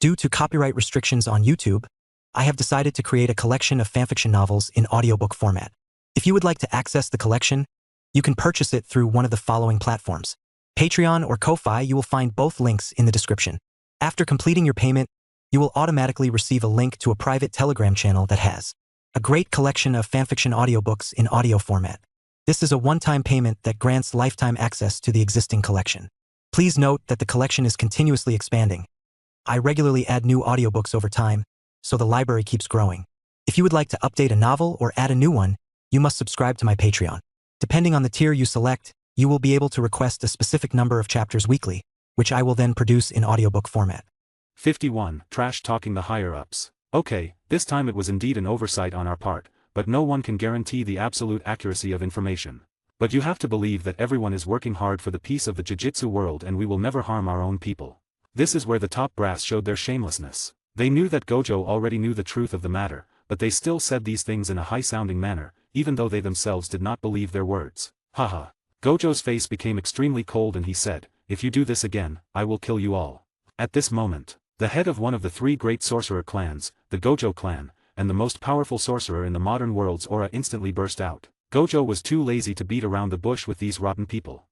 Due to copyright restrictions on YouTube, I have decided to create a collection of fanfiction novels in audiobook format. If you would like to access the collection, you can purchase it through one of the following platforms. Patreon or Ko-Fi. You will find both links in the description. After completing your payment, you will automatically receive a link to a private Telegram channel that has a great collection of fanfiction audiobooks in audio format. This is a one-time payment that grants lifetime access to the existing collection. Please note that the collection is continuously expanding. I regularly add new audiobooks over time, so the library keeps growing. If you would like to update a novel or add a new one, you must subscribe to my Patreon. Depending on the tier you select, you will be able to request a specific number of chapters weekly, which I will then produce in audiobook format. 51. Trash talking the higher-ups. Okay, this time it was indeed an oversight on our part, but no one can guarantee the absolute accuracy of information. But you have to believe that everyone is working hard for the peace of the Jujutsu world, and we will never harm our own people. This is where the top brass showed their shamelessness. They knew that Gojo already knew the truth of the matter, but they still said these things in a high-sounding manner, even though they themselves did not believe their words. Haha. Gojo's face became extremely cold and he said, "If you do this again, I will kill you all." At this moment, the head of one of the three great sorcerer clans, the Gojo clan, and the most powerful sorcerer in the modern world's aura instantly burst out. Gojo was too lazy to beat around the bush with these rotten people.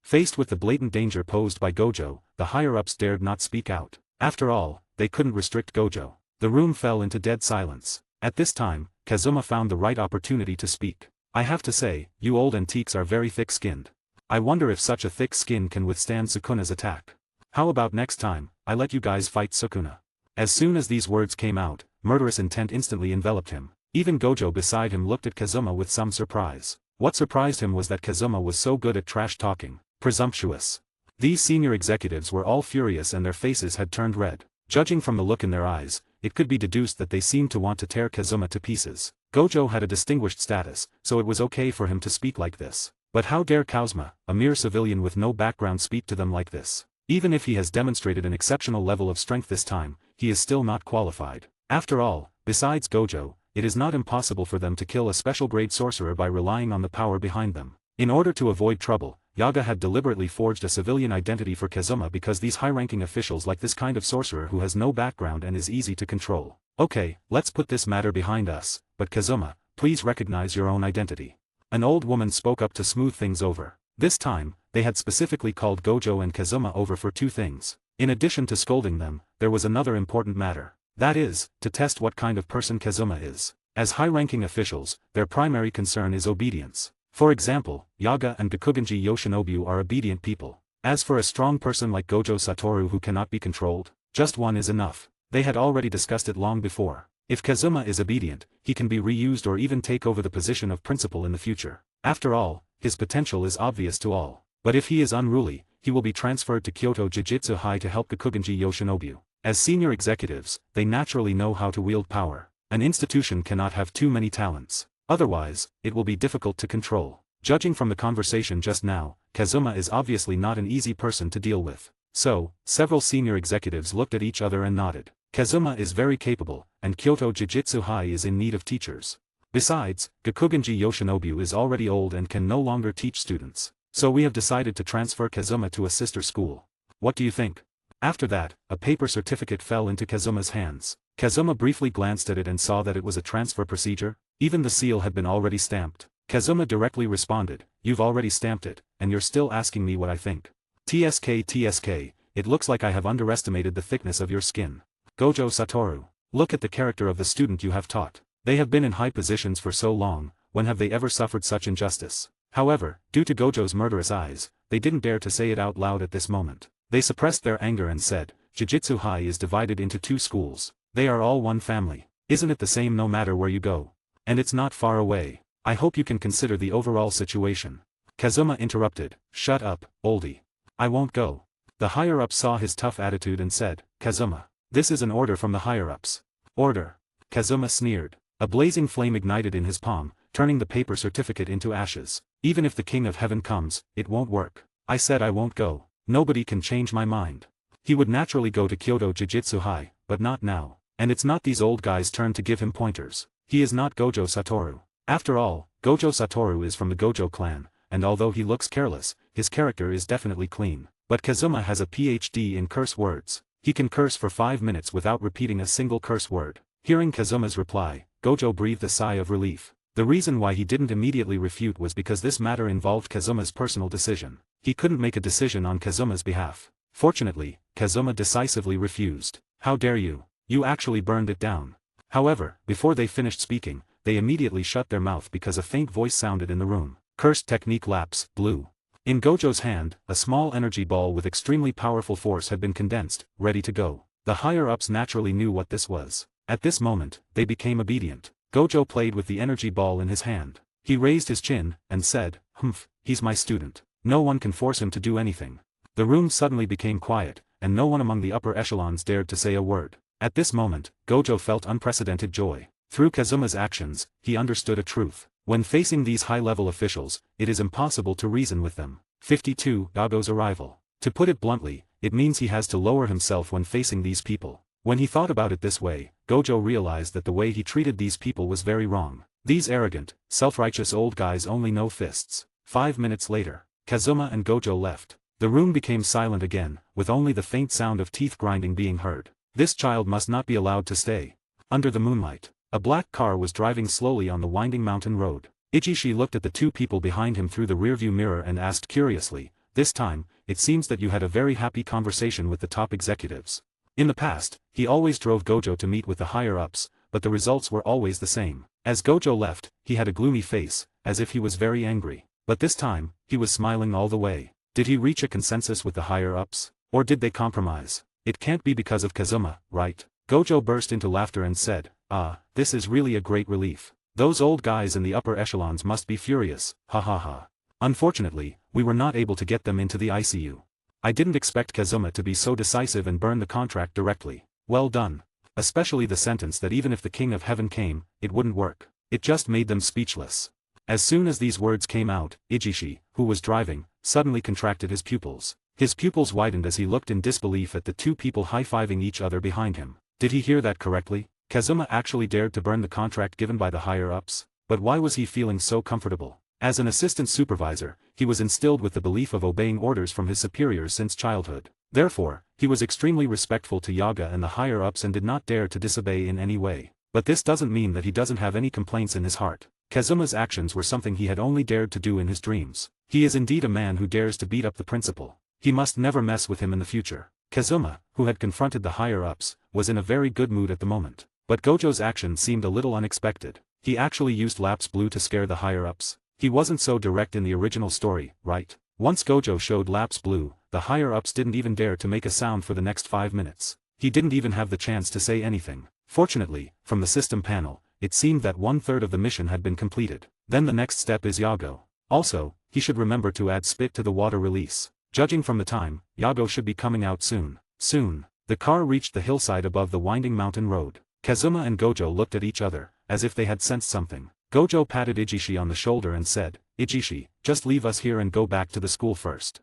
Faced with the blatant danger posed by Gojo, the higher-ups dared not speak out. After all, they couldn't restrict Gojo. The room fell into dead silence. At this time, Kazuma found the right opportunity to speak. "I have to say, you old antiques are very thick-skinned. I wonder if such a thick skin can withstand Sukuna's attack. How about next time, I let you guys fight Sukuna?" As soon as these words came out, murderous intent instantly enveloped him. Even Gojo beside him looked at Kazuma with some surprise. What surprised him was that Kazuma was so good at trash talking. Presumptuous. These senior executives were all furious and their faces had turned red. Judging from the look in their eyes, it could be deduced that they seemed to want to tear Kazuma to pieces. Gojo had a distinguished status, so it was okay for him to speak like this. But how dare Kazuma, a mere civilian with no background, speak to them like this? Even if he has demonstrated an exceptional level of strength this time, he is still not qualified. After all, besides Gojo, it is not impossible for them to kill a special-grade sorcerer by relying on the power behind them. In order to avoid trouble, Yaga had deliberately forged a civilian identity for Kazuma because these high-ranking officials like this kind of sorcerer who has no background and is easy to control. Okay, let's put this matter behind us, but Kazuma, please recognize your own identity. An old woman spoke up to smooth things over. This time, they had specifically called Gojo and Kazuma over for two things. In addition to scolding them, there was another important matter. That is, to test what kind of person Kazuma is. As high-ranking officials, their primary concern is obedience. For example, Yaga and Gakugenji Yoshinobu are obedient people. As for a strong person like Gojo Satoru who cannot be controlled, just one is enough. They had already discussed it long before. If Kazuma is obedient, he can be reused or even take over the position of principal in the future. After all, his potential is obvious to all. But if he is unruly, he will be transferred to Kyoto Jujutsu High to help Gakugenji Yoshinobu. As senior executives, they naturally know how to wield power. An institution cannot have too many talents. Otherwise, it will be difficult to control. Judging from the conversation just now, Kazuma is obviously not an easy person to deal with. So, several senior executives looked at each other and nodded. Kazuma is very capable, and Kyoto Jujutsu High is in need of teachers. Besides, Gakugenji Yoshinobu is already old and can no longer teach students. So we have decided to transfer Kazuma to a sister school. What do you think? After that, a paper certificate fell into Kazuma's hands. Kazuma briefly glanced at it and saw that it was a transfer procedure. Even the seal had been already stamped. Kazuma directly responded, "You've already stamped it, and you're still asking me what I think. TSK, it looks like I have underestimated the thickness of your skin. Gojo Satoru, look at the character of the student you have taught. They have been in high positions for so long, when have they ever suffered such injustice?" However, due to Gojo's murderous eyes, they didn't dare to say it out loud at this moment. They suppressed their anger and said, "Jujutsu High is divided into two schools. They are all one family. Isn't it the same no matter where you go? And it's not far away. I hope you can consider the overall situation." Kazuma interrupted, "Shut up, oldie. I won't go." The higher-up saw his tough attitude and said, "Kazuma, this is an order from the higher-ups." "Order?" Kazuma sneered. A blazing flame ignited in his palm, turning the paper certificate into ashes. "Even if the King of Heaven comes, it won't work. I said I won't go. Nobody can change my mind." He would naturally go to Kyoto Jujutsu High, but not now. And it's not these old guys' turn to give him pointers. He is not Gojo Satoru. After all, Gojo Satoru is from the Gojo clan, and although he looks careless, his character is definitely clean. But Kazuma has a PhD in curse words. He can curse for 5 minutes without repeating a single curse word. Hearing Kazuma's reply, Gojo breathed a sigh of relief. The reason why he didn't immediately refute was because this matter involved Kazuma's personal decision. He couldn't make a decision on Kazuma's behalf. Fortunately, Kazuma decisively refused. How dare you? You actually burned it down. However, before they finished speaking, they immediately shut their mouth because a faint voice sounded in the room. Cursed technique lapse, blue. In Gojo's hand, a small energy ball with extremely powerful force had been condensed, ready to go. The higher-ups naturally knew what this was. At this moment, they became obedient. Gojo played with the energy ball in his hand. He raised his chin, and said, "Humph, he's my student. No one can force him to do anything." The room suddenly became quiet, and no one among the upper echelons dared to say a word. At this moment, Gojo felt unprecedented joy. Through Kazuma's actions, he understood a truth. When facing these high-level officials, it is impossible to reason with them. 52. Yago's arrival. To put it bluntly, it means he has to lower himself when facing these people. When he thought about it this way, Gojo realized that the way he treated these people was very wrong. These arrogant, self-righteous old guys only know fists. 5 minutes later, Kazuma and Gojo left. The room became silent again, with only the faint sound of teeth grinding being heard. This child must not be allowed to stay. Under the moonlight, a black car was driving slowly on the winding mountain road. Ichishi looked at the two people behind him through the rearview mirror and asked curiously, "This time, it seems that you had a very happy conversation with the top executives." In the past, he always drove Gojo to meet with the higher-ups, but the results were always the same. As Gojo left, he had a gloomy face, as if he was very angry. But this time, he was smiling all the way. Did he reach a consensus with the higher-ups? Or did they compromise? It can't be because of Kazuma, right? Gojo burst into laughter and said, "Ah, this is really a great relief. Those old guys in the upper echelons must be furious, ha ha ha. Unfortunately, we were not able to get them into the ICU. I didn't expect Kazuma to be so decisive and burn the contract directly. Well done." Especially the sentence that even if the King of Heaven came, it wouldn't work. It just made them speechless. As soon as these words came out, Ichishi, who was driving, suddenly contracted his pupils. His pupils widened as he looked in disbelief at the two people high-fiving each other behind him. Did he hear that correctly? Kazuma actually dared to burn the contract given by the higher-ups? But why was he feeling so comfortable? As an assistant supervisor, he was instilled with the belief of obeying orders from his superiors since childhood. Therefore, he was extremely respectful to Yaga and the higher-ups and did not dare to disobey in any way. But this doesn't mean that he doesn't have any complaints in his heart. Kazuma's actions were something he had only dared to do in his dreams. He is indeed a man who dares to beat up the principal. He must never mess with him in the future. Kazuma, who had confronted the higher-ups, was in a very good mood at the moment. But Gojo's action seemed a little unexpected. He actually used Lapse Blue to scare the higher-ups. He wasn't so direct in the original story, right? Once Gojo showed Lapse Blue, the higher-ups didn't even dare to make a sound for the next 5 minutes. He didn't even have the chance to say anything. Fortunately, from the system panel, it seemed that 1/3 of the mission had been completed. Then the next step is Yago. Also, he should remember to add spit to the water release. Judging from the time, Yago should be coming out soon. Soon, the car reached the hillside above the winding mountain road. Kazuma and Gojo looked at each other, as if they had sensed something. Gojo patted Ichishi on the shoulder and said, "Ichishi, just leave us here and go back to the school first."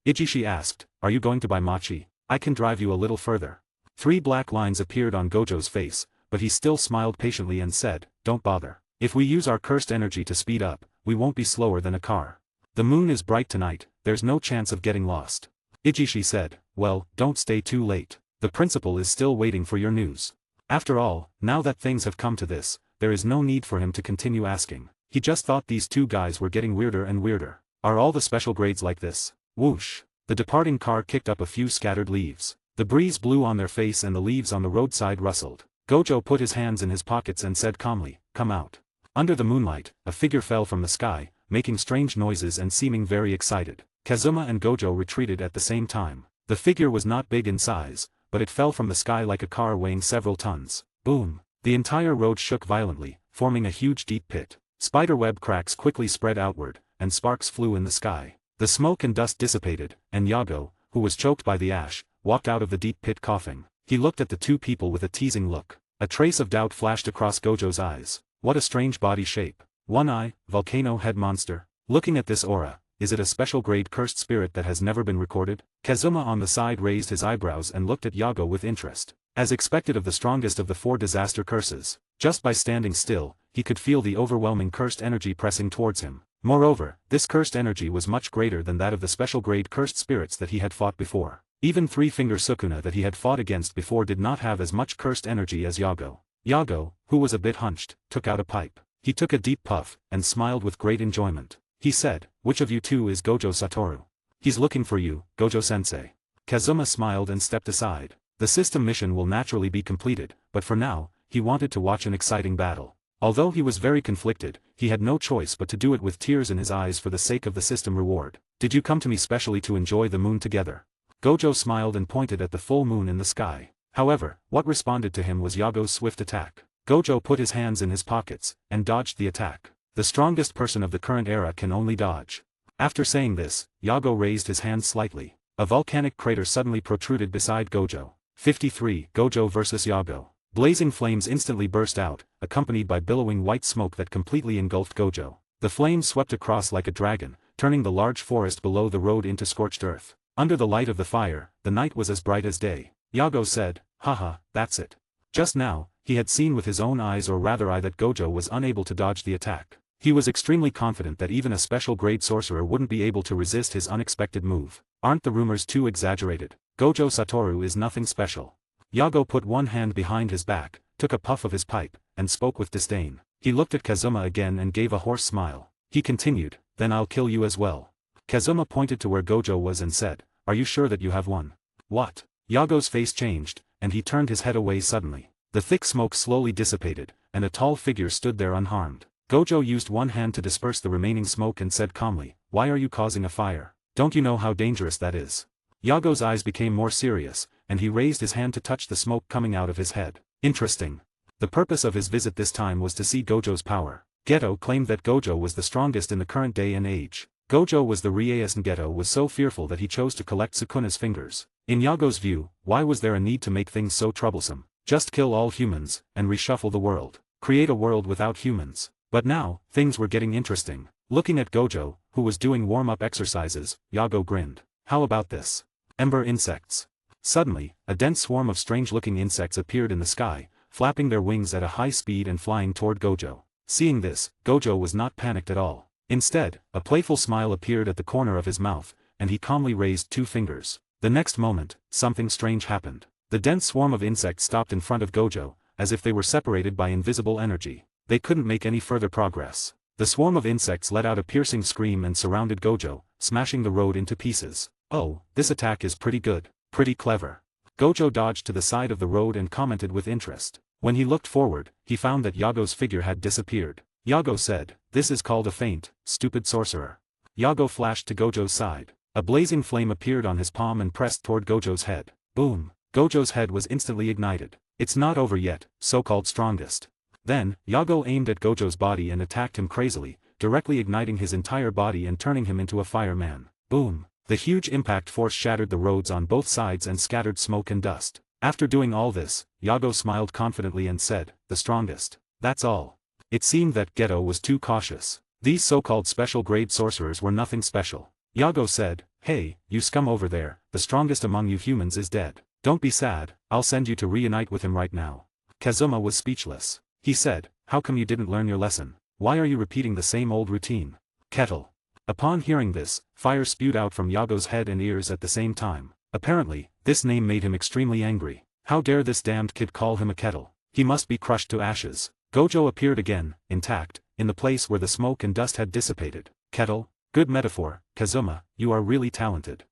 Ichishi asked, "Are you going to buy mochi? I can drive you a little further." 3 black lines appeared on Gojo's face, but he still smiled patiently and said, "Don't bother. If we use our cursed energy to speed up, we won't be slower than a car. The moon is bright tonight, there's no chance of getting lost." Ichishi said, "Well, don't stay too late. The principal is still waiting for your news." After all, now that things have come to this, there is no need for him to continue asking. He just thought these two guys were getting weirder and weirder. Are all the special grades like this? Whoosh! The departing car kicked up a few scattered leaves. The breeze blew on their face and the leaves on the roadside rustled. Gojo put his hands in his pockets and said calmly, "Come out." Under the moonlight, a figure fell from the sky, making strange noises and seeming very excited. Kazuma and Gojo retreated at the same time. The figure was not big in size, but it fell from the sky like a car weighing several tons. Boom! The entire road shook violently, forming a huge deep pit. Spiderweb cracks quickly spread outward, and sparks flew in the sky. The smoke and dust dissipated, and Yago, who was choked by the ash, walked out of the deep pit coughing. He looked at the two people with a teasing look. A trace of doubt flashed across Gojo's eyes. What a strange body shape. One eye, volcano head monster. Looking at this aura, is it a special grade cursed spirit that has never been recorded? Kazuma on the side raised his eyebrows and looked at Yago with interest. As expected of the strongest of the 4 disaster curses, just by standing still, he could feel the overwhelming cursed energy pressing towards him. Moreover, this cursed energy was much greater than that of the special grade cursed spirits that he had fought before. Even three-finger Sukuna that he had fought against before did not have as much cursed energy as Yago. Yago, who was a bit hunched, took out a pipe. He took a deep puff, and smiled with great enjoyment. He said, "Which of you two is Gojo Satoru?" "He's looking for you, Gojo-sensei." Kazuma smiled and stepped aside. The system mission will naturally be completed, but for now, he wanted to watch an exciting battle. Although he was very conflicted, he had no choice but to do it with tears in his eyes for the sake of the system reward. "Did you come to me specially to enjoy the moon together?" Gojo smiled and pointed at the full moon in the sky. However, what responded to him was Yago's swift attack. Gojo put his hands in his pockets, and dodged the attack. The strongest person of the current era can only dodge. After saying this, Yago raised his hands slightly. A volcanic crater suddenly protruded beside Gojo. 53 Gojo vs Yago. Blazing flames instantly burst out, accompanied by billowing white smoke that completely engulfed Gojo. The flames swept across like a dragon, turning the large forest below the road into scorched earth. Under the light of the fire, the night was as bright as day. Yago said, "Haha, that's it." Just now, he had seen with his own eyes, or rather eye, that Gojo was unable to dodge the attack. He was extremely confident that even a special grade sorcerer wouldn't be able to resist his unexpected move. Aren't the rumors too exaggerated? Gojo Satoru is nothing special. Yago put one hand behind his back, took a puff of his pipe, and spoke with disdain. He looked at Kazuma again and gave a hoarse smile. He continued, "Then I'll kill you as well." Kazuma pointed to where Gojo was and said, "Are you sure that you have won?" "What?" Yago's face changed, and he turned his head away suddenly. The thick smoke slowly dissipated, and a tall figure stood there unharmed. Gojo used one hand to disperse the remaining smoke and said calmly, "Why are you causing a fire? Don't you know how dangerous that is?" Yago's eyes became more serious, and he raised his hand to touch the smoke coming out of his head. Interesting. The purpose of his visit this time was to see Gojo's power. Geto claimed that Gojo was the strongest in the current day and age. Gojo was the rarest, and Geto was so fearful that he chose to collect Sukuna's fingers. In Yago's view, why was there a need to make things so troublesome? Just kill all humans, and reshuffle the world. Create a world without humans. But now, things were getting interesting. Looking at Gojo, who was doing warm-up exercises, Yago grinned. "How about this? Ember insects." Suddenly, a dense swarm of strange-looking insects appeared in the sky, flapping their wings at a high speed and flying toward Gojo. Seeing this, Gojo was not panicked at all. Instead, a playful smile appeared at the corner of his mouth, and he calmly raised two fingers. The next moment, something strange happened. The dense swarm of insects stopped in front of Gojo, as if they were separated by invisible energy. They couldn't make any further progress. The swarm of insects let out a piercing scream and surrounded Gojo, smashing the road into pieces. "Oh, this attack is pretty good, pretty clever." Gojo dodged to the side of the road and commented with interest. When he looked forward, he found that Yago's figure had disappeared. Yago said, "This is called a feint, stupid sorcerer." Yago flashed to Gojo's side. A blazing flame appeared on his palm and pressed toward Gojo's head. Boom! Gojo's head was instantly ignited. "It's not over yet, so-called strongest." Then, Yago aimed at Gojo's body and attacked him crazily, directly igniting his entire body and turning him into a fireman. Boom! The huge impact force shattered the roads on both sides and scattered smoke and dust. After doing all this, Yago smiled confidently and said, "The strongest. That's all." It seemed that Geto was too cautious. These so-called special-grade sorcerers were nothing special. Yago said, "Hey, you scum over there, the strongest among you humans is dead. Don't be sad, I'll send you to reunite with him right now." Kazuma was speechless. He said, "How come you didn't learn your lesson? Why are you repeating the same old routine?" Kettle. Upon hearing this, fire spewed out from Yago's head and ears at the same time. Apparently, this name made him extremely angry. How dare this damned kid call him a kettle? He must be crushed to ashes. Gojo appeared again, intact, in the place where the smoke and dust had dissipated. "Kettle? Good metaphor, Kazuma, you are really talented."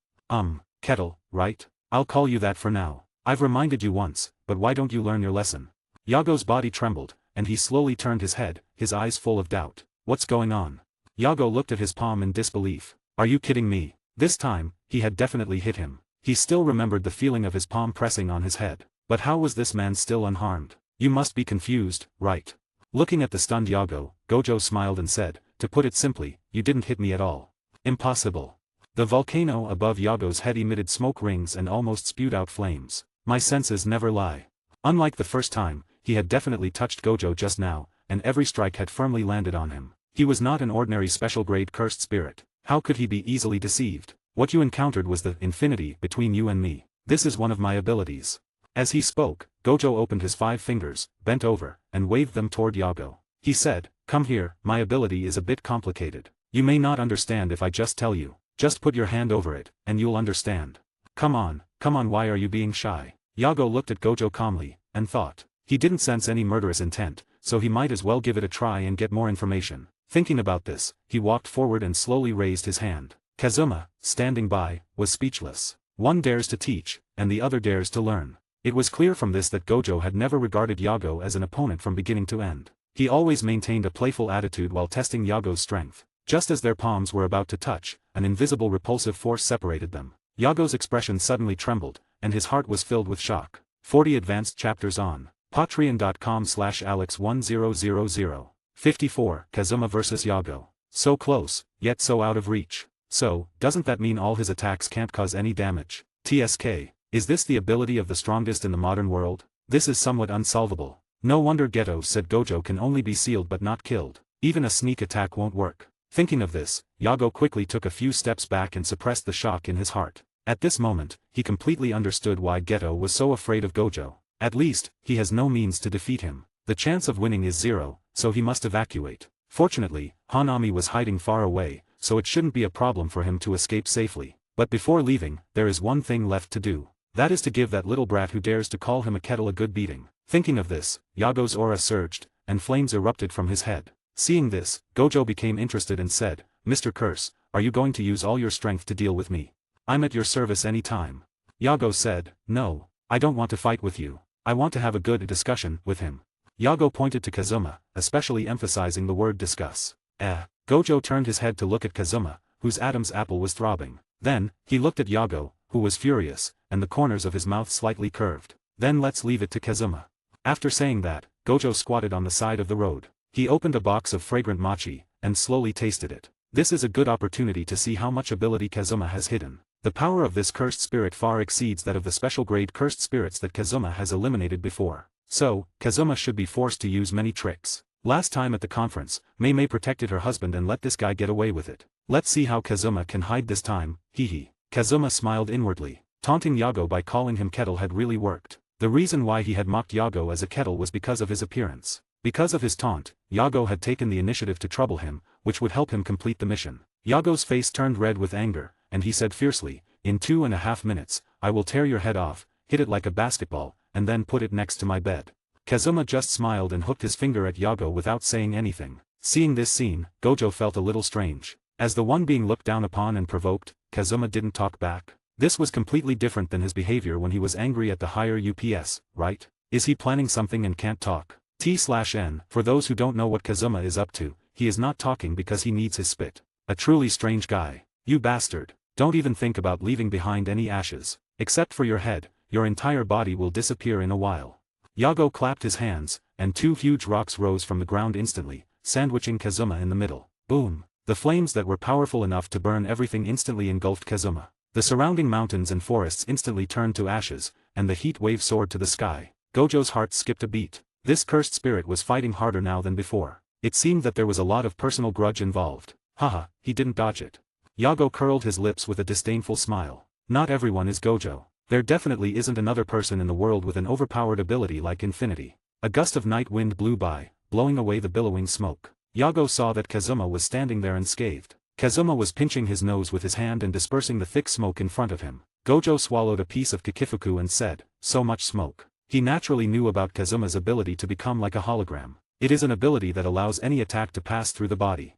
Kettle, right? I'll call you that for now. I've reminded you once, but why don't you learn your lesson?" Yago's body trembled, and he slowly turned his head, his eyes full of doubt. "What's going on?" Yago looked at his palm in disbelief. "Are you kidding me?" This time, he had definitely hit him. He still remembered the feeling of his palm pressing on his head. But how was this man still unharmed? "You must be confused, right?" Looking at the stunned Yago, Gojo smiled and said, "To put it simply, you didn't hit me at all." "Impossible." The volcano above Yago's head emitted smoke rings and almost spewed out flames. "My senses never lie." Unlike the first time, he had definitely touched Gojo just now, and every strike had firmly landed on him. He was not an ordinary special-grade cursed spirit. How could he be easily deceived? "What you encountered was the infinity between you and me. This is one of my abilities." As he spoke, Gojo opened his 5 fingers, bent over, and waved them toward Yago. He said, "Come here, my ability is a bit complicated. You may not understand if I just tell you. Just put your hand over it, and you'll understand." Come on, why are you being shy? Yago looked at Gojo calmly, and thought. He didn't sense any murderous intent, so he might as well give it a try and get more information. Thinking about this, he walked forward and slowly raised his hand. Kazuma, standing by, was speechless. One dares to teach, and the other dares to learn. It was clear from this that Gojo had never regarded Yago as an opponent from beginning to end. He always maintained a playful attitude while testing Yago's strength. Just as their palms were about to touch, an invisible repulsive force separated them. Yago's expression suddenly trembled, and his heart was filled with shock. 40 advanced chapters on patreon.com/alex1000. 54. Kazuma vs Yago. So close, yet so out of reach. So, doesn't that mean all his attacks can't cause any damage? TSK. Is this the ability of the strongest in the modern world? This is somewhat unsolvable. No wonder Geto said Gojo can only be sealed but not killed. Even a sneak attack won't work. Thinking of this, Yago quickly took a few steps back and suppressed the shock in his heart. At this moment, he completely understood why Geto was so afraid of Gojo. At least, he has no means to defeat him. The chance of winning is 0, so he must evacuate. Fortunately, Hanami was hiding far away, so it shouldn't be a problem for him to escape safely. But before leaving, there is one thing left to do. That is to give that little brat who dares to call him a kettle a good beating. Thinking of this, Yago's aura surged, and flames erupted from his head. Seeing this, Gojo became interested and said, Mr. Curse, are you going to use all your strength to deal with me? I'm at your service any time. Yago said, no, I don't want to fight with you. I want to have a good discussion with him. Yago pointed to Kazuma, especially emphasizing the word discuss. Gojo turned his head to look at Kazuma, whose Adam's apple was throbbing. Then, he looked at Yago, who was furious, and the corners of his mouth slightly curved. Then let's leave it to Kazuma. After saying that, Gojo squatted on the side of the road. He opened a box of fragrant mochi, and slowly tasted it. This is a good opportunity to see how much ability Kazuma has hidden. The power of this cursed spirit far exceeds that of the special grade cursed spirits that Kazuma has eliminated before. So, Kazuma should be forced to use many tricks. Last time at the conference, Mei protected her husband and let this guy get away with it. Let's see how Kazuma can hide this time, hee. Kazuma smiled inwardly. Taunting Yago by calling him kettle had really worked. The reason why he had mocked Yago as a kettle was because of his appearance. Because of his taunt, Yago had taken the initiative to trouble him, which would help him complete the mission. Yago's face turned red with anger, and he said fiercely, in 2.5 minutes, I will tear your head off, hit it like a basketball, and then put it next to my bed. Kazuma just smiled and hooked his finger at Yago without saying anything. Seeing this scene, Gojo felt a little strange. As the one being looked down upon and provoked, Kazuma didn't talk back. This was completely different than his behavior when he was angry at the higher UPS, right? Is he planning something and can't talk? T/N. For those who don't know what Kazuma is up to, he is not talking because he needs his spit. A truly strange guy. You bastard. Don't even think about leaving behind any ashes. Except for your head, your entire body will disappear in a while. Yago clapped his hands, and 2 huge rocks rose from the ground instantly, sandwiching Kazuma in the middle. Boom. The flames that were powerful enough to burn everything instantly engulfed Kazuma. The surrounding mountains and forests instantly turned to ashes, and the heat wave soared to the sky. Gojo's heart skipped a beat. This cursed spirit was fighting harder now than before. It seemed that there was a lot of personal grudge involved. Haha, he didn't dodge it. Yago curled his lips with a disdainful smile. Not everyone is Gojo. There definitely isn't another person in the world with an overpowered ability like Infinity. A gust of night wind blew by, blowing away the billowing smoke. Yago saw that Kazuma was standing there unscathed. Kazuma was pinching his nose with his hand and dispersing the thick smoke in front of him. Gojo swallowed a piece of Kikifuku and said, so much smoke. He naturally knew about Kazuma's ability to become like a hologram. It is an ability that allows any attack to pass through the body.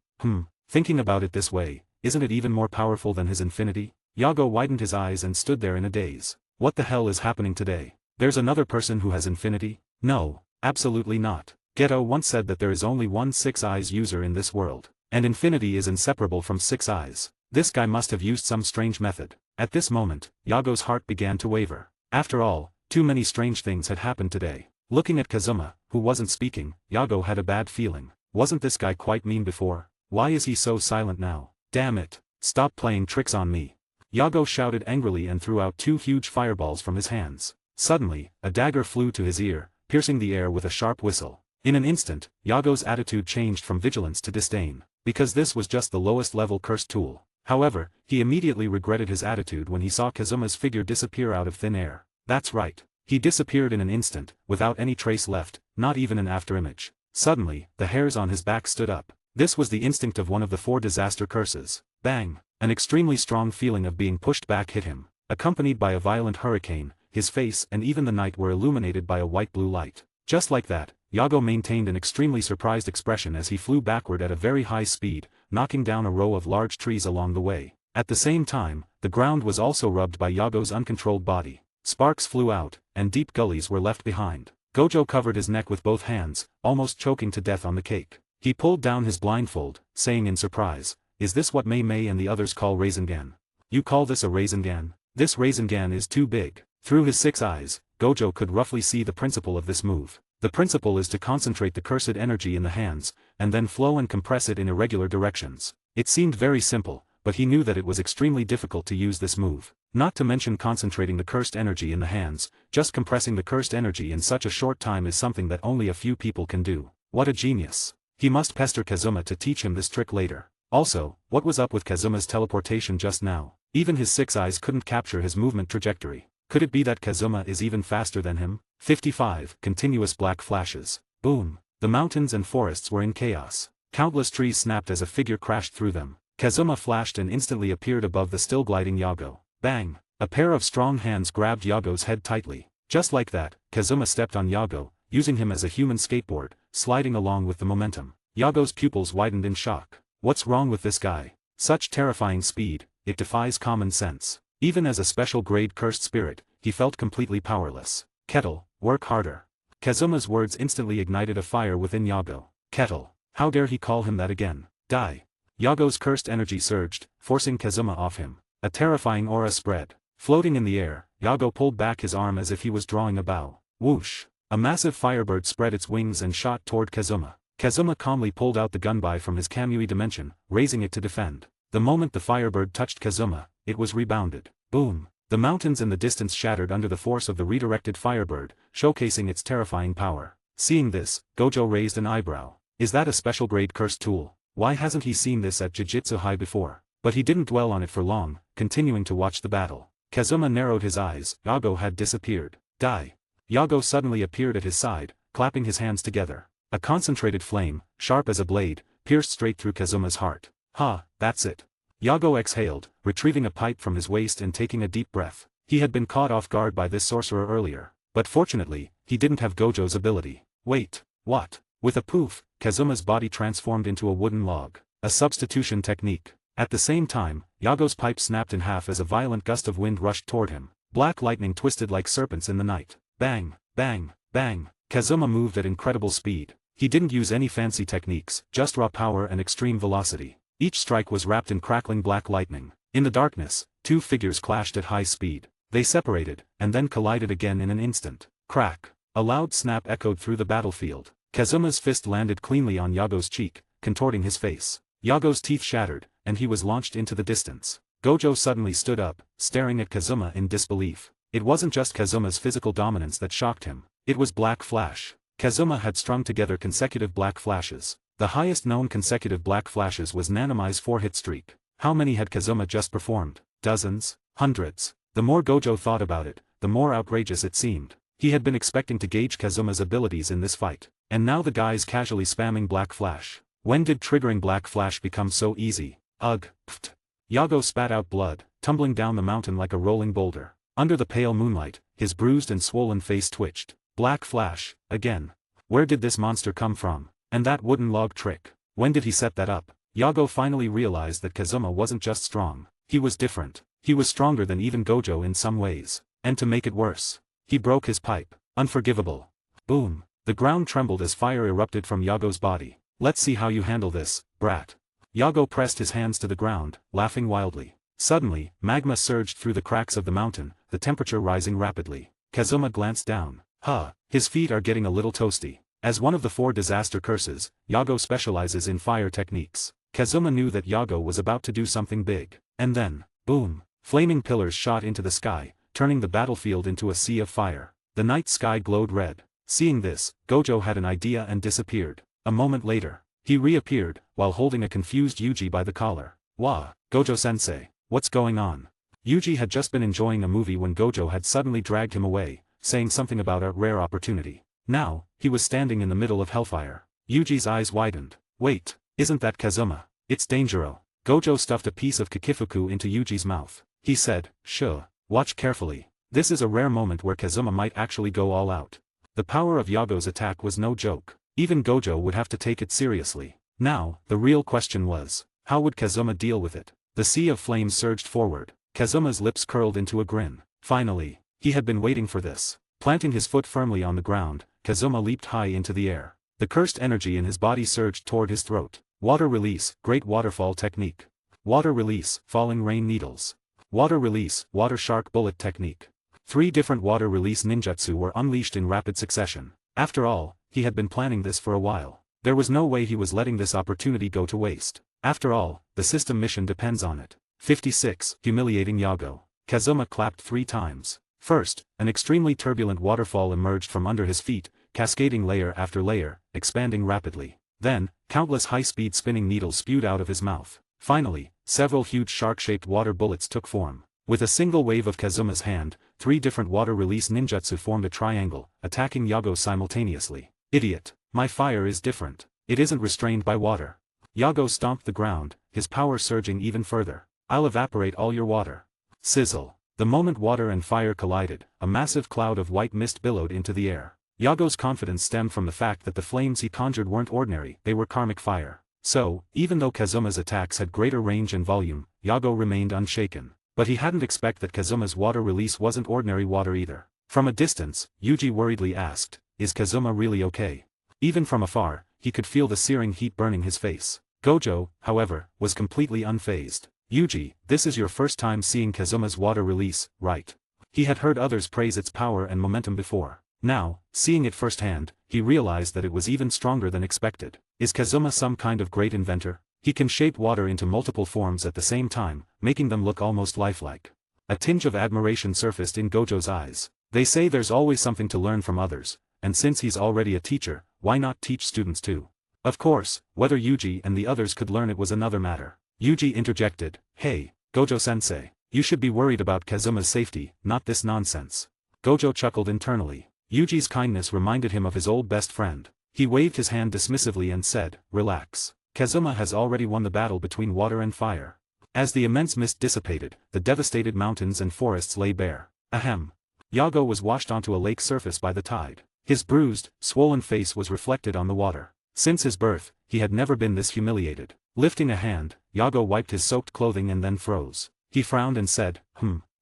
Thinking about it this way, isn't it even more powerful than his Infinity? Yago widened his eyes and stood there in a daze. What the hell is happening today? There's another person who has Infinity? No, absolutely not. Geto once said that there is only one 6 eyes user in this world. And Infinity is inseparable from 6 eyes. This guy must have used some strange method. At this moment, Yago's heart began to waver. After all, too many strange things had happened today. Looking at Kazuma, who wasn't speaking, Yago had a bad feeling. Wasn't this guy quite mean before? Why is he so silent now? Damn it. Stop playing tricks on me. Yago shouted angrily and threw out 2 huge fireballs from his hands. Suddenly, a dagger flew to his ear, piercing the air with a sharp whistle. In an instant, Yago's attitude changed from vigilance to disdain. Because this was just the lowest level cursed tool. However, he immediately regretted his attitude when he saw Kazuma's figure disappear out of thin air. That's right. He disappeared in an instant, without any trace left, not even an afterimage. Suddenly, the hairs on his back stood up. This was the instinct of one of the 4 disaster curses. Bang! An extremely strong feeling of being pushed back hit him. Accompanied by a violent hurricane, his face and even the night were illuminated by a white-blue light. Just like that, Yago maintained an extremely surprised expression as he flew backward at a very high speed, knocking down a row of large trees along the way. At the same time, the ground was also rubbed by Yago's uncontrolled body. Sparks flew out, and deep gullies were left behind. Gojo covered his neck with both hands, almost choking to death on the cake. He pulled down his blindfold, saying in surprise, "Is this what Mei Mei and the others call Rasengan? You call this a Rasengan? This Rasengan is too big." Through his 6 eyes, Gojo could roughly see the principle of this move. The principle is to concentrate the cursed energy in the hands, and then flow and compress it in irregular directions. It seemed very simple, but he knew that it was extremely difficult to use this move. Not to mention concentrating the cursed energy in the hands, just compressing the cursed energy in such a short time is something that only a few people can do. What a genius. He must pester Kazuma to teach him this trick later. Also, what was up with Kazuma's teleportation just now? Even his 6 eyes couldn't capture his movement trajectory. Could it be that Kazuma is even faster than him? 55 continuous black flashes. Boom. The mountains and forests were in chaos. Countless trees snapped as a figure crashed through them. Kazuma flashed and instantly appeared above the still gliding Yago. Bang! A pair of strong hands grabbed Yago's head tightly. Just like that, Kazuma stepped on Yago, using him as a human skateboard, sliding along with the momentum. Yago's pupils widened in shock. What's wrong with this guy? Such terrifying speed, it defies common sense. Even as a special grade cursed spirit, he felt completely powerless. Kettle, work harder. Kazuma's words instantly ignited a fire within Yago. Kettle. How dare he call him that again? Die. Yago's cursed energy surged, forcing Kazuma off him. A terrifying aura spread. Floating in the air, Yago pulled back his arm as if he was drawing a bow. Whoosh. A massive firebird spread its wings and shot toward Kazuma. Kazuma calmly pulled out the gunbai from his Kamui dimension, raising it to defend. The moment the firebird touched Kazuma, it was rebounded. Boom. The mountains in the distance shattered under the force of the redirected firebird, showcasing its terrifying power. Seeing this, Gojo raised an eyebrow. Is that a special grade cursed tool? Why hasn't he seen this at Jujutsu High before? But he didn't dwell on it for long, continuing to watch the battle. Kazuma narrowed his eyes. Yago had disappeared. Die. Yago suddenly appeared at his side, clapping his hands together. A concentrated flame, sharp as a blade, pierced straight through Kazuma's heart. Ha, that's it. Yago exhaled, retrieving a pipe from his waist and taking a deep breath. He had been caught off guard by this sorcerer earlier, but fortunately, he didn't have Gojo's ability. Wait, what? With a poof, Kazuma's body transformed into a wooden log. A substitution technique. At the same time, Yago's pipe snapped in half as a violent gust of wind rushed toward him. Black lightning twisted like serpents in the night. Bang, bang, bang. Kazuma moved at incredible speed. He didn't use any fancy techniques, just raw power and extreme velocity. Each strike was wrapped in crackling black lightning. In the darkness, 2 figures clashed at high speed. They separated, and then collided again in an instant. Crack. A loud snap echoed through the battlefield. Kazuma's fist landed cleanly on Yago's cheek, contorting his face. Yago's teeth shattered, and he was launched into the distance. Gojo suddenly stood up, staring at Kazuma in disbelief. It wasn't just Kazuma's physical dominance that shocked him. It was Black Flash. Kazuma had strung together consecutive black flashes. The highest known consecutive black flashes was Nanami's 4-hit streak. How many had Kazuma just performed? Dozens? Hundreds? The more Gojo thought about it, the more outrageous it seemed. He had been expecting to gauge Kazuma's abilities in this fight, and now the guy's casually spamming Black Flash. When did triggering Black Flash become so easy? Ugh. Pfft. Yago spat out blood, tumbling down the mountain like a rolling boulder. Under the pale moonlight, his bruised and swollen face twitched. Black Flash, again. Where did this monster come from? And that wooden log trick. When did he set that up? Yago finally realized that Kazuma wasn't just strong. He was different. He was stronger than even Gojo in some ways. And to make it worse, he broke his pipe. Unforgivable. Boom. The ground trembled as fire erupted from Yago's body. Let's see how you handle this, brat. Yago pressed his hands to the ground, laughing wildly. Suddenly, magma surged through the cracks of the mountain, the temperature rising rapidly. Kazuma glanced down. Huh, his feet are getting a little toasty. As one of the 4 disaster curses, Yago specializes in fire techniques. Kazuma knew that Yago was about to do something big. And then, boom, flaming pillars shot into the sky, turning the battlefield into a sea of fire. The night sky glowed red. Seeing this, Gojo had an idea and disappeared. A moment later, he reappeared, while holding a confused Yuji by the collar. Wah, Gojo-sensei, what's going on? Yuji had just been enjoying a movie when Gojo had suddenly dragged him away, saying something about a rare opportunity. Now, he was standing in the middle of hellfire. Yuji's eyes widened. Wait, isn't that Kazuma? It's Danjiro. Gojo stuffed a piece of Kikifuku into Yuji's mouth. He said, sure. Watch carefully. This is a rare moment where Kazuma might actually go all out. The power of Yago's attack was no joke. Even Gojo would have to take it seriously. Now, the real question was, how would Kazuma deal with it? The sea of flames surged forward. Kazuma's lips curled into a grin. Finally, he had been waiting for this. Planting his foot firmly on the ground, Kazuma leaped high into the air. The cursed energy in his body surged toward his throat. Water release, great waterfall technique. Water release, falling rain needles. Water release, water shark bullet technique. 3 different water release ninjutsu were unleashed in rapid succession. After all, he had been planning this for a while. There was no way he was letting this opportunity go to waste. After all, the system mission depends on it. 56. Humiliating Yago. Kazuma clapped 3 times. First, an extremely turbulent waterfall emerged from under his feet, cascading layer after layer, expanding rapidly. Then, countless high-speed spinning needles spewed out of his mouth. Finally, several huge shark-shaped water bullets took form. With a single wave of Kazuma's hand, 3 different water release ninjutsu formed a triangle, attacking Yago simultaneously. Idiot. My fire is different. It isn't restrained by water. Yago stomped the ground, his power surging even further. I'll evaporate all your water. Sizzle. The moment water and fire collided, a massive cloud of white mist billowed into the air. Yago's confidence stemmed from the fact that the flames he conjured weren't ordinary, they were karmic fire. So, even though Kazuma's attacks had greater range and volume, Yago remained unshaken. But he hadn't expected that Kazuma's water release wasn't ordinary water either. From a distance, Yuji worriedly asked, "Is Kazuma really okay?" Even from afar, he could feel the searing heat burning his face. Gojo, however, was completely unfazed. "Yuji, this is your first time seeing Kazuma's water release, right?" He had heard others praise its power and momentum before. Now, seeing it firsthand, he realized that it was even stronger than expected. Is Kazuma some kind of great inventor? He can shape water into multiple forms at the same time, making them look almost lifelike. A tinge of admiration surfaced in Gojo's eyes. They say there's always something to learn from others, and since he's already a teacher, why not teach students too? Of course, whether Yuji and the others could learn it was another matter. Yuji interjected, "Hey, Gojo-sensei, you should be worried about Kazuma's safety, not this nonsense." Gojo chuckled internally. Yuji's kindness reminded him of his old best friend. He waved his hand dismissively and said, "Relax. Kazuma has already won the battle between water and fire." As the immense mist dissipated, the devastated mountains and forests lay bare. Ahem. Yago was washed onto a lake surface by the tide. His bruised, swollen face was reflected on the water. Since his birth, he had never been this humiliated. Lifting a hand, Yago wiped his soaked clothing and then froze. He frowned and said,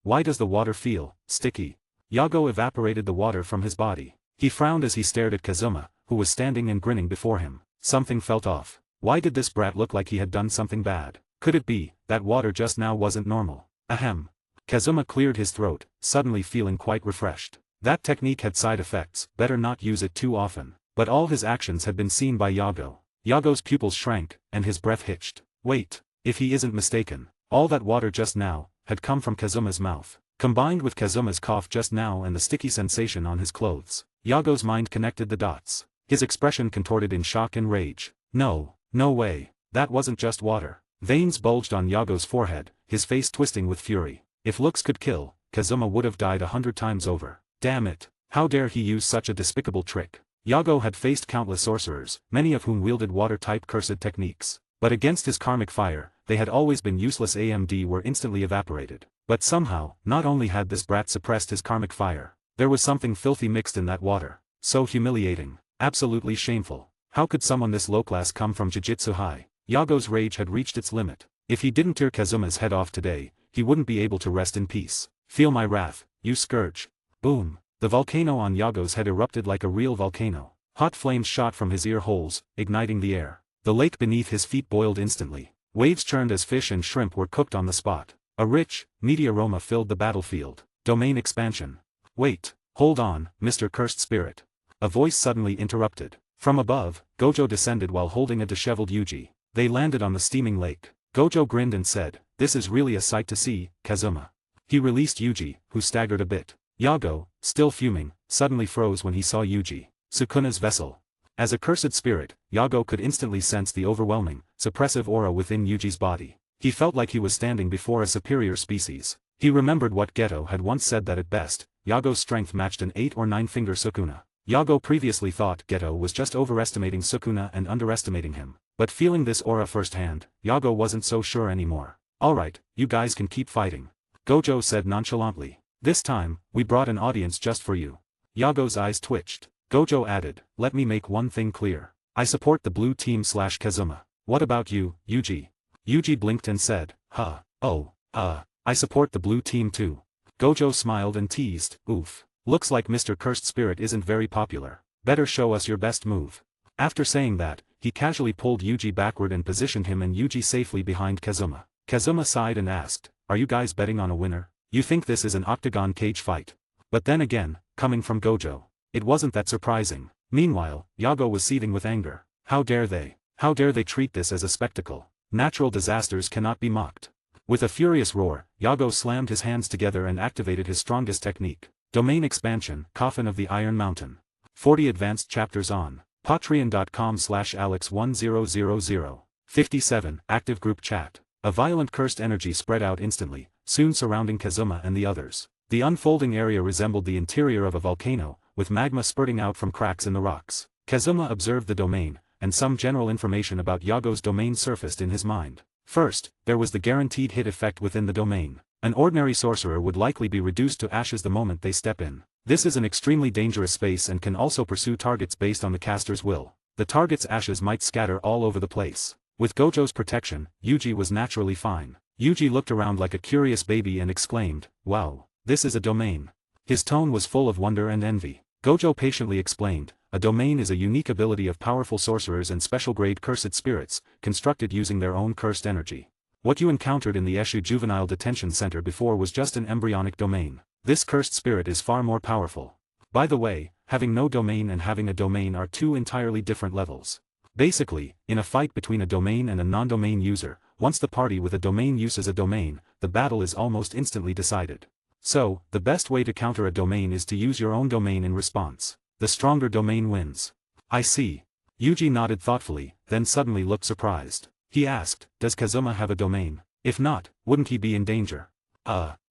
why does the water feel sticky?" Yago evaporated the water from his body. He frowned as he stared at Kazuma, who was standing and grinning before him. Something felt off. Why did this brat look like he had done something bad? Could it be that water just now wasn't normal? Ahem. Kazuma cleared his throat, suddenly feeling quite refreshed. That technique had side effects, better not use it too often. But all his actions had been seen by Yago. Yago's pupils shrank, and his breath hitched. Wait, if he isn't mistaken, all that water just now had come from Kazuma's mouth. Combined with Kazuma's cough just now and the sticky sensation on his clothes, Yago's mind connected the dots. His expression contorted in shock and rage. No way, that wasn't just water. Veins bulged on Yago's forehead, his face twisting with fury. If looks could kill, Kazuma would have died 100 times over. Damn it, how dare he use such a despicable trick? Yago had faced countless sorcerers, many of whom wielded water-type cursed techniques. But against his karmic fire, they had always been useless and were instantly evaporated. But somehow, not only had this brat suppressed his karmic fire, there was something filthy mixed in that water. So humiliating. Absolutely shameful. How could someone this low-class come from Jujutsu High? Yago's rage had reached its limit. If he didn't tear Kazuma's head off today, he wouldn't be able to rest in peace. Feel my wrath, you scourge. Boom. The volcano on Yago's head erupted like a real volcano. Hot flames shot from his ear holes, igniting the air. The lake beneath his feet boiled instantly. Waves churned as fish and shrimp were cooked on the spot. A rich, meaty aroma filled the battlefield. Domain expansion. Wait, hold on, Mr. Cursed Spirit. A voice suddenly interrupted. From above, Gojo descended while holding a disheveled Yuji. They landed on the steaming lake. Gojo grinned and said, "This is really a sight to see, Kazuma." He released Yuji, who staggered a bit. Yago, still fuming, suddenly froze when he saw Yuji. Sukuna's vessel. As a cursed spirit, Yago could instantly sense the overwhelming, suppressive aura within Yuji's body. He felt like he was standing before a superior species. He remembered what Geto had once said that at best, Yago's strength matched an 8 or 9-finger Sukuna. Yago previously thought Geto was just overestimating Sukuna and underestimating him. But feeling this aura firsthand, Yago wasn't so sure anymore. Alright, you guys can keep fighting. Gojo said nonchalantly. This time, we brought an audience just for you. Yago's eyes twitched. Gojo added, let me make one thing clear. I support the blue team / Kazuma. What about you, Yuji? Yuji blinked and said, I support the blue team too. Gojo smiled and teased, oof. Looks like Mr. Cursed Spirit isn't very popular. Better show us your best move. After saying that, he casually pulled Yuji backward and positioned him and Yuji safely behind Kazuma. Kazuma sighed and asked, are you guys betting on a winner? You think this is an octagon cage fight? But then again, coming from Gojo, it wasn't that surprising. Meanwhile, Yago was seething with anger. How dare they? How dare they treat this as a spectacle? Natural disasters cannot be mocked. With a furious roar, Yago slammed his hands together and activated his strongest technique. Domain expansion, Coffin of the Iron Mountain. 40 advanced chapters on patreon.com/alex1000. 57. Active group chat. A violent cursed energy spread out instantly, soon surrounding Kazuma and the others. The unfolding area resembled the interior of a volcano, with magma spurting out from cracks in the rocks. Kazuma observed the domain, and some general information about Yago's domain surfaced in his mind. First, there was the guaranteed hit effect within the domain. An ordinary sorcerer would likely be reduced to ashes the moment they step in. This is an extremely dangerous space and can also pursue targets based on the caster's will. The target's ashes might scatter all over the place. With Gojo's protection, Yuji was naturally fine. Yuji looked around like a curious baby and exclaimed, wow, this is a domain. His tone was full of wonder and envy. Gojo patiently explained, a domain is a unique ability of powerful sorcerers and special-grade cursed spirits, constructed using their own cursed energy. What you encountered in the Eshu Juvenile Detention Center before was just an embryonic domain. This cursed spirit is far more powerful. By the way, having no domain and having a domain are two entirely different levels. Basically, in a fight between a domain and a non-domain user, once the party with a domain uses a domain, the battle is almost instantly decided. So, the best way to counter a domain is to use your own domain in response. The stronger domain wins. I see. Yuji nodded thoughtfully, then suddenly looked surprised. He asked, does Kazuma have a domain? If not, wouldn't he be in danger?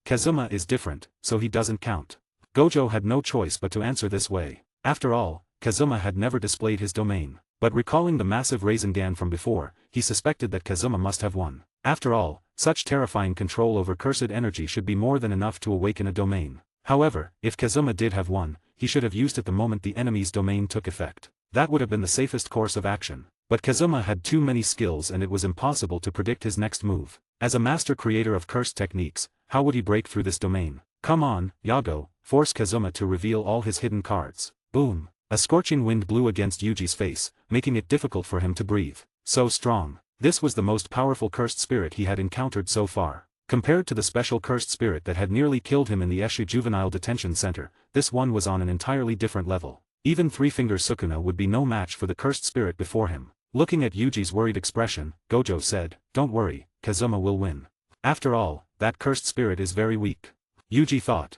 Kazuma is different, so he doesn't count. Gojo had no choice but to answer this way. After all, Kazuma had never displayed his domain. But recalling the massive Rasengan from before, he suspected that Kazuma must have one. After all, such terrifying control over cursed energy should be more than enough to awaken a domain. However, if Kazuma did have one, he should have used it the moment the enemy's domain took effect. That would have been the safest course of action. But Kazuma had too many skills and it was impossible to predict his next move. As a master creator of cursed techniques, how would he break through this domain? Come on, Yago, force Kazuma to reveal all his hidden cards. Boom. A scorching wind blew against Yuji's face, making it difficult for him to breathe. So strong. This was the most powerful cursed spirit he had encountered so far. Compared to the special cursed spirit that had nearly killed him in the Eshu Juvenile Detention Center, this one was on an entirely different level. Even Three-Finger Sukuna would be no match for the cursed spirit before him. Looking at Yuji's worried expression, Gojo said, don't worry, Kazuma will win. After all, that cursed spirit is very weak. Yuji thought,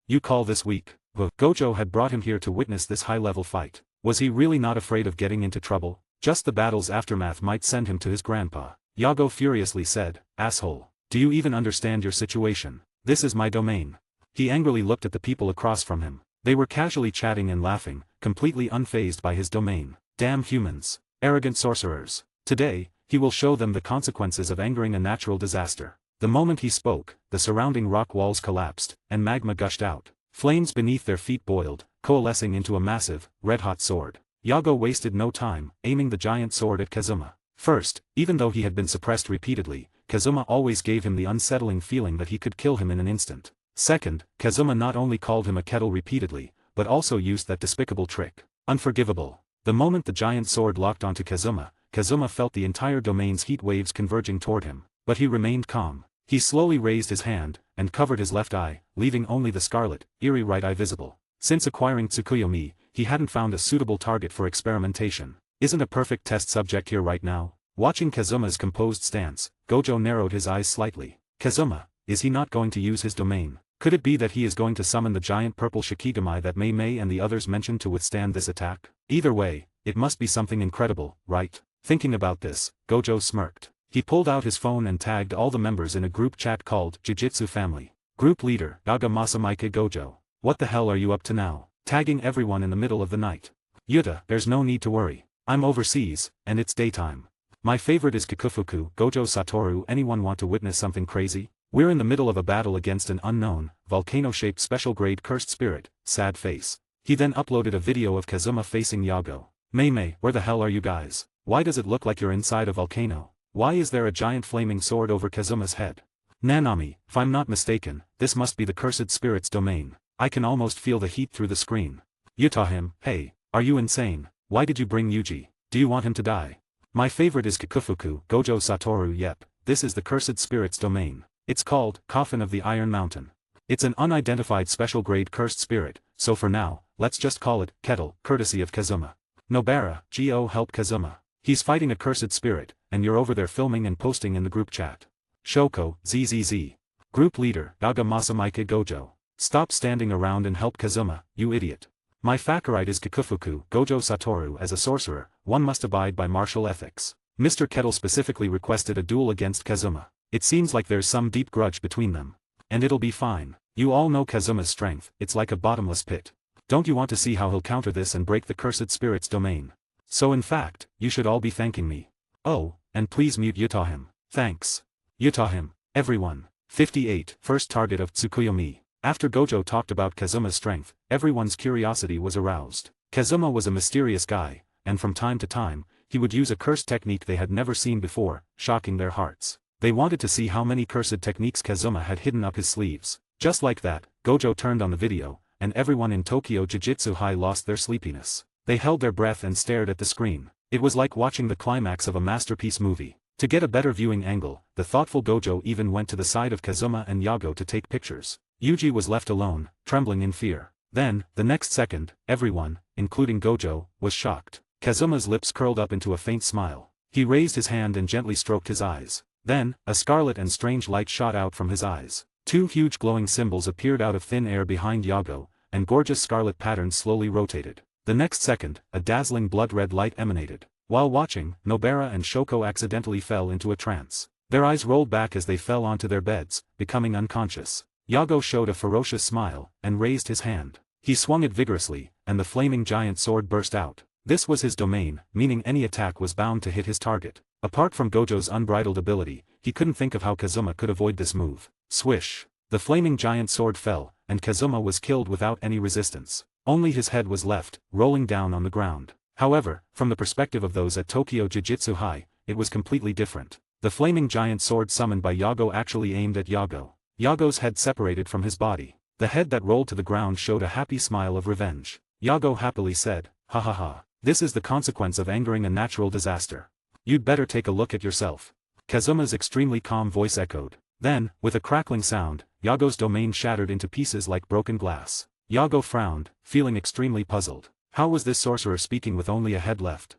you call this weak? Gojo had brought him here to witness this high-level fight. Was he really not afraid of getting into trouble? Just the battle's aftermath might send him to his grandpa. Yago furiously said, asshole. Do you even understand your situation? This is my domain. He angrily looked at the people across from him. They were casually chatting and laughing, completely unfazed by his domain. Damn humans. Arrogant sorcerers. Today, he will show them the consequences of angering a natural disaster. The moment he spoke, the surrounding rock walls collapsed, and magma gushed out. Flames beneath their feet boiled, coalescing into a massive, red-hot sword. Yago wasted no time, aiming the giant sword at Kazuma. First, even though he had been suppressed repeatedly, Kazuma always gave him the unsettling feeling that he could kill him in an instant. Second, Kazuma not only called him a kettle repeatedly, but also used that despicable trick. Unforgivable. The moment the giant sword locked onto Kazuma, Kazuma felt the entire domain's heat waves converging toward him, but he remained calm. He slowly raised his hand, and covered his left eye, leaving only the scarlet, eerie right eye visible. Since acquiring Tsukuyomi, he hadn't found a suitable target for experimentation. Isn't a perfect test subject here right now? Watching Kazuma's composed stance, Gojo narrowed his eyes slightly. Kazuma, is he not going to use his domain? Could it be that he is going to summon the giant purple Shikigami that Mei and the others mentioned to withstand this attack? Either way, it must be something incredible, right? Thinking about this, Gojo smirked. He pulled out his phone and tagged all the members in a group chat called Jujutsu Family. Group leader, Gaga Masamaike Gojo. What the hell are you up to now? Tagging everyone in the middle of the night. Yuta, there's no need to worry. I'm overseas, and it's daytime. My favorite is Kikufuku, Gojo Satoru. Anyone want to witness something crazy? We're in the middle of a battle against an unknown, volcano-shaped special-grade cursed spirit, sad face. He then uploaded a video of Kazuma facing Yago. Mei, where the hell are you guys? Why does it look like you're inside a volcano? Why is there a giant flaming sword over Kazuma's head? Nanami, if I'm not mistaken, this must be the cursed spirit's domain. I can almost feel the heat through the screen. Him, hey, are you insane? Why did you bring Yuji? Do you want him to die? My favorite is Kikufuku, Gojo Satoru. Yep, this is the cursed spirit's domain. It's called Coffin of the Iron Mountain. It's an unidentified special grade cursed spirit, so for now, let's just call it Kettle, courtesy of Kazuma. Nobara, Go help Kazuma. He's fighting a cursed spirit, and you're over there filming and posting in the group chat. Shoko, ZZZ. Group leader, Daga Masamaike Gojo. Stop standing around and help Kazuma, you idiot. My favorite is Kikufuku, Gojo Satoru. As a sorcerer, one must abide by martial ethics. Mr. Kettle specifically requested a duel against Kazuma. It seems like there's some deep grudge between them. And it'll be fine. You all know Kazuma's strength, it's like a bottomless pit. Don't you want to see how he'll counter this and break the cursed spirit's domain? So in fact, you should all be thanking me. Oh, and please mute Him. Thanks. Him, everyone. 58, first target of Tsukuyomi. After Gojo talked about Kazuma's strength, everyone's curiosity was aroused. Kazuma was a mysterious guy, and from time to time, he would use a curse technique they had never seen before, shocking their hearts. They wanted to see how many cursed techniques Kazuma had hidden up his sleeves. Just like that, Gojo turned on the video, and everyone in Tokyo Jujutsu High lost their sleepiness. They held their breath and stared at the screen. It was like watching the climax of a masterpiece movie. To get a better viewing angle, the thoughtful Gojo even went to the side of Kazuma and Yago to take pictures. Yuji was left alone, trembling in fear. Then, the next second, everyone, including Gojo, was shocked. Kazuma's lips curled up into a faint smile. He raised his hand and gently stroked his eyes. Then, a scarlet and strange light shot out from his eyes. Two huge glowing symbols appeared out of thin air behind Yago, and gorgeous scarlet patterns slowly rotated. The next second, a dazzling blood-red light emanated. While watching, Nobara and Shoko accidentally fell into a trance. Their eyes rolled back as they fell onto their beds, becoming unconscious. Yago showed a ferocious smile, and raised his hand. He swung it vigorously, and the flaming giant sword burst out. This was his domain, meaning any attack was bound to hit his target. Apart from Gojo's unbridled ability, he couldn't think of how Kazuma could avoid this move. Swish! The flaming giant sword fell, and Kazuma was killed without any resistance. Only his head was left, rolling down on the ground. However, from the perspective of those at Tokyo Jujutsu High, it was completely different. The flaming giant sword summoned by Yago actually aimed at Yago. Yago's head separated from his body. The head that rolled to the ground showed a happy smile of revenge. Yago happily said, "Ha ha ha. This is the consequence of angering a natural disaster. You'd better take a look at yourself." Kazuma's extremely calm voice echoed. Then, with a crackling sound, Yago's domain shattered into pieces like broken glass. Yago frowned, feeling extremely puzzled. How was this sorcerer speaking with only a head left?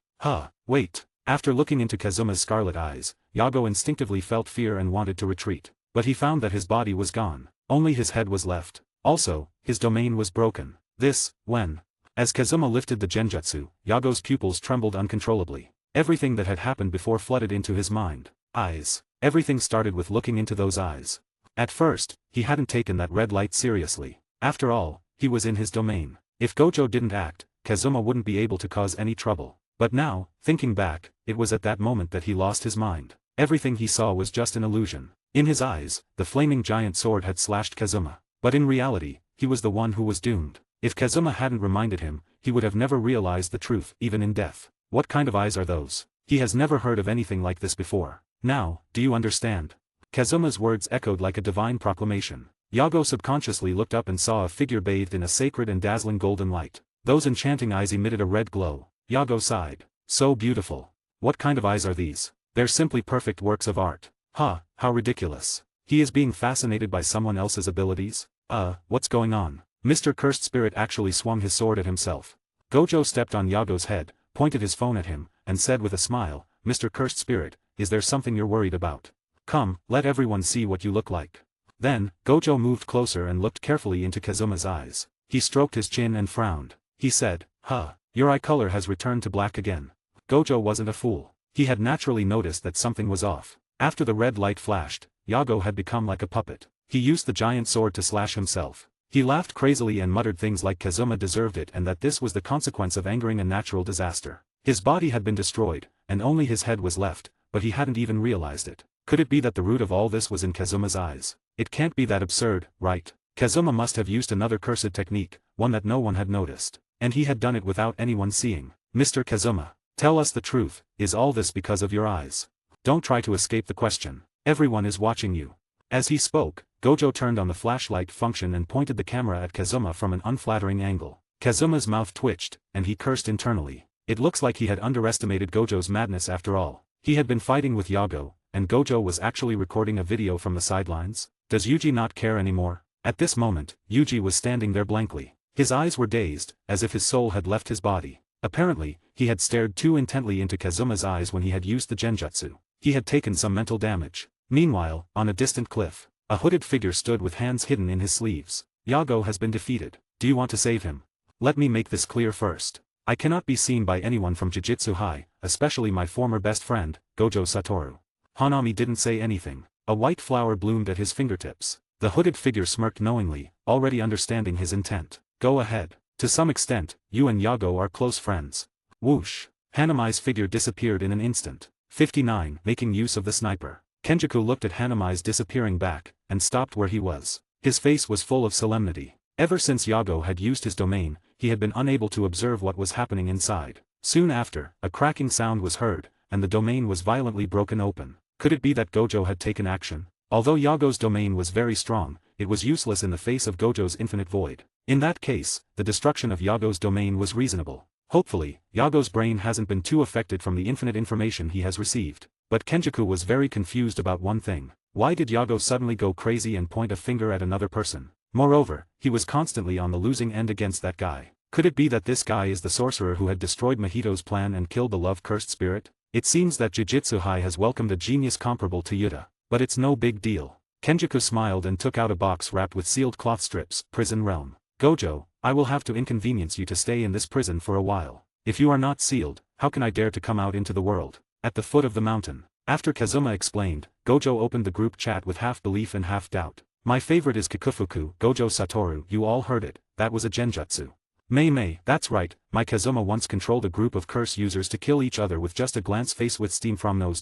Wait. After looking into Kazuma's scarlet eyes, Yago instinctively felt fear and wanted to retreat. But he found that his body was gone. Only his head was left. Also, his domain was broken. As Kazuma lifted the genjutsu, Yago's pupils trembled uncontrollably. Everything that had happened before flooded into his mind. Eyes. Everything started with looking into those eyes. At first, he hadn't taken that red light seriously. After all, he was in his domain. If Gojo didn't act, Kazuma wouldn't be able to cause any trouble. But now, thinking back, it was at that moment that he lost his mind. Everything he saw was just an illusion. In his eyes, the flaming giant sword had slashed Kazuma. But in reality, he was the one who was doomed. If Kazuma hadn't reminded him, he would have never realized the truth, even in death. What kind of eyes are those? He has never heard of anything like this before. Now, do you understand? Kazuma's words echoed like a divine proclamation. Yago subconsciously looked up and saw a figure bathed in a sacred and dazzling golden light. Those enchanting eyes emitted a red glow. Yago sighed. So beautiful. What kind of eyes are these? They're simply perfect works of art. How ridiculous. He is being fascinated by someone else's abilities? What's going on? Mr. Cursed Spirit actually swung his sword at himself. Gojo stepped on Yago's head, pointed his phone at him, and said with a smile, "Mr. Cursed Spirit, is there something you're worried about? Come, let everyone see what you look like." Then, Gojo moved closer and looked carefully into Kazuma's eyes. He stroked his chin and frowned. He said, your eye color has returned to black again." Gojo wasn't a fool. He had naturally noticed that something was off. After the red light flashed, Yago had become like a puppet. He used the giant sword to slash himself. He laughed crazily and muttered things like Kazuma deserved it and that this was the consequence of angering a natural disaster. His body had been destroyed, and only his head was left, but he hadn't even realized it. Could it be that the root of all this was in Kazuma's eyes? It can't be that absurd, right? Kazuma must have used another cursed technique, one that no one had noticed. And he had done it without anyone seeing. Mr. Kazuma, tell us the truth, is all this because of your eyes? Don't try to escape the question. Everyone is watching you. As he spoke, Gojo turned on the flashlight function and pointed the camera at Kazuma from an unflattering angle. Kazuma's mouth twitched, and he cursed internally. It looks like he had underestimated Gojo's madness after all. He had been fighting with Yago, and Gojo was actually recording a video from the sidelines? Does Yuji not care anymore? At this moment, Yuji was standing there blankly. His eyes were dazed, as if his soul had left his body. Apparently, he had stared too intently into Kazuma's eyes when he had used the genjutsu. He had taken some mental damage. Meanwhile, on a distant cliff, a hooded figure stood with hands hidden in his sleeves. Yago has been defeated. Do you want to save him? Let me make this clear first. I cannot be seen by anyone from Jujutsu High, especially my former best friend, Gojo Satoru. Hanami didn't say anything. A white flower bloomed at his fingertips. The hooded figure smirked knowingly, already understanding his intent. Go ahead. To some extent, you and Yago are close friends. Whoosh. Hanami's figure disappeared in an instant. 59. Making use of the sniper. Kenjaku looked at Hanami's disappearing back, and stopped where he was. His face was full of solemnity. Ever since Yago had used his domain, he had been unable to observe what was happening inside. Soon after, a cracking sound was heard, and the domain was violently broken open. Could it be that Gojo had taken action? Although Yago's domain was very strong, it was useless in the face of Gojo's infinite void. In that case, the destruction of Yago's domain was reasonable. Hopefully, Yago's brain hasn't been too affected from the infinite information he has received. But Kenjaku was very confused about one thing. Why did Yago suddenly go crazy and point a finger at another person? Moreover, he was constantly on the losing end against that guy. Could it be that this guy is the sorcerer who had destroyed Mahito's plan and killed the love-cursed spirit? It seems that Jujutsu High has welcomed a genius comparable to Yuta. But it's no big deal. Kenjaku smiled and took out a box wrapped with sealed cloth strips. Prison realm. Gojo, I will have to inconvenience you to stay in this prison for a while. If you are not sealed, how can I dare to come out into the world? At the foot of the mountain. After Kazuma explained, Gojo opened the group chat with half belief and half doubt. My favorite is Kikufuku. Gojo Satoru, you all heard it, that was a genjutsu. Mei, that's right, my Kazuma once controlled a group of curse users to kill each other with just a glance face with steam from nose.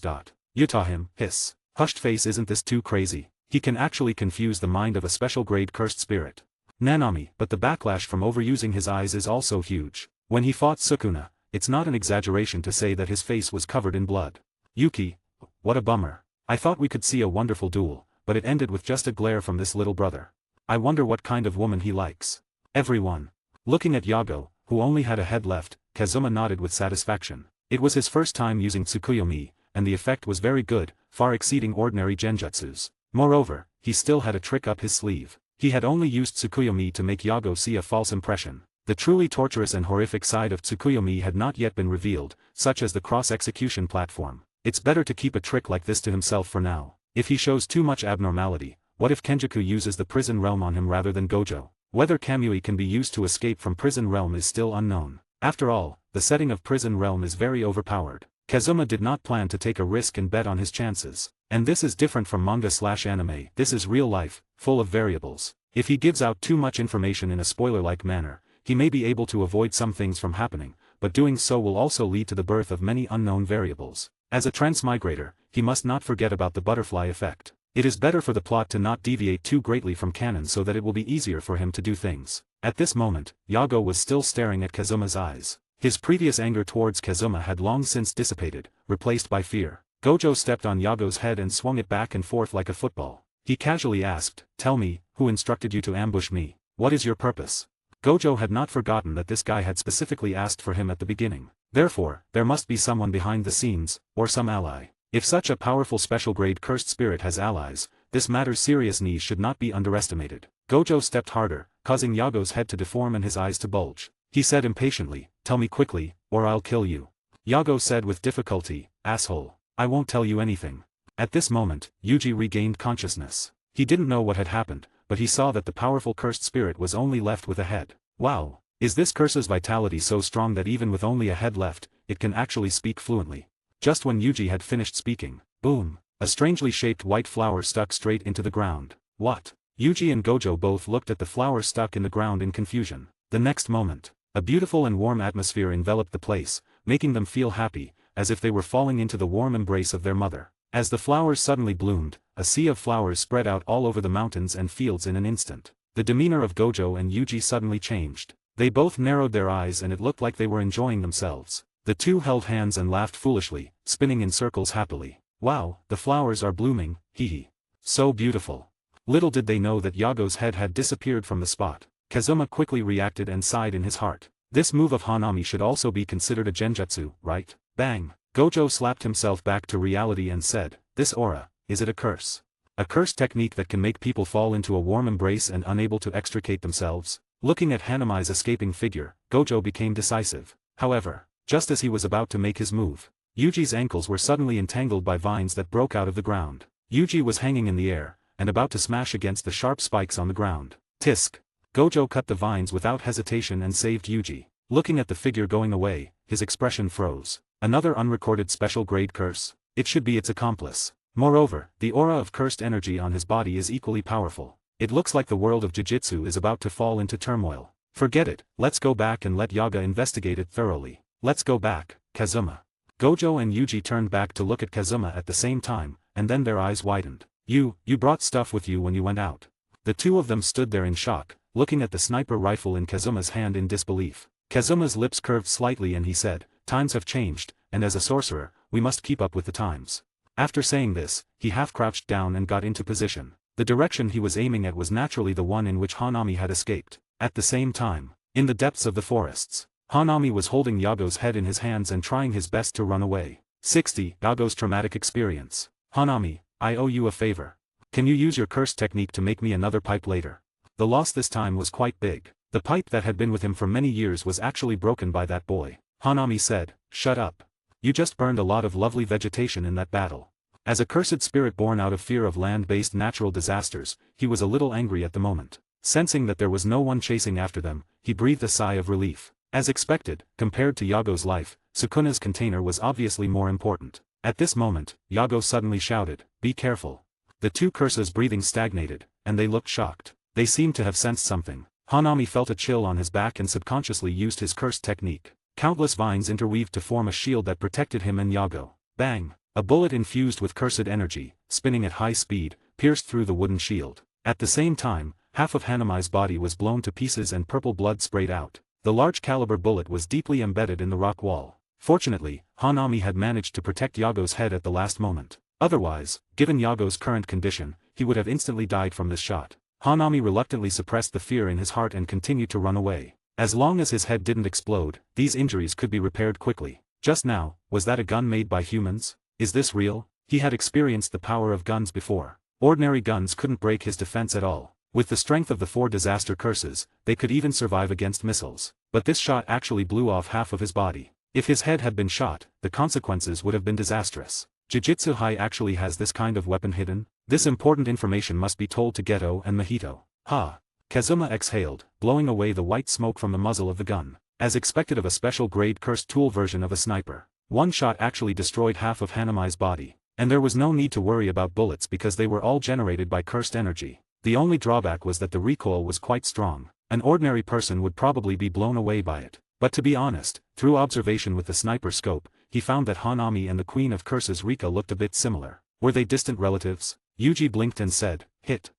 You taught him, hiss. Hushed face, isn't this too crazy? He can actually confuse the mind of a special grade cursed spirit. Nanami, but the backlash from overusing his eyes is also huge. When he fought Sukuna, it's not an exaggeration to say that his face was covered in blood. Yuki, what a bummer. I thought we could see a wonderful duel, but it ended with just a glare from this little brother. I wonder what kind of woman he likes. Everyone. Looking at Yago, who only had a head left, Kazuma nodded with satisfaction. It was his first time using Tsukuyomi, and the effect was very good, far exceeding ordinary genjutsus. Moreover, he still had a trick up his sleeve. He had only used Tsukuyomi to make Yago see a false impression. The truly torturous and horrific side of Tsukuyomi had not yet been revealed, such as the cross-execution platform. It's better to keep a trick like this to himself for now. If he shows too much abnormality, what if Kenjaku uses the prison realm on him rather than Gojo? Whether Kamui can be used to escape from prison realm is still unknown. After all, the setting of prison realm is very overpowered. Kazuma did not plan to take a risk and bet on his chances. And this is different from manga/anime. This is real life, full of variables. If he gives out too much information in a spoiler-like manner, he may be able to avoid some things from happening, but doing so will also lead to the birth of many unknown variables. As a transmigrator, he must not forget about the butterfly effect. It is better for the plot to not deviate too greatly from canon so that it will be easier for him to do things. At this moment, Yago was still staring at Kazuma's eyes. His previous anger towards Kazuma had long since dissipated, replaced by fear. Gojo stepped on Yago's head and swung it back and forth like a football. He casually asked, "Tell me, who instructed you to ambush me? What is your purpose?" Gojo had not forgotten that this guy had specifically asked for him at the beginning. Therefore, there must be someone behind the scenes, or some ally. If such a powerful special-grade cursed spirit has allies, this matter's seriousness should not be underestimated. Gojo stepped harder, causing Yago's head to deform and his eyes to bulge. He said impatiently, "Tell me quickly, or I'll kill you." Yago said with difficulty, "Asshole. I won't tell you anything." At this moment, Yuji regained consciousness. He didn't know what had happened, but he saw that the powerful cursed spirit was only left with a head. Wow! Is this curse's vitality so strong that even with only a head left, it can actually speak fluently? Just when Yuji had finished speaking, boom! A strangely shaped white flower stuck straight into the ground. What? Yuji and Gojo both looked at the flower stuck in the ground in confusion. The next moment, a beautiful and warm atmosphere enveloped the place, making them feel happy, as if they were falling into the warm embrace of their mother. As the flowers suddenly bloomed, a sea of flowers spread out all over the mountains and fields in an instant. The demeanor of Gojo and Yuji suddenly changed. They both narrowed their eyes and it looked like they were enjoying themselves. The two held hands and laughed foolishly, spinning in circles happily. Wow, the flowers are blooming, hee. So beautiful. Little did they know that Yago's head had disappeared from the spot. Kazuma quickly reacted and sighed in his heart. This move of Hanami should also be considered a genjutsu, right? Bang! Gojo slapped himself back to reality and said, "This aura, is it a curse? A curse technique that can make people fall into a warm embrace and unable to extricate themselves?" Looking at Hanami's escaping figure, Gojo became decisive. However, just as he was about to make his move, Yuji's ankles were suddenly entangled by vines that broke out of the ground. Yuji was hanging in the air, and about to smash against the sharp spikes on the ground. Tisk! Gojo cut the vines without hesitation and saved Yuji. Looking at the figure going away, his expression froze. Another unrecorded special grade curse? It should be its accomplice. Moreover, the aura of cursed energy on his body is equally powerful. It looks like the world of Jujutsu is about to fall into turmoil. Forget it, let's go back and let Yaga investigate it thoroughly. Let's go back, Kazuma. Gojo and Yuji turned back to look at Kazuma at the same time, and then their eyes widened. You brought stuff with you when you went out." The two of them stood there in shock, looking at the sniper rifle in Kazuma's hand in disbelief. Kazuma's lips curved slightly and he said, "Times have changed, and as a sorcerer, we must keep up with the times." After saying this, he half-crouched down and got into position. The direction he was aiming at was naturally the one in which Hanami had escaped. At the same time, in the depths of the forests, Hanami was holding Yago's head in his hands and trying his best to run away. 60. Yago's traumatic experience. "Hanami, I owe you a favor. Can you use your curse technique to make me another pipe later?" The loss this time was quite big. The pipe that had been with him for many years was actually broken by that boy. Hanami said, "Shut up. You just burned a lot of lovely vegetation in that battle." As a cursed spirit born out of fear of land-based natural disasters, he was a little angry at the moment. Sensing that there was no one chasing after them, he breathed a sigh of relief. As expected, compared to Yago's life, Sukuna's container was obviously more important. At this moment, Yago suddenly shouted, "Be careful." The two curses breathing stagnated, and they looked shocked. They seemed to have sensed something. Hanami felt a chill on his back and subconsciously used his curse technique. Countless vines interweaved to form a shield that protected him and Yago. Bang! A bullet infused with cursed energy, spinning at high speed, pierced through the wooden shield. At the same time, half of Hanami's body was blown to pieces and purple blood sprayed out. The large-caliber bullet was deeply embedded in the rock wall. Fortunately, Hanami had managed to protect Yago's head at the last moment. Otherwise, given Yago's current condition, he would have instantly died from this shot. Hanami reluctantly suppressed the fear in his heart and continued to run away. As long as his head didn't explode, these injuries could be repaired quickly. Just now, was that a gun made by humans? Is this real? He had experienced the power of guns before. Ordinary guns couldn't break his defense at all. With the strength of the 4 disaster curses, they could even survive against missiles. But this shot actually blew off half of his body. If his head had been shot, the consequences would have been disastrous. Jujutsu High actually has this kind of weapon hidden? This important information must be told to Geto and Mahito. Ha! Kazuma exhaled, blowing away the white smoke from the muzzle of the gun. As expected of a special grade cursed tool version of a sniper, one shot actually destroyed half of Hanami's body. And there was no need to worry about bullets because they were all generated by cursed energy. The only drawback was that the recoil was quite strong. An ordinary person would probably be blown away by it. But to be honest, through observation with the sniper scope, he found that Hanami and the Queen of Curses Rika looked a bit similar. Were they distant relatives? Yuji blinked and said, "Hit.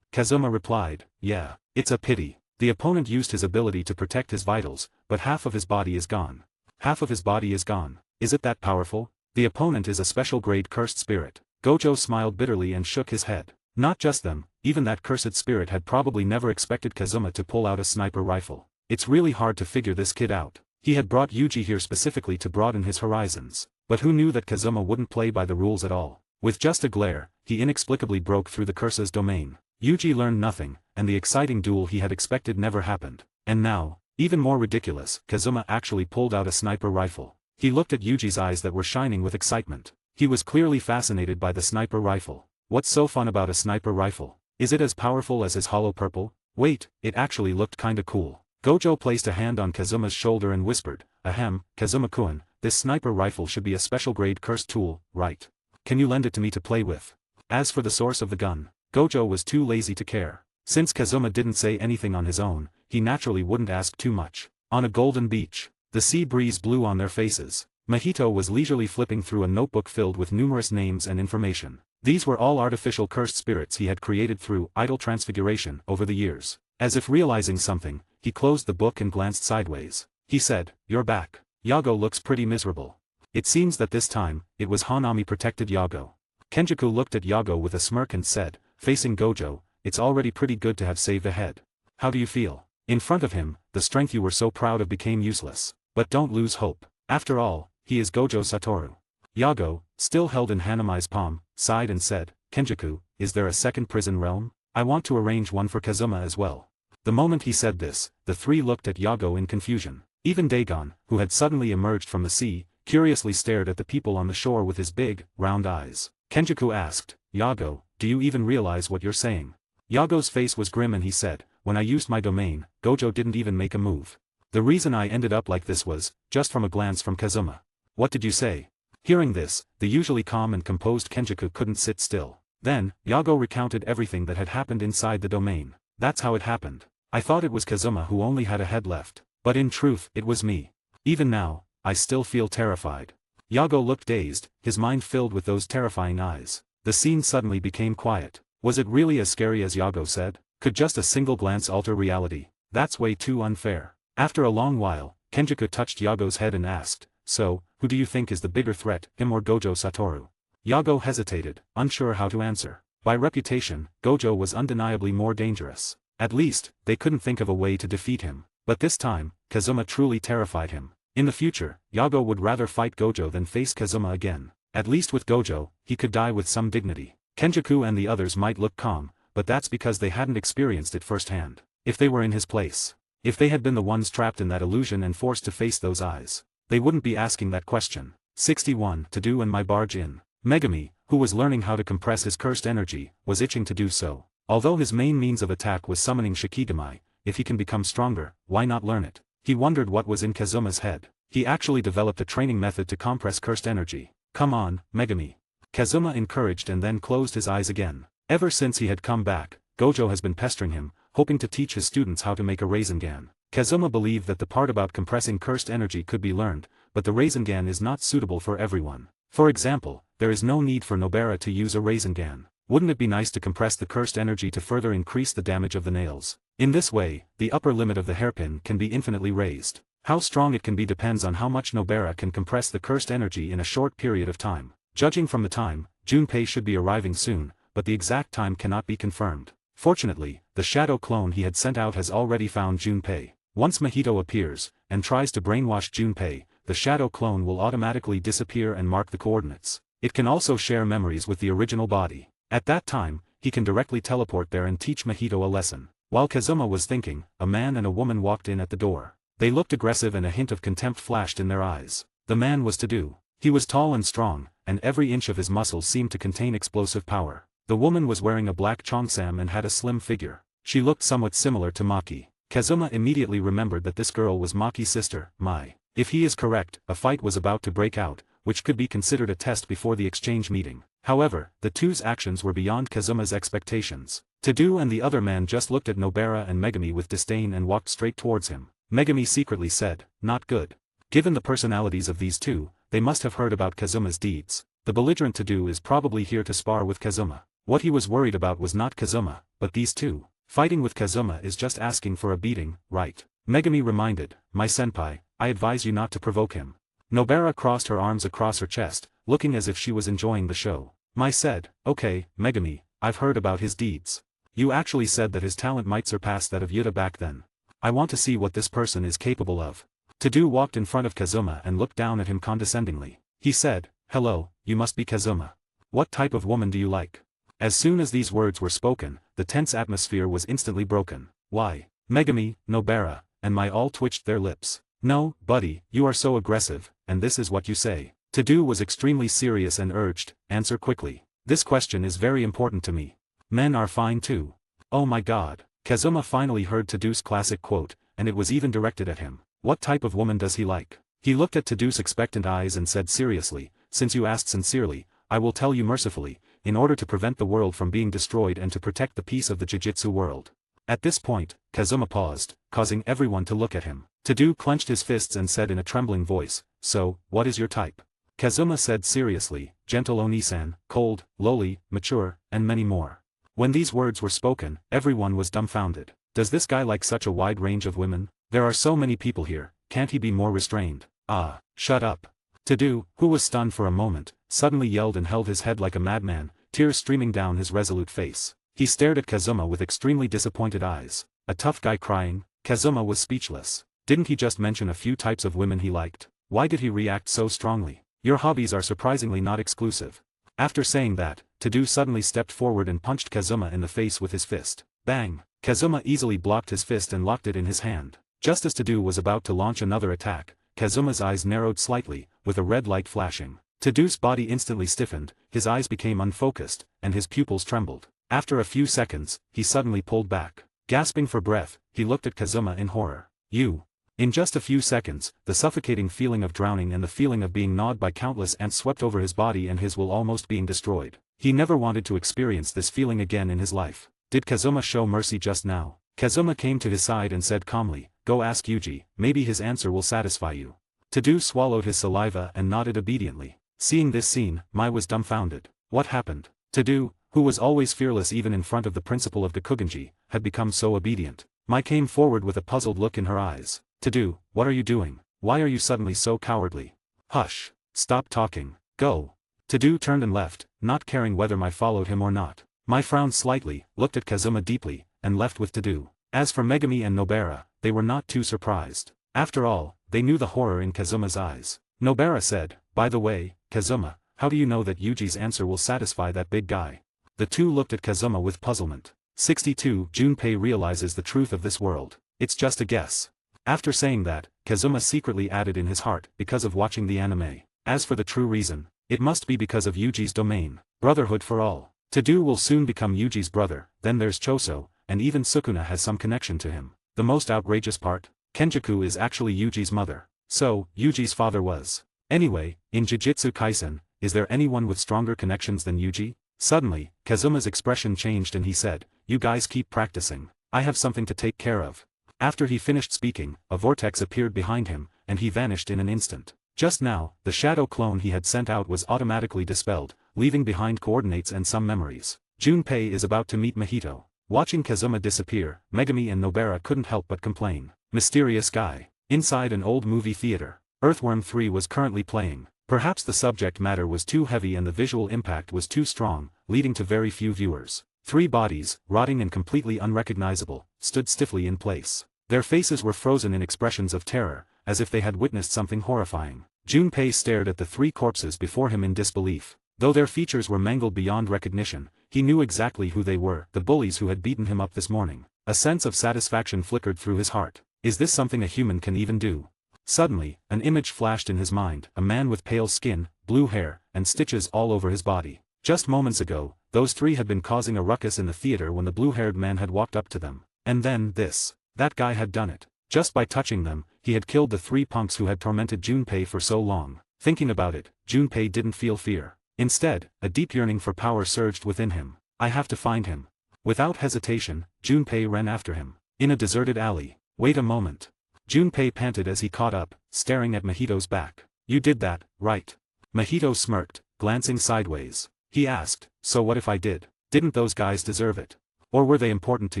Kazuma replied, "Yeah, it's a pity. The opponent used his ability to protect his vitals, but half of his body is gone." Half of his body is gone. Is it that powerful? The opponent is a special grade cursed spirit. Gojo smiled bitterly and shook his head. Not just them, even that cursed spirit had probably never expected Kazuma to pull out a sniper rifle. It's really hard to figure this kid out. He had brought Yuji here specifically to broaden his horizons. But who knew that Kazuma wouldn't play by the rules at all? With just a glare, he inexplicably broke through the curse's domain. Yuji learned nothing, and the exciting duel he had expected never happened. And now, even more ridiculous, Kazuma actually pulled out a sniper rifle. He looked at Yuji's eyes that were shining with excitement. He was clearly fascinated by the sniper rifle. What's so fun about a sniper rifle? Is it as powerful as his hollow purple? Wait, it actually looked kinda cool. Gojo placed a hand on Kazuma's shoulder and whispered, "Ahem, Kazuma-kun, this sniper rifle should be a special grade cursed tool, right? Can you lend it to me to play with?" As for the source of the gun, Gojo was too lazy to care. Since Kazuma didn't say anything on his own, he naturally wouldn't ask too much. On a golden beach, the sea breeze blew on their faces. Mahito was leisurely flipping through a notebook filled with numerous names and information. These were all artificial cursed spirits he had created through idle transfiguration over the years. As if realizing something, he closed the book and glanced sideways. He said, "You're back. Yago looks pretty miserable." It seems that this time, it was Hanami protected Yago. Kenjaku looked at Yago with a smirk and said, facing Gojo, "It's already pretty good to have saved a head. How do you feel?" In front of him, the strength you were so proud of became useless. But don't lose hope. After all, he is Gojo Satoru. Yago, still held in Hanami's palm, sighed and said, "Kenjaku, is there a second prison realm? I want to arrange one for Kazuma as well." The moment he said this, the three looked at Yago in confusion. Even Dagon, who had suddenly emerged from the sea, curiously stared at the people on the shore with his big, round eyes. Kenjaku asked, "Yago, do you even realize what you're saying?" Yago's face was grim and he said, "When I used my domain, Gojo didn't even make a move. The reason I ended up like this was, just from a glance from Kazuma." "What did you say?" Hearing this, the usually calm and composed Kenjaku couldn't sit still. Then, Yago recounted everything that had happened inside the domain. "That's how it happened. I thought it was Kazuma who only had a head left. But in truth, it was me. Even now, I still feel terrified." Yago looked dazed, his mind filled with those terrifying eyes. The scene suddenly became quiet. Was it really as scary as Yago said? Could just a single glance alter reality? That's way too unfair. After a long while, Kenjaku touched Yago's head and asked, "So, who do you think is the bigger threat, him or Gojo Satoru?" Yago hesitated, unsure how to answer. By reputation, Gojo was undeniably more dangerous. At least, they couldn't think of a way to defeat him. But this time, Kazuma truly terrified him. In the future, Yago would rather fight Gojo than face Kazuma again. At least with Gojo, he could die with some dignity. Kenjaku and the others might look calm, but that's because they hadn't experienced it firsthand. If they were in his place, if they had been the ones trapped in that illusion and forced to face those eyes, they wouldn't be asking that question. 61. To do and my barge in. Megami, who was learning how to compress his cursed energy, was itching to do so. Although his main means of attack was summoning Shikigami, if he can become stronger, why not learn it? He wondered what was in Kazuma's head. He actually developed a training method to compress cursed energy. "Come on, Megami." Kazuma encouraged and then closed his eyes again. Ever since he had come back, Gojo has been pestering him, hoping to teach his students how to make a Rasengan. Kazuma believed that the part about compressing cursed energy could be learned, but the Rasengan is not suitable for everyone. For example, there is no need for Nobara to use a Rasengan. Wouldn't it be nice to compress the cursed energy to further increase the damage of the nails? In this way, the upper limit of the hairpin can be infinitely raised. How strong it can be depends on how much Nobara can compress the cursed energy in a short period of time. Judging from the time, Junpei should be arriving soon, but the exact time cannot be confirmed. Fortunately, the shadow clone he had sent out has already found Junpei. Once Mahito appears, and tries to brainwash Junpei, the shadow clone will automatically disappear and mark the coordinates. It can also share memories with the original body. At that time, he can directly teleport there and teach Mahito a lesson. While Kazuma was thinking, a man and a woman walked in at the door. They looked aggressive and a hint of contempt flashed in their eyes. The man was Tadu. He was tall and strong, and every inch of his muscles seemed to contain explosive power. The woman was wearing a black cheongsam and had a slim figure. She looked somewhat similar to Maki. Kazuma immediately remembered that this girl was Maki's sister, Mai. If he is correct, a fight was about to break out, which could be considered a test before the exchange meeting. However, the two's actions were beyond Kazuma's expectations. Tadu and the other man just looked at Nobara and Megami with disdain and walked straight towards him. Megami secretly said, "Not good." Given the personalities of these two, they must have heard about Kazuma's deeds. The belligerent Tadu is probably here to spar with Kazuma. What he was worried about was not Kazuma, but these two. Fighting with Kazuma is just asking for a beating, right? Megami reminded, "My senpai, I advise you not to provoke him." Nobara crossed her arms across her chest, looking as if she was enjoying the show. Mai said, "Okay, Megami, I've heard about his deeds. You actually said that his talent might surpass that of Yuta back then. I want to see what this person is capable of." Tadu walked in front of Kazuma and looked down at him condescendingly. He said, "Hello, you must be Kazuma. What type of woman do you like?" As soon as these words were spoken, the tense atmosphere was instantly broken. Why? Megami, Nobara, and Mai all twitched their lips. "No, buddy, you are so aggressive, and this is what you say." Tadu was extremely serious and urged, "Answer quickly. This question is very important to me. Men are fine too." Oh my god. Kazuma finally heard Tadu's classic quote, and it was even directed at him. What type of woman does he like? He looked at Tadu's expectant eyes and said seriously, "Since you asked sincerely, I will tell you mercifully, in order to prevent the world from being destroyed and to protect the peace of the Jujutsu world." At this point, Kazuma paused, causing everyone to look at him. Tadu clenched his fists and said in a trembling voice, "So, what is your type?" Kazuma said seriously, "Gentle Onisan, cold, lowly, mature, and many more." When these words were spoken, everyone was dumbfounded. Does this guy like such a wide range of women? There are so many people here, can't he be more restrained? Ah, shut up. Tadu, who was stunned for a moment, suddenly yelled and held his head like a madman, tears streaming down his resolute face. He stared at Kazuma with extremely disappointed eyes. A tough guy crying? Kazuma was speechless. Didn't he just mention a few types of women he liked? Why did he react so strongly? Your hobbies are surprisingly not exclusive. After saying that, Tadu suddenly stepped forward and punched Kazuma in the face with his fist. Bang! Kazuma easily blocked his fist and locked it in his hand. Just as Tadu was about to launch another attack, Kazuma's eyes narrowed slightly, with a red light flashing. Tadu's body instantly stiffened, his eyes became unfocused, and his pupils trembled. After a few seconds, he suddenly pulled back. Gasping for breath, he looked at Kazuma in horror. "You." In just a few seconds, the suffocating feeling of drowning and the feeling of being gnawed by countless ants swept over his body and his will almost being destroyed. He never wanted to experience this feeling again in his life. Did Kazuma show mercy just now? Kazuma came to his side and said calmly, "Go ask Yuji, maybe his answer will satisfy you." Tadu swallowed his saliva and nodded obediently. Seeing this scene, Mai was dumbfounded. What happened? Tadu, who was always fearless even in front of the principal of Dokugenji, had become so obedient. Mai came forward with a puzzled look in her eyes. "Tadu, what are you doing? Why are you suddenly so cowardly?" "Hush. Stop talking. Go." Tadu turned and left, not caring whether Mai followed him or not. Mai frowned slightly, looked at Kazuma deeply, and left with Tadu. As for Megumi and Nobara, they were not too surprised. After all, they knew the horror in Kazuma's eyes. Nobara said, "By the way, Kazuma, how do you know that Yuji's answer will satisfy that big guy?" The two looked at Kazuma with puzzlement. 62 Junpei realizes the truth of this world. It's just a guess. After saying that, Kazuma secretly added in his heart, because of watching the anime. As for the true reason, it must be because of Yuji's domain. Brotherhood for all. Tadu will soon become Yuji's brother, then there's Choso, and even Sukuna has some connection to him. The most outrageous part? Kenjaku is actually Yuji's mother. So, Yuji's father was. Anyway, in Jujutsu Kaisen, is there anyone with stronger connections than Yuji? Suddenly, Kazuma's expression changed and he said, "You guys keep practicing. I have something to take care of." After he finished speaking, a vortex appeared behind him, and he vanished in an instant. Just now, the shadow clone he had sent out was automatically dispelled, leaving behind coordinates and some memories. Junpei is about to meet Mahito. Watching Kazuma disappear, Megumi and Nobara couldn't help but complain. Mysterious guy. Inside an old movie theater, Earthworm 3 was currently playing. Perhaps the subject matter was too heavy and the visual impact was too strong, leading to very few viewers. 3 bodies, rotting and completely unrecognizable, stood stiffly in place. Their faces were frozen in expressions of terror, as if they had witnessed something horrifying. Junpei stared at the 3 corpses before him in disbelief. Though their features were mangled beyond recognition, he knew exactly who they were, the bullies who had beaten him up this morning. A sense of satisfaction flickered through his heart. Is this something a human can even do? Suddenly, an image flashed in his mind, a man with pale skin, blue hair, and stitches all over his body. Just moments ago, those 3 had been causing a ruckus in the theater when the blue-haired man had walked up to them. And then this. That guy had done it. Just by touching them, he had killed the 3 punks who had tormented Junpei for so long. Thinking about it, Junpei didn't feel fear. Instead, a deep yearning for power surged within him. I have to find him. Without hesitation, Junpei ran after him. In a deserted alley. Wait a moment. Junpei panted as he caught up, staring at Mahito's back. You did that, right? Mahito smirked, glancing sideways. He asked, so what if I did? Didn't those guys deserve it? Or were they important to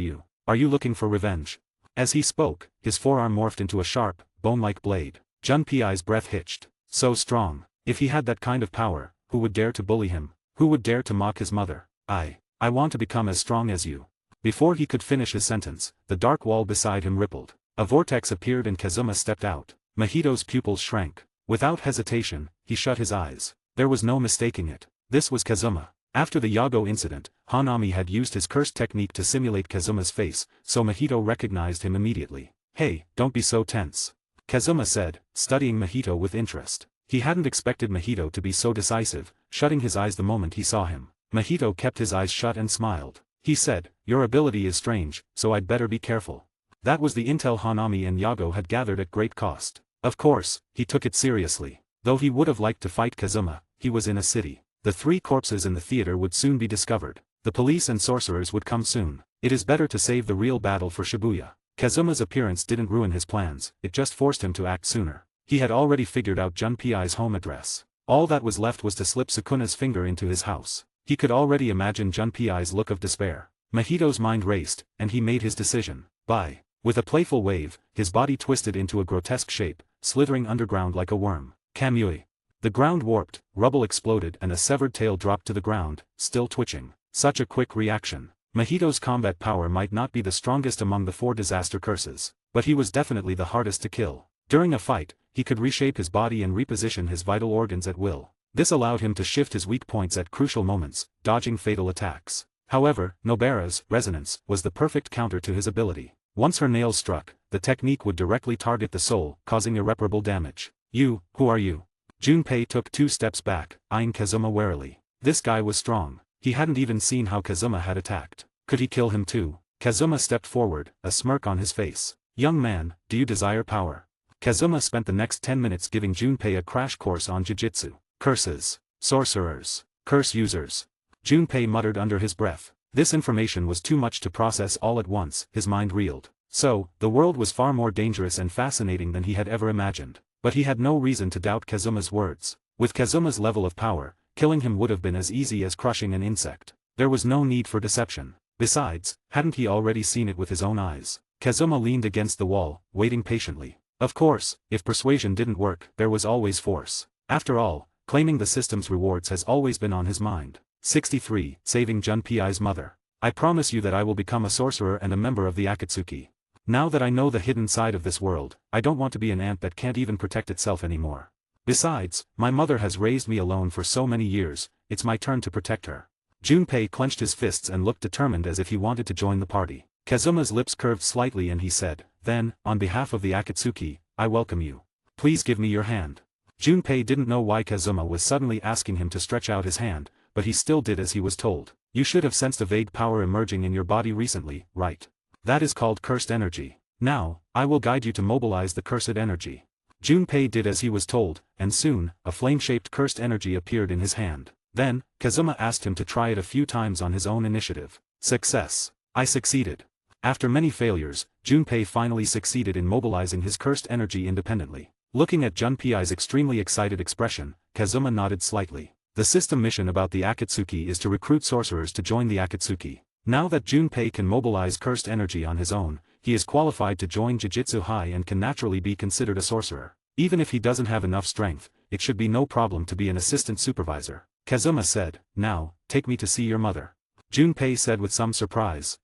you? Are you looking for revenge? As he spoke, his forearm morphed into a sharp, bone-like blade. Junpei's breath hitched. So strong. If he had that kind of power, who would dare to bully him? Who would dare to mock his mother? I want to become as strong as you. Before he could finish his sentence, the dark wall beside him rippled. A vortex appeared and Kazuma stepped out. Mahito's pupils shrank. Without hesitation, he shut his eyes. There was no mistaking it. This was Kazuma. After the Yago incident, Hanami had used his cursed technique to simulate Kazuma's face, so Mahito recognized him immediately. Hey, don't be so tense. Kazuma said, studying Mahito with interest. He hadn't expected Mahito to be so decisive, shutting his eyes the moment he saw him. Mahito kept his eyes shut and smiled. He said, your ability is strange, so I'd better be careful. That was the intel Hanami and Yago had gathered at great cost. Of course, he took it seriously. Though he would have liked to fight Kazuma, he was in a city. The 3 corpses in the theater would soon be discovered. The police and sorcerers would come soon. It is better to save the real battle for Shibuya. Kazuma's appearance didn't ruin his plans, it just forced him to act sooner. He had already figured out Junpei's home address. All that was left was to slip Sukuna's finger into his house. He could already imagine Junpei's look of despair. Mahito's mind raced, and he made his decision. Bye. With a playful wave, his body twisted into a grotesque shape, slithering underground like a worm. Kamui. The ground warped, rubble exploded and a severed tail dropped to the ground, still twitching. Such a quick reaction. Mahito's combat power might not be the strongest among the 4 disaster curses, but he was definitely the hardest to kill. During a fight, he could reshape his body and reposition his vital organs at will. This allowed him to shift his weak points at crucial moments, dodging fatal attacks. However, Nobara's resonance was the perfect counter to his ability. Once her nails struck, the technique would directly target the soul, causing irreparable damage. "You, who are you?" Junpei took 2 steps back, eyeing Kazuma warily. This guy was strong. He hadn't even seen how Kazuma had attacked. Could he kill him too? Kazuma stepped forward, a smirk on his face. "Young man, do you desire power?" Kazuma spent the next 10 minutes giving Junpei a crash course on Jujutsu. Curses. Sorcerers. Curse users. Junpei muttered under his breath. This information was too much to process all at once, his mind reeled. So, the world was far more dangerous and fascinating than he had ever imagined. But he had no reason to doubt Kazuma's words. With Kazuma's level of power, killing him would have been as easy as crushing an insect. There was no need for deception. Besides, hadn't he already seen it with his own eyes? Kazuma leaned against the wall, waiting patiently. Of course, if persuasion didn't work, there was always force. After all, claiming the system's rewards has always been on his mind. 63. Saving Junpei's mother. I promise you that I will become a sorcerer and a member of the Akatsuki. Now that I know the hidden side of this world, I don't want to be an ant that can't even protect itself anymore. Besides, my mother has raised me alone for so many years, it's my turn to protect her. Junpei clenched his fists and looked determined as if he wanted to join the party. Kazuma's lips curved slightly and he said, "Then, on behalf of the Akatsuki, I welcome you. Please give me your hand." Junpei didn't know why Kazuma was suddenly asking him to stretch out his hand, but he still did as he was told. "You should have sensed a vague power emerging in your body recently, right? That is called cursed energy. Now, I will guide you to mobilize the cursed energy." Junpei did as he was told, and soon, a flame-shaped cursed energy appeared in his hand. Then, Kazuma asked him to try it a few times on his own initiative. Success. I succeeded. After many failures, Junpei finally succeeded in mobilizing his cursed energy independently. Looking at Junpei's extremely excited expression, Kazuma nodded slightly. The system mission about the Akatsuki is to recruit sorcerers to join the Akatsuki. Now that Junpei can mobilize cursed energy on his own, he is qualified to join Jujutsu High and can naturally be considered a sorcerer. Even if he doesn't have enough strength, it should be no problem to be an assistant supervisor. Kazuma said, "Now, take me to see your mother." Junpei said with some surprise,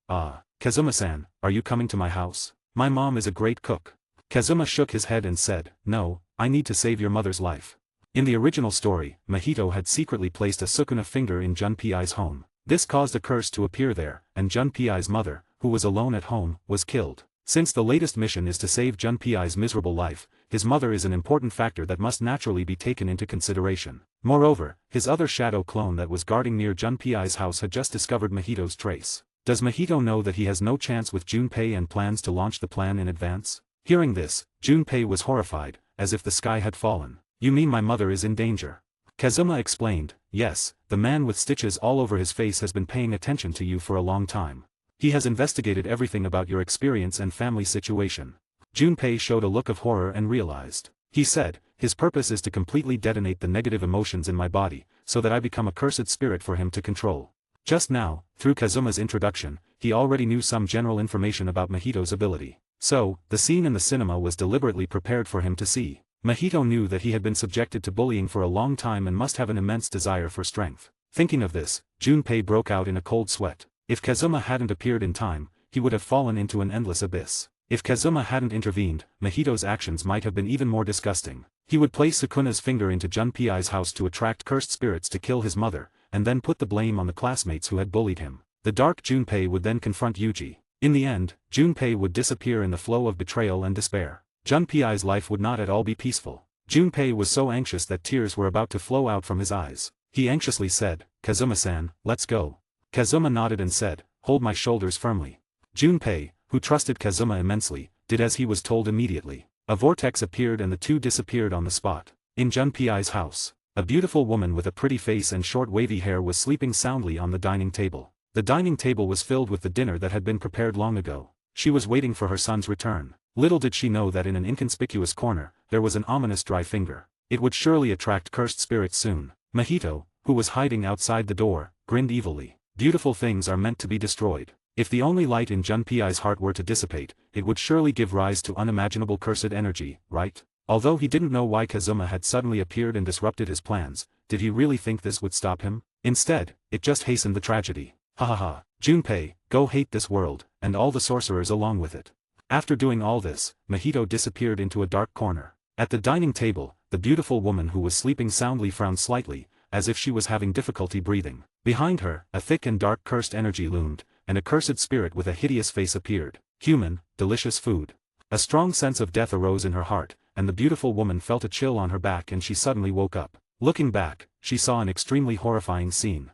Kazuma-san, are you coming to my house? My mom is a great cook." Kazuma shook his head and said, "No, I need to save your mother's life." In the original story, Mahito had secretly placed a Sukuna finger in Junpei's home. This caused a curse to appear there, and Junpei's mother, who was alone at home, was killed. Since the latest mission is to save Junpei's miserable life, his mother is an important factor that must naturally be taken into consideration. Moreover, his other shadow clone that was guarding near Junpei's house had just discovered Mahito's trace. Does Mahito know that he has no chance with Junpei and plans to launch the plan in advance? Hearing this, Junpei was horrified, as if the sky had fallen. "You mean my mother is in danger?" Kazuma explained, "Yes, the man with stitches all over his face has been paying attention to you for a long time. He has investigated everything about your experience and family situation." Junpei showed a look of horror and realized. He said, "His purpose is to completely detonate the negative emotions in my body, so that I become a cursed spirit for him to control." Just now, through Kazuma's introduction, he already knew some general information about Mahito's ability. So, the scene in the cinema was deliberately prepared for him to see. Mahito knew that he had been subjected to bullying for a long time and must have an immense desire for strength. Thinking of this, Junpei broke out in a cold sweat. If Kazuma hadn't appeared in time, he would have fallen into an endless abyss. If Kazuma hadn't intervened, Mahito's actions might have been even more disgusting. He would place Sukuna's finger into Junpei's house to attract cursed spirits to kill his mother, and then put the blame on the classmates who had bullied him. The dark Junpei would then confront Yuji. In the end, Junpei would disappear in the flow of betrayal and despair. Junpei's life would not at all be peaceful. Junpei was so anxious that tears were about to flow out from his eyes. He anxiously said, "Kazuma-san, let's go." Kazuma nodded and said, "Hold my shoulders firmly." Junpei, who trusted Kazuma immensely, did as he was told immediately. A vortex appeared and the two disappeared on the spot. In Junpei's house, a beautiful woman with a pretty face and short wavy hair was sleeping soundly on the dining table. The dining table was filled with the dinner that had been prepared long ago. She was waiting for her son's return. Little did she know that in an inconspicuous corner, there was an ominous dry finger. It would surely attract cursed spirits soon. Mahito, who was hiding outside the door, grinned evilly. Beautiful things are meant to be destroyed. If the only light in Junpei's heart were to dissipate, it would surely give rise to unimaginable cursed energy, right? Although he didn't know why Kazuma had suddenly appeared and disrupted his plans, did he really think this would stop him? Instead, it just hastened the tragedy. Ha ha ha. Junpei, go hate this world, and all the sorcerers along with it. After doing all this, Mahito disappeared into a dark corner. At the dining table, the beautiful woman who was sleeping soundly frowned slightly, as if she was having difficulty breathing. Behind her, a thick and dark cursed energy loomed, and a cursed spirit with a hideous face appeared. Human, delicious food. A strong sense of death arose in her heart, and the beautiful woman felt a chill on her back and she suddenly woke up. Looking back, she saw an extremely horrifying scene.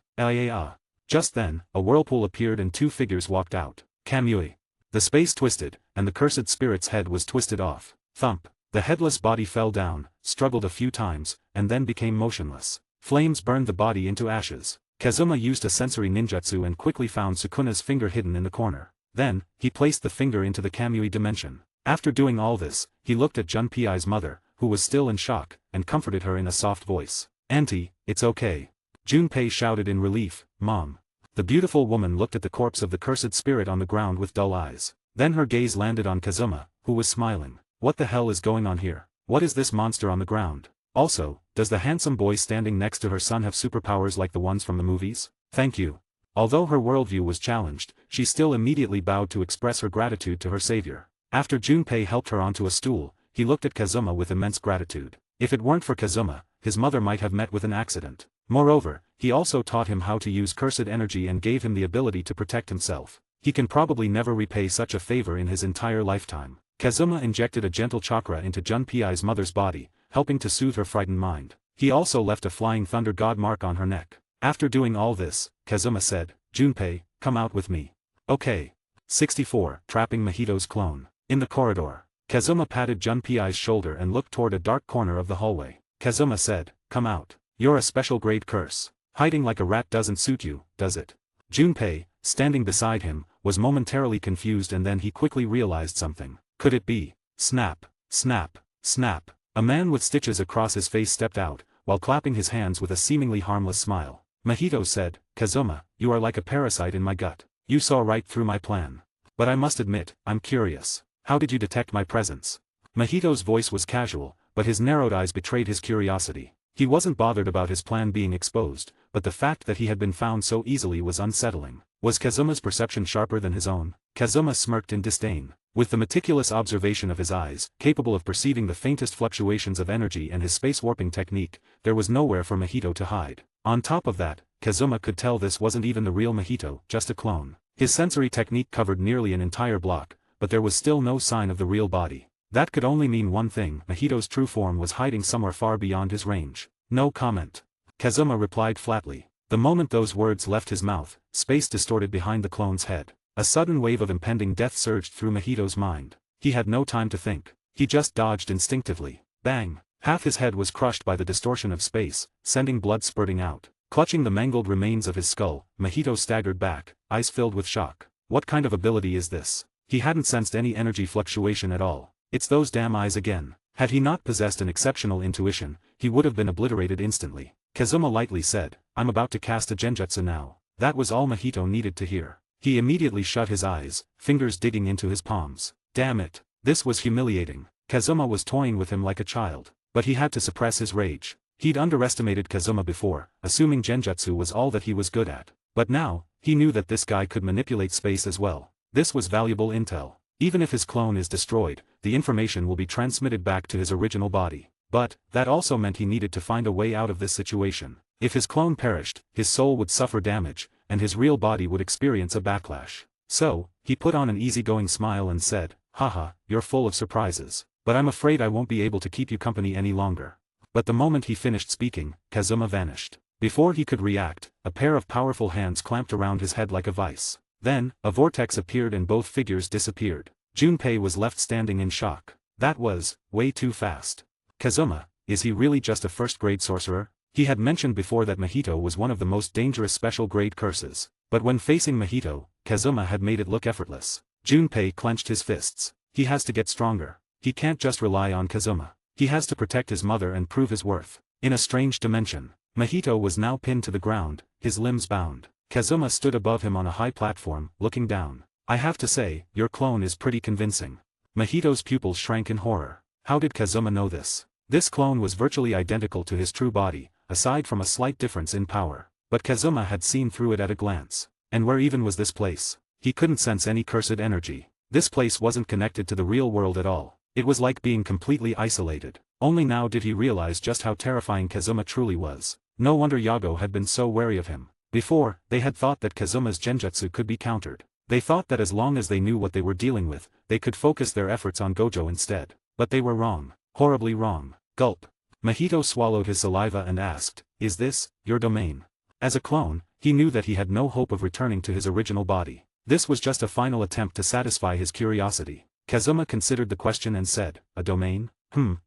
Just then, a whirlpool appeared and two figures walked out. Kamui. The space twisted, and the cursed spirit's head was twisted off. Thump. The headless body fell down, struggled a few times, and then became motionless. Flames burned the body into ashes. Kazuma used a sensory ninjutsu and quickly found Sukuna's finger hidden in the corner. Then, he placed the finger into the Kamui dimension. After doing all this, he looked at Junpei's mother, who was still in shock, and comforted her in a soft voice. Auntie, it's okay. Junpei shouted in relief, Mom. The beautiful woman looked at the corpse of the cursed spirit on the ground with dull eyes. Then her gaze landed on Kazuma, who was smiling. What the hell is going on here? What is this monster on the ground? Also, does the handsome boy standing next to her son have superpowers like the ones from the movies? Thank you. Although her worldview was challenged, she still immediately bowed to express her gratitude to her savior. After Junpei helped her onto a stool, he looked at Kazuma with immense gratitude. If it weren't for Kazuma, his mother might have met with an accident. Moreover, he also taught him how to use cursed energy and gave him the ability to protect himself. He can probably never repay such a favor in his entire lifetime. Kazuma injected a gentle chakra into Junpei's mother's body, helping to soothe her frightened mind. He also left a flying thunder god mark on her neck. After doing all this, Kazuma said, Junpei, come out with me. Okay. 64. Trapping Mahito's clone. In the corridor, Kazuma patted Junpei's shoulder and looked toward a dark corner of the hallway. Kazuma said, come out. You're a special grade curse. Hiding like a rat doesn't suit you, does it? Junpei, standing beside him, was momentarily confused and then he quickly realized something. Could it be? Snap, snap, snap. A man with stitches across his face stepped out, while clapping his hands with a seemingly harmless smile. Mahito said, Kazuma, you are like a parasite in my gut. You saw right through my plan. But I must admit, I'm curious. How did you detect my presence? Mahito's voice was casual, but his narrowed eyes betrayed his curiosity. He wasn't bothered about his plan being exposed, but the fact that he had been found so easily was unsettling. Was Kazuma's perception sharper than his own? Kazuma smirked in disdain. With the meticulous observation of his eyes, capable of perceiving the faintest fluctuations of energy and his space warping technique, there was nowhere for Mahito to hide. On top of that, Kazuma could tell this wasn't even the real Mahito, just a clone. His sensory technique covered nearly an entire block, but there was still no sign of the real body. That could only mean one thing: Mahito's true form was hiding somewhere far beyond his range. No comment. Kazuma replied flatly. The moment those words left his mouth, space distorted behind the clone's head. A sudden wave of impending death surged through Mahito's mind. He had no time to think. He just dodged instinctively. Bang! Half his head was crushed by the distortion of space, sending blood spurting out. Clutching the mangled remains of his skull, Mahito staggered back, eyes filled with shock. What kind of ability is this? He hadn't sensed any energy fluctuation at all. It's those damn eyes again. Had he not possessed an exceptional intuition, he would have been obliterated instantly. Kazuma lightly said, I'm about to cast a genjutsu now. That was all Mahito needed to hear. He immediately shut his eyes, fingers digging into his palms. Damn it. This was humiliating. Kazuma was toying with him like a child. But he had to suppress his rage. He'd underestimated Kazuma before, assuming genjutsu was all that he was good at. But now, he knew that this guy could manipulate space as well. This was valuable intel. Even if his clone is destroyed, the information will be transmitted back to his original body. But, that also meant he needed to find a way out of this situation. If his clone perished, his soul would suffer damage, and his real body would experience a backlash. So, he put on an easygoing smile and said, Haha, you're full of surprises. But I'm afraid I won't be able to keep you company any longer. But the moment he finished speaking, Kazuma vanished. Before he could react, a pair of powerful hands clamped around his head like a vice. Then, a vortex appeared and both figures disappeared. Junpei was left standing in shock. That was way too fast. Kazuma, is he really just a first-grade sorcerer? He had mentioned before that Mahito was one of the most dangerous special-grade curses. But when facing Mahito, Kazuma had made it look effortless. Junpei clenched his fists. He has to get stronger. He can't just rely on Kazuma. He has to protect his mother and prove his worth. In a strange dimension, Mahito was now pinned to the ground, his limbs bound. Kazuma stood above him on a high platform, looking down. I have to say, your clone is pretty convincing. Mahito's pupils shrank in horror. How did Kazuma know this? This clone was virtually identical to his true body, aside from a slight difference in power. But Kazuma had seen through it at a glance. And where even was this place? He couldn't sense any cursed energy. This place wasn't connected to the real world at all. It was like being completely isolated. Only now did he realize just how terrifying Kazuma truly was. No wonder Yago had been so wary of him. Before, they had thought that Kazuma's genjutsu could be countered. They thought that as long as they knew what they were dealing with, they could focus their efforts on Gojo instead. But they were wrong. Horribly wrong. Gulp. Mahito swallowed his saliva and asked, "Is this your domain?" As a clone, he knew that he had no hope of returning to his original body. This was just a final attempt to satisfy his curiosity. Kazuma considered the question and said, "A domain?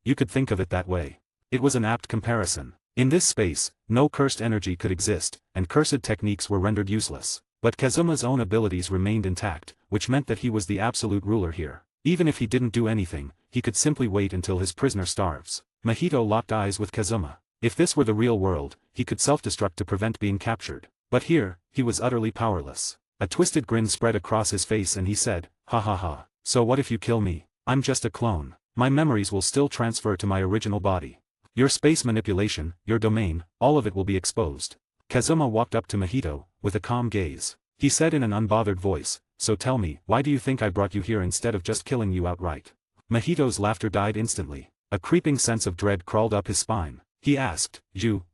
You could think of it that way." It was an apt comparison. In this space, no cursed energy could exist, and cursed techniques were rendered useless. But Kazuma's own abilities remained intact, which meant that he was the absolute ruler here. Even if he didn't do anything, he could simply wait until his prisoner starves. Mahito locked eyes with Kazuma. If this were the real world, he could self-destruct to prevent being captured. But here, he was utterly powerless. A twisted grin spread across his face and he said, "Ha ha ha. So what if you kill me? I'm just a clone. My memories will still transfer to my original body. Your space manipulation, your domain, all of it will be exposed." Kazuma walked up to Mahito, with a calm gaze. He said in an unbothered voice, "So tell me, why do you think I brought you here instead of just killing you outright?" Mahito's laughter died instantly. A creeping sense of dread crawled up his spine. He asked,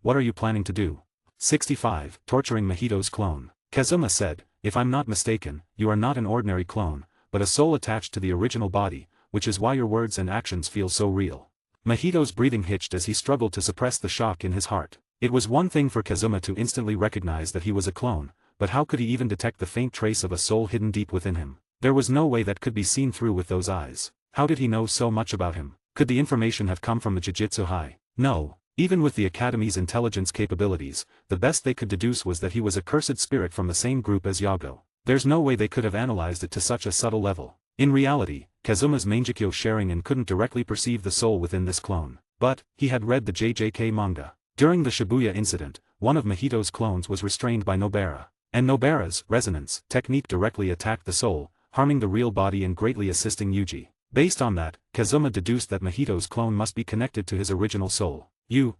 "What are you planning to do?" 65. Torturing Mahito's clone. Kazuma said, "If I'm not mistaken, you are not an ordinary clone, but a soul attached to the original body, which is why your words and actions feel so real." Mahito's breathing hitched as he struggled to suppress the shock in his heart. It was one thing for Kazuma to instantly recognize that he was a clone, but how could he even detect the faint trace of a soul hidden deep within him? There was no way that could be seen through with those eyes. How did he know so much about him? Could the information have come from the Jujutsu High? No. Even with the Academy's intelligence capabilities, the best they could deduce was that he was a cursed spirit from the same group as Yago. There's no way they could have analyzed it to such a subtle level. In reality, Kazuma's Mangekyo Sharingan couldn't directly perceive the soul within this clone. But, he had read the JJK manga. During the Shibuya incident, one of Mahito's clones was restrained by Nobara. And Nobara's resonance technique directly attacked the soul, harming the real body and greatly assisting Yuji. Based on that, Kazuma deduced that Mahito's clone must be connected to his original soul.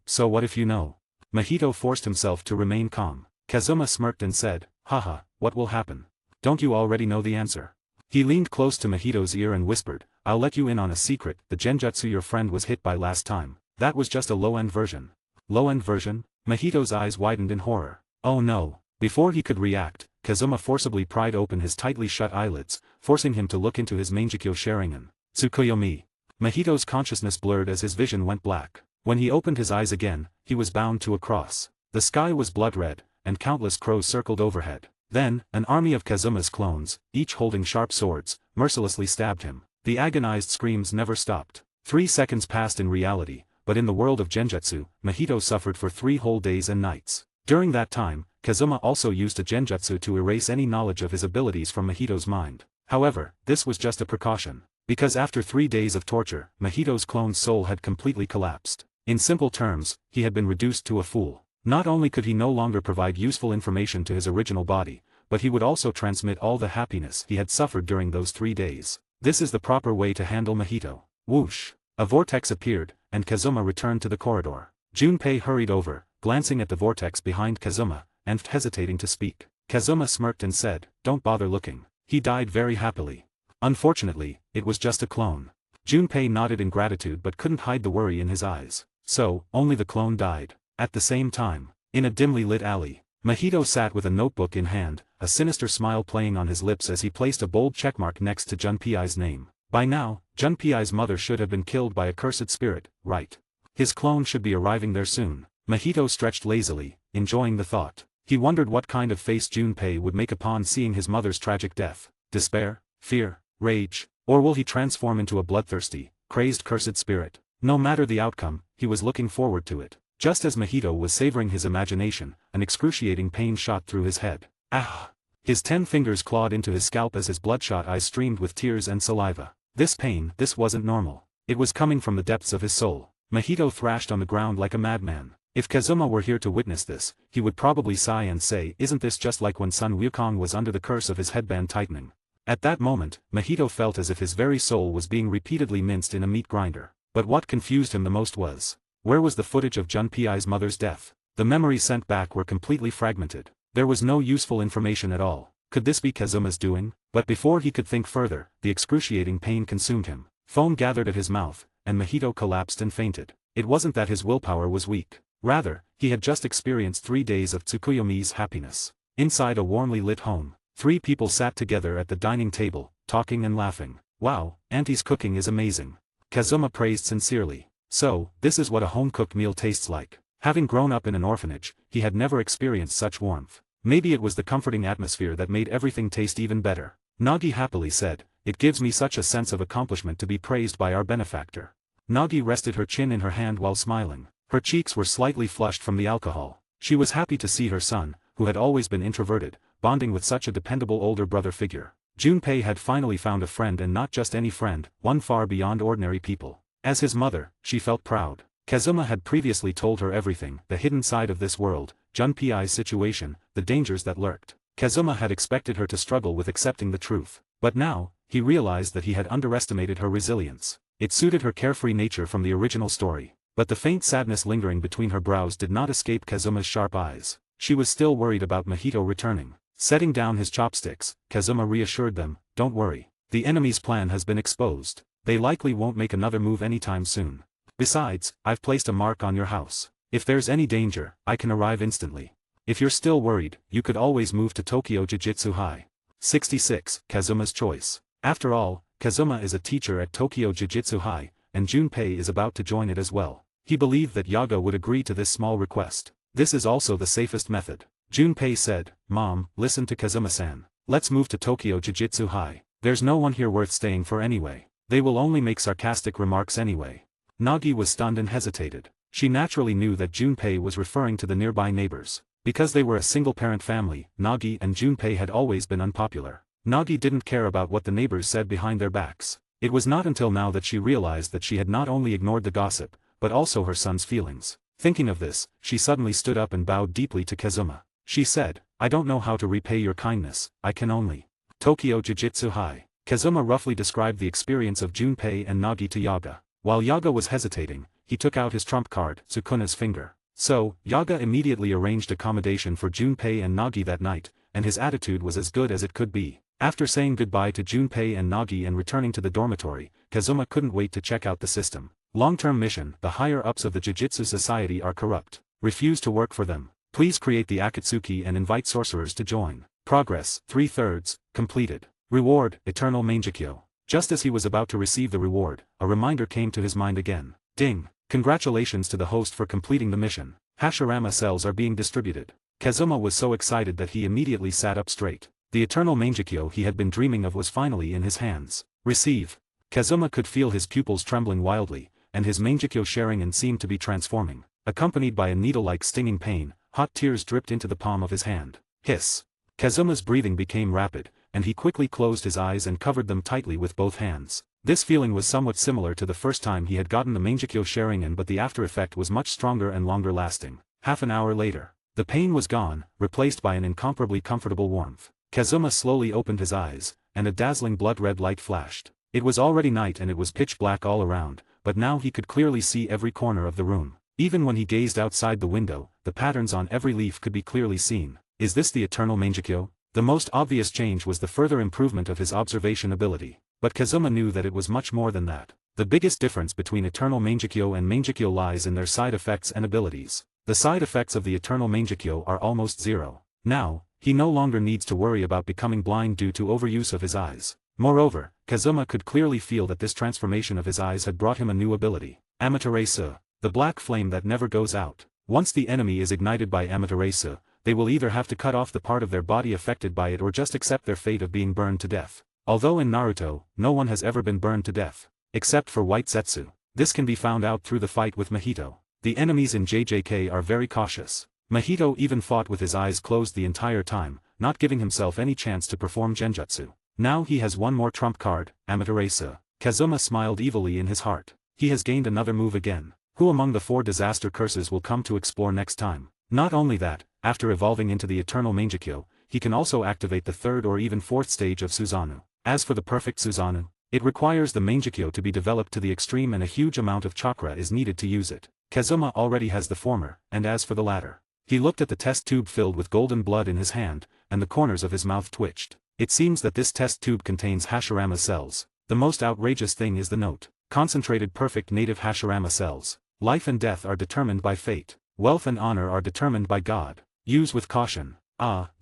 So what if you know? Mahito forced himself to remain calm. Kazuma smirked and said, "Haha, what will happen? Don't you already know the answer?" He leaned close to Mahito's ear and whispered, "I'll let you in on a secret, the genjutsu your friend was hit by last time. That was just a low-end version." Low-end version? Mahito's eyes widened in horror. Oh no. Before he could react, Kazuma forcibly pried open his tightly shut eyelids, forcing him to look into his Mangekyo Sharingan. Tsukuyomi. Mahito's consciousness blurred as his vision went black. When he opened his eyes again, he was bound to a cross. The sky was blood-red, and countless crows circled overhead. Then, an army of Kazuma's clones, each holding sharp swords, mercilessly stabbed him. The agonized screams never stopped. 3 seconds passed in reality, but in the world of genjutsu, Mahito suffered for 3 whole days and nights. During that time, Kazuma also used a genjutsu to erase any knowledge of his abilities from Mahito's mind. However, this was just a precaution. Because after 3 days of torture, Mahito's clone's soul had completely collapsed. In simple terms, he had been reduced to a fool. Not only could he no longer provide useful information to his original body, but he would also transmit all the happiness he had suffered during those 3 days. This is the proper way to handle Mahito. Whoosh! A vortex appeared, and Kazuma returned to the corridor. Junpei hurried over, glancing at the vortex behind Kazuma, and hesitating to speak. Kazuma smirked and said, "Don't bother looking. He died very happily. Unfortunately, it was just a clone." Junpei nodded in gratitude but couldn't hide the worry in his eyes. So, only the clone died. At the same time, in a dimly lit alley, Mahito sat with a notebook in hand, a sinister smile playing on his lips as he placed a bold checkmark next to Junpei's name. By now, Junpei's mother should have been killed by a cursed spirit, right? His clone should be arriving there soon. Mahito stretched lazily, enjoying the thought. He wondered what kind of face Junpei would make upon seeing his mother's tragic death. Despair? Fear? Rage? Or will he transform into a bloodthirsty, crazed cursed spirit? No matter the outcome, he was looking forward to it. Just as Mahito was savoring his imagination, an excruciating pain shot through his head. Ah! His 10 fingers clawed into his scalp as his bloodshot eyes streamed with tears and saliva. This pain, this wasn't normal. It was coming from the depths of his soul. Mahito thrashed on the ground like a madman. If Kazuma were here to witness this, he would probably sigh and say, "Isn't this just like when Sun Wukong was under the curse of his headband tightening?" At that moment, Mahito felt as if his very soul was being repeatedly minced in a meat grinder. But what confused him the most was, where was the footage of Junpei's mother's death? The memories sent back were completely fragmented. There was no useful information at all. Could this be Kazuma's doing? But before he could think further, the excruciating pain consumed him. Foam gathered at his mouth, and Mahito collapsed and fainted. It wasn't that his willpower was weak. Rather, he had just experienced 3 days of Tsukuyomi's happiness. Inside a warmly lit home, 3 people sat together at the dining table, talking and laughing. "Wow, Auntie's cooking is amazing," Kazuma praised sincerely. So, this is what a home-cooked meal tastes like. Having grown up in an orphanage, he had never experienced such warmth. Maybe it was the comforting atmosphere that made everything taste even better. Nagi happily said, "It gives me such a sense of accomplishment to be praised by our benefactor." Nagi rested her chin in her hand while smiling. Her cheeks were slightly flushed from the alcohol. She was happy to see her son, who had always been introverted, bonding with such a dependable older brother figure. Junpei had finally found a friend, and not just any friend, one far beyond ordinary people. As his mother, she felt proud. Kazuma had previously told her everything, the hidden side of this world, Junpei's situation, the dangers that lurked. Kazuma had expected her to struggle with accepting the truth. But now, he realized that he had underestimated her resilience. It suited her carefree nature from the original story. But the faint sadness lingering between her brows did not escape Kazuma's sharp eyes. She was still worried about Mahito returning. Setting down his chopsticks, Kazuma reassured them, "Don't worry. The enemy's plan has been exposed. They likely won't make another move anytime soon. Besides, I've placed a mark on your house. If there's any danger, I can arrive instantly. If you're still worried, you could always move to Tokyo Jujutsu High." 66. Kazuma's choice. After all, Kazuma is a teacher at Tokyo Jujutsu High, and Junpei is about to join it as well. He believed that Yaga would agree to this small request. This is also the safest method. Junpei said, "Mom, listen to Kazuma-san. Let's move to Tokyo Jujutsu High. There's no one here worth staying for anyway. They will only make sarcastic remarks anyway." Nagi was stunned and hesitated. She naturally knew that Junpei was referring to the nearby neighbors. Because they were a single-parent family, Nagi and Junpei had always been unpopular. Nagi didn't care about what the neighbors said behind their backs. It was not until now that she realized that she had not only ignored the gossip, but also her son's feelings. Thinking of this, she suddenly stood up and bowed deeply to Kazuma. She said, "I don't know how to repay your kindness, I can only." Tokyo Jujutsu High. Kazuma roughly described the experience of Junpei and Nagi to Yaga. While Yaga was hesitating, he took out his trump card, Sukuna's finger. So, Yaga immediately arranged accommodation for Junpei and Nagi that night, and his attitude was as good as it could be. After saying goodbye to Junpei and Nagi and returning to the dormitory, Kazuma couldn't wait to check out the system. Long-term mission: the higher-ups of the Jujutsu Society are corrupt. Refuse to work for them. Please create the Akatsuki and invite sorcerers to join. Progress, 3/3, completed. Reward, Eternal Mangekyo. Just as he was about to receive the reward, a reminder came to his mind again. Ding! Congratulations to the host for completing the mission. Hashirama cells are being distributed. Kazuma was so excited that he immediately sat up straight. The Eternal Mangekyo he had been dreaming of was finally in his hands. Receive. Kazuma could feel his pupils trembling wildly, and his Mangekyo sharing and seemed to be transforming. Accompanied by a needle-like stinging pain, hot tears dripped into the palm of his hand. Hiss. Kazuma's breathing became rapid, and he quickly closed his eyes and covered them tightly with both hands. This feeling was somewhat similar to the first time he had gotten the Mangekyo Sharingan, but the after effect was much stronger and longer lasting. Half an hour later, the pain was gone, replaced by an incomparably comfortable warmth. Kazuma slowly opened his eyes, and a dazzling blood-red light flashed. It was already night and it was pitch black all around, but now he could clearly see every corner of the room. Even when he gazed outside the window, the patterns on every leaf could be clearly seen. Is this the Eternal Mangekyo? The most obvious change was the further improvement of his observation ability. But Kazuma knew that it was much more than that. The biggest difference between Eternal Mangekyo and Mangekyo lies in their side effects and abilities. The side effects of the Eternal Mangekyo are almost zero. Now, he no longer needs to worry about becoming blind due to overuse of his eyes. Moreover, Kazuma could clearly feel that this transformation of his eyes had brought him a new ability. Amaterasu, the black flame that never goes out. Once the enemy is ignited by Amaterasu, they will either have to cut off the part of their body affected by it or just accept their fate of being burned to death. Although in Naruto, no one has ever been burned to death. Except for White Zetsu. This can be found out through the fight with Mahito. The enemies in JJK are very cautious. Mahito even fought with his eyes closed the entire time, not giving himself any chance to perform genjutsu. Now he has one more trump card, Amaterasu. Kazuma smiled evilly in his heart. he has gained another move again. Who among the 4 disaster curses will come to explore next time? Not only that, after evolving into the eternal Mangekyo, he can also activate the 3rd or even 4th stage of Susanoo. As for the perfect Susanoo, it requires the Mangekyo to be developed to the extreme and a huge amount of chakra is needed to use it. Kazuma already has the former, and as for the latter. He looked at the test tube filled with golden blood in his hand, and the corners of his mouth twitched. It seems that this test tube contains Hashirama cells. The most outrageous thing is the note. Concentrated perfect native Hashirama cells. Life and death are determined by fate. Wealth and honor are determined by God. Use with caution.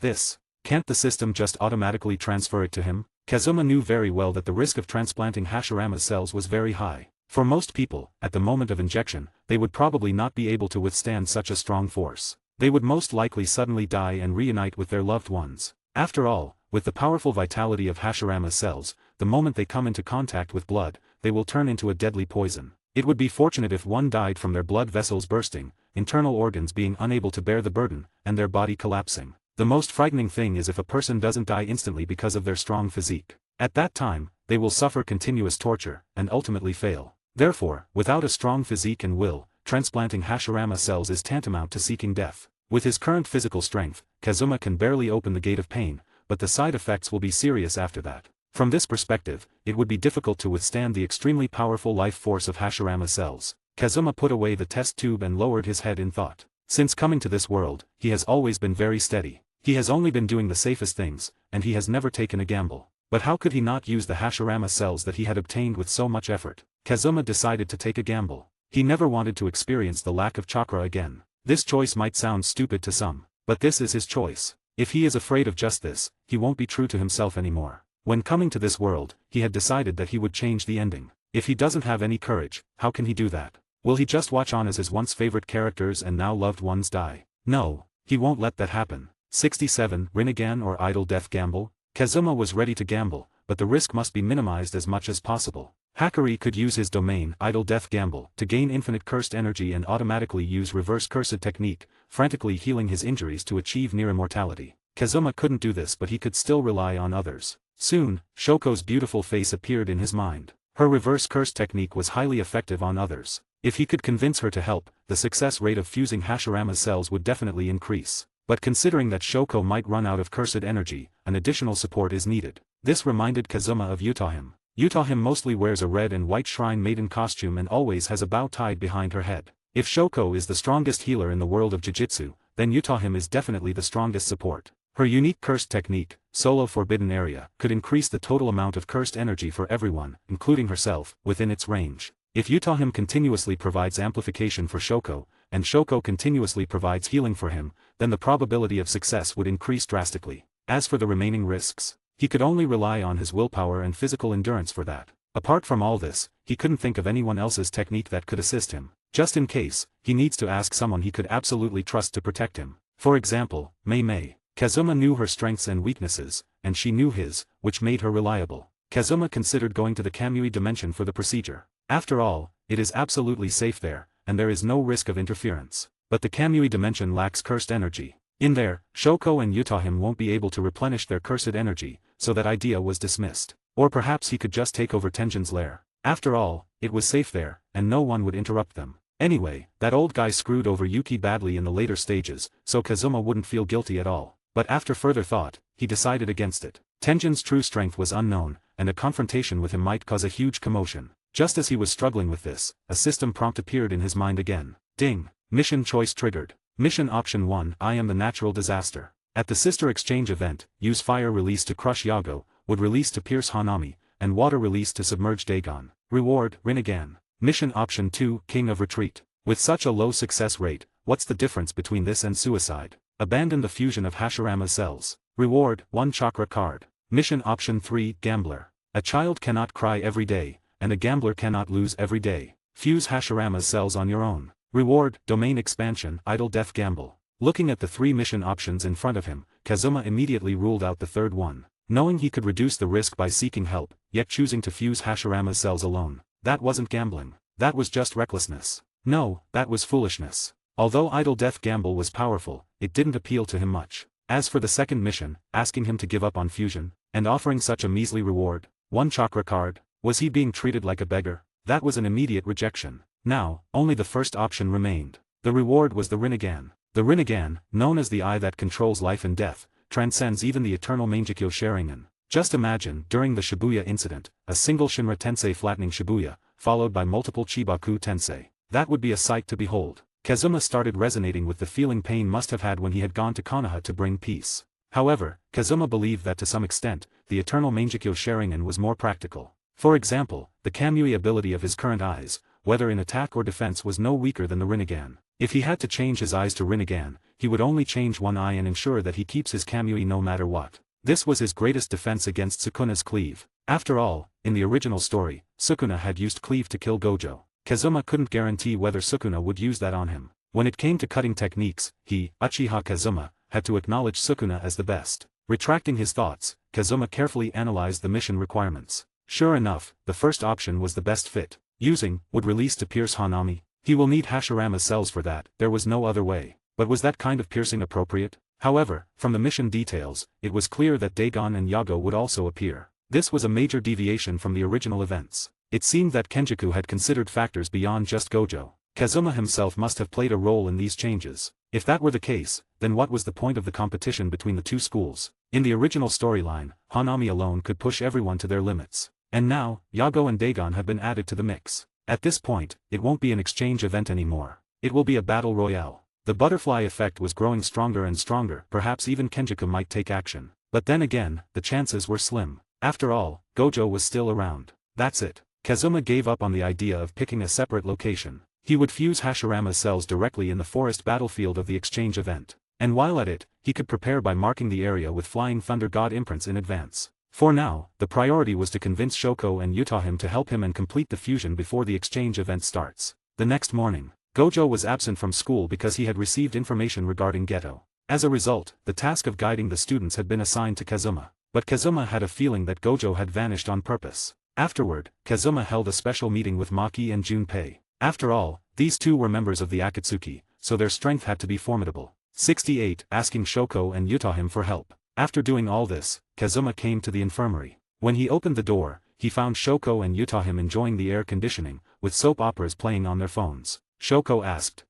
This. Can't the system just automatically transfer it to him? Kazuma knew very well that the risk of transplanting Hashirama cells was very high. For most people, at the moment of injection, they would probably not be able to withstand such a strong force. They would most likely suddenly die and reunite with their loved ones. After all, with the powerful vitality of Hashirama cells, the moment they come into contact with blood, they will turn into a deadly poison. It would be fortunate if one died from their blood vessels bursting, internal organs being unable to bear the burden, and their body collapsing. The most frightening thing is if a person doesn't die instantly because of their strong physique. At that time, they will suffer continuous torture, and ultimately fail. Therefore, without a strong physique and will, transplanting Hashirama cells is tantamount to seeking death. With his current physical strength, Kazuma can barely open the gate of pain, but the side effects will be serious after that. From this perspective, it would be difficult to withstand the extremely powerful life force of Hashirama cells. Kazuma put away the test tube and lowered his head in thought. Since coming to this world, he has always been very steady. He has only been doing the safest things, and he has never taken a gamble. But how could he not use the Hashirama cells that he had obtained with so much effort? Kazuma decided to take a gamble. He never wanted to experience the lack of chakra again. This choice might sound stupid to some, but this is his choice. If he is afraid of just this, he won't be true to himself anymore. When coming to this world, he had decided that he would change the ending. If he doesn't have any courage, how can he do that? Will he just watch on as his once favorite characters and now loved ones die? No, he won't let that happen. 67. Rinnegan or Idle Death Gamble? Kazuma was ready to gamble, but the risk must be minimized as much as possible. Hakari could use his domain, Idle Death Gamble, to gain infinite cursed energy and automatically use reverse cursed technique, frantically healing his injuries to achieve near immortality. Kazuma couldn't do this, but he could still rely on others. Soon, Shoko's beautiful face appeared in his mind. Her reverse curse technique was highly effective on others. If he could convince her to help, the success rate of fusing Hashirama cells would definitely increase. But considering that Shoko might run out of cursed energy, an additional support is needed. This reminded Kazuma of Utahim. Utahim mostly wears a red and white shrine maiden costume and always has a bow tied behind her head. If Shoko is the strongest healer in the world of Jujutsu, then Utahim is definitely the strongest support. Her unique cursed technique, Solo Forbidden Area, could increase the total amount of cursed energy for everyone, including herself, within its range. If Utahim continuously provides amplification for Shoko, and Shoko continuously provides healing for him, then the probability of success would increase drastically. As for the remaining risks, he could only rely on his willpower and physical endurance for that. Apart from all this, he couldn't think of anyone else's technique that could assist him. Just in case, he needs to ask someone he could absolutely trust to protect him. For example, Mei Mei. Kazuma knew her strengths and weaknesses, and she knew his, which made her reliable. Kazuma considered going to the Kamui dimension for the procedure. After all, it is absolutely safe there, and there is no risk of interference. But the Kamui dimension lacks cursed energy. In there, Shoko and Utahim won't be able to replenish their cursed energy, so that idea was dismissed. Or perhaps he could just take over Tenjin's lair. After all, it was safe there, and no one would interrupt them. Anyway, that old guy screwed over Yuki badly in the later stages, so Kazuma wouldn't feel guilty at all. But after further thought, he decided against it. Tenjin's true strength was unknown, and a confrontation with him might cause a huge commotion. Just as he was struggling with this, a system prompt appeared in his mind again. Ding! Mission choice triggered. Mission option 1, I am the natural disaster. At the sister exchange event, use fire release to crush Yago, wood release to pierce Hanami, and water release to submerge Dagon. Reward, Rinnegan. Mission option 2, King of Retreat. With such a low success rate, what's the difference between this and suicide? Abandon the fusion of Hashirama cells. Reward, 1 chakra card. Mission option 3, Gambler. A child cannot cry every day, and a gambler cannot lose every day. Fuse Hashirama cells on your own. Reward, Domain Expansion, Idle Death Gamble. Looking at the 3 mission options in front of him, Kazuma immediately ruled out the third one. Knowing he could reduce the risk by seeking help, yet choosing to fuse Hashirama cells alone. That wasn't gambling. That was just recklessness. No, that was foolishness. Although Idle Death Gamble was powerful, it didn't appeal to him much. As for the second mission, asking him to give up on fusion, and offering such a measly reward, 1 chakra card, was he being treated like a beggar? That was an immediate rejection. Now, only the first option remained. The reward was the Rinnegan. The Rinnegan, known as the eye that controls life and death, transcends even the eternal Mangekyo Sharingan. Just imagine, during the Shibuya incident, a single Shinra Tensei flattening Shibuya, followed by multiple Chibaku Tensei. That would be a sight to behold. Kazuma started resonating with the feeling pain must have had when he had gone to Konoha to bring peace. However, Kazuma believed that to some extent, the eternal Mangekyo Sharingan was more practical. For example, the Kamui ability of his current eyes, whether in attack or defense, was no weaker than the Rinnegan. If he had to change his eyes to Rinnegan, he would only change one eye and ensure that he keeps his Kamui no matter what. This was his greatest defense against Sukuna's cleave. After all, in the original story, Sukuna had used cleave to kill Gojo. Kazuma couldn't guarantee whether Sukuna would use that on him. When it came to cutting techniques, he, Uchiha Kazuma, had to acknowledge Sukuna as the best. Retracting his thoughts, Kazuma carefully analyzed the mission requirements. Sure enough, the first option was the best fit. Using, would release to pierce Hanami. He will need Hashirama's cells for that, there was no other way. But was that kind of piercing appropriate? However, from the mission details, it was clear that Dagon and Yago would also appear. This was a major deviation from the original events. It seemed that Kenjaku had considered factors beyond just Gojo. Kazuma himself must have played a role in these changes. If that were the case, then what was the point of the competition between the two schools? In the original storyline, Hanami alone could push everyone to their limits. And now, Yago and Dagon have been added to the mix. At this point, it won't be an exchange event anymore. It will be a battle royale. The butterfly effect was growing stronger and stronger. Perhaps even Kenjaku might take action. But then again, the chances were slim. After all, Gojo was still around. That's it. Kazuma gave up on the idea of picking a separate location. He would fuse Hashirama's cells directly in the forest battlefield of the exchange event. And while at it, he could prepare by marking the area with Flying Thunder God imprints in advance. For now, the priority was to convince Shoko and Utahim to help him and complete the fusion before the exchange event starts. The next morning, Gojo was absent from school because he had received information regarding Geto. As a result, the task of guiding the students had been assigned to Kazuma. But Kazuma had a feeling that Gojo had vanished on purpose. Afterward, Kazuma held a special meeting with Maki and Junpei. After all, these two were members of the Akatsuki, so their strength had to be formidable. 68. Asking Shoko and Utahim for help. After doing all this, Kazuma came to the infirmary. When he opened the door, he found Shoko and Utahim enjoying the air conditioning, with soap operas playing on their phones. Shoko asked,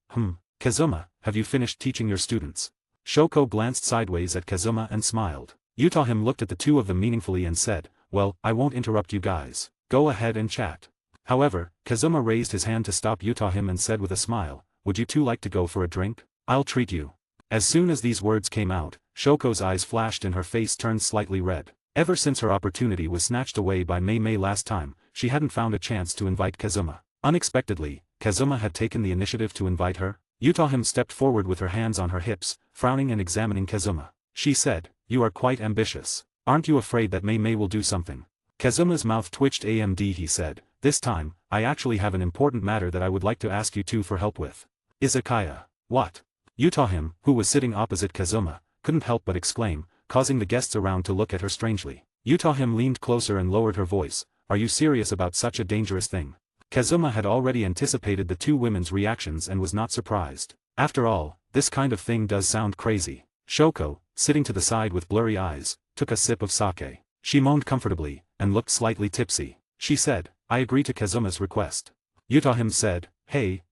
Kazuma, have you finished teaching your students? Shoko glanced sideways at Kazuma and smiled. Utahim looked at the two of them meaningfully and said, well, I won't interrupt you guys. Go ahead and chat. However, Kazuma raised his hand to stop Utahim and said with a smile, would you two like to go for a drink? I'll treat you. As soon as these words came out, Shoko's eyes flashed and her face turned slightly red. Ever since her opportunity was snatched away by Mei Mei last time, she hadn't found a chance to invite Kazuma. Unexpectedly, Kazuma had taken the initiative to invite her. Utahim stepped forward with her hands on her hips, frowning and examining Kazuma. She said, you are quite ambitious. Aren't you afraid that Mei Mei will do something? Kazuma's mouth twitched. AMD, he said, this time, I actually have an important matter that I would like to ask you two for help with. Izakaya. What? Utahim, who was sitting opposite Kazuma, couldn't help but exclaim, causing the guests around to look at her strangely. Utahim leaned closer and lowered her voice, are you serious about such a dangerous thing? Kazuma had already anticipated the two women's reactions and was not surprised. After all, this kind of thing does sound crazy. Shoko, sitting to the side with blurry eyes, took a sip of sake. She moaned comfortably, and looked slightly tipsy. She said, I agree to Kazuma's request. Utahim said, hey.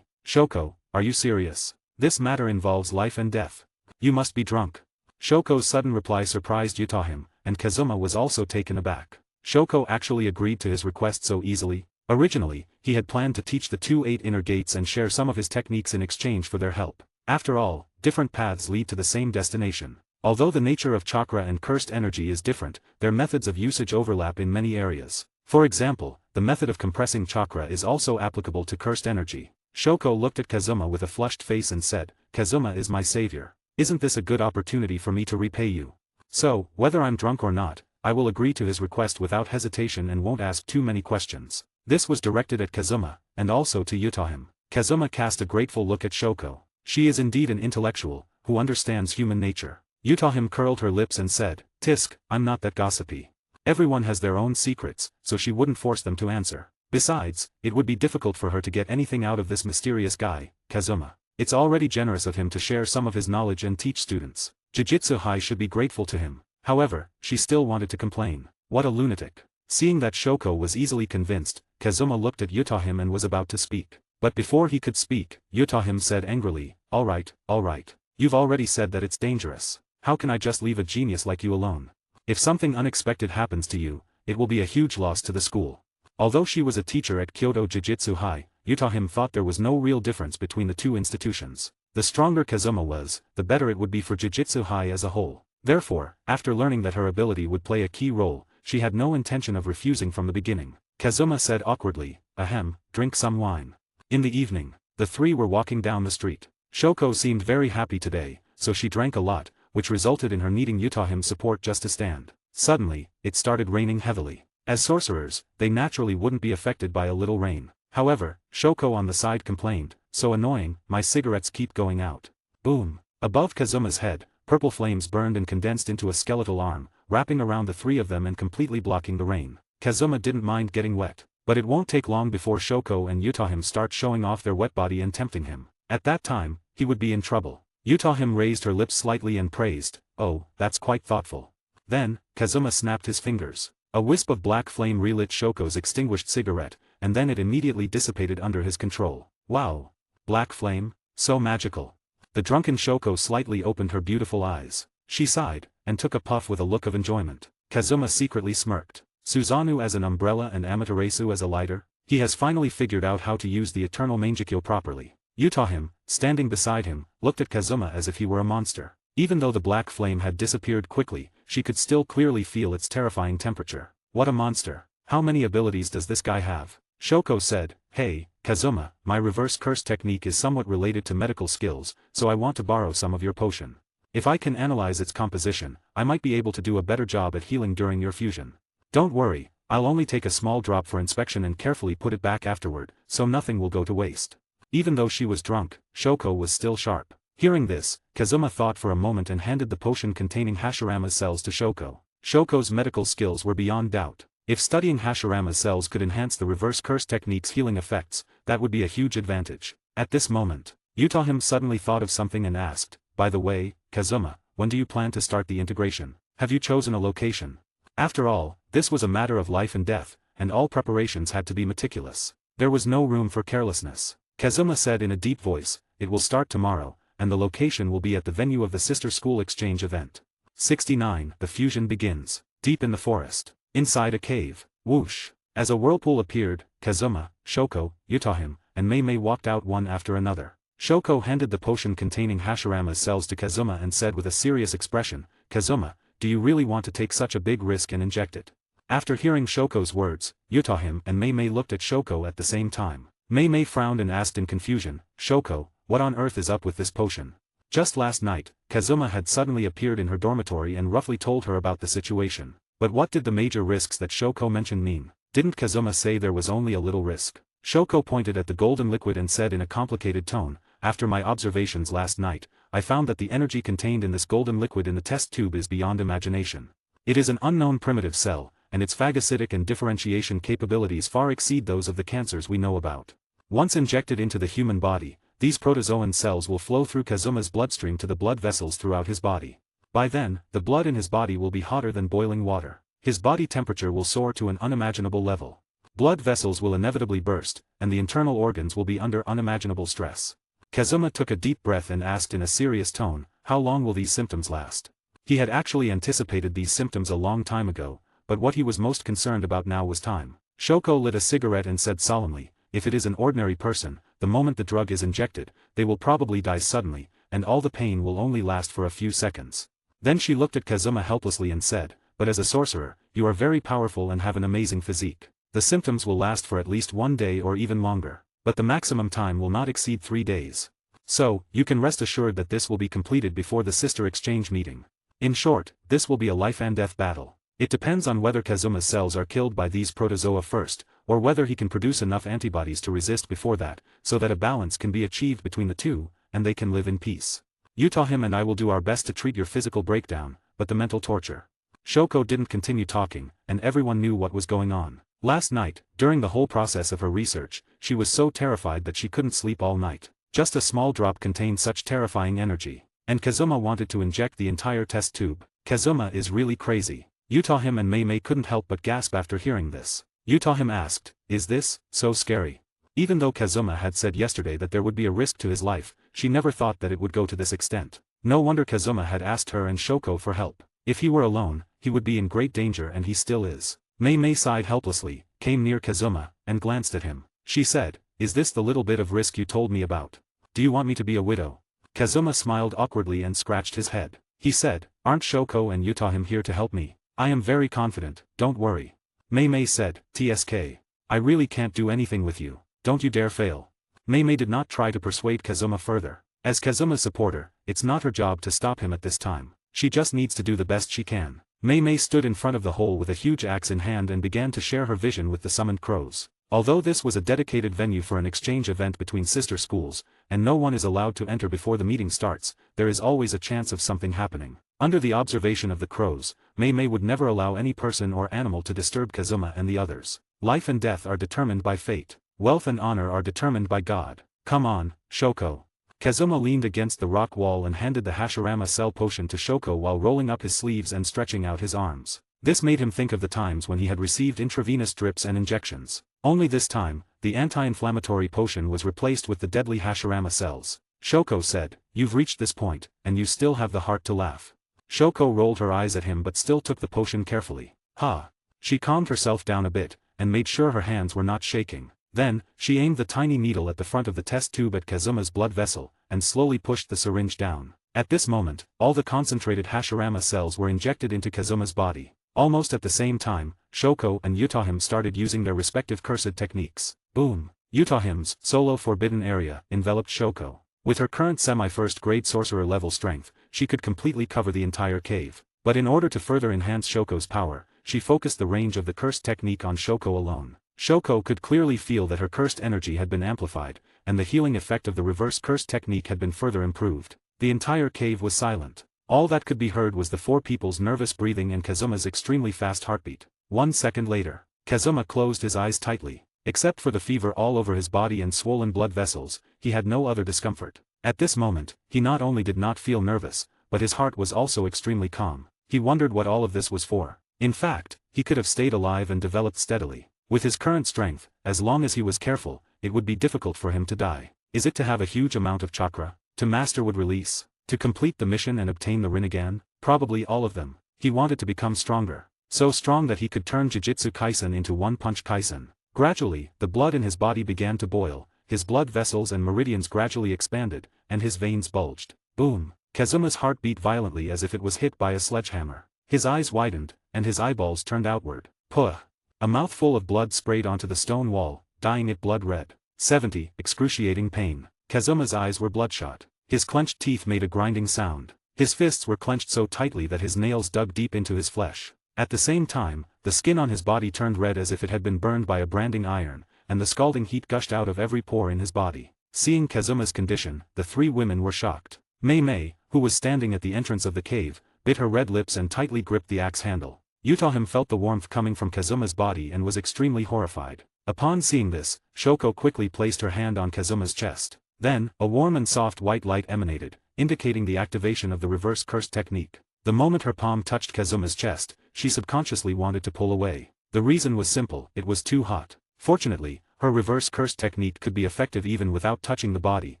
Shoko, are you serious? This matter involves life and death. You must be drunk. Shoko's sudden reply surprised Utahim, and Kazuma was also taken aback. Shoko actually agreed to his request so easily. Originally, he had planned to teach the two 8 inner gates and share some of his techniques in exchange for their help. After all, different paths lead to the same destination. Although the nature of chakra and cursed energy is different, their methods of usage overlap in many areas. For example, the method of compressing chakra is also applicable to cursed energy. Shoko looked at Kazuma with a flushed face and said, Kazuma is my savior. Isn't this a good opportunity for me to repay you? So, whether I'm drunk or not, I will agree to his request without hesitation and won't ask too many questions. This was directed at Kazuma, and also to Utahim. Kazuma cast a grateful look at Shoko. She is indeed an intellectual, who understands human nature. Utahim curled her lips and said, Tisk, I'm not that gossipy. Everyone has their own secrets, so she wouldn't force them to answer. Besides, it would be difficult for her to get anything out of this mysterious guy, Kazuma. It's already generous of him to share some of his knowledge and teach students. Jujutsu High should be grateful to him. However, she still wanted to complain. What a lunatic. Seeing that Shoko was easily convinced, Kazuma looked at Yutahim and was about to speak. But before he could speak, Yutahim said angrily, all right. You've already said that it's dangerous. How can I just leave a genius like you alone? If something unexpected happens to you, it will be a huge loss to the school. Although she was a teacher at Kyoto Jujutsu High, Yutahim thought there was no real difference between the two institutions. The stronger Kazuma was, the better it would be for Jujutsu High as a whole. Therefore, after learning that her ability would play a key role, she had no intention of refusing from the beginning. Kazuma said awkwardly, ahem, drink some wine. In the evening, the three were walking down the street. Shoko seemed very happy today, so she drank a lot, which resulted in her needing Yutahim's support just to stand. Suddenly, it started raining heavily. As sorcerers, they naturally wouldn't be affected by a little rain. However, Shoko on the side complained, so annoying, my cigarettes keep going out. Boom. Above Kazuma's head, purple flames burned and condensed into a skeletal arm, wrapping around the three of them and completely blocking the rain. Kazuma didn't mind getting wet. But it won't take long before Shoko and Yutahim start showing off their wet body and tempting him. At that time, he would be in trouble. Yutahim raised her lips slightly and praised, oh, that's quite thoughtful. Then, Kazuma snapped his fingers. A wisp of black flame relit Shoko's extinguished cigarette, and then it immediately dissipated under his control. Wow! Black flame? So magical. The drunken Shoko slightly opened her beautiful eyes. She sighed, and took a puff with a look of enjoyment. Kazuma secretly smirked. Susanoo as an umbrella and Amaterasu as a lighter? He has finally figured out how to use the eternal Mangekyo properly. Yutahim, standing beside him, looked at Kazuma as if he were a monster. Even though the black flame had disappeared quickly, she could still clearly feel its terrifying temperature. What a monster. How many abilities does this guy have? Shoko said, hey, Kazuma, my reverse curse technique is somewhat related to medical skills, so I want to borrow some of your potion. If I can analyze its composition, I might be able to do a better job at healing during your fusion. Don't worry, I'll only take a small drop for inspection and carefully put it back afterward, so nothing will go to waste. Even though she was drunk, Shoko was still sharp. Hearing this, Kazuma thought for a moment and handed the potion containing Hashirama's cells to Shoko. Shoko's medical skills were beyond doubt. If studying Hashirama's cells could enhance the reverse curse technique's healing effects, that would be a huge advantage. At this moment, Yutahim suddenly thought of something and asked, by the way, Kazuma, when do you plan to start the integration? Have you chosen a location? After all, this was a matter of life and death, and all preparations had to be meticulous. There was no room for carelessness. Kazuma said in a deep voice, it will start tomorrow, and the location will be at the venue of the sister school exchange event. 69. The fusion begins. Deep in the forest. Inside a cave. Whoosh. As a whirlpool appeared, Kazuma, Shoko, Yutahim, and Mei walked out one after another. Shoko handed the potion containing Hashirama's cells to Kazuma and said with a serious expression, Kazuma, do you really want to take such a big risk and inject it? After hearing Shoko's words, Yutahim and Mei looked at Shoko at the same time. Mei frowned and asked in confusion, Shoko, what on earth is up with this potion? Just last night, Kazuma had suddenly appeared in her dormitory and roughly told her about the situation. But what did the major risks that Shoko mentioned mean? Didn't Kazuma say there was only a little risk? Shoko pointed at the golden liquid and said in a complicated tone, after my observations last night, I found that the energy contained in this golden liquid in the test tube is beyond imagination. It is an unknown primitive cell, and its phagocytic and differentiation capabilities far exceed those of the cancers we know about. Once injected into the human body, these protozoan cells will flow through Kazuma's bloodstream to the blood vessels throughout his body. By then, the blood in his body will be hotter than boiling water. His body temperature will soar to an unimaginable level. Blood vessels will inevitably burst, and the internal organs will be under unimaginable stress. Kazuma took a deep breath and asked in a serious tone, how long will these symptoms last? He had actually anticipated these symptoms a long time ago, but what he was most concerned about now was time. Shoko lit a cigarette and said solemnly, if it is an ordinary person, the moment the drug is injected, they will probably die suddenly, and all the pain will only last for a few seconds. Then she looked at Kazuma helplessly and said, but as a sorcerer, you are very powerful and have an amazing physique. The symptoms will last for at least 1 day or even longer, but the maximum time will not exceed 3 days. So, you can rest assured that this will be completed before the sister exchange meeting. In short, this will be a life and death battle. It depends on whether Kazuma's cells are killed by these protozoa first, or whether he can produce enough antibodies to resist before that, so that a balance can be achieved between the two, and they can live in peace. Yutahim and I will do our best to treat your physical breakdown, but the mental torture. Shoko didn't continue talking, and everyone knew what was going on. Last night, during the whole process of her research, she was so terrified that she couldn't sleep all night. Just a small drop contained such terrifying energy. And Kazuma wanted to inject the entire test tube. Kazuma is really crazy. Yutahim and Mei couldn't help but gasp after hearing this. Utahim asked, "Is this so scary?" Even though Kazuma had said yesterday that there would be a risk to his life, she never thought that it would go to this extent. No wonder Kazuma had asked her and Shoko for help. If he were alone, he would be in great danger, and he still is. Mei sighed helplessly, came near Kazuma, and glanced at him. She said, "Is this the little bit of risk you told me about? Do you want me to be a widow?" Kazuma smiled awkwardly and scratched his head. He said, "Aren't Shoko and Utahim here to help me? I am very confident, don't worry." Mei said, "TSK. I really can't do anything with you. Don't you dare fail." Mei did not try to persuade Kazuma further. As Kazuma's supporter, it's not her job to stop him at this time. She just needs to do the best she can. Mei stood in front of the hole with a huge axe in hand and began to share her vision with the summoned crows. Although this was a dedicated venue for an exchange event between sister schools, and no one is allowed to enter before the meeting starts, there is always a chance of something happening. Under the observation of the crows, Mei would never allow any person or animal to disturb Kazuma and the others. Life and death are determined by fate. Wealth and honor are determined by God. Come on, Shoko. Kazuma leaned against the rock wall and handed the Hashirama cell potion to Shoko while rolling up his sleeves and stretching out his arms. This made him think of the times when he had received intravenous drips and injections. Only this time, the anti-inflammatory potion was replaced with the deadly Hashirama cells. Shoko said, "You've reached this point, and you still have the heart to laugh." Shoko rolled her eyes at him but still took the potion carefully. Ha! She calmed herself down a bit, and made sure her hands were not shaking. Then, she aimed the tiny needle at the front of the test tube at Kazuma's blood vessel, and slowly pushed the syringe down. At this moment, all the concentrated Hashirama cells were injected into Kazuma's body. Almost at the same time, Shoko and Utahim started using their respective cursed techniques. Boom! Utahim's solo forbidden area enveloped Shoko. With her current semi-first grade sorcerer level strength, she could completely cover the entire cave. But in order to further enhance Shoko's power, she focused the range of the cursed technique on Shoko alone. Shoko could clearly feel that her cursed energy had been amplified, and the healing effect of the reverse cursed technique had been further improved. The entire cave was silent. All that could be heard was the four people's nervous breathing and Kazuma's extremely fast heartbeat. 1 second later, Kazuma closed his eyes tightly. Except for the fever all over his body and swollen blood vessels, he had no other discomfort. At this moment, he not only did not feel nervous, but his heart was also extremely calm. He wondered what all of this was for. In fact, he could have stayed alive and developed steadily. With his current strength, as long as he was careful, it would be difficult for him to die. Is it to have a huge amount of chakra? To master would release? To complete the mission and obtain the Rinnegan? Probably all of them. He wanted to become stronger. So strong that he could turn Jujutsu Kaisen into One-Punch Kaisen. Gradually, the blood in his body began to boil, his blood vessels and meridians gradually expanded, and his veins bulged. Boom! Kazuma's heart beat violently as if it was hit by a sledgehammer. His eyes widened, and his eyeballs turned outward. Puh! A mouthful of blood sprayed onto the stone wall, dyeing it blood red. 70. Excruciating pain. Kazuma's eyes were bloodshot. His clenched teeth made a grinding sound. His fists were clenched so tightly that his nails dug deep into his flesh. At the same time, the skin on his body turned red as if it had been burned by a branding iron, and the scalding heat gushed out of every pore in his body. Seeing Kazuma's condition, the three women were shocked. Mei, who was standing at the entrance of the cave, bit her red lips and tightly gripped the axe handle. Utahim felt the warmth coming from Kazuma's body and was extremely horrified. Upon seeing this, Shoko quickly placed her hand on Kazuma's chest. Then, a warm and soft white light emanated, indicating the activation of the reverse curse technique. The moment her palm touched Kazuma's chest, she subconsciously wanted to pull away. The reason was simple, it was too hot. Fortunately, her reverse curse technique could be effective even without touching the body,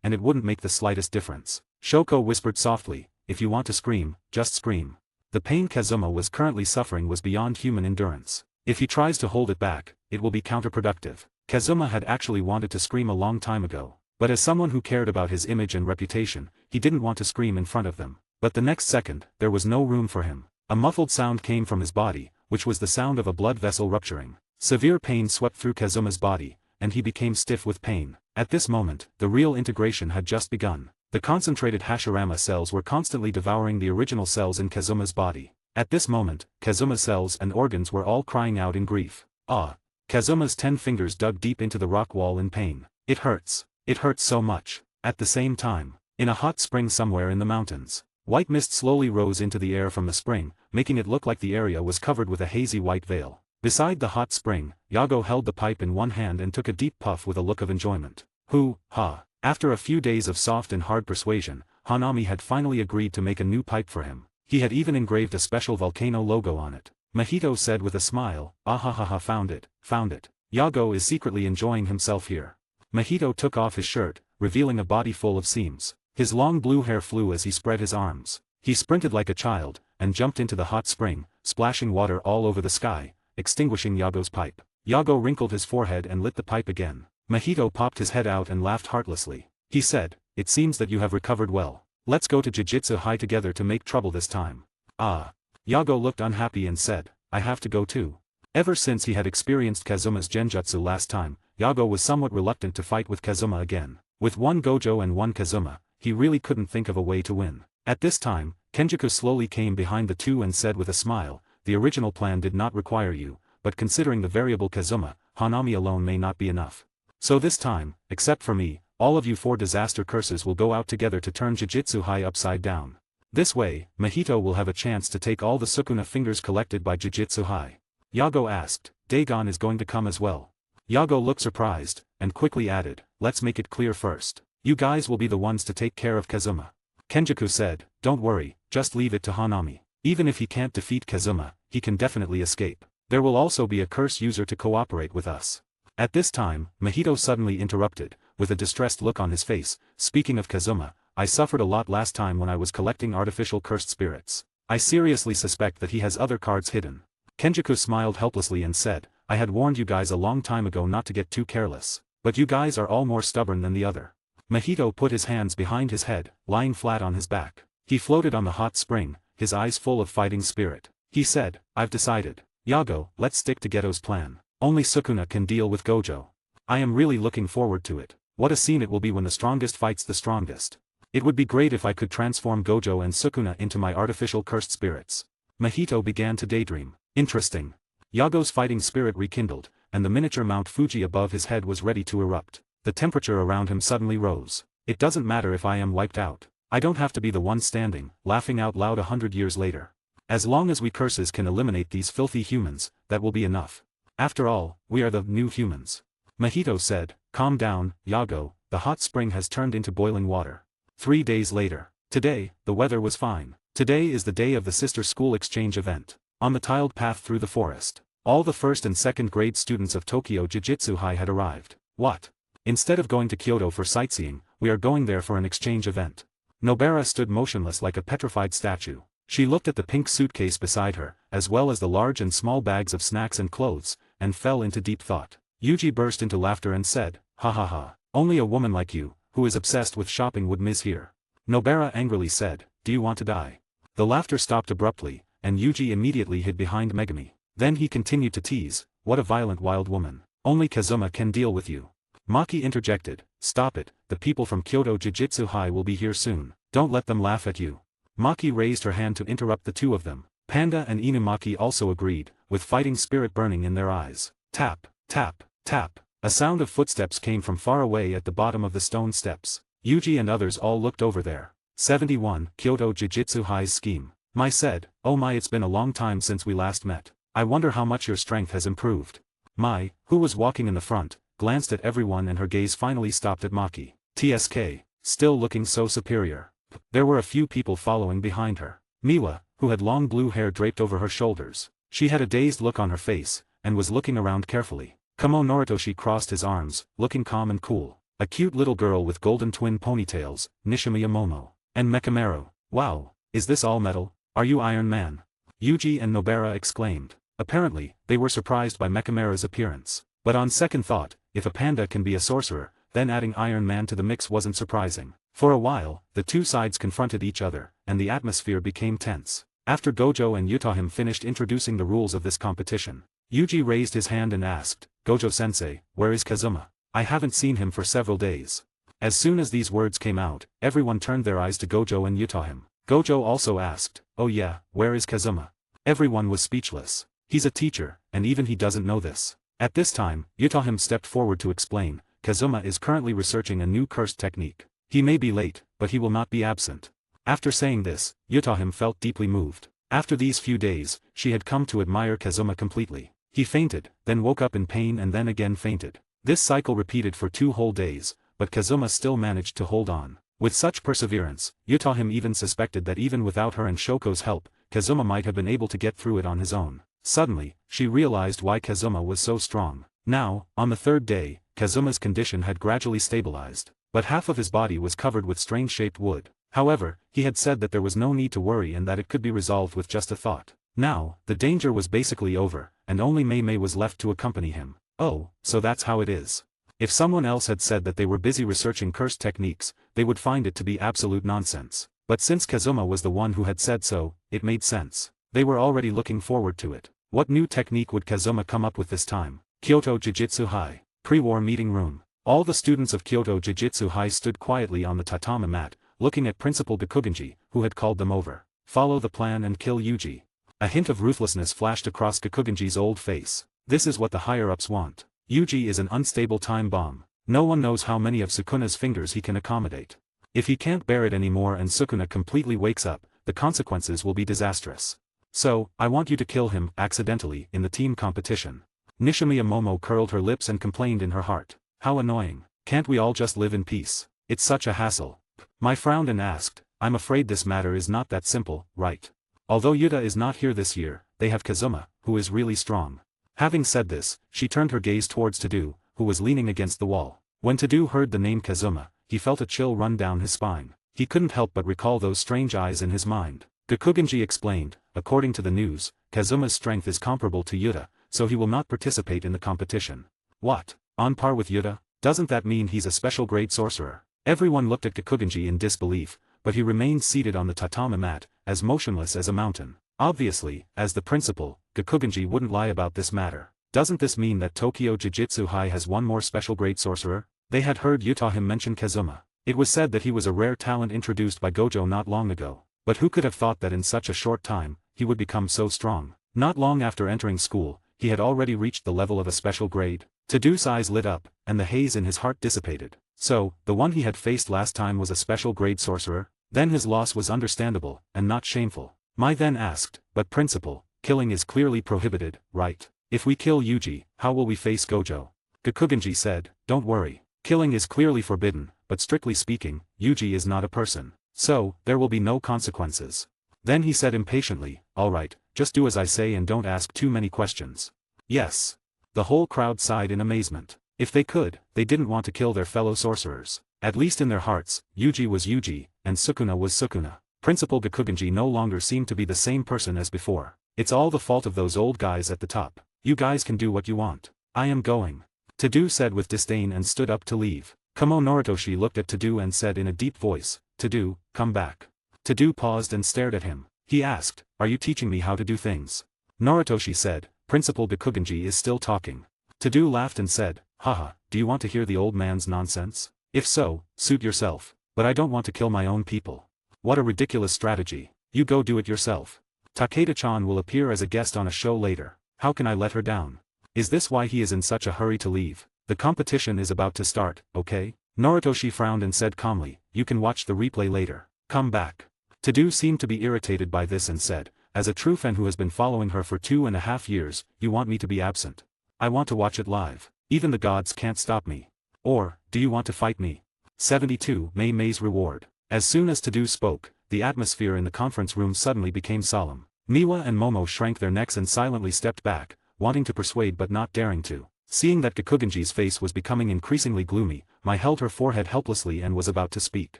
and it wouldn't make the slightest difference. Shoko whispered softly, "If you want to scream, just scream." The pain Kazuma was currently suffering was beyond human endurance. If he tries to hold it back, it will be counterproductive. Kazuma had actually wanted to scream a long time ago, but as someone who cared about his image and reputation, he didn't want to scream in front of them. But the next second, there was no room for him. A muffled sound came from his body, which was the sound of a blood vessel rupturing. Severe pain swept through Kazuma's body, and he became stiff with pain. At this moment, the real integration had just begun. The concentrated Hashirama cells were constantly devouring the original cells in Kazuma's body. At this moment, Kazuma's cells and organs were all crying out in grief. Ah! Kazuma's 10 fingers dug deep into the rock wall in pain. It hurts. It hurts so much. At the same time, in a hot spring somewhere in the mountains, white mist slowly rose into the air from the spring, making it look like the area was covered with a hazy white veil. Beside the hot spring, Yago held the pipe in one hand and took a deep puff with a look of enjoyment. Ha! After a few days of soft and hard persuasion, Hanami had finally agreed to make a new pipe for him. He had even engraved a special volcano logo on it. Mahito said with a smile, "Ahahaha, found it, found it. Yago is secretly enjoying himself here." Mahito took off his shirt, revealing a body full of seams. His long blue hair flew as he spread his arms. He sprinted like a child, and jumped into the hot spring, splashing water all over the sky, extinguishing Yago's pipe. Yago wrinkled his forehead and lit the pipe again. Mahito popped his head out and laughed heartlessly. He said, "It seems that you have recovered well. Let's go to Jujutsu High together to make trouble this time." "Ah." Yago looked unhappy and said, "I have to go too." Ever since he had experienced Kazuma's genjutsu last time, Yago was somewhat reluctant to fight with Kazuma again. With one Gojo and one Kazuma, he really couldn't think of a way to win. At this time, Kenjaku slowly came behind the two and said with a smile, "The original plan did not require you, but considering the variable Kazuma, Hanami alone may not be enough. So this time, except for me, all of you 4 disaster curses will go out together to turn Jujutsu High upside down. This way, Mahito will have a chance to take all the Sukuna fingers collected by Jujutsu High." Yago asked, "Dagon is going to come as well?" Yago looked surprised, and quickly added, "Let's make it clear first. You guys will be the ones to take care of Kazuma." Kenjaku said, "Don't worry, just leave it to Hanami. Even if he can't defeat Kazuma, he can definitely escape. There will also be a curse user to cooperate with us." At this time, Mahito suddenly interrupted, with a distressed look on his face, "Speaking of Kazuma, I suffered a lot last time when I was collecting artificial cursed spirits. I seriously suspect that he has other cards hidden." Kenjaku smiled helplessly and said, "I had warned you guys a long time ago not to get too careless, but you guys are all more stubborn than the other." Mahito put his hands behind his head, lying flat on his back. He floated on the hot spring, his eyes full of fighting spirit. He said, "I've decided. Yago, let's stick to Geto's plan. Only Sukuna can deal with Gojo. I am really looking forward to it. What a scene it will be when the strongest fights the strongest. It would be great if I could transform Gojo and Sukuna into my artificial cursed spirits." Mahito began to daydream. Interesting. Yago's fighting spirit rekindled, and the miniature Mount Fuji above his head was ready to erupt. The temperature around him suddenly rose. "It doesn't matter if I am wiped out. I don't have to be the one standing, laughing out loud 100 years later. As long as we curses can eliminate these filthy humans, that will be enough. After all, we are the new humans." Mahito said, "Calm down, Yago, the hot spring has turned into boiling water." 3 days later. Today, the weather was fine. Today is the day of the sister school exchange event. On the tiled path through the forest, all the 1st and 2nd grade students of Tokyo Jujutsu High had arrived. "What? Instead of going to Kyoto for sightseeing, we are going there for an exchange event." Nobara stood motionless like a petrified statue. She looked at the pink suitcase beside her, as well as the large and small bags of snacks and clothes, and fell into deep thought. Yuji burst into laughter and said, "Ha ha ha, only a woman like you, who is obsessed with shopping would miss here." Nobara angrily said, "Do you want to die?" The laughter stopped abruptly, and Yuji immediately hid behind Megami. Then he continued to tease, "What a violent wild woman. Only Kazuma can deal with you." Maki interjected, "Stop it, the people from Kyoto Jujutsu High will be here soon. Don't let them laugh at you." Maki raised her hand to interrupt the two of them. Panda and Inumaki also agreed, with fighting spirit burning in their eyes. Tap, tap, tap. A sound of footsteps came from far away at the bottom of the stone steps. Yuji and others all looked over there. 71. Kyoto Jujutsu High's scheme. Mai said, "Oh my, it's been a long time since we last met. I wonder how much your strength has improved." Mai, who was walking in the front, glanced at everyone and her gaze finally stopped at Maki. TSK, still looking so superior. There were a few people following behind her. Miwa, who had long blue hair draped over her shoulders. She had a dazed look on her face, and was looking around carefully. Kamo Noritoshi crossed his arms, looking calm and cool. A cute little girl with golden twin ponytails, Nishimiya Momo. And Mekamaru. "Wow, is this all metal? Are you Iron Man?" Yuji and Nobara exclaimed. Apparently, they were surprised by Mekamaru's appearance. But on second thought, if a panda can be a sorcerer, then adding Iron Man to the mix wasn't surprising. For a while, the two sides confronted each other, and the atmosphere became tense. After Gojo and Utahim finished introducing the rules of this competition, Yuji raised his hand and asked, "Gojo-sensei, where is Kazuma? I haven't seen him for several days." As soon as these words came out, everyone turned their eyes to Gojo and Utahim. Gojo also asked, "Oh yeah, where is Kazuma?" Everyone was speechless. He's a teacher, and even he doesn't know this. At this time, Utahim stepped forward to explain, "Kazuma is currently researching a new cursed technique. He may be late, but he will not be absent." After saying this, Utahim felt deeply moved. After these few days, she had come to admire Kazuma completely. He fainted, then woke up in pain and then again fainted. This cycle repeated for 2 whole days, but Kazuma still managed to hold on. With such perseverance, Utahim even suspected that even without her and Shoko's help, Kazuma might have been able to get through it on his own. Suddenly, she realized why Kazuma was so strong. Now, on the third day, Kazuma's condition had gradually stabilized, but half of his body was covered with strange-shaped wood. However, he had said that there was no need to worry and that it could be resolved with just a thought. Now, the danger was basically over, and only Mei Mei was left to accompany him. Oh, so that's how it is. If someone else had said that they were busy researching cursed techniques, they would find it to be absolute nonsense. But since Kazuma was the one who had said so, it made sense. They were already looking forward to it. What new technique would Kazuma come up with this time? Kyoto Jujutsu High. Pre-war meeting room. All the students of Kyoto Jujutsu High stood quietly on the tatami mat, looking at Principal Gakugenji, who had called them over. Follow the plan and kill Yuji. A hint of ruthlessness flashed across Gakugenji's old face. This is what the higher-ups want. Yuji is an unstable time bomb. No one knows how many of Sukuna's fingers he can accommodate. If he can't bear it anymore and Sukuna completely wakes up, the consequences will be disastrous. So, I want you to kill him, accidentally, in the team competition. Nishimiya Momo curled her lips and complained in her heart. How annoying. Can't we all just live in peace? It's such a hassle. Mai frowned and asked, I'm afraid this matter is not that simple, right? Although Yuta is not here this year, they have Kazuma, who is really strong. Having said this, she turned her gaze towards Tadu, who was leaning against the wall. When Tadu heard the name Kazuma, he felt a chill run down his spine. He couldn't help but recall those strange eyes in his mind. Gakugenji explained, according to the news, Kazuma's strength is comparable to Yuta, so he will not participate in the competition. What? On par with Yuta? Doesn't that mean he's a special grade sorcerer? Everyone looked at Gakugenji in disbelief, but he remained seated on the tatami mat, as motionless as a mountain. Obviously, as the principal, Gakugenji wouldn't lie about this matter. Doesn't this mean that Tokyo Jujutsu High has one more special grade sorcerer? They had heard Yutahim mention Kazuma. It was said that he was a rare talent introduced by Gojo not long ago. But who could have thought that in such a short time, he would become so strong? Not long after entering school, he had already reached the level of a special grade. Tadu's eyes lit up, and the haze in his heart dissipated. So, the one he had faced last time was a special grade sorcerer? Then his loss was understandable, and not shameful. Mai then asked, but principal, killing is clearly prohibited, right? If we kill Yuji, how will we face Gojo? Gakugenji said, don't worry. Killing is clearly forbidden, but strictly speaking, Yuji is not a person. So, there will be no consequences. Then he said impatiently, alright, just do as I say and don't ask too many questions. Yes. The whole crowd sighed in amazement. If they could, they didn't want to kill their fellow sorcerers. At least in their hearts, Yuji was Yuji, and Sukuna was Sukuna. Principal Gakugenji no longer seemed to be the same person as before. It's all the fault of those old guys at the top. You guys can do what you want. I am going. Tadu said with disdain and stood up to leave. Kamo Noritoshi looked at Tadu and said in a deep voice, Tadu, come back. Tadu paused and stared at him. He asked, are you teaching me how to do things? Noritoshi said, Principal Gakugenji is still talking. Tadu laughed and said, haha, do you want to hear the old man's nonsense? If so, suit yourself. But I don't want to kill my own people. What a ridiculous strategy. You go do it yourself. Takeda-chan will appear as a guest on a show later. How can I let her down? Is this why he is in such a hurry to leave? The competition is about to start, okay? Noritoshi frowned and said calmly, you can watch the replay later. Come back. Tadu seemed to be irritated by this and said, as a true fan who has been following her for 2.5 years, you want me to be absent? I want to watch it live. Even the gods can't stop me. Or, do you want to fight me? 72 Mei Mei's reward. As soon as Tadu spoke, the atmosphere in the conference room suddenly became solemn. Miwa and Momo shrank their necks and silently stepped back, wanting to persuade but not daring to. Seeing that Gakugenji's face was becoming increasingly gloomy, Mai held her forehead helplessly and was about to speak.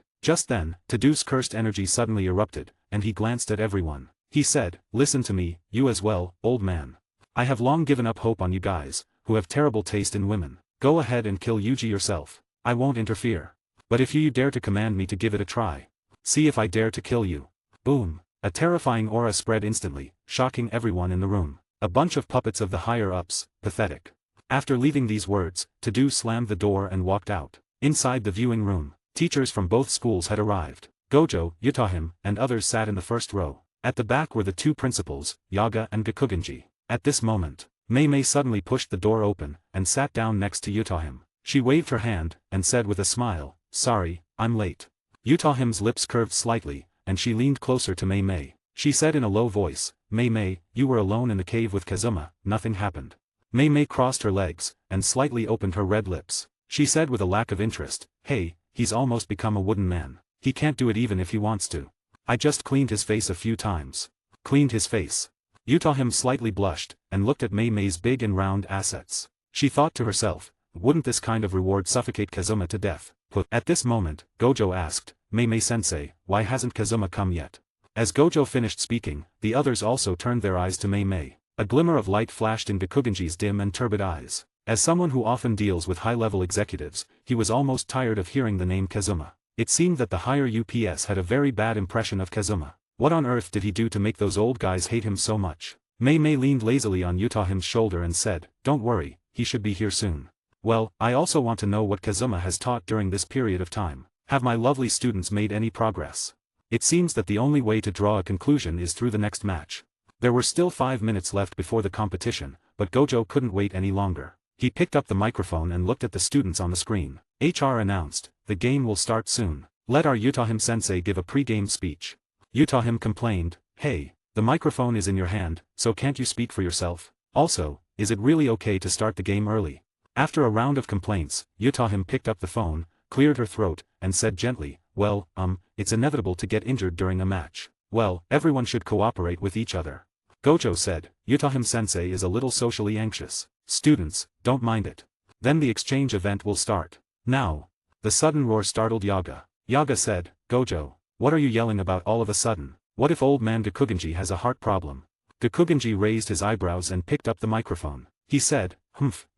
Just then, Tadu's cursed energy suddenly erupted, and he glanced at everyone. He said, listen to me, you as well, old man. I have long given up hope on you guys, who have terrible taste in women. Go ahead and kill Yuji yourself. I won't interfere. But if you dare to command me to give it a try. See if I dare to kill you. Boom. A terrifying aura spread instantly, shocking everyone in the room. A bunch of puppets of the higher-ups, pathetic. After leaving these words, Tadu slammed the door and walked out. Inside the viewing room, teachers from both schools had arrived. Gojo, Yutahim, and others sat in the first row. At the back were the two principals, Yaga and Gakugenji. At this moment, Mei Mei suddenly pushed the door open, and sat down next to Yutahim. She waved her hand, and said with a smile, sorry, I'm late. Yutahim's lips curved slightly, and she leaned closer to Mei Mei. She said in a low voice, Mei Mei, you were alone in the cave with Kazuma, nothing happened. Mei Mei crossed her legs, and slightly opened her red lips. She said with a lack of interest, hey, he's almost become a wooden man. He can't do it even if he wants to. I just cleaned his face a few times. Cleaned his face. Utahim slightly blushed, and looked at Mei Mei's big and round assets. She thought to herself, wouldn't this kind of reward suffocate Kazuma to death? At this moment, Gojo asked, Mei Mei-sensei, why hasn't Kazuma come yet? As Gojo finished speaking, the others also turned their eyes to Mei Mei. A glimmer of light flashed in Gakugenji's dim and turbid eyes. As someone who often deals with high-level executives, he was almost tired of hearing the name Kazuma. It seemed that the higher UPS had a very bad impression of Kazuma. What on earth did he do to make those old guys hate him so much? Mei Mei leaned lazily on Utahim's shoulder and said, don't worry, he should be here soon. Well, I also want to know what Kazuma has taught during this period of time. Have my lovely students made any progress? It seems that the only way to draw a conclusion is through the next match. There were still 5 minutes left before the competition, but Gojo couldn't wait any longer. He picked up the microphone and looked at the students on the screen. HR announced, the game will start soon. Let our Utahim-sensei give a pre-game speech. Utahim complained, hey, the microphone is in your hand, so can't you speak for yourself? Also, is it really okay to start the game early? After a round of complaints, Utahim picked up the phone, cleared her throat, and said gently, well, it's inevitable to get injured during a match. Well, everyone should cooperate with each other. Gojo said, Utahim-sensei is a little socially anxious. Students, don't mind it. Then the exchange event will start. Now. The sudden roar startled Yaga. Yaga said, Gojo, what are you yelling about all of a sudden? What if old man Gakugenji has a heart problem? Gakugenji raised his eyebrows and picked up the microphone. He said,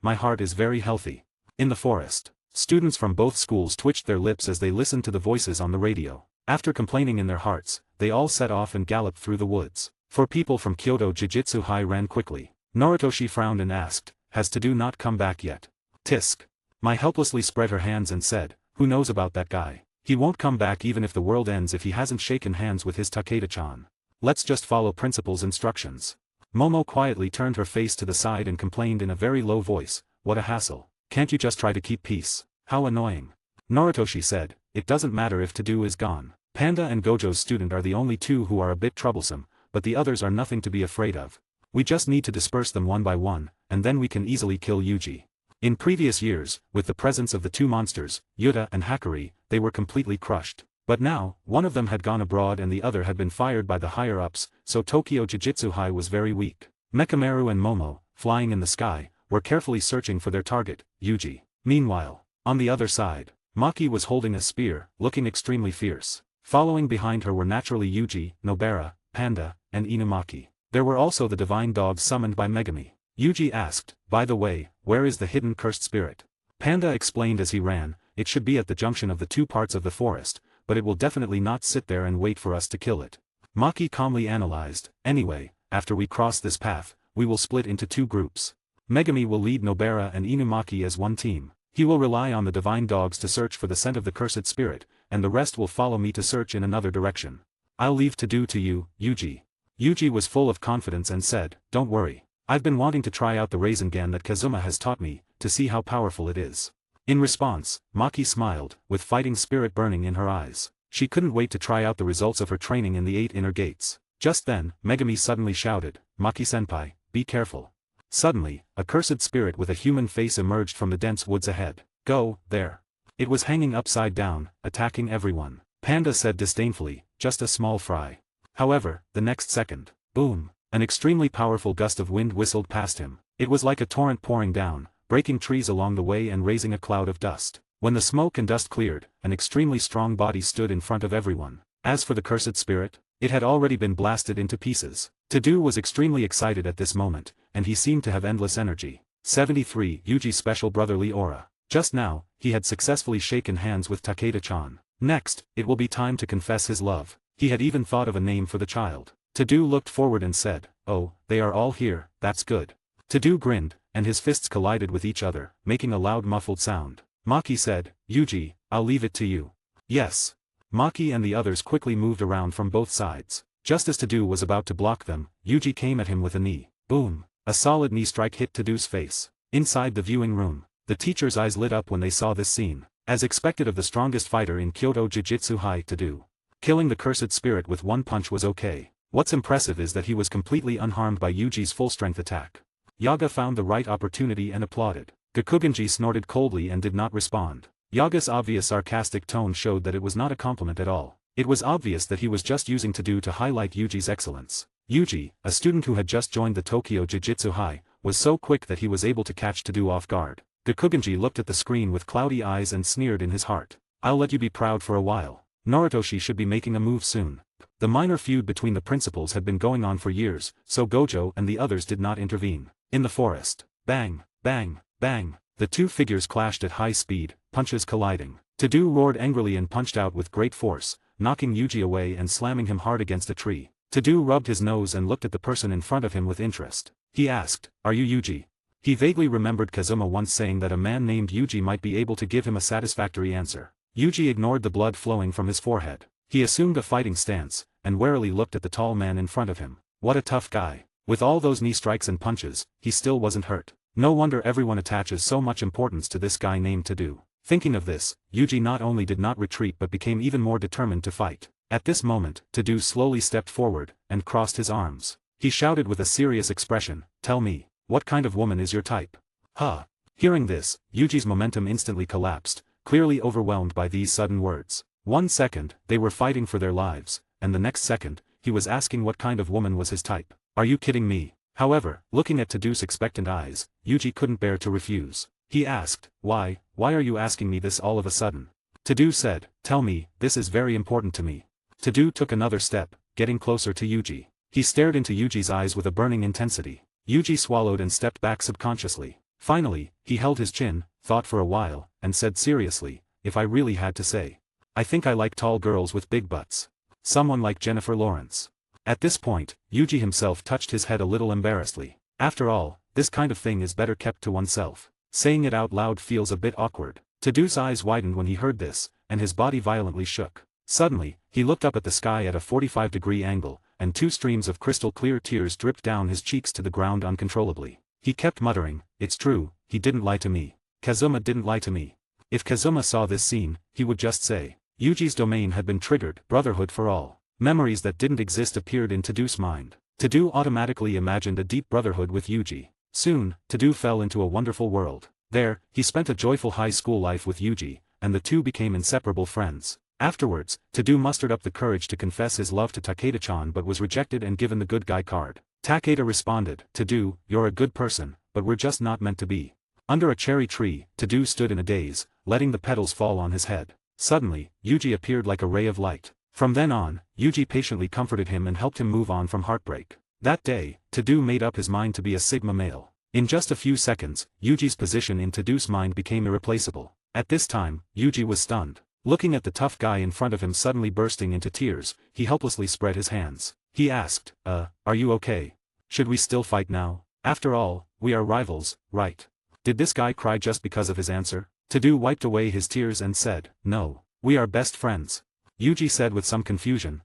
my heart is very healthy. In the forest. Students from both schools twitched their lips as they listened to the voices on the radio. After complaining in their hearts, they all set off and galloped through the woods. 4 people from Kyoto Jujutsu High ran quickly. Noritoshi frowned and asked, has Tadu not come back yet? Tisk. Mai helplessly spread her hands and said, who knows about that guy? He won't come back even if the world ends if he hasn't shaken hands with his Takeda-chan. Let's just follow principal's instructions. Momo quietly turned her face to the side and complained in a very low voice, what a hassle. Can't you just try to keep peace? How annoying. Noritoshi said, it doesn't matter if Tadu is gone. Panda and Gojo's student are the only 2 who are a bit troublesome, but the others are nothing to be afraid of. We just need to disperse them one by one, and then we can easily kill Yuji. In previous years, with the presence of the 2 monsters, Yuta and Hakari, they were completely crushed. But now, one of them had gone abroad and the other had been fired by the higher-ups, so Tokyo Jujutsu High was very weak. Mekamaru and Momo, flying in the sky, were carefully searching for their target, Yuji. Meanwhile, on the other side, Maki was holding a spear, looking extremely fierce. Following behind her were naturally Yuji, Nobara, Panda, and Inumaki. There were also the divine dogs summoned by Megami. Yuji asked, by the way, where is the hidden cursed spirit? Panda explained as he ran, it should be at the junction of the 2 parts of the forest, but it will definitely not sit there and wait for us to kill it. Maki calmly analyzed, anyway, after we cross this path, we will split into 2 groups. Megami will lead Nobara and Inumaki as one team. He will rely on the divine dogs to search for the scent of the cursed spirit, and the rest will follow me to search in another direction. I'll leave Tadu to you, Yuji. Yuji was full of confidence and said, don't worry. I've been wanting to try out the Rasengan that Kazuma has taught me, to see how powerful it is. In response, Maki smiled, with fighting spirit burning in her eyes. She couldn't wait to try out the results of her training in the 8 inner gates. Just then, Megami suddenly shouted, Maki-senpai, be careful. Suddenly, a cursed spirit with a human face emerged from the dense woods ahead. Go, there. It was hanging upside down, attacking everyone. Panda said disdainfully, just a small fry. However, the next second, boom, an extremely powerful gust of wind whistled past him. It was like a torrent pouring down, breaking trees along the way and raising a cloud of dust. When the smoke and dust cleared, an extremely strong body stood in front of everyone. As for the cursed spirit, it had already been blasted into pieces. Tadu was extremely excited at this moment, and he seemed to have endless energy. 73 Yuji's special brotherly aura. Just now, he had successfully shaken hands with Takeda-chan. Next, it will be time to confess his love. He had even thought of a name for the child. Tadu looked forward and said, oh, they are all here, that's good. Tadu grinned, and his fists collided with each other, making a loud muffled sound. Maki said, Yuji, I'll leave it to you. Yes. Maki and the others quickly moved around from both sides. Just as Tadu was about to block them, Yuji came at him with a knee. Boom. A solid knee strike hit Tadu's face. Inside the viewing room, the teacher's eyes lit up when they saw this scene. As expected of the strongest fighter in Kyoto Jujutsu High, Tadu. Killing the cursed spirit with one punch was okay. What's impressive is that he was completely unharmed by Yuji's full-strength attack. Yaga found the right opportunity and applauded. Gakugenji snorted coldly and did not respond. Yaga's obvious sarcastic tone showed that it was not a compliment at all. It was obvious that he was just using Tadu to highlight Yuji's excellence. Yuji, a student who had just joined the Tokyo Jujutsu High, was so quick that he was able to catch Tadu off guard. Gekugenji looked at the screen with cloudy eyes and sneered in his heart. I'll let you be proud for a while. Narutoshi should be making a move soon. The minor feud between the principals had been going on for years, so Gojo and the others did not intervene. In the forest. Bang, bang, bang. The two figures clashed at high speed, punches colliding. Tadu roared angrily and punched out with great force, knocking Yuji away and slamming him hard against a tree. Tadu rubbed his nose and looked at the person in front of him with interest. He asked, "Are you Yuji?" He vaguely remembered Kazuma once saying that a man named Yuji might be able to give him a satisfactory answer. Yuji ignored the blood flowing from his forehead. He assumed a fighting stance, and warily looked at the tall man in front of him. What a tough guy. With all those knee strikes and punches, he still wasn't hurt. No wonder everyone attaches so much importance to this guy named Tadu. Thinking of this, Yuji not only did not retreat but became even more determined to fight. At this moment, Tadu slowly stepped forward, and crossed his arms. He shouted with a serious expression, "Tell me, what kind of woman is your type?" Huh. Hearing this, Yuji's momentum instantly collapsed, clearly overwhelmed by these sudden words. 1 second, they were fighting for their lives, and the next second, he was asking what kind of woman was his type. Are you kidding me? However, looking at Tadu's expectant eyes, Yuji couldn't bear to refuse. He asked, Why are you asking me this all of a sudden? Tadu said, "Tell me, this is very important to me." Tadu took another step, getting closer to Yuji. He stared into Yuji's eyes with a burning intensity. Yuji swallowed and stepped back subconsciously. Finally, he held his chin, thought for a while, and said seriously, "If I really had to say. I think I like tall girls with big butts. Someone like Jennifer Lawrence." At this point, Yuji himself touched his head a little embarrassedly. After all, this kind of thing is better kept to oneself. Saying it out loud feels a bit awkward. Tadu's eyes widened when he heard this, and his body violently shook. Suddenly, he looked up at the sky at a 45-degree angle, and 2 streams of crystal-clear tears dripped down his cheeks to the ground uncontrollably. He kept muttering, "It's true, he didn't lie to me. Kazuma didn't lie to me." If Kazuma saw this scene, he would just say, Yuji's domain had been triggered, brotherhood for all. Memories that didn't exist appeared in Tadu's mind. Tadu automatically imagined a deep brotherhood with Yuji. Soon, Tadu fell into a wonderful world. There, he spent a joyful high school life with Yuji, and the two became inseparable friends. Afterwards, Tadu mustered up the courage to confess his love to Takeda-chan but was rejected and given the good guy card. Takeda responded, "Tadu, you're a good person, but we're just not meant to be." Under a cherry tree, Tadu stood in a daze, letting the petals fall on his head. Suddenly, Yuji appeared like a ray of light. From then on, Yuji patiently comforted him and helped him move on from heartbreak. That day, Tadu made up his mind to be a Sigma male. In just a few seconds, Yuji's position in Tadu's mind became irreplaceable. At this time, Yuji was stunned. Looking at the tough guy in front of him suddenly bursting into tears, he helplessly spread his hands. He asked, are you okay? Should we still fight now? After all, we are rivals, right?" Did this guy cry just because of his answer? Tadu wiped away his tears and said, "No. We are best friends." Yuji said with some confusion,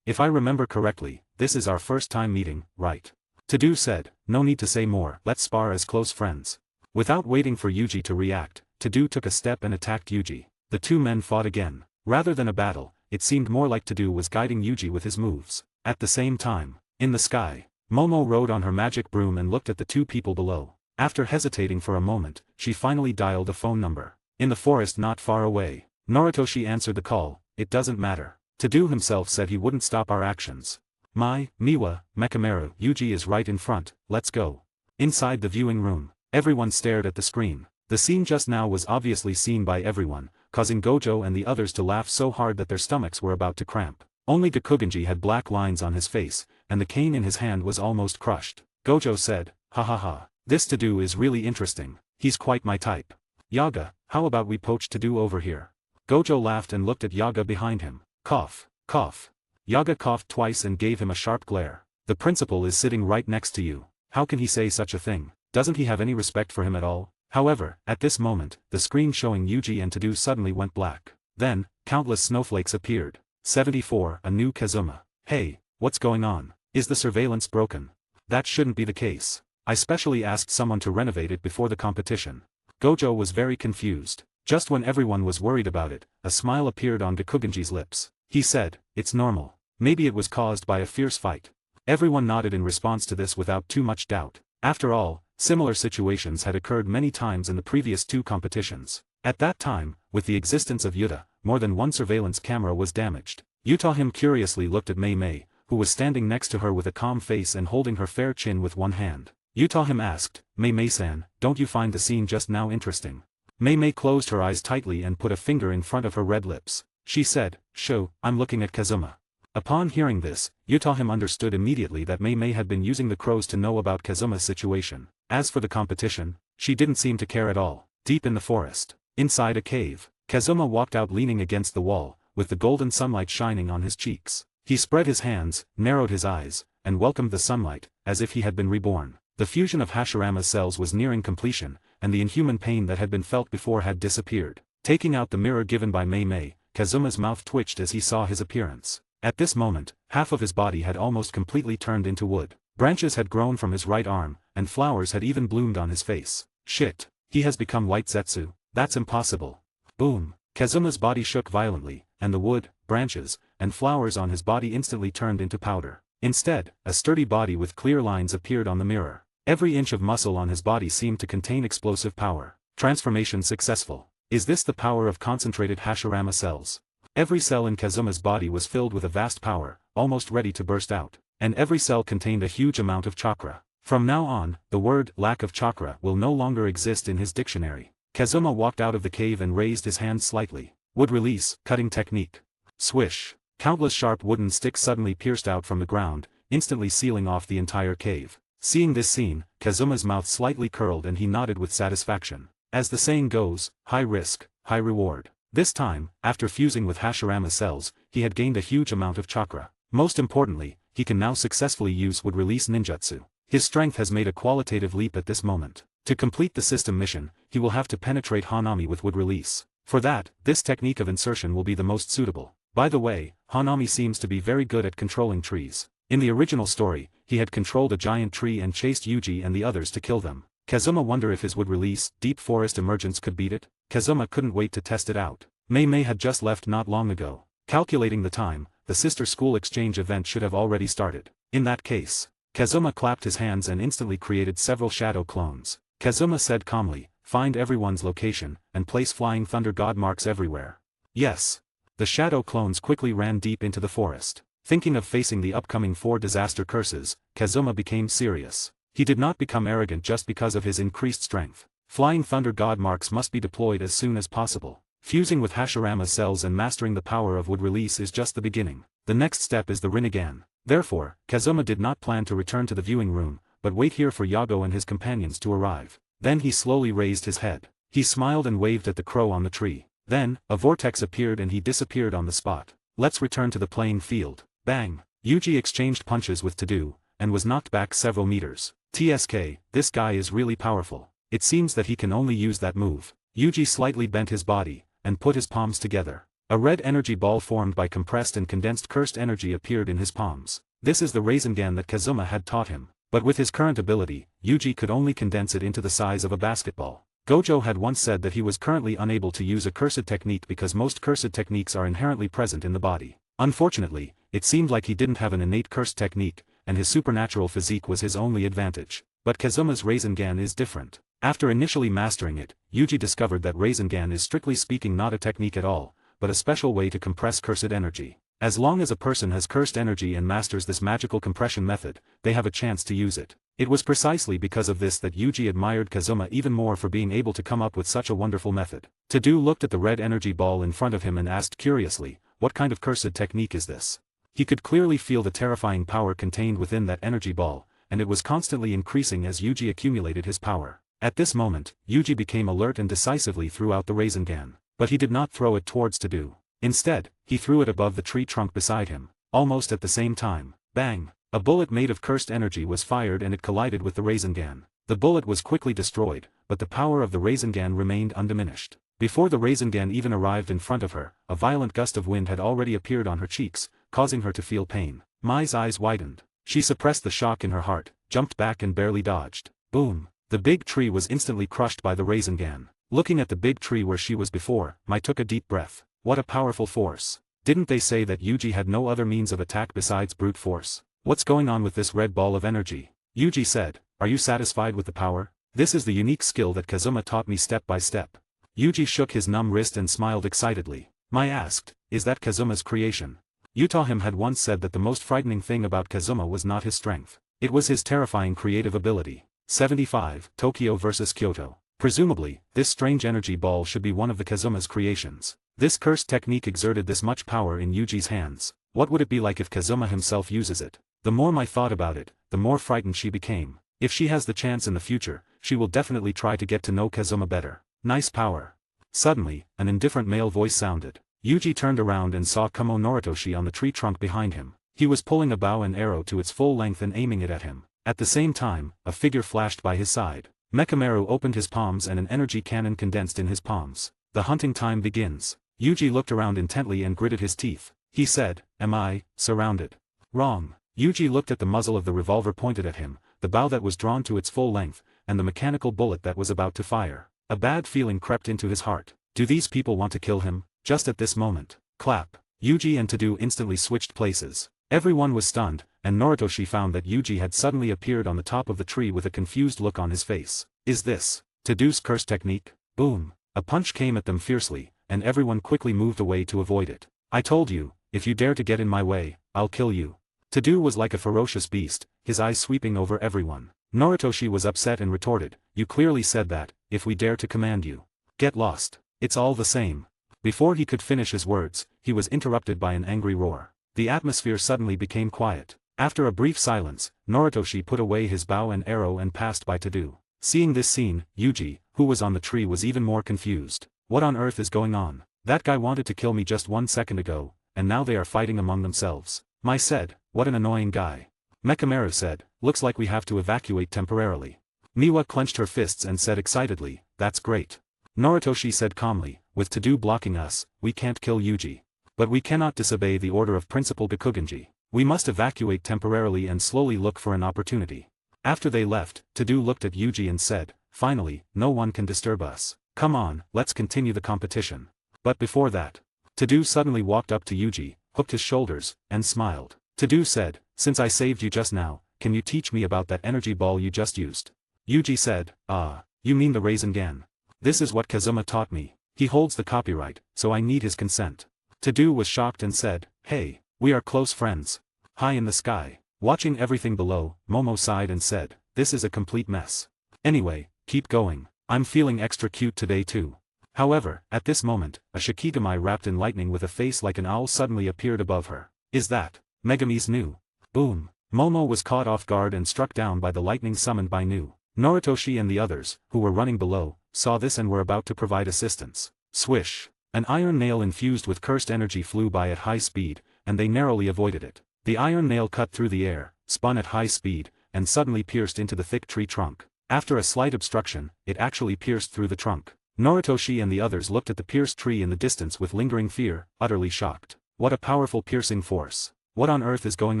If I remember correctly, this is our first time meeting, right?" Tadu said, "No need to say more, let's spar as close friends." Without waiting for Yuji to react, Tadu took a step and attacked Yuji. The two men fought again. Rather than a battle, it seemed more like Tadu was guiding Yuji with his moves. At the same time, in the sky, Momo rode on her magic broom and looked at the two people below. After hesitating for a moment, she finally dialed a phone number. In the forest not far away, Narutoshi answered the call. "It doesn't matter. Tadu himself said he wouldn't stop our actions. Miwa, Mekamaru, Yuji is right in front, let's go." Inside the viewing room, everyone stared at the screen. The scene just now was obviously seen by everyone, causing Gojo and the others to laugh so hard that their stomachs were about to cramp. Only Gekugenji had black lines on his face, and the cane in his hand was almost crushed. Gojo said, "Ha ha ha. This Tadu is really interesting. He's quite my type. Yaga, how about we poach Tadu over here?" Gojo laughed and looked at Yaga behind him. Cough, cough. Yaga coughed twice and gave him a sharp glare. "The principal is sitting right next to you. How can he say such a thing? Doesn't he have any respect for him at all?" However, at this moment, the screen showing Yuji and Tadu suddenly went black. Then, countless snowflakes appeared. 74, a new Kazuma. "Hey, what's going on? Is the surveillance broken? That shouldn't be the case. I specially asked someone to renovate it before the competition." Gojo was very confused. Just when everyone was worried about it, a smile appeared on Gekugenji's lips. He said, "It's normal. Maybe it was caused by a fierce fight." Everyone nodded in response to this without too much doubt. After all, similar situations had occurred many times in the previous 2 competitions. At that time, with the existence of Yuta, more than one surveillance camera was damaged. Yuta him curiously looked at Mei Mei, who was standing next to her with a calm face and holding her fair chin with one hand. Him asked, Mei-san, don't you find the scene just now interesting? Mei closed her eyes tightly and put a finger in front of her red lips. She said, "Sho, I'm looking at Kazuma." Upon hearing this, him understood immediately that Mei had been using the crows to know about Kazuma's situation. As for the competition, she didn't seem to care at all. Deep in the forest, inside a cave, Kazuma walked out leaning against the wall, with the golden sunlight shining on his cheeks. He spread his hands, narrowed his eyes, and welcomed the sunlight, as if he had been reborn. The fusion of Hashirama's cells was nearing completion, and the inhuman pain that had been felt before had disappeared. Taking out the mirror given by Mei, Kazuma's mouth twitched as he saw his appearance. At this moment, half of his body had almost completely turned into wood. Branches had grown from his right arm, and flowers had even bloomed on his face. Shit, he has become white Zetsu. That's impossible. Boom. Kazuma's body shook violently, and the wood, branches, and flowers on his body instantly turned into powder. Instead, a sturdy body with clear lines appeared on the mirror. Every inch of muscle on his body seemed to contain explosive power. Transformation successful. Is this the power of concentrated Hashirama cells? Every cell in Kazuma's body was filled with a vast power, almost ready to burst out. And every cell contained a huge amount of chakra. From now on, the word lack of chakra will no longer exist in his dictionary. Kazuma walked out of the cave and raised his hand slightly. Wood release, cutting technique. Swish. Countless sharp wooden sticks suddenly pierced out from the ground, instantly sealing off the entire cave. Seeing this scene, Kazuma's mouth slightly curled and he nodded with satisfaction. As the saying goes, high risk, high reward. This time, after fusing with Hashirama cells, he had gained a huge amount of chakra. Most importantly, he can now successfully use wood release ninjutsu. His strength has made a qualitative leap at this moment. To complete the system mission, he will have to penetrate Hanami with wood release. For that, this technique of insertion will be the most suitable. By the way, Hanami seems to be very good at controlling trees. In the original story, he had controlled a giant tree and chased Yuji and the others to kill them. Kazuma wondered if his wood release, deep forest emergence could beat it. Kazuma couldn't wait to test it out. Mei had just left not long ago. Calculating the time, the sister school exchange event should have already started. In that case, Kazuma clapped his hands and instantly created several shadow clones. Kazuma said calmly, "Find everyone's location, and place flying thunder god marks everywhere." Yes. The shadow clones quickly ran deep into the forest. Thinking of facing the upcoming 4 disaster curses, Kazuma became serious. He did not become arrogant just because of his increased strength. Flying thunder god marks must be deployed as soon as possible. Fusing with Hashirama cells and mastering the power of wood release is just the beginning. The next step is the Rinnegan. Therefore, Kazuma did not plan to return to the viewing room, but wait here for Yago and his companions to arrive. Then he slowly raised his head. He smiled and waved at the crow on the tree. Then, a vortex appeared and he disappeared on the spot. Let's return to the playing field. Bang! Yuji exchanged punches with Tadu, and was knocked back several meters. TSK, this guy is really powerful. It seems that he can only use that move. Yuji slightly bent his body, and put his palms together. A red energy ball formed by compressed and condensed cursed energy appeared in his palms. This is the Rasengan that Kazuma had taught him. But with his current ability, Yuji could only condense it into the size of a basketball. Gojo had once said that he was currently unable to use a cursed technique because most cursed techniques are inherently present in the body. Unfortunately, it seemed like he didn't have an innate cursed technique, and his supernatural physique was his only advantage. But Kazuma's Rasengan is different. After initially mastering it, Yuji discovered that Rasengan is strictly speaking not a technique at all, but a special way to compress cursed energy. As long as a person has cursed energy and masters this magical compression method, they have a chance to use it. It was precisely because of this that Yuji admired Kazuma even more for being able to come up with such a wonderful method. Tadu looked at the red energy ball in front of him and asked curiously, "What kind of cursed technique is this?" He could clearly feel the terrifying power contained within that energy ball, and it was constantly increasing as Yuji accumulated his power. At this moment, Yuji became alert and decisively threw out the Rasengan. But he did not throw it towards Tadu. Instead, he threw it above the tree trunk beside him. Almost at the same time, bang! A bullet made of cursed energy was fired and it collided with the Rasengan. The bullet was quickly destroyed, but the power of the Rasengan remained undiminished. Before the Rasengan even arrived in front of her, a violent gust of wind had already appeared on her cheeks, causing her to feel pain. Mai's eyes widened. She suppressed the shock in her heart, jumped back and barely dodged. Boom! The big tree was instantly crushed by the Rasengan. Looking at the big tree where she was before, Mai took a deep breath. What a powerful force. Didn't they say that Yuji had no other means of attack besides brute force? What's going on with this red ball of energy? Yuji said, "Are you satisfied with the power? This is the unique skill that Kazuma taught me step by step." Yuji shook his numb wrist and smiled excitedly. Mai asked, "Is that Kazuma's creation?" Him had once said that the most frightening thing about Kazuma was not his strength. It was his terrifying creative ability. 75. Tokyo vs. Kyoto. Presumably, this strange energy ball should be one of the Kazuma's creations. This cursed technique exerted this much power in Yuji's hands. What would it be like if Kazuma himself uses it? The more Mai thought about it, the more frightened she became. If she has the chance in the future, she will definitely try to get to know Kazuma better. Nice power. Suddenly, an indifferent male voice sounded. Yuji turned around and saw Kamo Noritoshi on the tree trunk behind him. He was pulling a bow and arrow to its full length and aiming it at him. At the same time, a figure flashed by his side. Mekamaru opened his palms and an energy cannon condensed in his palms. The hunting time begins. Yuji looked around intently and gritted his teeth. He said, "Am I surrounded?" Wrong. Yuji looked at the muzzle of the revolver pointed at him, the bow that was drawn to its full length, and the mechanical bullet that was about to fire. A bad feeling crept into his heart. Do these people want to kill him? Just at this moment. Clap. Yuji and Tadu instantly switched places. Everyone was stunned, and Noritoshi found that Yuji had suddenly appeared on the top of the tree with a confused look on his face. Is this Tadu's curse technique? Boom. A punch came at them fiercely, and everyone quickly moved away to avoid it. I told you, if you dare to get in my way, I'll kill you. Tadu was like a ferocious beast, his eyes sweeping over everyone. Noritoshi was upset and retorted, "You clearly said that, if we dare to command you. Get lost. It's all the same." Before he could finish his words, he was interrupted by an angry roar. The atmosphere suddenly became quiet. After a brief silence, Noritoshi put away his bow and arrow and passed by Tadu. Seeing this scene, Yuji, who was on the tree, was even more confused. What on earth is going on? That guy wanted to kill me just 1 second ago, and now they are fighting among themselves. Mai said, "What an annoying guy." Mekamaru said, "Looks like we have to evacuate temporarily." Miwa clenched her fists and said excitedly, "That's great." Noritoshi said calmly, "With Tadu blocking us, we can't kill Yuji. But we cannot disobey the order of Principal Bikugenji. We must evacuate temporarily and slowly look for an opportunity." After they left, Tadu looked at Yuji and said, "Finally, no one can disturb us. Come on, let's continue the competition." But before that, Tadu suddenly walked up to Yuji, hooked his shoulders, and smiled. Tadu said, "Since I saved you just now, can you teach me about that energy ball you just used?" Yuji said, "Ah, you mean the Rasengan. This is what Kazuma taught me. He holds the copyright, so I need his consent." Tadu was shocked and said, "Hey, we are close friends." High in the sky, watching everything below, Momo sighed and said, "This is a complete mess. Anyway, keep going. I'm feeling extra cute today too." However, at this moment, a Shikigami wrapped in lightning with a face like an owl suddenly appeared above her. Is that Megami's Nu? Boom. Momo was caught off guard and struck down by the lightning summoned by Nu. Noritoshi and the others, who were running below, saw this and were about to provide assistance. Swish. An iron nail infused with cursed energy flew by at high speed, and they narrowly avoided it. The iron nail cut through the air, spun at high speed, and suddenly pierced into the thick tree trunk. After a slight obstruction, it actually pierced through the trunk. Noritoshi and the others looked at the pierced tree in the distance with lingering fear, utterly shocked. What a powerful piercing force. What on earth is going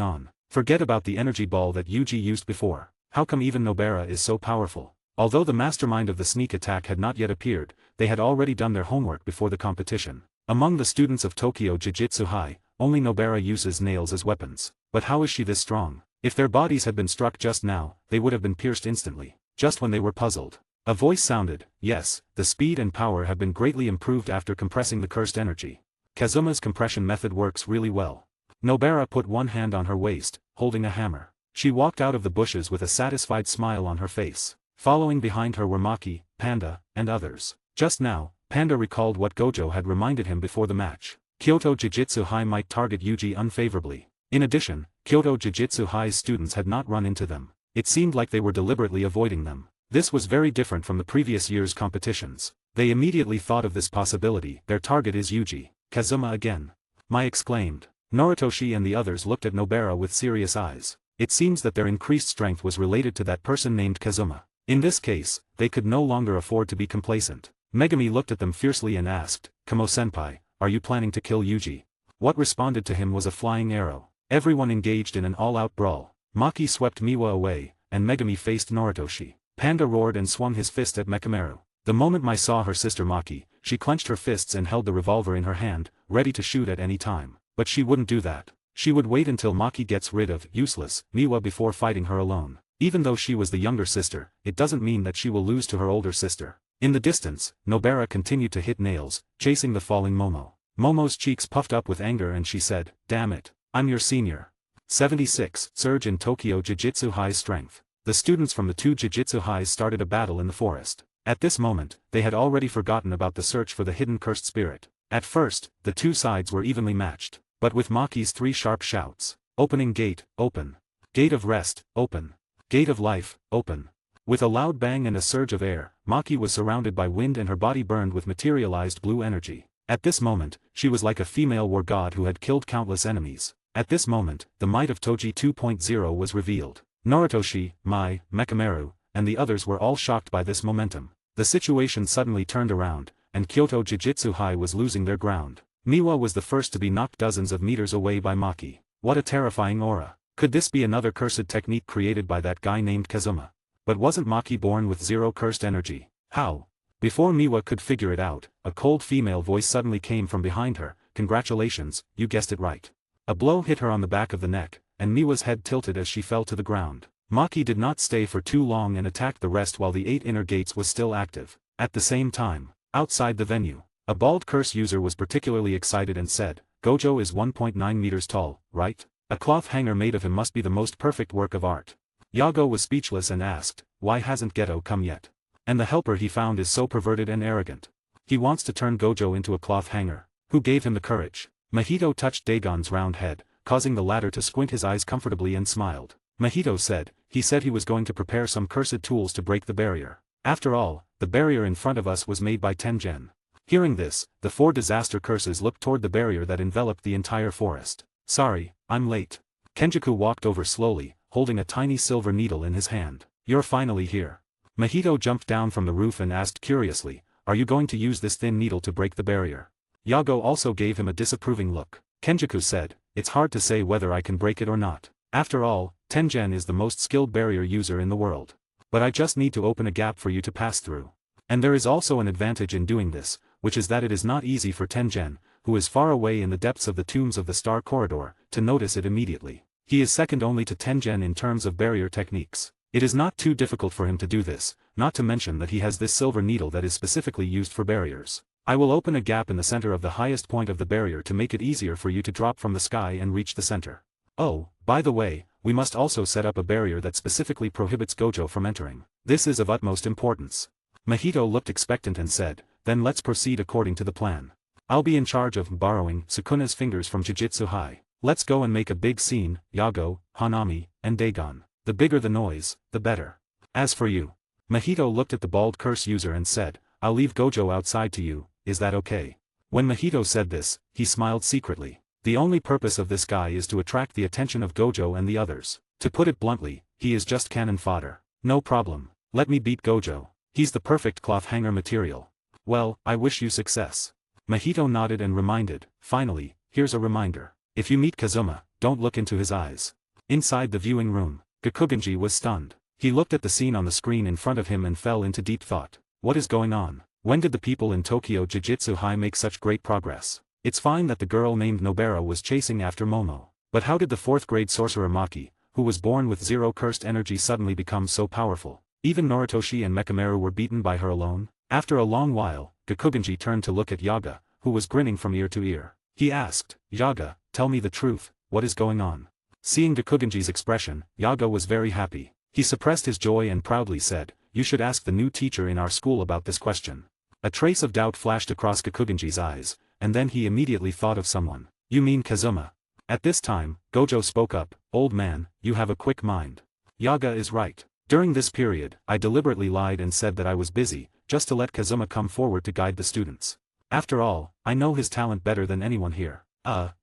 on? Forget about the energy ball that Yuji used before. How come even Nobara is so powerful? Although the mastermind of the sneak attack had not yet appeared, they had already done their homework before the competition. Among the students of Tokyo Jujutsu High, only Nobara uses nails as weapons. But how is she this strong? If their bodies had been struck just now, they would have been pierced instantly. Just when they were puzzled, a voice sounded, "Yes, the speed and power have been greatly improved after compressing the cursed energy. Kazuma's compression method works really well." Nobara put one hand on her waist, holding a hammer. She walked out of the bushes with a satisfied smile on her face. Following behind her were Maki, Panda, and others. Just now, Panda recalled what Gojo had reminded him before the match. Kyoto Jujutsu High might target Yuji unfavorably. In addition, Kyoto Jujutsu High's students had not run into them. It seemed like they were deliberately avoiding them. This was very different from the previous year's competitions. They immediately thought of this possibility. Their target is Yuji. Kazuma again. Mai exclaimed. Noritoshi and the others looked at Nobara with serious eyes. It seems that their increased strength was related to that person named Kazuma. In this case, they could no longer afford to be complacent. Megami looked at them fiercely and asked, "Kamo-senpai, are you planning to kill Yuji?" What responded to him was a flying arrow. Everyone engaged in an all-out brawl. Maki swept Miwa away, and Megami faced Noritoshi. Panda roared and swung his fist at Mekamaru. The moment Mai saw her sister Maki, she clenched her fists and held the revolver in her hand, ready to shoot at any time. But she wouldn't do that. She would wait until Maki gets rid of useless Miwa before fighting her alone. Even though she was the younger sister, it doesn't mean that she will lose to her older sister. In the distance, Nobara continued to hit nails, chasing the falling Momo. Momo's cheeks puffed up with anger and she said, damn it, I'm your senior. 76. Surge in Tokyo Jujutsu High's strength. The students from the two Jujutsu Highs started a battle in the forest. At this moment, they had already forgotten about the search for the hidden cursed spirit. At first, the two sides were evenly matched, but with Maki's three sharp shouts, opening gate, open. Gate of rest, open. Gate of life, open. With a loud bang and a surge of air, Maki was surrounded by wind and her body burned with materialized blue energy. At this moment, she was like a female war god who had killed countless enemies. At this moment, the might of Toji 2.0 was revealed. Narutoshi, Mai, Mekamaru, and the others were all shocked by this momentum. The situation suddenly turned around, and Kyoto Jujutsu High was losing their ground. Miwa was the first to be knocked dozens of meters away by Maki. What a terrifying aura. Could this be another cursed technique created by that guy named Kazuma? But wasn't Maki born with zero cursed energy? How? Before Miwa could figure it out, a cold female voice suddenly came from behind her. Congratulations, you guessed it right. A blow hit her on the back of the neck, and Miwa's head tilted as she fell to the ground. Maki did not stay for too long and attacked the rest while the 8 inner gates was still active. At the same time, outside the venue, a bald curse user was particularly excited and said, Gojo is 1.9 meters tall, right? A cloth hanger made of him must be the most perfect work of art. Yago was speechless and asked, why hasn't Geto come yet? And the helper he found is so perverted and arrogant. He wants to turn Gojo into a cloth hanger. Who gave him the courage? Mahito touched Dagon's round head, causing the latter to squint his eyes comfortably and smiled. Mahito said, he said he was going to prepare some cursed tools to break the barrier. After all, the barrier in front of us was made by Tengen. Hearing this, the 4 disaster curses looked toward the barrier that enveloped the entire forest. Sorry, I'm late. Kenjaku walked over slowly, holding a tiny silver needle in his hand. You're finally here. Mahito jumped down from the roof and asked curiously, are you going to use this thin needle to break the barrier? Yago also gave him a disapproving look. Kenjaku said, it's hard to say whether I can break it or not. After all, Tengen is the most skilled barrier user in the world. But I just need to open a gap for you to pass through. And there is also an advantage in doing this, which is that it is not easy for Tengen, who is far away in the depths of the tombs of the Star Corridor, to notice it immediately. He is second only to Tengen in terms of barrier techniques. It is not too difficult for him to do this, not to mention that he has this silver needle that is specifically used for barriers. I will open a gap in the center of the highest point of the barrier to make it easier for you to drop from the sky and reach the center. Oh, by the way, we must also set up a barrier that specifically prohibits Gojo from entering. This is of utmost importance. Mahito looked expectant and said, then let's proceed according to the plan. I'll be in charge of borrowing Sukuna's fingers from Jujutsu High. Let's go and make a big scene, Yago, Hanami, and Dagon. The bigger the noise, the better. As for you. Mahito looked at the bald curse user and said, I'll leave Gojo outside to you, is that okay? When Mahito said this, he smiled secretly. The only purpose of this guy is to attract the attention of Gojo and the others. To put it bluntly, he is just cannon fodder. No problem. Let me beat Gojo. He's the perfect cloth hanger material. Well, I wish you success. Mahito nodded and reminded, finally, here's a reminder. If you meet Kazuma, don't look into his eyes. Inside the viewing room, Gakugenji was stunned. He looked at the scene on the screen in front of him and fell into deep thought. What is going on? When did the people in Tokyo Jujutsu High make such great progress? It's fine that the girl named Nobara was chasing after Momo. But how did the 4th grade sorcerer Maki, who was born with zero cursed energy suddenly become so powerful? Even Noritoshi and Mekamaru were beaten by her alone? After a long while, Gakugenji turned to look at Yaga, who was grinning from ear to ear. He asked, Yaga, tell me the truth, what is going on? Seeing Gakugenji's expression, Yaga was very happy. He suppressed his joy and proudly said, you should ask the new teacher in our school about this question. A trace of doubt flashed across Gakugenji's eyes, and then he immediately thought of someone. You mean Kazuma? At this time, Gojo spoke up, old man, you have a quick mind. Yaga is right. During this period, I deliberately lied and said that I was busy, just to let Kazuma come forward to guide the students. After all, I know his talent better than anyone here.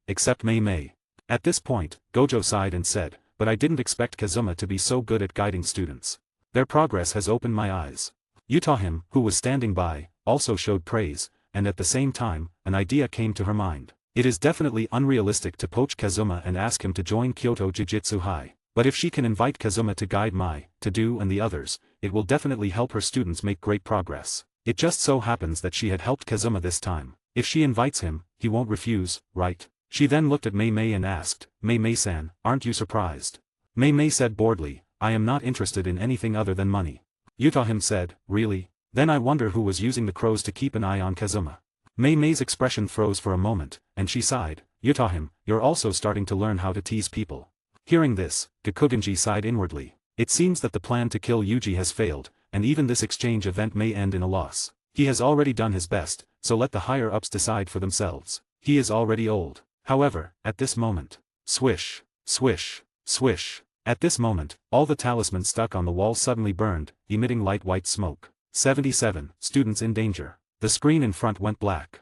Except Mei Mei. At this point, Gojo sighed and said, but I didn't expect Kazuma to be so good at guiding students. Their progress has opened my eyes. Utahim, who was standing by, also showed praise, and at the same time, an idea came to her mind. It is definitely unrealistic to poach Kazuma and ask him to join Kyoto Jujutsu High. But if she can invite Kazuma to guide Mai, To-Do and the others, it will definitely help her students make great progress. It just so happens that she had helped Kazuma this time. If she invites him, he won't refuse, right? She then looked at Mei Mei and asked, Mei Mei-san, aren't you surprised? Mei Mei said boredly, I am not interested in anything other than money. Utahim said, really? Then I wonder who was using the crows to keep an eye on Kazuma. Mei Mei's expression froze for a moment, and she sighed. Utahim, you're also starting to learn how to tease people. Hearing this, Gakugenji sighed inwardly. It seems that the plan to kill Yuji has failed, and even this exchange event may end in a loss. He has already done his best, so let the higher-ups decide for themselves. He is already old. However, at this moment, swish, swish, swish. At this moment, all the talismans stuck on the wall suddenly burned, emitting light white smoke. 77 students in danger. The screen in front went black.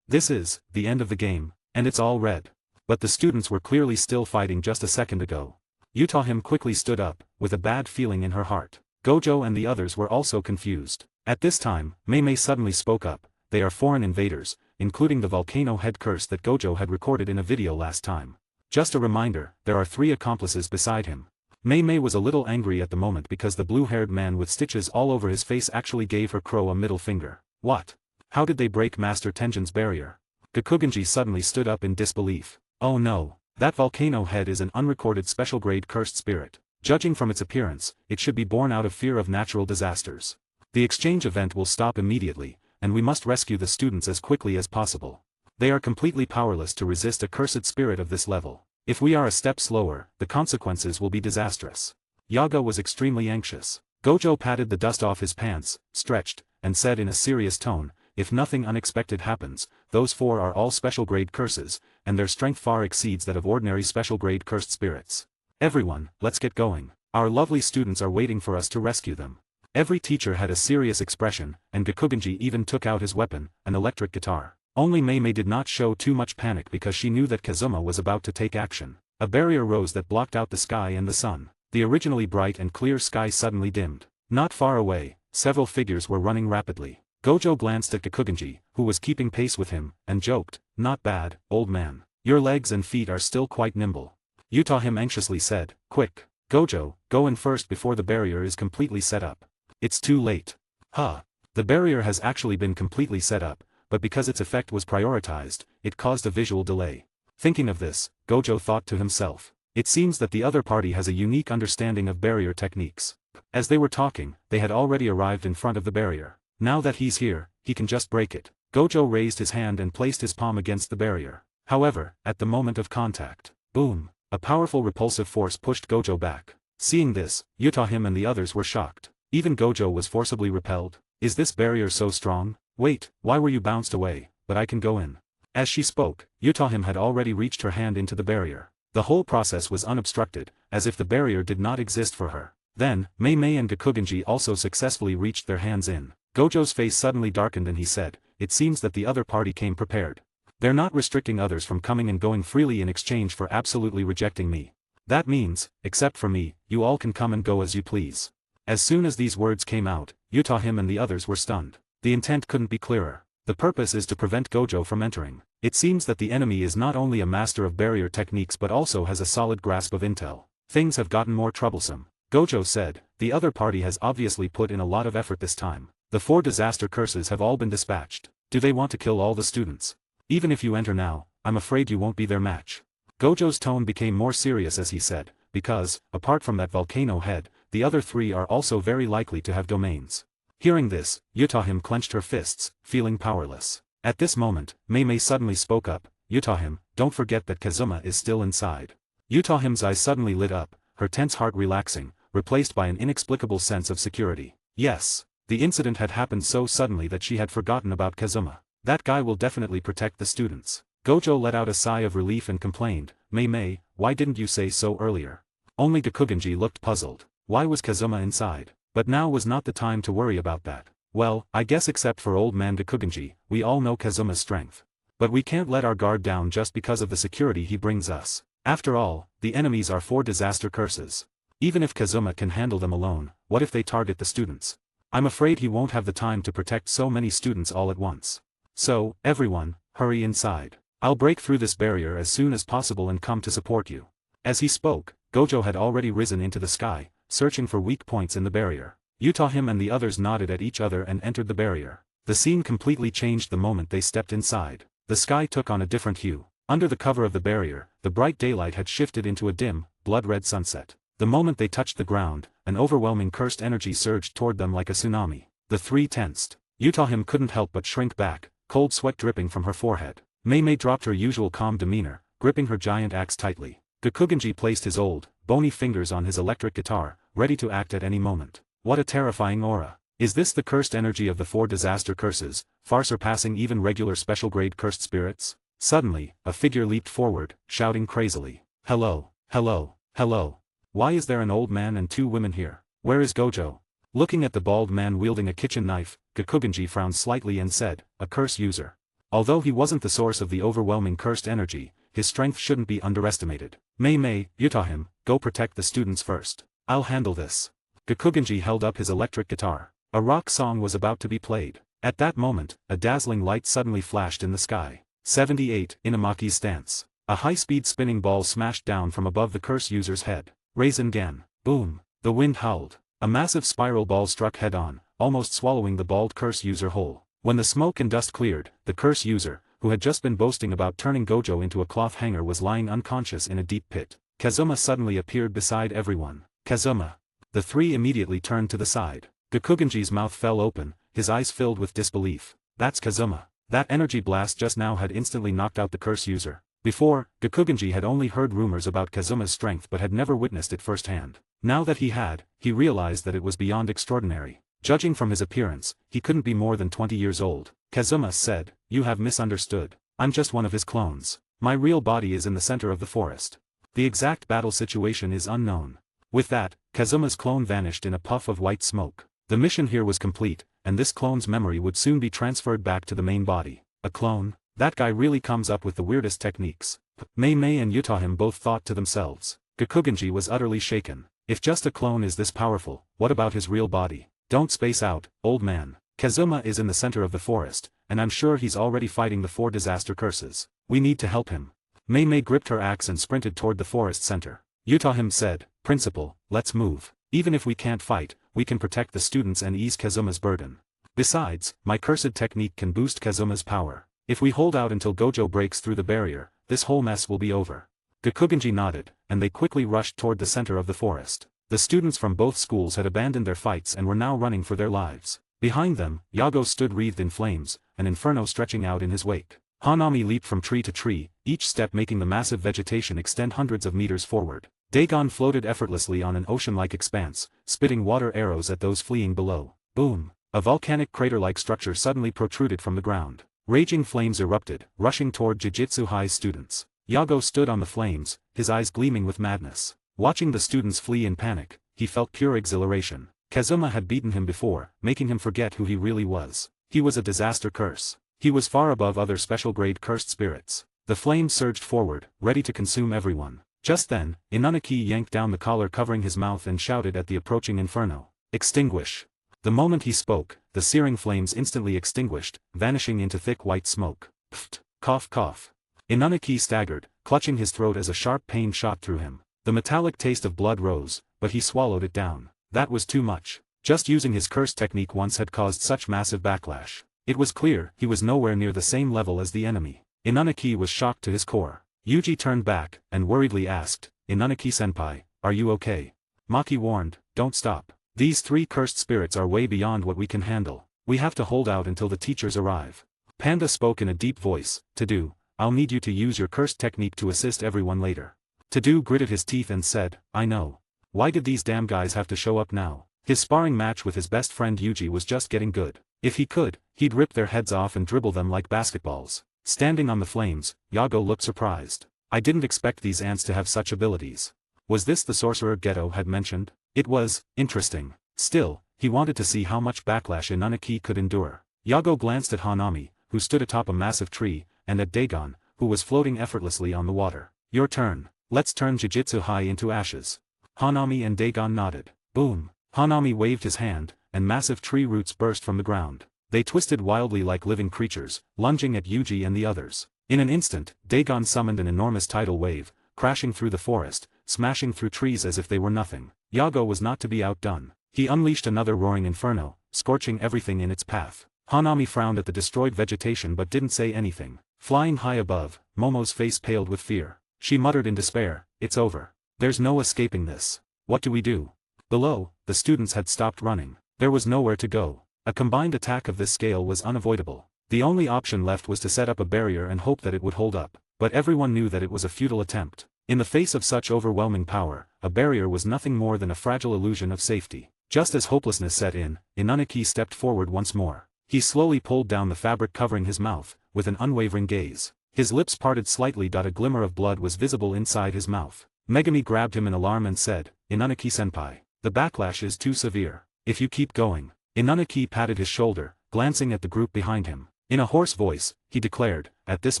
This is the end of the game, and it's all red. But the students were clearly still fighting just a second ago. Utahim quickly stood up, with a bad feeling in her heart. Gojo and the others were also confused. At this time, Mei Mei suddenly spoke up. They are foreign invaders, including the volcano head curse that Gojo had recorded in a video last time. Just a reminder, there are 3 accomplices beside him. Mei Mei was a little angry at the moment because the blue-haired man with stitches all over his face actually gave her crow a middle finger. What? How did they break Master Tenjin's barrier? Gakugenji suddenly stood up in disbelief. Oh no, that volcano head is an unrecorded special grade cursed spirit. Judging from its appearance, it should be born out of fear of natural disasters. The exchange event will stop immediately, and we must rescue the students as quickly as possible. They are completely powerless to resist a cursed spirit of this level. If we are a step slower, the consequences will be disastrous. Yaga was extremely anxious. Gojo patted the dust off his pants, stretched, and said in a serious tone, if nothing unexpected happens, those 4 are all special grade curses, and their strength far exceeds that of ordinary special grade cursed spirits. Everyone, let's get going. Our lovely students are waiting for us to rescue them. Every teacher had a serious expression, and Gakugenji even took out his weapon, an electric guitar. Only Mei Mei did not show too much panic because she knew that Kazuma was about to take action. A barrier rose that blocked out the sky and the sun. The originally bright and clear sky suddenly dimmed. Not far away, several figures were running rapidly. Gojo glanced at Gakugenji, who was keeping pace with him, and joked, not bad, old man. Your legs and feet are still quite nimble. Utahim anxiously said, quick, Gojo, go in first before the barrier is completely set up. It's too late. The barrier has actually been completely set up, but because its effect was prioritized, it caused a visual delay. Thinking of this, Gojo thought to himself. It seems that the other party has a unique understanding of barrier techniques. As they were talking, they had already arrived in front of the barrier. Now that he's here, he can just break it. Gojo raised his hand and placed his palm against the barrier. However, at the moment of contact, boom, a powerful repulsive force pushed Gojo back. Seeing this, Utahim and the others were shocked. Even Gojo was forcibly repelled. Is this barrier so strong? Wait, why were you bounced away? But I can go in. As she spoke, Utahim had already reached her hand into the barrier. The whole process was unobstructed, as if the barrier did not exist for her. Then, Mei Mei and Gakugenji also successfully reached their hands in. Gojo's face suddenly darkened and he said, it seems that the other party came prepared. They're not restricting others from coming and going freely in exchange for absolutely rejecting me. That means, except for me, you all can come and go as you please. As soon as these words came out, Utahim and the others were stunned. The intent couldn't be clearer. The purpose is to prevent Gojo from entering. It seems that the enemy is not only a master of barrier techniques but also has a solid grasp of intel. Things have gotten more troublesome. Gojo said, the other party has obviously put in a lot of effort this time. The 4 disaster curses have all been dispatched. Do they want to kill all the students? Even if you enter now, I'm afraid you won't be their match. Gojo's tone became more serious as he said, because, apart from that volcano head, the other 3 are also very likely to have domains. Hearing this, Utahim clenched her fists, feeling powerless. At this moment, Mei Mei suddenly spoke up, Utahim, don't forget that Kazuma is still inside. Utahim's eyes suddenly lit up, her tense heart relaxing, replaced by an inexplicable sense of security. Yes, the incident had happened so suddenly that she had forgotten about Kazuma. That guy will definitely protect the students. Gojo let out a sigh of relief and complained, Mei Mei, why didn't you say so earlier? Only Gakugenji looked puzzled. Why was Kazuma inside? But now was not the time to worry about that. Well, I guess except for old man Gakugenji, we all know Kazuma's strength. But we can't let our guard down just because of the security he brings us. After all, the enemies are 4 disaster curses. Even if Kazuma can handle them alone, what if they target the students? I'm afraid he won't have the time to protect so many students all at once. So, everyone, hurry inside. I'll break through this barrier as soon as possible and come to support you. As he spoke, Gojo had already risen into the sky, searching for weak points in the barrier. Utahim and the others nodded at each other and entered the barrier. The scene completely changed the moment they stepped inside. The sky took on a different hue. Under the cover of the barrier, the bright daylight had shifted into a dim, blood-red sunset. The moment they touched the ground, an overwhelming cursed energy surged toward them like a tsunami. The 3 tensed. Utahim couldn't help but shrink back, cold sweat dripping from her forehead. Mei dropped her usual calm demeanor, gripping her giant axe tightly. Gekugenji placed his old, bony fingers on his electric guitar, ready to act at any moment. What a terrifying aura. Is this the cursed energy of the 4 disaster curses, far surpassing even regular special-grade cursed spirits? Suddenly, a figure leaped forward, shouting crazily. Hello, hello, hello. Why is there an old man and 2 women here? Where is Gojo? Looking at the bald man wielding a kitchen knife, Gekugenji frowned slightly and said, a curse user. Although he wasn't the source of the overwhelming cursed energy, his strength shouldn't be underestimated. Mei, you taught him, go protect the students first. I'll handle this. Gekugenji held up his electric guitar. A rock song was about to be played. At that moment, a dazzling light suddenly flashed in the sky. 78. Inamaki's stance. A high-speed spinning ball smashed down from above the curse user's head. Rasengan. Boom. The wind howled. A massive spiral ball struck head-on, almost swallowing the bald curse user whole. When the smoke and dust cleared, the curse user, who had just been boasting about turning Gojo into a cloth hanger, was lying unconscious in a deep pit. Kazuma suddenly appeared beside everyone. Kazuma. The 3 immediately turned to the side. Gekugenji's mouth fell open, his eyes filled with disbelief. That's Kazuma. That energy blast just now had instantly knocked out the curse user. Before, Gekugenji had only heard rumors about Kazuma's strength but had never witnessed it firsthand. Now that he had, he realized that it was beyond extraordinary. Judging from his appearance, he couldn't be more than 20 years old. Kazuma said, you have misunderstood. I'm just one of his clones. My real body is in the center of the forest. The exact battle situation is unknown. With that, Kazuma's clone vanished in a puff of white smoke. The mission here was complete, and this clone's memory would soon be transferred back to the main body. A clone? That guy really comes up with the weirdest techniques. Mei and Yutahim both thought to themselves. Gekugenji was utterly shaken. If just a clone is this powerful, what about his real body? Don't space out, old man. Kazuma is in the center of the forest, and I'm sure he's already fighting the 4 disaster curses. We need to help him. Mei gripped her axe and sprinted toward the forest center. Yutahim said, Principal, let's move. Even if we can't fight, we can protect the students and ease Kazuma's burden. Besides, my cursed technique can boost Kazuma's power. If we hold out until Gojo breaks through the barrier, this whole mess will be over. Gekugenji nodded, and they quickly rushed toward the center of the forest. The students from both schools had abandoned their fights and were now running for their lives. Behind them, Yago stood wreathed in flames, an inferno stretching out in his wake. Hanami leaped from tree to tree, each step making the massive vegetation extend hundreds of meters forward. Dagon floated effortlessly on an ocean-like expanse, spitting water arrows at those fleeing below. Boom! A volcanic crater-like structure suddenly protruded from the ground. Raging flames erupted, rushing toward Jujutsu High's students. Yago stood on the flames, his eyes gleaming with madness. Watching the students flee in panic, he felt pure exhilaration. Kazuma had beaten him before, making him forget who he really was. He was a disaster curse. He was far above other special-grade cursed spirits. The flames surged forward, ready to consume everyone. Just then, Inanaki yanked down the collar covering his mouth and shouted at the approaching inferno. Extinguish! The moment he spoke, the searing flames instantly extinguished, vanishing into thick white smoke. Pfft! Cough cough. Inanaki staggered, clutching his throat as a sharp pain shot through him. The metallic taste of blood rose, but he swallowed it down. That was too much. Just using his curse technique once had caused such massive backlash. It was clear he was nowhere near the same level as the enemy. Inanaki was shocked to his core. Yuji turned back, and worriedly asked, Inanaki-senpai, are you okay? Maki warned, don't stop. These 3 cursed spirits are way beyond what we can handle. We have to hold out until the teachers arrive. Panda spoke in a deep voice, Tadu, I'll need you to use your cursed technique to assist everyone later. Tadu gritted his teeth and said, I know. Why did these damn guys have to show up now? His sparring match with his best friend Yuji was just getting good. If he could, he'd rip their heads off and dribble them like basketballs. Standing on the flames, Yago looked surprised. I didn't expect these ants to have such abilities. Was this the sorcerer Geto had mentioned? It was interesting. Still, he wanted to see how much backlash Inanaki could endure. Yago glanced at Hanami, who stood atop a massive tree, and at Dagon, who was floating effortlessly on the water. Your turn. Let's turn Jujutsu High into ashes. Hanami and Dagon nodded. Boom. Hanami waved his hand, and massive tree roots burst from the ground. They twisted wildly like living creatures, lunging at Yuji and the others. In an instant, Dagon summoned an enormous tidal wave, crashing through the forest, smashing through trees as if they were nothing. Yago was not to be outdone. He unleashed another roaring inferno, scorching everything in its path. Hanami frowned at the destroyed vegetation but didn't say anything. Flying high above, Momo's face paled with fear. She muttered in despair, it's over. There's no escaping this. What do we do? Below, the students had stopped running. There was nowhere to go. A combined attack of this scale was unavoidable. The only option left was to set up a barrier and hope that it would hold up, but everyone knew that it was a futile attempt. In the face of such overwhelming power, a barrier was nothing more than a fragile illusion of safety. Just as hopelessness set in, Inanaki stepped forward once more. He slowly pulled down the fabric covering his mouth, with an unwavering gaze. His lips parted slightly. A glimmer of blood was visible inside his mouth. Megami grabbed him in alarm and said, "Inanaki-senpai, the backlash is too severe. If you keep going." Inanaki patted his shoulder, glancing at the group behind him. In a hoarse voice, he declared, "At this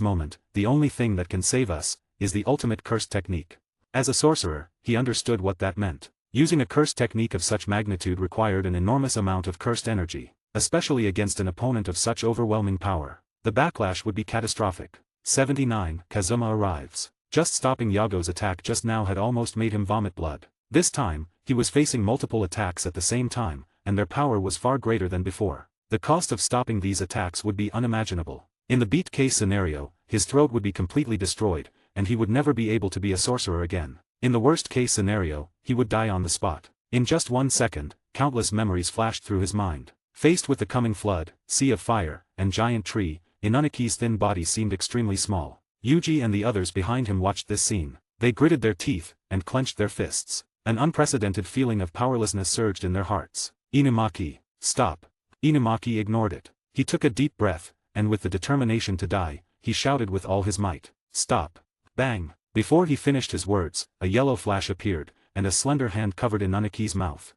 moment, the only thing that can save us is the ultimate curse technique." As a sorcerer, he understood what that meant. Using a curse technique of such magnitude required an enormous amount of cursed energy, especially against an opponent of such overwhelming power. The backlash would be catastrophic. 79. Kazuma arrives. Just stopping Yago's attack just now had almost made him vomit blood. This time, he was facing multiple attacks at the same time, and their power was far greater than before. The cost of stopping these attacks would be unimaginable. In the beat case scenario, his throat would be completely destroyed, and he would never be able to be a sorcerer again. In the worst case scenario, he would die on the spot. In just 1 second, countless memories flashed through his mind. Faced with the coming flood, sea of fire, and giant tree, Inanaki's thin body seemed extremely small. Yuji and the others behind him watched this scene. They gritted their teeth, and clenched their fists. An unprecedented feeling of powerlessness surged in their hearts. "Inumaki, stop." Inumaki ignored it. He took a deep breath, and with the determination to die, he shouted with all his might, "Stop." Bang! Before he finished his words, a yellow flash appeared, and a slender hand covered Inanaki's mouth.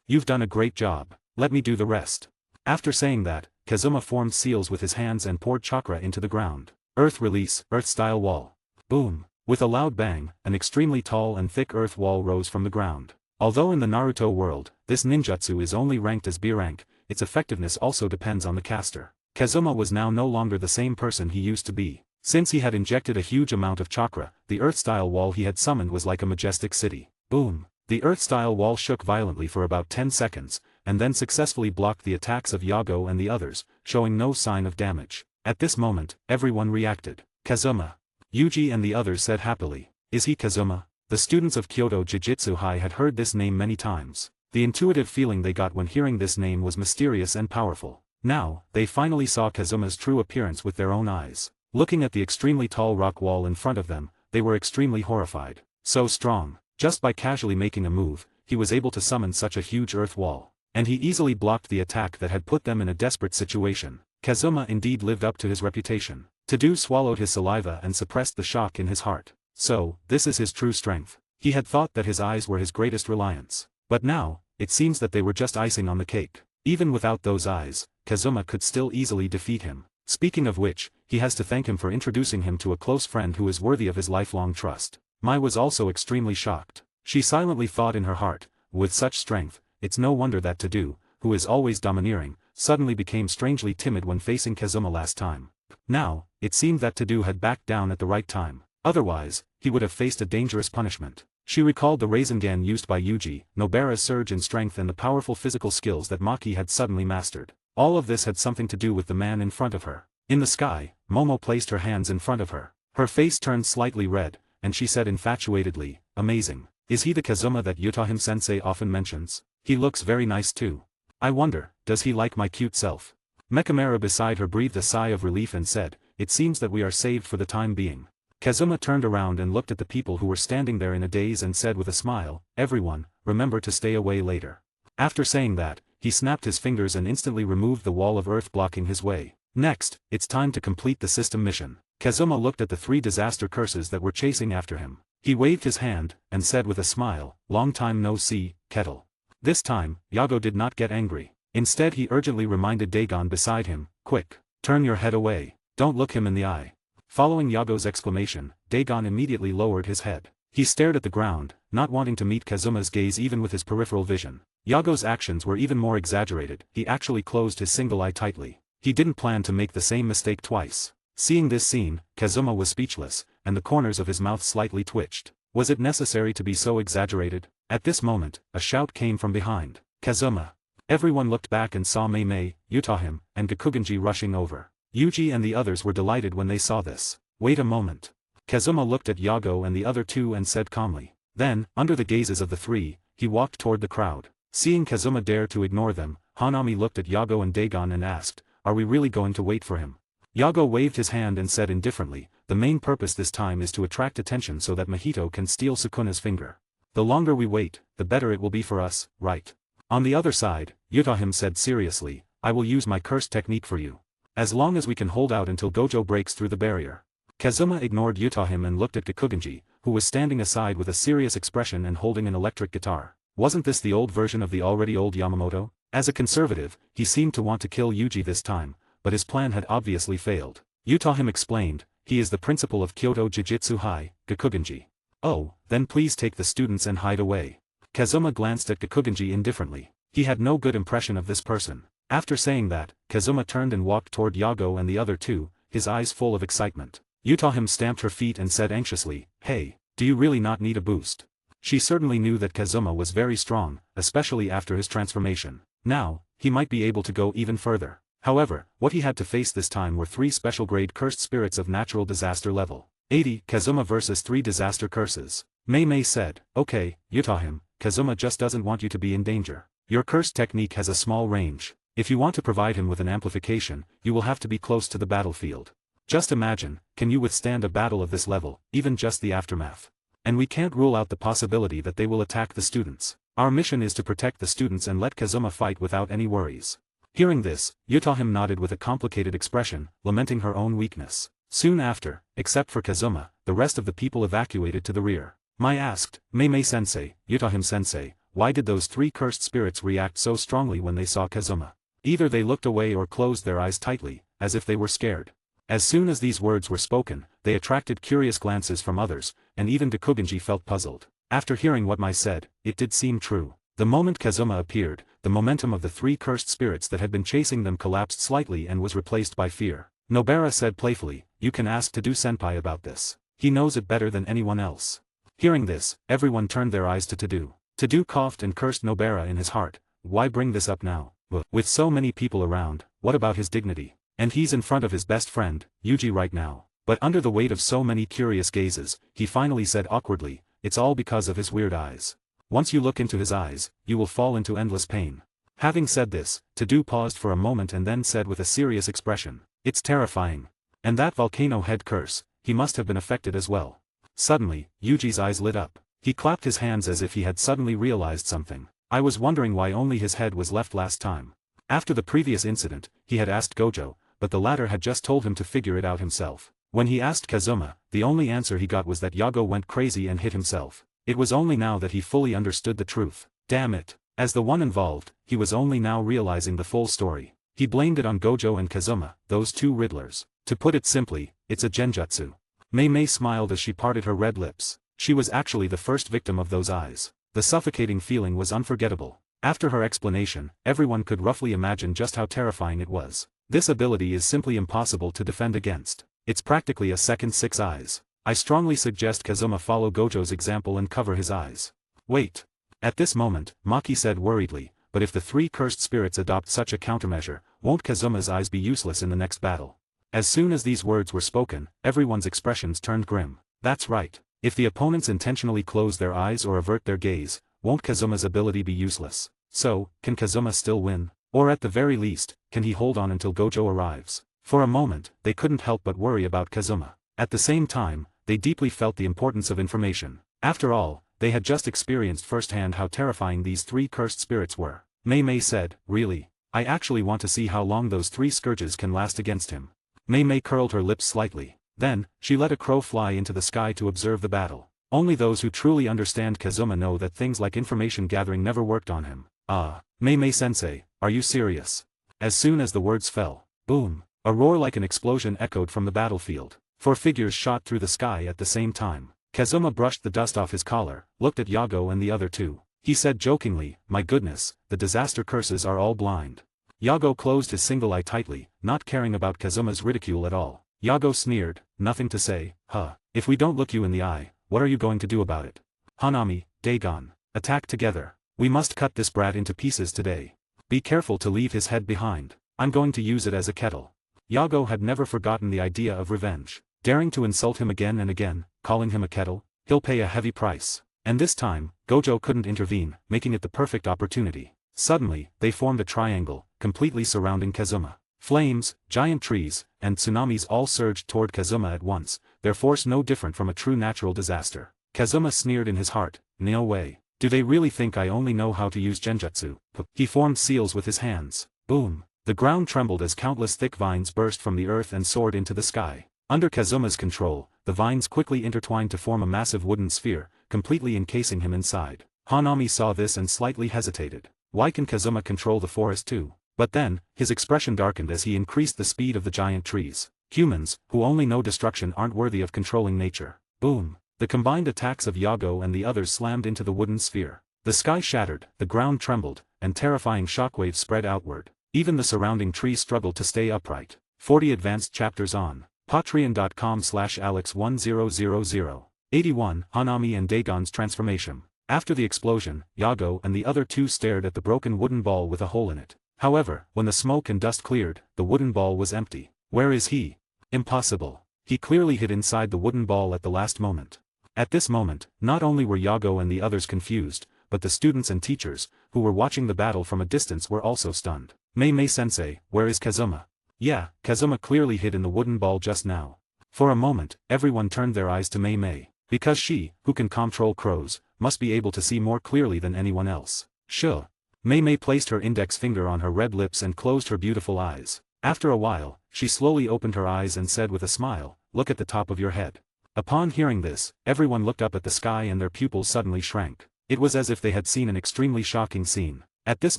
You've done a great job. Let me do the rest." After saying that, Kazuma formed seals with his hands and poured chakra into the ground. Earth release, earth-style wall. Boom! With a loud bang, an extremely tall and thick earth wall rose from the ground. Although in the Naruto world, this ninjutsu is only ranked as B rank, its effectiveness also depends on the caster. Kazuma was now no longer the same person he used to be. Since he had injected a huge amount of chakra, the earth-style wall he had summoned was like a majestic city. Boom! The earth-style wall shook violently for about 10 seconds, and then successfully blocked the attacks of Yago and the others, showing no sign of damage. At this moment, everyone reacted. "Kazuma." Yuji and the others said happily. "Is he Kazuma?" The students of Kyoto Jujutsu High had heard this name many times. The intuitive feeling they got when hearing this name was mysterious and powerful. Now, they finally saw Kazuma's true appearance with their own eyes. Looking at the extremely tall rock wall in front of them, they were extremely horrified. So strong. Just by casually making a move, he was able to summon such a huge earth wall. And he easily blocked the attack that had put them in a desperate situation. Kazuma indeed lived up to his reputation. Tadu swallowed his saliva and suppressed the shock in his heart. So, this is his true strength. He had thought that his eyes were his greatest reliance. But now, it seems that they were just icing on the cake. Even without those eyes, Kazuma could still easily defeat him. Speaking of which, he has to thank him for introducing him to a close friend who is worthy of his lifelong trust. Mai was also extremely shocked. She silently thought in her heart, with such strength, it's no wonder that Tadu, who is always domineering, suddenly became strangely timid when facing Kazuma last time. Now, it seemed that Tadu had backed down at the right time. Otherwise, he would have faced a dangerous punishment. She recalled the Rasengan used by Yuji, Nobara's surge in strength and the powerful physical skills that Maki had suddenly mastered. All of this had something to do with the man in front of her. In the sky, Momo placed her hands in front of her. Her face turned slightly red, and she said infatuatedly, "Amazing. Is he the Kazuma that Yutahime-sensei often mentions? He looks very nice too. I wonder, does he like my cute self?" Mechimera beside her breathed a sigh of relief and said, "It seems that we are saved for the time being." Kazuma turned around and looked at the people who were standing there in a daze and said with a smile, "Everyone, remember to stay away later." After saying that, he snapped his fingers and instantly removed the wall of earth blocking his way. Next, it's time to complete the system mission. Kazuma looked at the 3 disaster curses that were chasing after him. He waved his hand, and said with a smile, "Long time no see, Kettle." This time, Yago did not get angry. Instead he urgently reminded Dagon beside him, "Quick, turn your head away, don't look him in the eye." Following Yago's exclamation, Dagon immediately lowered his head. He stared at the ground, not wanting to meet Kazuma's gaze even with his peripheral vision. Yago's actions were even more exaggerated. He actually closed his single eye tightly. He didn't plan to make the same mistake twice. Seeing this scene, Kazuma was speechless, and the corners of his mouth slightly twitched. Was it necessary to be so exaggerated? At this moment, a shout came from behind. "Kazuma!" Everyone looked back and saw Mei, Yutahime, and Gakugenji rushing over. Yuji and the others were delighted when they saw this. "Wait a moment." Kazuma looked at Yago and the other 2 and said calmly. Then, under the gazes of the 3, he walked toward the crowd. Seeing Kazuma dare to ignore them, Hanami looked at Yago and Dagon and asked, are we really going to wait for him? Yago waved his hand and said indifferently, the main purpose this time is to attract attention so that Mahito can steal Sukuna's finger. The longer we wait, the better it will be for us, right? On the other side, Yutahim said seriously, I will use my cursed technique for you. As long as we can hold out until Gojo breaks through the barrier. Kazuma ignored Yutahim and looked at Kikugenji, who was standing aside with a serious expression and holding an electric guitar. Wasn't this the old version of the already old Yamamoto? As a conservative, he seemed to want to kill Yuji this time, but his plan had obviously failed. Yutahim explained, he is the principal of Kyoto Jujutsu High, Kikugenji. Oh, then please take the students and hide away. Kazuma glanced at Kikugenji indifferently. He had no good impression of this person. After saying that, Kazuma turned and walked toward Yago and the other two, his eyes full of excitement. Yutahim stamped her feet and said anxiously, hey, do you really not need a boost? She certainly knew that Kazuma was very strong, especially after his transformation. Now, he might be able to go even further. However, what he had to face this time were 3 special-grade cursed spirits of natural disaster level. 80, Kazuma versus 3 disaster curses. Mei said, okay, Yutahim, Kazuma just doesn't want you to be in danger. Your cursed technique has a small range. If you want to provide him with an amplification, you will have to be close to the battlefield. Just imagine, can you withstand a battle of this level, even just the aftermath? And we can't rule out the possibility that they will attack the students. Our mission is to protect the students and let Kazuma fight without any worries. Hearing this, Yutahim nodded with a complicated expression, lamenting her own weakness. Soon after, except for Kazuma, the rest of the people evacuated to the rear. Mai asked, Mei-sensei, Yutahim-sensei, why did those 3 cursed spirits react so strongly when they saw Kazuma? Either they looked away or closed their eyes tightly, as if they were scared. As soon as these words were spoken, they attracted curious glances from others, and even Kikugenji felt puzzled. After hearing what Mai said, it did seem true. The moment Kazuma appeared, the momentum of the 3 cursed spirits that had been chasing them collapsed slightly and was replaced by fear. Nobara said playfully, you can ask Tadu-senpai about this. He knows it better than anyone else. Hearing this, everyone turned their eyes to Tadu. Tadu coughed and cursed Nobara in his heart, why bring this up now? With so many people around, what about his dignity? And he's in front of his best friend, Yuji right now. But under the weight of so many curious gazes, he finally said awkwardly, it's all because of his weird eyes. Once you look into his eyes, you will fall into endless pain. Having said this, Tadu paused for a moment and then said with a serious expression, it's terrifying. And that volcano head curse, he must have been affected as well. Suddenly, Yuji's eyes lit up. He clapped his hands as if he had suddenly realized something. I was wondering why only his head was left last time. After the previous incident, he had asked Gojo, but the latter had just told him to figure it out himself. When he asked Kazuma, the only answer he got was that Yago went crazy and hit himself. It was only now that he fully understood the truth. Damn it. As the one involved, he was only now realizing the full story. He blamed it on Gojo and Kazuma, those 2 riddlers. To put it simply, it's a genjutsu. Mei smiled as she parted her red lips. She was actually the first victim of those eyes. The suffocating feeling was unforgettable. After her explanation, everyone could roughly imagine just how terrifying it was. This ability is simply impossible to defend against. It's practically a second 6 eyes. I strongly suggest Kazuma follow Gojo's example and cover his eyes. Wait. At this moment, Maki said worriedly, but if the 3 cursed spirits adopt such a countermeasure, won't Kazuma's eyes be useless in the next battle? As soon as these words were spoken, everyone's expressions turned grim. That's right. If the opponents intentionally close their eyes or avert their gaze, won't Kazuma's ability be useless? So, can Kazuma still win? Or at the very least, can he hold on until Gojo arrives? For a moment, they couldn't help but worry about Kazuma. At the same time, they deeply felt the importance of information. After all, they had just experienced firsthand how terrifying these 3 cursed spirits were. Mei said, really? I actually want to see how long those 3 scourges can last against him. Mei curled her lips slightly. Then, she let a crow fly into the sky to observe the battle. Only those who truly understand Kazuma know that things like information gathering never worked on him. Ah, Mei-sensei, are you serious? As soon as the words fell, boom, a roar like an explosion echoed from the battlefield. 4 figures shot through the sky at the same time. Kazuma brushed the dust off his collar, looked at Yago and the other 2. He said jokingly, my goodness, the disaster curses are all blind. Yago closed his single eye tightly, not caring about Kazuma's ridicule at all. Yago sneered, nothing to say, huh. If we don't look you in the eye, what are you going to do about it? Hanami, Dagon, attack together. We must cut this brat into pieces today. Be careful to leave his head behind. I'm going to use it as a kettle. Yago had never forgotten the idea of revenge. Daring to insult him again and again, calling him a kettle, he'll pay a heavy price. And this time, Gojo couldn't intervene, making it the perfect opportunity. Suddenly, they formed a triangle, completely surrounding Kazuma. Flames, giant trees, and tsunamis all surged toward Kazuma at once, their force no different from a true natural disaster. Kazuma sneered in his heart, no way. Do they really think I only know how to use genjutsu? He formed seals with his hands. Boom. The ground trembled as countless thick vines burst from the earth and soared into the sky. Under Kazuma's control, the vines quickly intertwined to form a massive wooden sphere, completely encasing him inside. Hanami saw this and slightly hesitated. Why can Kazuma control the forest too? But then, his expression darkened as he increased the speed of the giant trees. Humans, who only know destruction, aren't worthy of controlling nature. Boom. The combined attacks of Yago and the others slammed into the wooden sphere. The sky shattered, the ground trembled, and terrifying shockwaves spread outward. Even the surrounding trees struggled to stay upright. 40 advanced chapters on patreon.com/alex1000. 81. Hanami and Dagon's transformation. After the explosion, Yago and the other two stared at the broken wooden ball with a hole in it. However, when the smoke and dust cleared, the wooden ball was empty. Where is he? Impossible. He clearly hid inside the wooden ball at the last moment. At this moment, not only were Yago and the others confused, but the students and teachers, who were watching the battle from a distance, were also stunned. Mei-Mei-sensei, where is Kazuma? Yeah, Kazuma clearly hid in the wooden ball just now. For a moment, everyone turned their eyes to Mei-Mei. Because she, who can control crows, must be able to see more clearly than anyone else. Sure. Mei-Mei placed her index finger on her red lips and closed her beautiful eyes. After a while, she slowly opened her eyes and said with a smile, "Look at the top of your head." Upon hearing this, everyone looked up at the sky and their pupils suddenly shrank. It was as if they had seen an extremely shocking scene. At this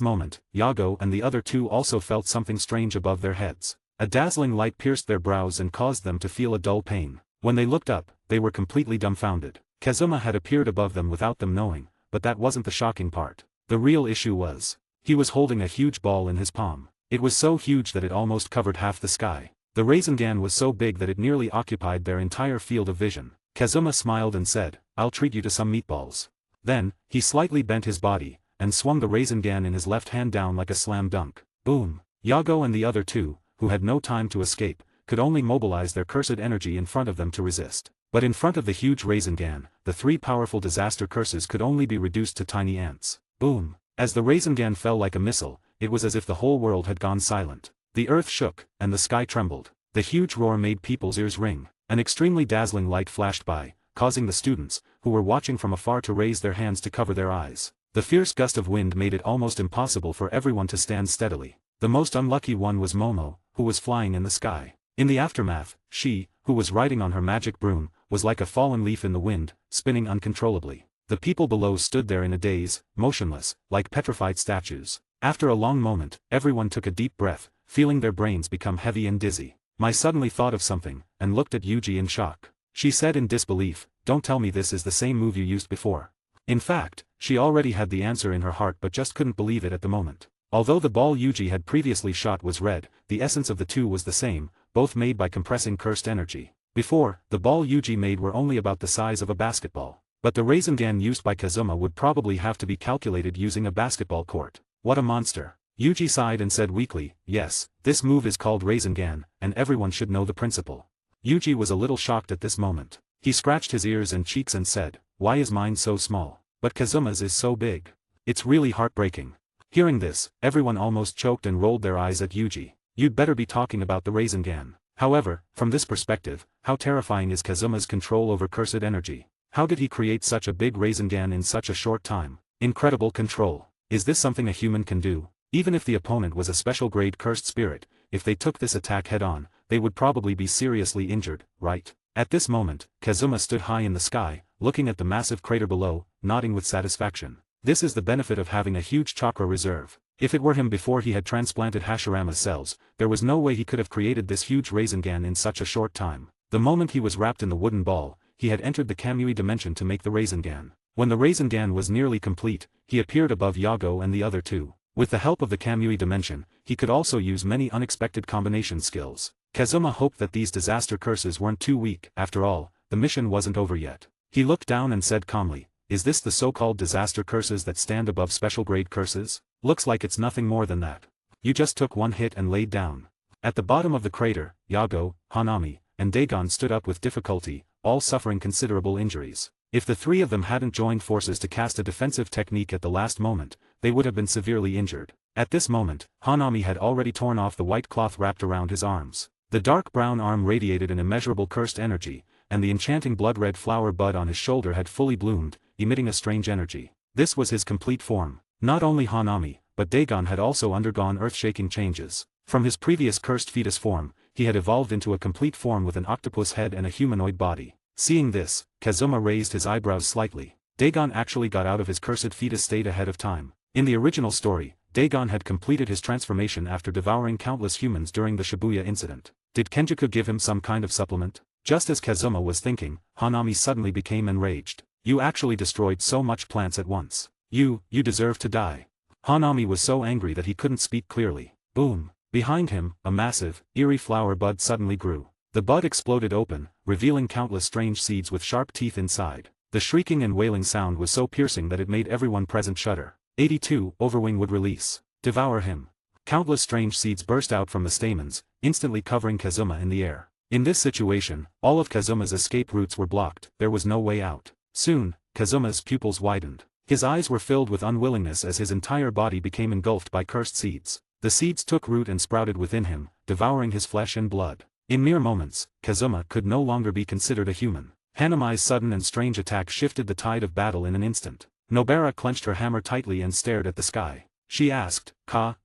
moment, Yago and the other two also felt something strange above their heads. A dazzling light pierced their brows and caused them to feel a dull pain. When they looked up, they were completely dumbfounded. Kazuma had appeared above them without them knowing, but that wasn't the shocking part. The real issue was, he was holding a huge ball in his palm. It was so huge that it almost covered half the sky. The Rasengan was so big that it nearly occupied their entire field of vision. Kazuma smiled and said, "I'll treat you to some meatballs." Then, he slightly bent his body, and swung the Rasengan in his left hand down like a slam dunk. Boom. Yago and the other two, who had no time to escape, could only mobilize their cursed energy in front of them to resist. But in front of the huge Rasengan, the three powerful disaster curses could only be reduced to tiny ants. Boom. As the Rasengan fell like a missile, it was as if the whole world had gone silent. The earth shook, and the sky trembled. The huge roar made people's ears ring. An extremely dazzling light flashed by, causing the students, who were watching from afar, to raise their hands to cover their eyes. The fierce gust of wind made it almost impossible for everyone to stand steadily. The most unlucky one was Momo, who was flying in the sky. In the aftermath, she, who was riding on her magic broom, was like a fallen leaf in the wind, spinning uncontrollably. The people below stood there in a daze, motionless, like petrified statues. After a long moment, everyone took a deep breath, feeling their brains become heavy and dizzy. Mai suddenly thought of something, and looked at Yuji in shock. She said in disbelief, "Don't tell me this is the same move you used before." In fact, she already had the answer in her heart but just couldn't believe it at the moment. Although the ball Yuji had previously shot was red, the essence of the two was the same, both made by compressing cursed energy. Before, the ball Yuji made were only about the size of a basketball. But the Rasengan used by Kazuma would probably have to be calculated using a basketball court. What a monster. Yuji sighed and said weakly, "Yes, this move is called Rasengan, and everyone should know the principle." Yuji was a little shocked at this moment. He scratched his ears and cheeks and said, "Why is mine so small? But Kazuma's is so big. It's really heartbreaking." Hearing this, everyone almost choked and rolled their eyes at Yuji. "You'd better be talking about the Rasengan." However, from this perspective, how terrifying is Kazuma's control over cursed energy? How did he create such a big Rasengan in such a short time? Incredible control. Is this something a human can do? Even if the opponent was a special grade cursed spirit, if they took this attack head on, they would probably be seriously injured, right? At this moment, Kazuma stood high in the sky, looking at the massive crater below, nodding with satisfaction. This is the benefit of having a huge chakra reserve. If it were him before he had transplanted Hashirama's cells, there was no way he could have created this huge Rasengan in such a short time. The moment he was wrapped in the wooden ball, he had entered the Kamui dimension to make the Rasengan. When the Rasengan was nearly complete, he appeared above Yago and the other two. With the help of the Kamui dimension, he could also use many unexpected combination skills. Kazuma hoped that these disaster curses weren't too weak. After all, the mission wasn't over yet. He looked down and said calmly, "Is this the so-called disaster curses that stand above special grade curses? Looks like it's nothing more than that. You just took one hit and laid down." At the bottom of the crater, Yago, Hanami, and Dagon stood up with difficulty, all suffering considerable injuries. If the three of them hadn't joined forces to cast a defensive technique at the last moment, they would have been severely injured. At this moment, Hanami had already torn off the white cloth wrapped around his arms. The dark brown arm radiated an immeasurable cursed energy, and the enchanting blood-red flower bud on his shoulder had fully bloomed, emitting a strange energy. This was his complete form. Not only Hanami, but Dagon had also undergone earth-shaking changes. From his previous cursed fetus form, he had evolved into a complete form with an octopus head and a humanoid body. Seeing this, Kazuma raised his eyebrows slightly. Dagon actually got out of his cursed fetus state ahead of time. In the original story, Dagon had completed his transformation after devouring countless humans during the Shibuya incident. Did Kenjaku give him some kind of supplement? Just as Kazuma was thinking, Hanami suddenly became enraged. You actually destroyed so much plants at once. You deserve to die. Hanami was so angry that he couldn't speak clearly. Boom. Behind him, a massive, eerie flower bud suddenly grew. The bud exploded open, revealing countless strange seeds with sharp teeth inside. The shrieking and wailing sound was so piercing that it made everyone present shudder. 82. Overwing would release. Devour him. Countless strange seeds burst out from the stamens, instantly covering Kazuma in the air. In this situation, all of Kazuma's escape routes were blocked. There was no way out. Soon, Kazuma's pupils widened. His eyes were filled with unwillingness as his entire body became engulfed by cursed seeds. The seeds took root and sprouted within him, devouring his flesh and blood. In mere moments, Kazuma could no longer be considered a human. Hanami's sudden and strange attack shifted the tide of battle in an instant. Nobara clenched her hammer tightly and stared at the sky. She asked,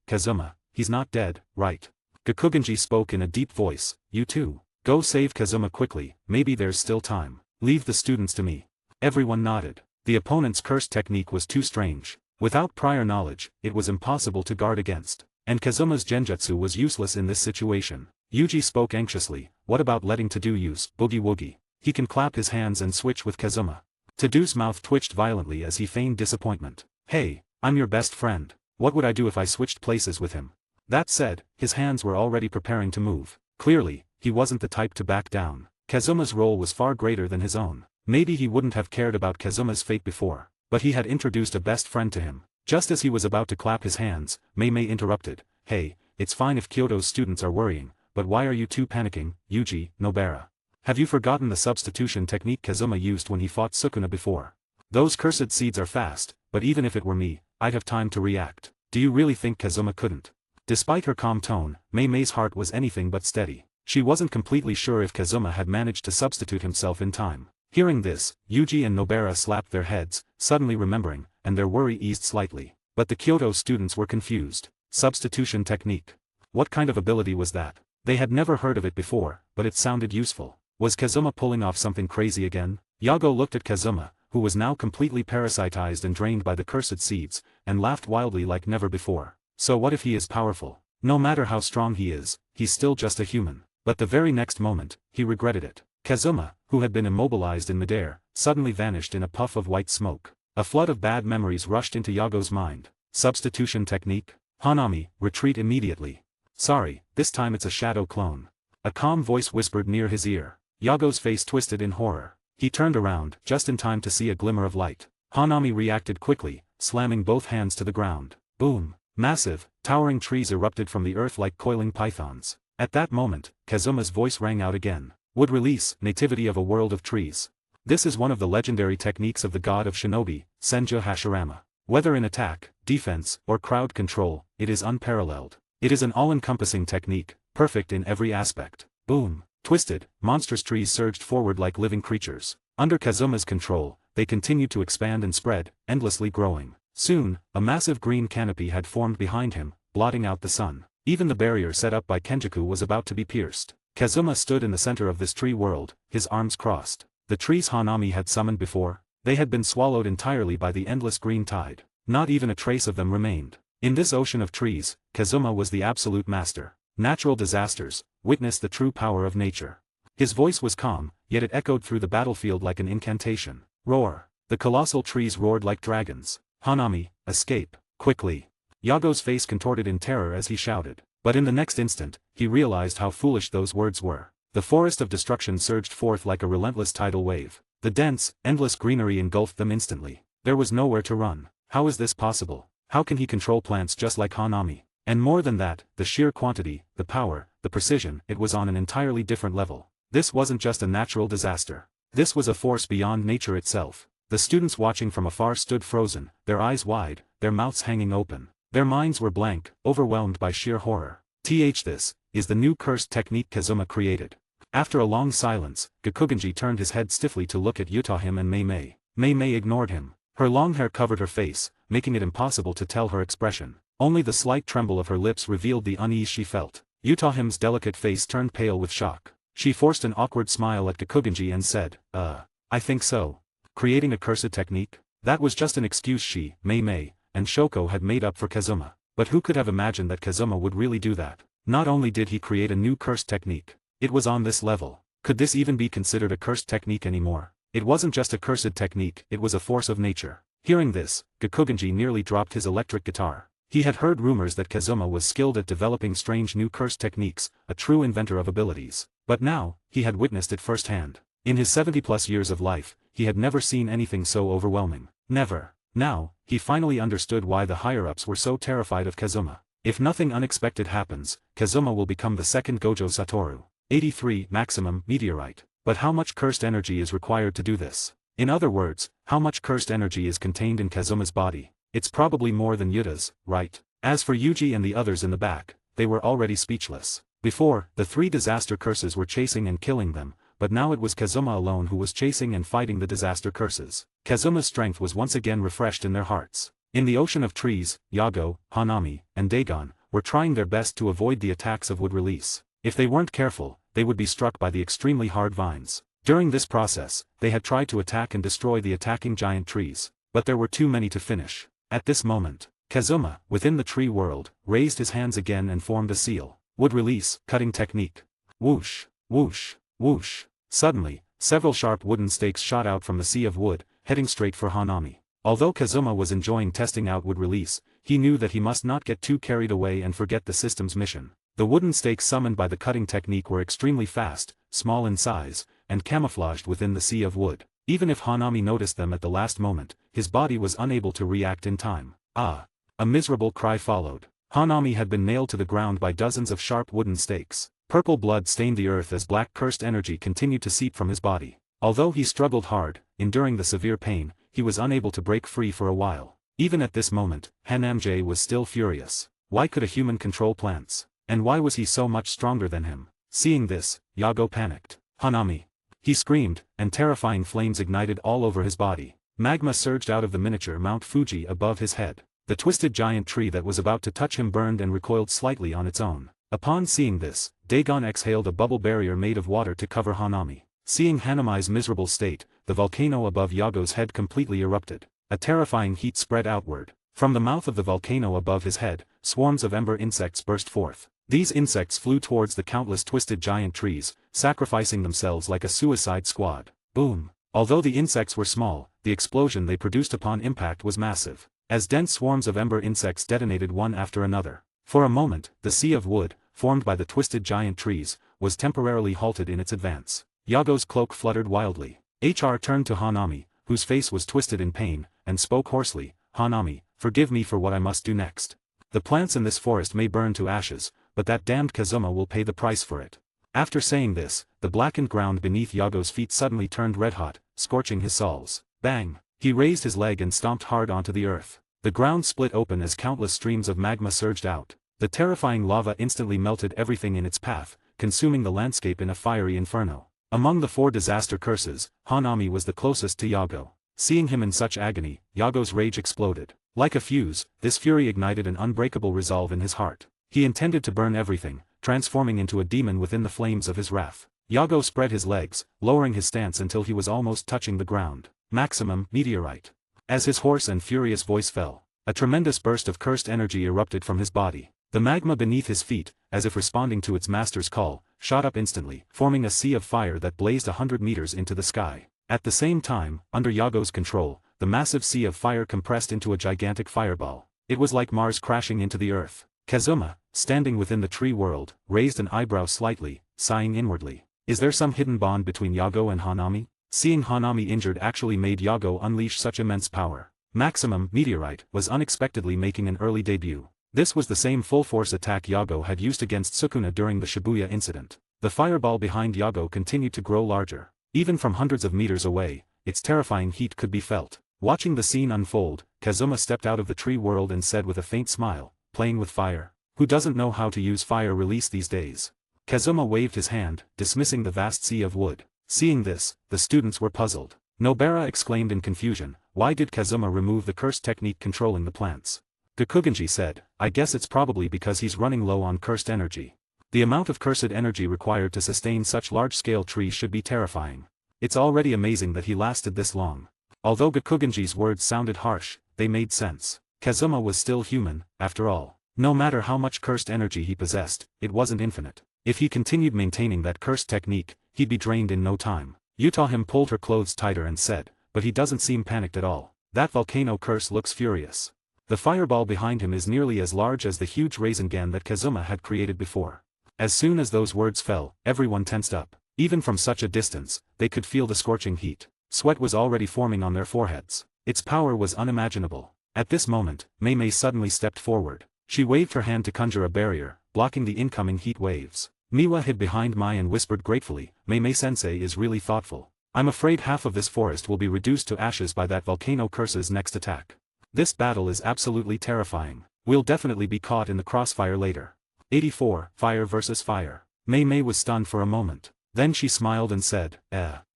Kazuma, he's not dead, right? Gakugenji spoke in a deep voice, you too. Go save Kazuma quickly, maybe there's still time. Leave the students to me. Everyone nodded. The opponent's cursed technique was too strange. Without prior knowledge, it was impossible to guard against. And Kazuma's genjutsu was useless in this situation. Yuji spoke anxiously, what about letting Tadu use Boogie Woogie? He can clap his hands and switch with Kazuma. Tadu's mouth twitched violently as he feigned disappointment. Hey, I'm your best friend. What would I do if I switched places with him? That said, his hands were already preparing to move. Clearly, he wasn't the type to back down. Kazuma's role was far greater than his own. Maybe he wouldn't have cared about Kazuma's fate before, but he had introduced a best friend to him. Just as he was about to clap his hands, Mei interrupted. Hey, it's fine if Kyoto's students are worrying, but why are you two panicking, Yuji, Nobara? Have you forgotten the substitution technique Kazuma used when he fought Sukuna before? Those cursed seeds are fast, but even if it were me, I'd have time to react. Do you really think Kazuma couldn't? Despite her calm tone, Mei's heart was anything but steady. She wasn't completely sure if Kazuma had managed to substitute himself in time. Hearing this, Yuji and Nobara slapped their heads, suddenly remembering, and their worry eased slightly. But the Kyoto students were confused. Substitution technique. What kind of ability was that? They had never heard of it before, but it sounded useful. Was Kazuma pulling off something crazy again? Yago looked at Kazuma, who was now completely parasitized and drained by the cursed seeds, and laughed wildly like never before. So what if he is powerful? No matter how strong he is, he's still just a human. But the very next moment, he regretted it. Kazuma, who had been immobilized in midair, suddenly vanished in a puff of white smoke. A flood of bad memories rushed into Yago's mind. Substitution technique? Hanami, retreat immediately. Sorry, this time it's a shadow clone. A calm voice whispered near his ear. Yago's face twisted in horror. He turned around, just in time to see a glimmer of light. Hanami reacted quickly, slamming both hands to the ground. Boom! Massive, towering trees erupted from the earth like coiling pythons. At that moment, Kazuma's voice rang out again. Would release, nativity of a world of trees. This is one of the legendary techniques of the god of shinobi, Senju Hashirama. Whether in attack, defense, or crowd control, it is unparalleled. It is an all-encompassing technique, perfect in every aspect. Boom! Twisted, monstrous trees surged forward like living creatures. Under Kazuma's control, they continued to expand and spread, endlessly growing. Soon, a massive green canopy had formed behind him, blotting out the sun. Even the barrier set up by Kenjaku was about to be pierced. Kazuma stood in the center of this tree world, his arms crossed. The trees Hanami had summoned before, they had been swallowed entirely by the endless green tide. Not even a trace of them remained. In this ocean of trees, Kazuma was the absolute master. Natural disasters, witness the true power of nature. His voice was calm, yet it echoed through the battlefield like an incantation. Roar! The colossal trees roared like dragons. Hanami, escape, quickly. Yago's face contorted in terror as he shouted. But in the next instant, he realized how foolish those words were. The forest of destruction surged forth like a relentless tidal wave. The dense, endless greenery engulfed them instantly. There was nowhere to run. How is this possible? How can he control plants just like Hanami? And more than that, the sheer quantity, the power, the precision, it was on an entirely different level. This wasn't just a natural disaster. This was a force beyond nature itself. The students watching from afar stood frozen, their eyes wide, their mouths hanging open. Their minds were blank, overwhelmed by sheer horror. This is the new cursed technique Kazuma created. After a long silence, Gakugenji turned his head stiffly to look at Yutahim and Mei Mei. Mei Mei ignored him. Her long hair covered her face, making it impossible to tell her expression. Only the slight tremble of her lips revealed the unease she felt. Yutahim's delicate face turned pale with shock. She forced an awkward smile at Gakugenji and said, I think so. Creating a cursed technique? That was just an excuse she, Mei Mei, and Shoko had made up for Kazuma. But who could have imagined that Kazuma would really do that? Not only did he create a new cursed technique, it was on this level. Could this even be considered a cursed technique anymore? It wasn't just a cursed technique, it was a force of nature. Hearing this, Gakugenji nearly dropped his electric guitar. He had heard rumors that Kazuma was skilled at developing strange new cursed techniques, a true inventor of abilities. But now, he had witnessed it firsthand. In his 70+ years of life, he had never seen anything so overwhelming. Never. Now, he finally understood why the higher-ups were so terrified of Kazuma. If nothing unexpected happens, Kazuma will become the second Gojo Satoru. 83 maximum meteorite. But how much cursed energy is required to do this? In other words, how much cursed energy is contained in Kazuma's body? It's probably more than Yuta's, right? As for Yuji and the others in the back, they were already speechless. Before, the 3 disaster curses were chasing and killing them, but now it was Kazuma alone who was chasing and fighting the disaster curses. Kazuma's strength was once again refreshed in their hearts. In the ocean of trees, Yago, Hanami, and Dagon were trying their best to avoid the attacks of wood release. If they weren't careful, they would be struck by the extremely hard vines. During this process, they had tried to attack and destroy the attacking giant trees, but there were too many to finish. At this moment, Kazuma, within the tree world, raised his hands again and formed a seal. Wood release, cutting technique. Whoosh, whoosh, whoosh. Suddenly, several sharp wooden stakes shot out from the sea of wood, heading straight for Hanami. Although Kazuma was enjoying testing out wood release, he knew that he must not get too carried away and forget the system's mission. The wooden stakes summoned by the cutting technique were extremely fast, small in size, and camouflaged within the sea of wood. Even if Hanami noticed them at the last moment, his body was unable to react in time. Ah! A miserable cry followed. Hanami had been nailed to the ground by dozens of sharp wooden stakes. Purple blood stained the earth as black cursed energy continued to seep from his body. Although he struggled hard, enduring the severe pain, he was unable to break free for a while. Even at this moment, Hanamji was still furious. Why could a human control plants? And why was he so much stronger than him? Seeing this, Yago panicked. Hanami! He screamed, and terrifying flames ignited all over his body. Magma surged out of the miniature Mount Fuji above his head. The twisted giant tree that was about to touch him burned and recoiled slightly on its own. Upon seeing this, Dagon exhaled a bubble barrier made of water to cover Hanami. Seeing Hanami's miserable state, the volcano above Yago's head completely erupted. A terrifying heat spread outward. From the mouth of the volcano above his head, swarms of ember insects burst forth. These insects flew towards the countless twisted giant trees, sacrificing themselves like a suicide squad. Boom! Although the insects were small, the explosion they produced upon impact was massive. As dense swarms of ember insects detonated one after another. For a moment, the sea of wood, formed by the twisted giant trees, was temporarily halted in its advance. Yago's cloak fluttered wildly. HR turned to Hanami, whose face was twisted in pain, and spoke hoarsely, Hanami, forgive me for what I must do next. The plants in this forest may burn to ashes, but that damned Kazuma will pay the price for it. After saying this, the blackened ground beneath Yago's feet suddenly turned red-hot, scorching his soles. Bang! He raised his leg and stomped hard onto the earth. The ground split open as countless streams of magma surged out. The terrifying lava instantly melted everything in its path, consuming the landscape in a fiery inferno. Among the 4 disaster curses, Hanami was the closest to Yago. Seeing him in such agony, Yago's rage exploded. Like a fuse, this fury ignited an unbreakable resolve in his heart. He intended to burn everything, transforming into a demon within the flames of his wrath. Yago spread his legs, lowering his stance until he was almost touching the ground. Maximum meteorite. As his hoarse and furious voice fell, a tremendous burst of cursed energy erupted from his body. The magma beneath his feet, as if responding to its master's call, shot up instantly, forming a sea of fire that blazed 100 meters into the sky. At the same time, under Yago's control, the massive sea of fire compressed into a gigantic fireball. It was like Mars crashing into the earth. Kazuma, standing within the tree world, raised an eyebrow slightly, sighing inwardly. Is there some hidden bond between Yago and Hanami? Seeing Hanami injured actually made Yago unleash such immense power. Maximum meteorite was unexpectedly making an early debut. This was the same full-force attack Yago had used against Sukuna during the Shibuya incident. The fireball behind Yago continued to grow larger. Even from hundreds of meters away, its terrifying heat could be felt. Watching the scene unfold, Kazuma stepped out of the tree world and said with a faint smile, "Playing with fire? Who doesn't know how to use fire release these days?" Kazuma waved his hand, dismissing the vast sea of wood. Seeing this, the students were puzzled. Nobara exclaimed in confusion, "Why did Kazuma remove the cursed technique controlling the plants?" Gakugenji said, "I guess it's probably because he's running low on cursed energy. The amount of cursed energy required to sustain such large-scale trees should be terrifying. It's already amazing that he lasted this long." Although Gakugenji's words sounded harsh, they made sense. Kazuma was still human, after all. No matter how much cursed energy he possessed, it wasn't infinite. If he continued maintaining that cursed technique, he'd be drained in no time. Him pulled her clothes tighter and said, "But he doesn't seem panicked at all. That volcano curse looks furious. The fireball behind him is nearly as large as the huge Rasengan that Kazuma had created before." As soon as those words fell, everyone tensed up. Even from such a distance, they could feel the scorching heat. Sweat was already forming on their foreheads. Its power was unimaginable. At this moment, Mei suddenly stepped forward. She waved her hand to conjure a barrier, blocking the incoming heat waves. Miwa hid behind Mai and whispered gratefully, "Mei-sensei is really thoughtful. I'm afraid half of this forest will be reduced to ashes by that volcano curse's next attack. This battle is absolutely terrifying. We'll definitely be caught in the crossfire later." 84. Fire versus Fire. Mei was stunned for a moment. Then she smiled and said,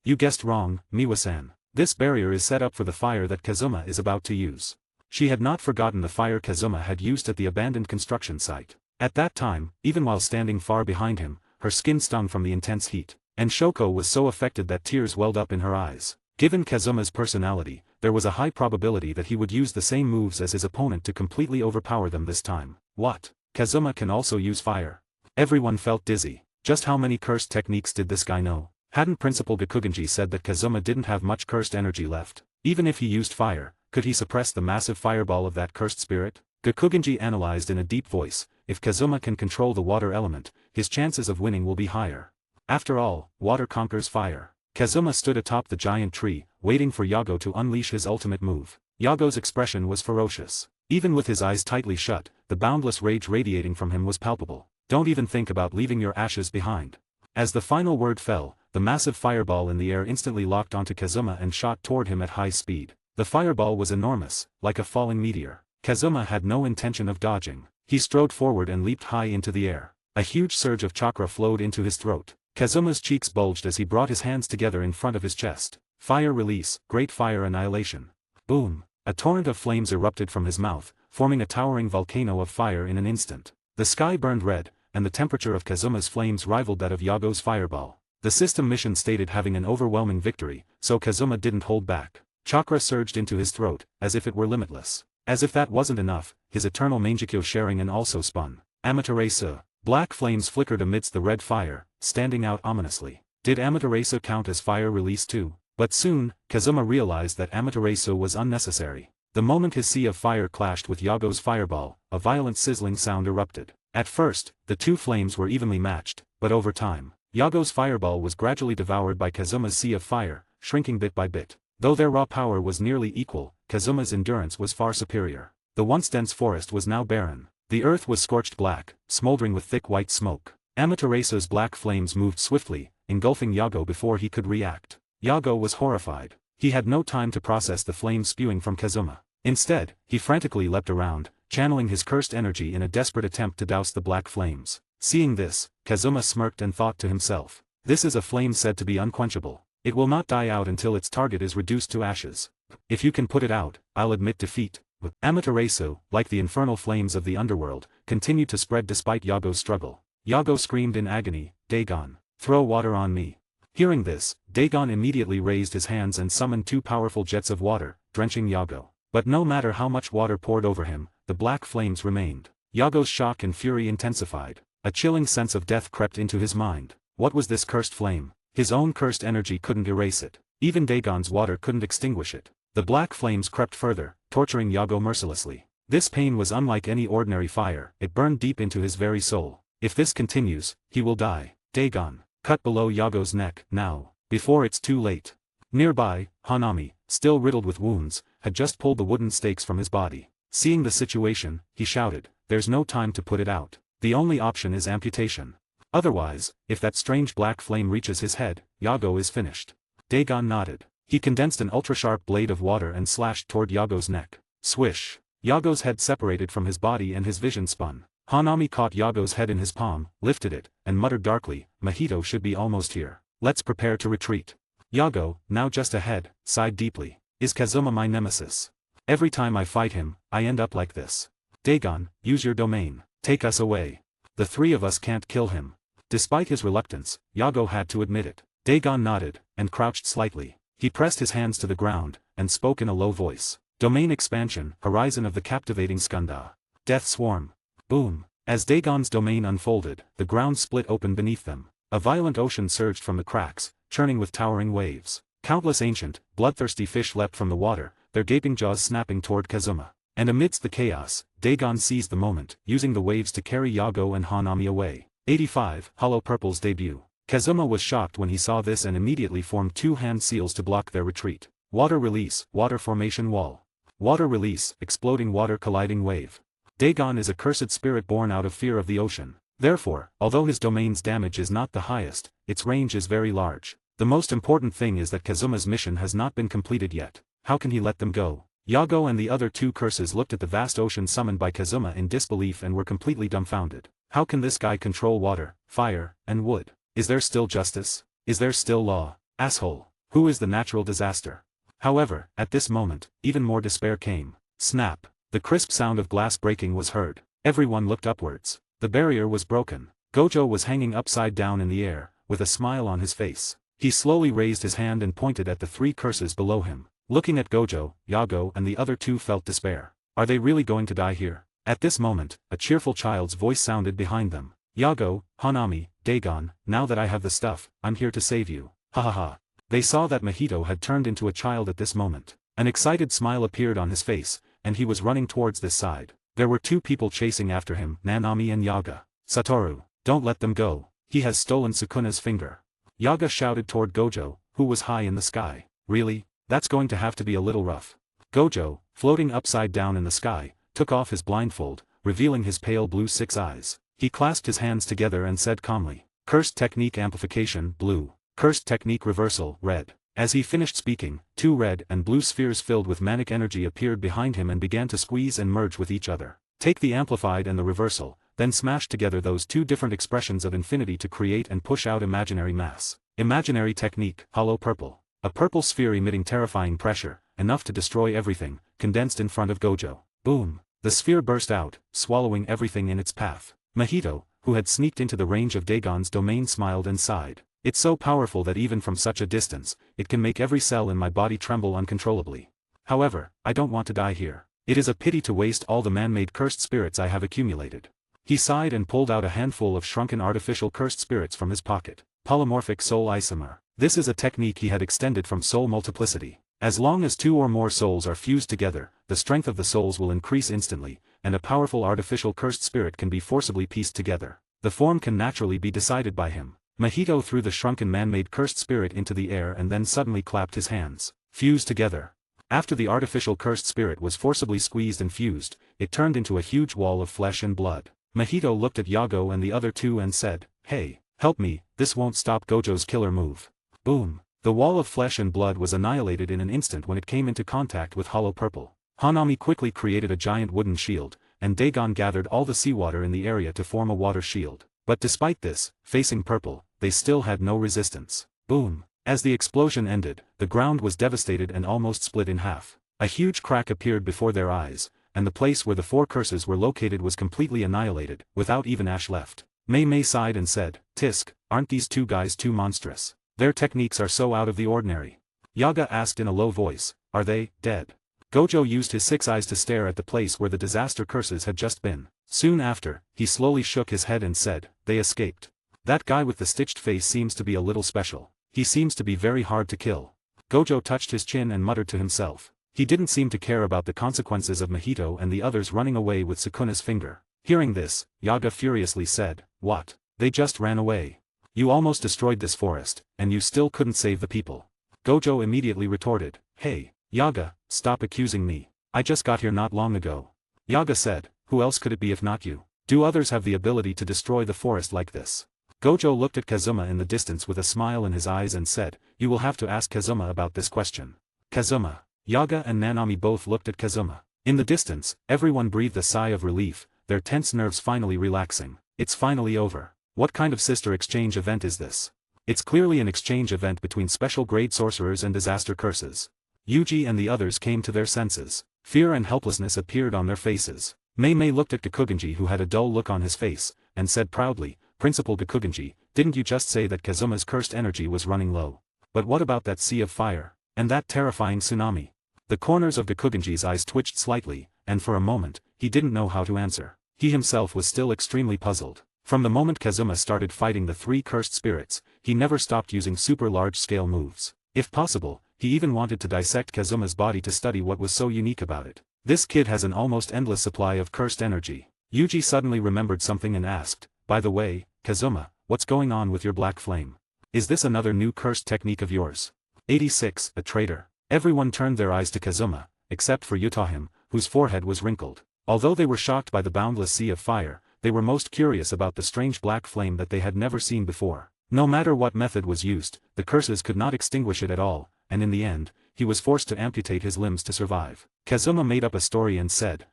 You guessed wrong, Miwa-san. This barrier is set up for the fire that Kazuma is about to use." She had not forgotten the fire Kazuma had used at the abandoned construction site. At that time, even while standing far behind him, her skin stung from the intense heat, and Shoko was so affected that tears welled up in her eyes. Given Kazuma's personality, there was a high probability that he would use the same moves as his opponent to completely overpower them this time. What? Kazuma can also use fire? Everyone felt dizzy. Just how many cursed techniques did this guy know? Hadn't Principal Gakugenji said that Kazuma didn't have much cursed energy left? Even if he used fire, could he suppress the massive fireball of that cursed spirit? Gakugenji analyzed in a deep voice, if Kazuma can control the water element, his chances of winning will be higher. After all, water conquers fire. Kazuma stood atop the giant tree, waiting for Yago to unleash his ultimate move. Yago's expression was ferocious. Even with his eyes tightly shut, the boundless rage radiating from him was palpable. "Don't even think about leaving your ashes behind." As the final word fell, the massive fireball in the air instantly locked onto Kazuma and shot toward him at high speed. The fireball was enormous, like a falling meteor. Kazuma had no intention of dodging. He strode forward and leaped high into the air. A huge surge of chakra flowed into his throat. Kazuma's cheeks bulged as he brought his hands together in front of his chest. Fire release, great fire annihilation. Boom! A torrent of flames erupted from his mouth, forming a towering volcano of fire in an instant. The sky burned red, and the temperature of Kazuma's flames rivaled that of Yago's fireball. The system mission stated having an overwhelming victory, so Kazuma didn't hold back. Chakra surged into his throat, as if it were limitless. As if that wasn't enough, his eternal Mangekyo Sharingan also spun. Amaterasu. Black flames flickered amidst the red fire, standing out ominously. Did Amaterasu count as fire release too? But soon, Kazuma realized that Amaterasu was unnecessary. The moment his sea of fire clashed with Yago's fireball, a violent sizzling sound erupted. At first, the two flames were evenly matched, but over time, Yago's fireball was gradually devoured by Kazuma's sea of fire, shrinking bit by bit. Though their raw power was nearly equal, Kazuma's endurance was far superior. The once dense forest was now barren. The earth was scorched black, smoldering with thick white smoke. Amaterasu's black flames moved swiftly, engulfing Yago before he could react. Yago was horrified. He had no time to process the flames spewing from Kazuma. Instead, he frantically leapt around, channeling his cursed energy in a desperate attempt to douse the black flames. Seeing this, Kazuma smirked and thought to himself, "This is a flame said to be unquenchable. It will not die out until its target is reduced to ashes. If you can put it out, I'll admit defeat." Amaterasu, like the infernal flames of the underworld, continued to spread despite Yago's struggle. Yago screamed in agony, "Dagon, throw water on me." Hearing this, Dagon immediately raised his hands and summoned two powerful jets of water, drenching Yago. But no matter how much water poured over him, the black flames remained. Yago's shock and fury intensified. A chilling sense of death crept into his mind. What was this cursed flame? His own cursed energy couldn't erase it. Even Dagon's water couldn't extinguish it. The black flames crept further, torturing Yago mercilessly. This pain was unlike any ordinary fire, it burned deep into his very soul. If this continues, he will die. Dagon, cut below Yago's neck, now, before it's too late. Nearby, Hanami, still riddled with wounds, had just pulled the wooden stakes from his body. Seeing the situation, he shouted, "There's no time to put it out. The only option is amputation. Otherwise, if that strange black flame reaches his head, Yago is finished." Dagon nodded. He condensed an ultra-sharp blade of water and slashed toward Yago's neck. Swish. Yago's head separated from his body and his vision spun. Hanami caught Yago's head in his palm, lifted it, and muttered darkly, Mahito should be almost here. Let's prepare to retreat. Yago, now just ahead, sighed deeply. Is Kazuma my nemesis? Every time I fight him, I end up like this. Dagon, use your domain. Take us away. The three of us can't kill him. Despite his reluctance, Yago had to admit it. Dagon nodded, and crouched slightly. He pressed his hands to the ground, and spoke in a low voice. Domain expansion, horizon of the captivating Skanda. Death swarm. Boom. As Dagon's domain unfolded, the ground split open beneath them. A violent ocean surged from the cracks, churning with towering waves. Countless ancient, bloodthirsty fish leapt from the water, their gaping jaws snapping toward Kazuma. And amidst the chaos, Dagon seized the moment, using the waves to carry Yago and Hanami away. 85. Hollow Purple's debut. Kazuma was shocked when he saw this and immediately formed two hand seals to block their retreat. Water release, water formation wall. Water release, exploding water colliding wave. Dagon is a cursed spirit born out of fear of the ocean. Therefore, although his domain's damage is not the highest, its range is very large. The most important thing is that Kazuma's mission has not been completed yet. How can he let them go? Yago and the other two curses looked at the vast ocean summoned by Kazuma in disbelief and were completely dumbfounded. How can this guy control water, fire, and wood? Is there still justice? Is there still law? Asshole. Who is the natural disaster? However, at this moment, even more despair came. Snap. The crisp sound of glass breaking was heard. Everyone looked upwards. The barrier was broken. Gojo was hanging upside down in the air, with a smile on his face. He slowly raised his hand and pointed at the three curses below him. Looking at Gojo, Yago and the other two felt despair. Are they really going to die here? At this moment, a cheerful child's voice sounded behind them. Yago, Hanami, Dagon, now that I have the stuff, I'm here to save you. Ha ha ha. They saw that Mahito had turned into a child at this moment. An excited smile appeared on his face, and he was running towards this side. There were two people chasing after him, Nanami and Yaga. Satoru, don't let them go. He has stolen Sukuna's finger. Yaga shouted toward Gojo, who was high in the sky. Really? That's going to have to be a little rough. Gojo, floating upside down in the sky, took off his blindfold, revealing his pale blue six eyes. He clasped his hands together and said calmly, Cursed Technique Amplification, blue. Cursed Technique Reversal, red. As he finished speaking, two red and blue spheres filled with manic energy appeared behind him and began to squeeze and merge with each other. Take the amplified and the reversal, then smash together those two different expressions of infinity to create and push out imaginary mass. Imaginary Technique, Hollow Purple. A purple sphere emitting terrifying pressure, enough to destroy everything, condensed in front of Gojo. Boom. The sphere burst out, swallowing everything in its path. Mahito, who had sneaked into the range of Dagon's domain, smiled and sighed. It's so powerful that even from such a distance, it can make every cell in my body tremble uncontrollably. However, I don't want to die here. It is a pity to waste all the man-made cursed spirits I have accumulated. He sighed and pulled out a handful of shrunken artificial cursed spirits from his pocket. Polymorphic Soul Isomer. This is a technique he had extended from soul multiplicity. As long as two or more souls are fused together, the strength of the souls will increase instantly, and a powerful artificial cursed spirit can be forcibly pieced together. The form can naturally be decided by him. Mahito threw the shrunken man-made cursed spirit into the air and then suddenly clapped his hands. Fused together. After the artificial cursed spirit was forcibly squeezed and fused, it turned into a huge wall of flesh and blood. Mahito looked at Yago and the other two and said, Hey, help me, this won't stop Gojo's killer move. Boom. The wall of flesh and blood was annihilated in an instant when it came into contact with Hollow Purple. Hanami quickly created a giant wooden shield, and Dagon gathered all the seawater in the area to form a water shield. But despite this, facing Purple, they still had no resistance. Boom. As the explosion ended, the ground was devastated and almost split in half. A huge crack appeared before their eyes, and the place where the four curses were located was completely annihilated, without even ash left. Mei sighed and said, Tisk, aren't these two guys too monstrous? Their techniques are so out of the ordinary. Yaga asked in a low voice, Are they dead? Gojo used his six eyes to stare at the place where the disaster curses had just been. Soon after, he slowly shook his head and said, They escaped. That guy with the stitched face seems to be a little special. He seems to be very hard to kill. Gojo touched his chin and muttered to himself. He didn't seem to care about the consequences of Mahito and the others running away with Sukuna's finger. Hearing this, Yaga furiously said, What? They just ran away. You almost destroyed this forest, and you still couldn't save the people. Gojo immediately retorted, Hey, Yaga, stop accusing me. I just got here not long ago. Yaga said, Who else could it be if not you? Do others have the ability to destroy the forest like this? Gojo looked at Kazuma in the distance with a smile in his eyes and said, You will have to ask Kazuma about this question. Kazuma. Yaga and Nanami both looked at Kazuma. In the distance, everyone breathed a sigh of relief, their tense nerves finally relaxing. It's finally over. What kind of sister exchange event is this? It's clearly an exchange event between special grade sorcerers and disaster curses. Yuji and the others came to their senses. Fear and helplessness appeared on their faces. Mei looked at Gakugenji, who had a dull look on his face, and said proudly, "Principal Gakugenji, didn't you just say that Kazuma's cursed energy was running low? But what about that sea of fire? And that terrifying tsunami?" The corners of Gakugenji's eyes twitched slightly, and for a moment, he didn't know how to answer. He himself was still extremely puzzled. From the moment Kazuma started fighting the three cursed spirits, he never stopped using super large-scale moves. If possible, he even wanted to dissect Kazuma's body to study what was so unique about it. This kid has an almost endless supply of cursed energy. Yuji suddenly remembered something and asked, "By the way, Kazuma, what's going on with your black flame? Is this another new cursed technique of yours?" 86. A traitor. Everyone turned their eyes to Kazuma, except for Yutahim, whose forehead was wrinkled. Although they were shocked by the boundless sea of fire, they were most curious about the strange black flame that they had never seen before. No matter what method was used, the curses could not extinguish it at all, and in the end, he was forced to amputate his limbs to survive. Kazuma made up a story and said,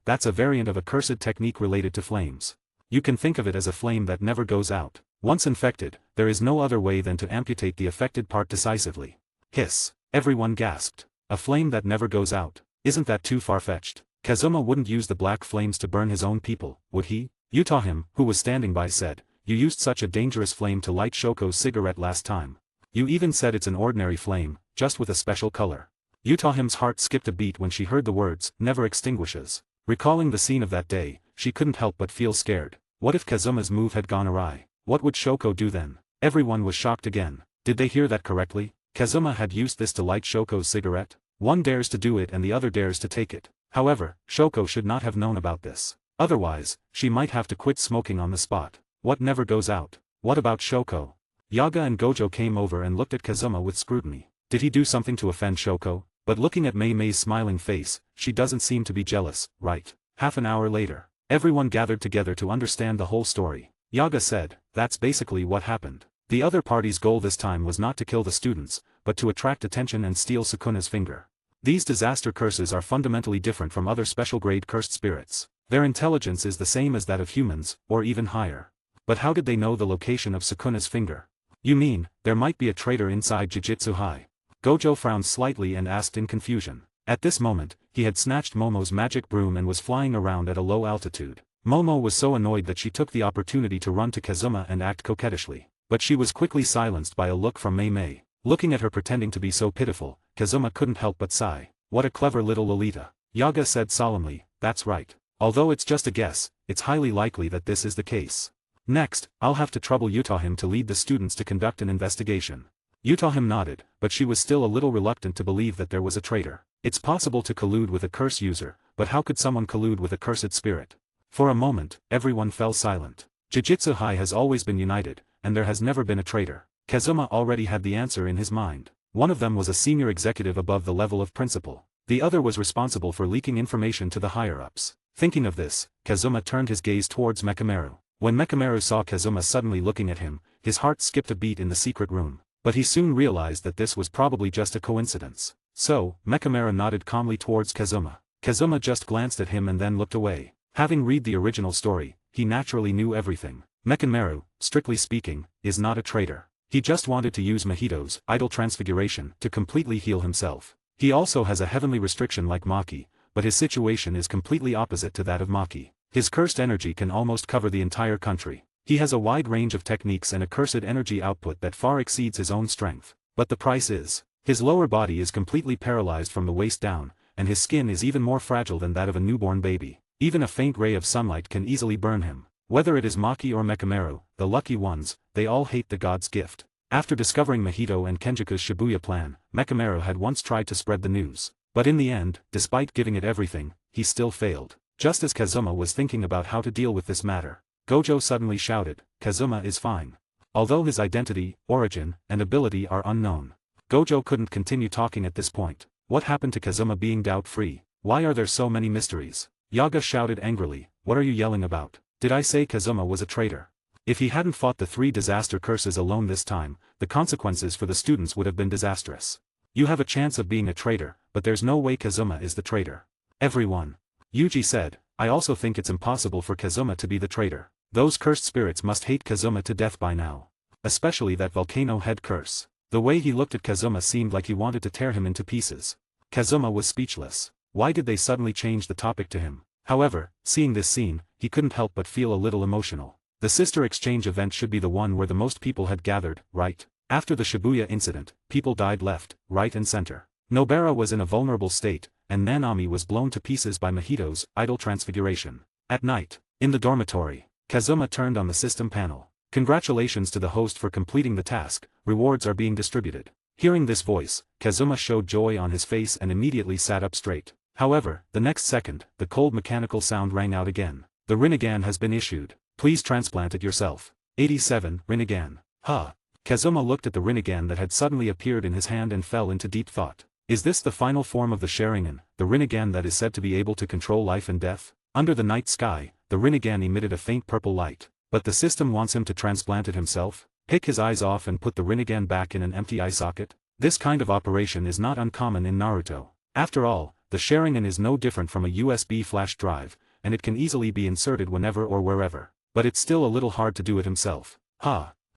that's a variant of a cursed technique related to flames. You can think of it as a flame that never goes out. Once infected, there is no other way than to amputate the affected part decisively." Hiss. Everyone gasped. A flame that never goes out. Isn't that too far-fetched? Kazuma wouldn't use the black flames to burn his own people, would he? Yutahim, who was standing by, said, "You used such a dangerous flame to light Shoko's cigarette last time. You even said it's an ordinary flame, just with a special color." Yutahim's heart skipped a beat when she heard the words, "never extinguishes." Recalling the scene of that day, she couldn't help but feel scared. What if Kazuma's move had gone awry? What would Shoko do then? Everyone was shocked again. Did they hear that correctly? Kazuma had used this to light Shoko's cigarette? One dares to do it and the other dares to take it. However, Shoko should not have known about this. Otherwise, she might have to quit smoking on the spot. What never goes out? What about Shoko? Yaga and Gojo came over and looked at Kazuma with scrutiny. Did he do something to offend Shoko? But looking at Mei's smiling face, she doesn't seem to be jealous, right? Half an hour later, everyone gathered together to understand the whole story. Yaga said, "That's basically what happened. The other party's goal this time was not to kill the students, but to attract attention and steal Sukuna's finger. These disaster curses are fundamentally different from other special-grade cursed spirits. Their intelligence is the same as that of humans, or even higher. But how did they know the location of Sukuna's finger? You mean, there might be a traitor inside Jujutsu High?" Gojo frowned slightly and asked in confusion. At this moment, he had snatched Momo's magic broom and was flying around at a low altitude. Momo was so annoyed that she took the opportunity to run to Kazuma and act coquettishly. But she was quickly silenced by a look from Mei. Looking at her pretending to be so pitiful, Kazuma couldn't help but sigh. "What a clever little Lolita." Yaga said solemnly, "That's right. Although it's just a guess, it's highly likely that this is the case. Next, I'll have to trouble Yutahim to lead the students to conduct an investigation." Yutahim nodded, but she was still a little reluctant to believe that there was a traitor. It's possible to collude with a curse user, but how could someone collude with a cursed spirit? For a moment, everyone fell silent. Jujutsu High has always been united, and there has never been a traitor. Kazuma already had the answer in his mind. One of them was a senior executive above the level of principal. The other was responsible for leaking information to the higher-ups. Thinking of this, Kazuma turned his gaze towards Mekamaru. When Mekamaru saw Kazuma suddenly looking at him, his heart skipped a beat in the secret room. But he soon realized that this was probably just a coincidence. So, Mekamaru nodded calmly towards Kazuma. Kazuma just glanced at him and then looked away. Having read the original story, he naturally knew everything. Mekamaru, strictly speaking, is not a traitor. He just wanted to use Mahito's idle transfiguration to completely heal himself. He also has a heavenly restriction like Maki, but his situation is completely opposite to that of Maki. His cursed energy can almost cover the entire country. He has a wide range of techniques and a cursed energy output that far exceeds his own strength. But the price is, his lower body is completely paralyzed from the waist down, and his skin is even more fragile than that of a newborn baby. Even a faint ray of sunlight can easily burn him. Whether it is Maki or Mekamaru, the lucky ones, they all hate the god's gift. After discovering Mahito and Kenjaku's Shibuya plan, Mekamaru had once tried to spread the news. But in the end, despite giving it everything, he still failed. Just as Kazuma was thinking about how to deal with this matter, Gojo suddenly shouted, "Kazuma is fine." Although his identity, origin, and ability are unknown, Gojo couldn't continue talking at this point. What happened to Kazuma being doubt-free? Why are there so many mysteries? Yaga shouted angrily, "What are you yelling about? Did I say Kazuma was a traitor?" If he hadn't fought the three disaster curses alone this time, the consequences for the students would have been disastrous. You have a chance of being a traitor, but there's no way Kazuma is the traitor. Everyone. Yuji said, I also think it's impossible for Kazuma to be the traitor. Those cursed spirits must hate Kazuma to death by now. Especially that volcano head curse. The way he looked at Kazuma seemed like he wanted to tear him into pieces. Kazuma was speechless. Why did they suddenly change the topic to him? However, seeing this scene, he couldn't help but feel a little emotional. The sister exchange event should be the one where the most people had gathered, right? After the Shibuya incident, people died left, right and center. Nobara was in a vulnerable state, and Nanami was blown to pieces by Mahito's idle transfiguration. At night, in the dormitory, Kazuma turned on the system panel. Congratulations to the host for completing the task, rewards are being distributed. Hearing this voice, Kazuma showed joy on his face and immediately sat up straight. However, the next second, the cold mechanical sound rang out again. The Rinnegan has been issued. Please transplant it yourself. 87, Rinnegan. Huh. Kazuma looked at the Rinnegan that had suddenly appeared in his hand and fell into deep thought. Is this the final form of the Sharingan, the Rinnegan that is said to be able to control life and death? Under the night sky, the Rinnegan emitted a faint purple light. But the system wants him to transplant it himself? Pick his eyes off and put the Rinnegan back in an empty eye socket? This kind of operation is not uncommon in Naruto. After all, the Sharingan is no different from a USB flash drive, and it can easily be inserted whenever or wherever. But it's still a little hard to do it himself.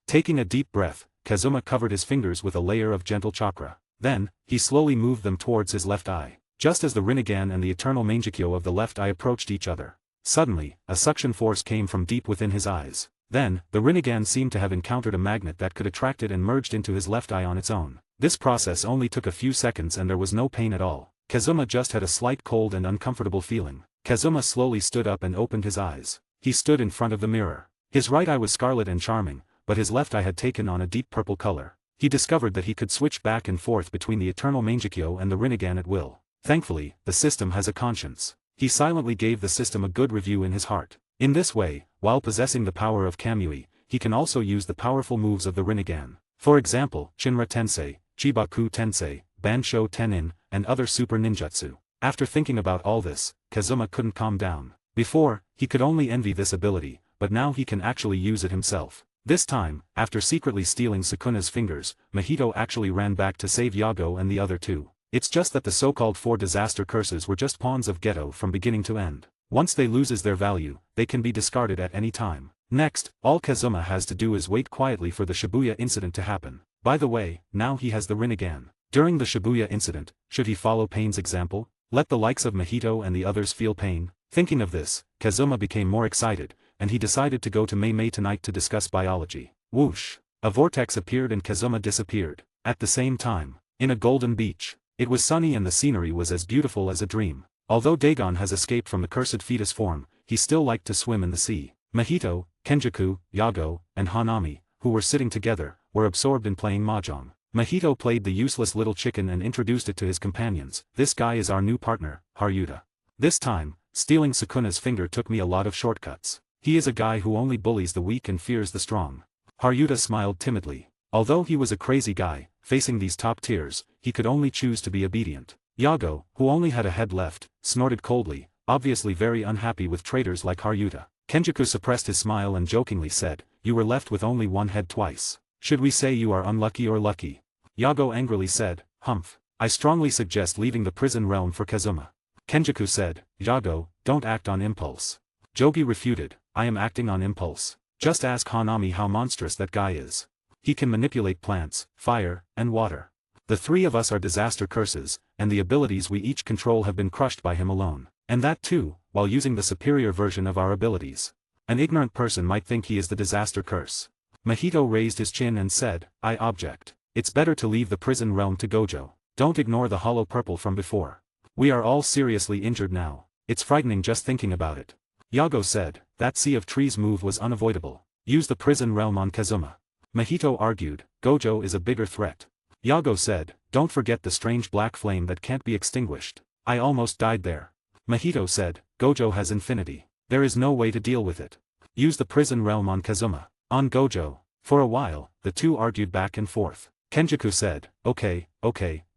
Taking a deep breath, Kazuma covered his fingers with a layer of gentle chakra. Then, he slowly moved them towards his left eye. Just as the Rinnegan and the eternal Mangekyo of the left eye approached each other. Suddenly, a suction force came from deep within his eyes. Then, the Rinnegan seemed to have encountered a magnet that could attract it and merged into his left eye on its own. This process only took a few seconds and there was no pain at all. Kazuma just had a slight cold and uncomfortable feeling. Kazuma slowly stood up and opened his eyes. He stood in front of the mirror. His right eye was scarlet and charming, but his left eye had taken on a deep purple color. He discovered that he could switch back and forth between the eternal Mangekyo and the Rinnegan at will. Thankfully, the system has a conscience. He silently gave the system a good review in his heart. In this way, while possessing the power of Kamui, he can also use the powerful moves of the Rinnegan. For example, Shinra Tensei, Chibaku Tensei, Bansho Tenin, and other super ninjutsu. After thinking about all this, Kazuma couldn't calm down. Before, he could only envy this ability, but now he can actually use it himself. This time, after secretly stealing Sukuna's fingers, Mahito actually ran back to save Yago and the other two. It's just that the so-called 4 disaster curses were just pawns of Geto from beginning to end. Once they loses their value, they can be discarded at any time. Next, all Kazuma has to do is wait quietly for the Shibuya incident to happen. By the way, now he has the Rinnegan. During the Shibuya incident, should he follow Pain's example? Let the likes of Mahito and the others feel pain? Thinking of this, Kazuma became more excited, and he decided to go to Mei tonight to discuss biology. Whoosh! A vortex appeared and Kazuma disappeared. At the same time, in a golden beach. It was sunny and the scenery was as beautiful as a dream. Although Dagon has escaped from the cursed fetus form, he still liked to swim in the sea. Mahito, Kenjaku, Yago, and Hanami, who were sitting together, were absorbed in playing mahjong. Mahito played the useless little chicken and introduced it to his companions. This guy is our new partner, Haruta. This time, stealing Sukuna's finger took me a lot of shortcuts. He is a guy who only bullies the weak and fears the strong. Haruta smiled timidly. Although he was a crazy guy, facing these top tiers, he could only choose to be obedient. Yago, who only had a head left, snorted coldly, obviously very unhappy with traitors like Haruta. Kenjaku suppressed his smile and jokingly said, "You were left with only one head twice. Should we say you are unlucky or lucky?" Yago angrily said, "Humph. I strongly suggest leaving the prison realm for Kazuma." Kenjaku said, "Yago, don't act on impulse." Jogi refuted, "I am acting on impulse. Just ask Hanami how monstrous that guy is. He can manipulate plants, fire, and water. The 3 of us are disaster curses, and the abilities we each control have been crushed by him alone. And that too, while using the superior version of our abilities. An ignorant person might think he is the disaster curse." Mahito raised his chin and said, "I object. It's better to leave the prison realm to Gojo. Don't ignore the hollow purple from before. We are all seriously injured now. It's frightening just thinking about it." Yago said, "That Sea of Trees move was unavoidable. Use the prison realm on Kazuma." Mahito argued, "Gojo is a bigger threat." Yago said, "Don't forget the strange black flame that can't be extinguished. I almost died there." Mahito said, "Gojo has infinity. There is no way to deal with it. Use the prison realm on Kazuma." On Gojo. For a while, the two argued back and forth. Kenjaku said, okay,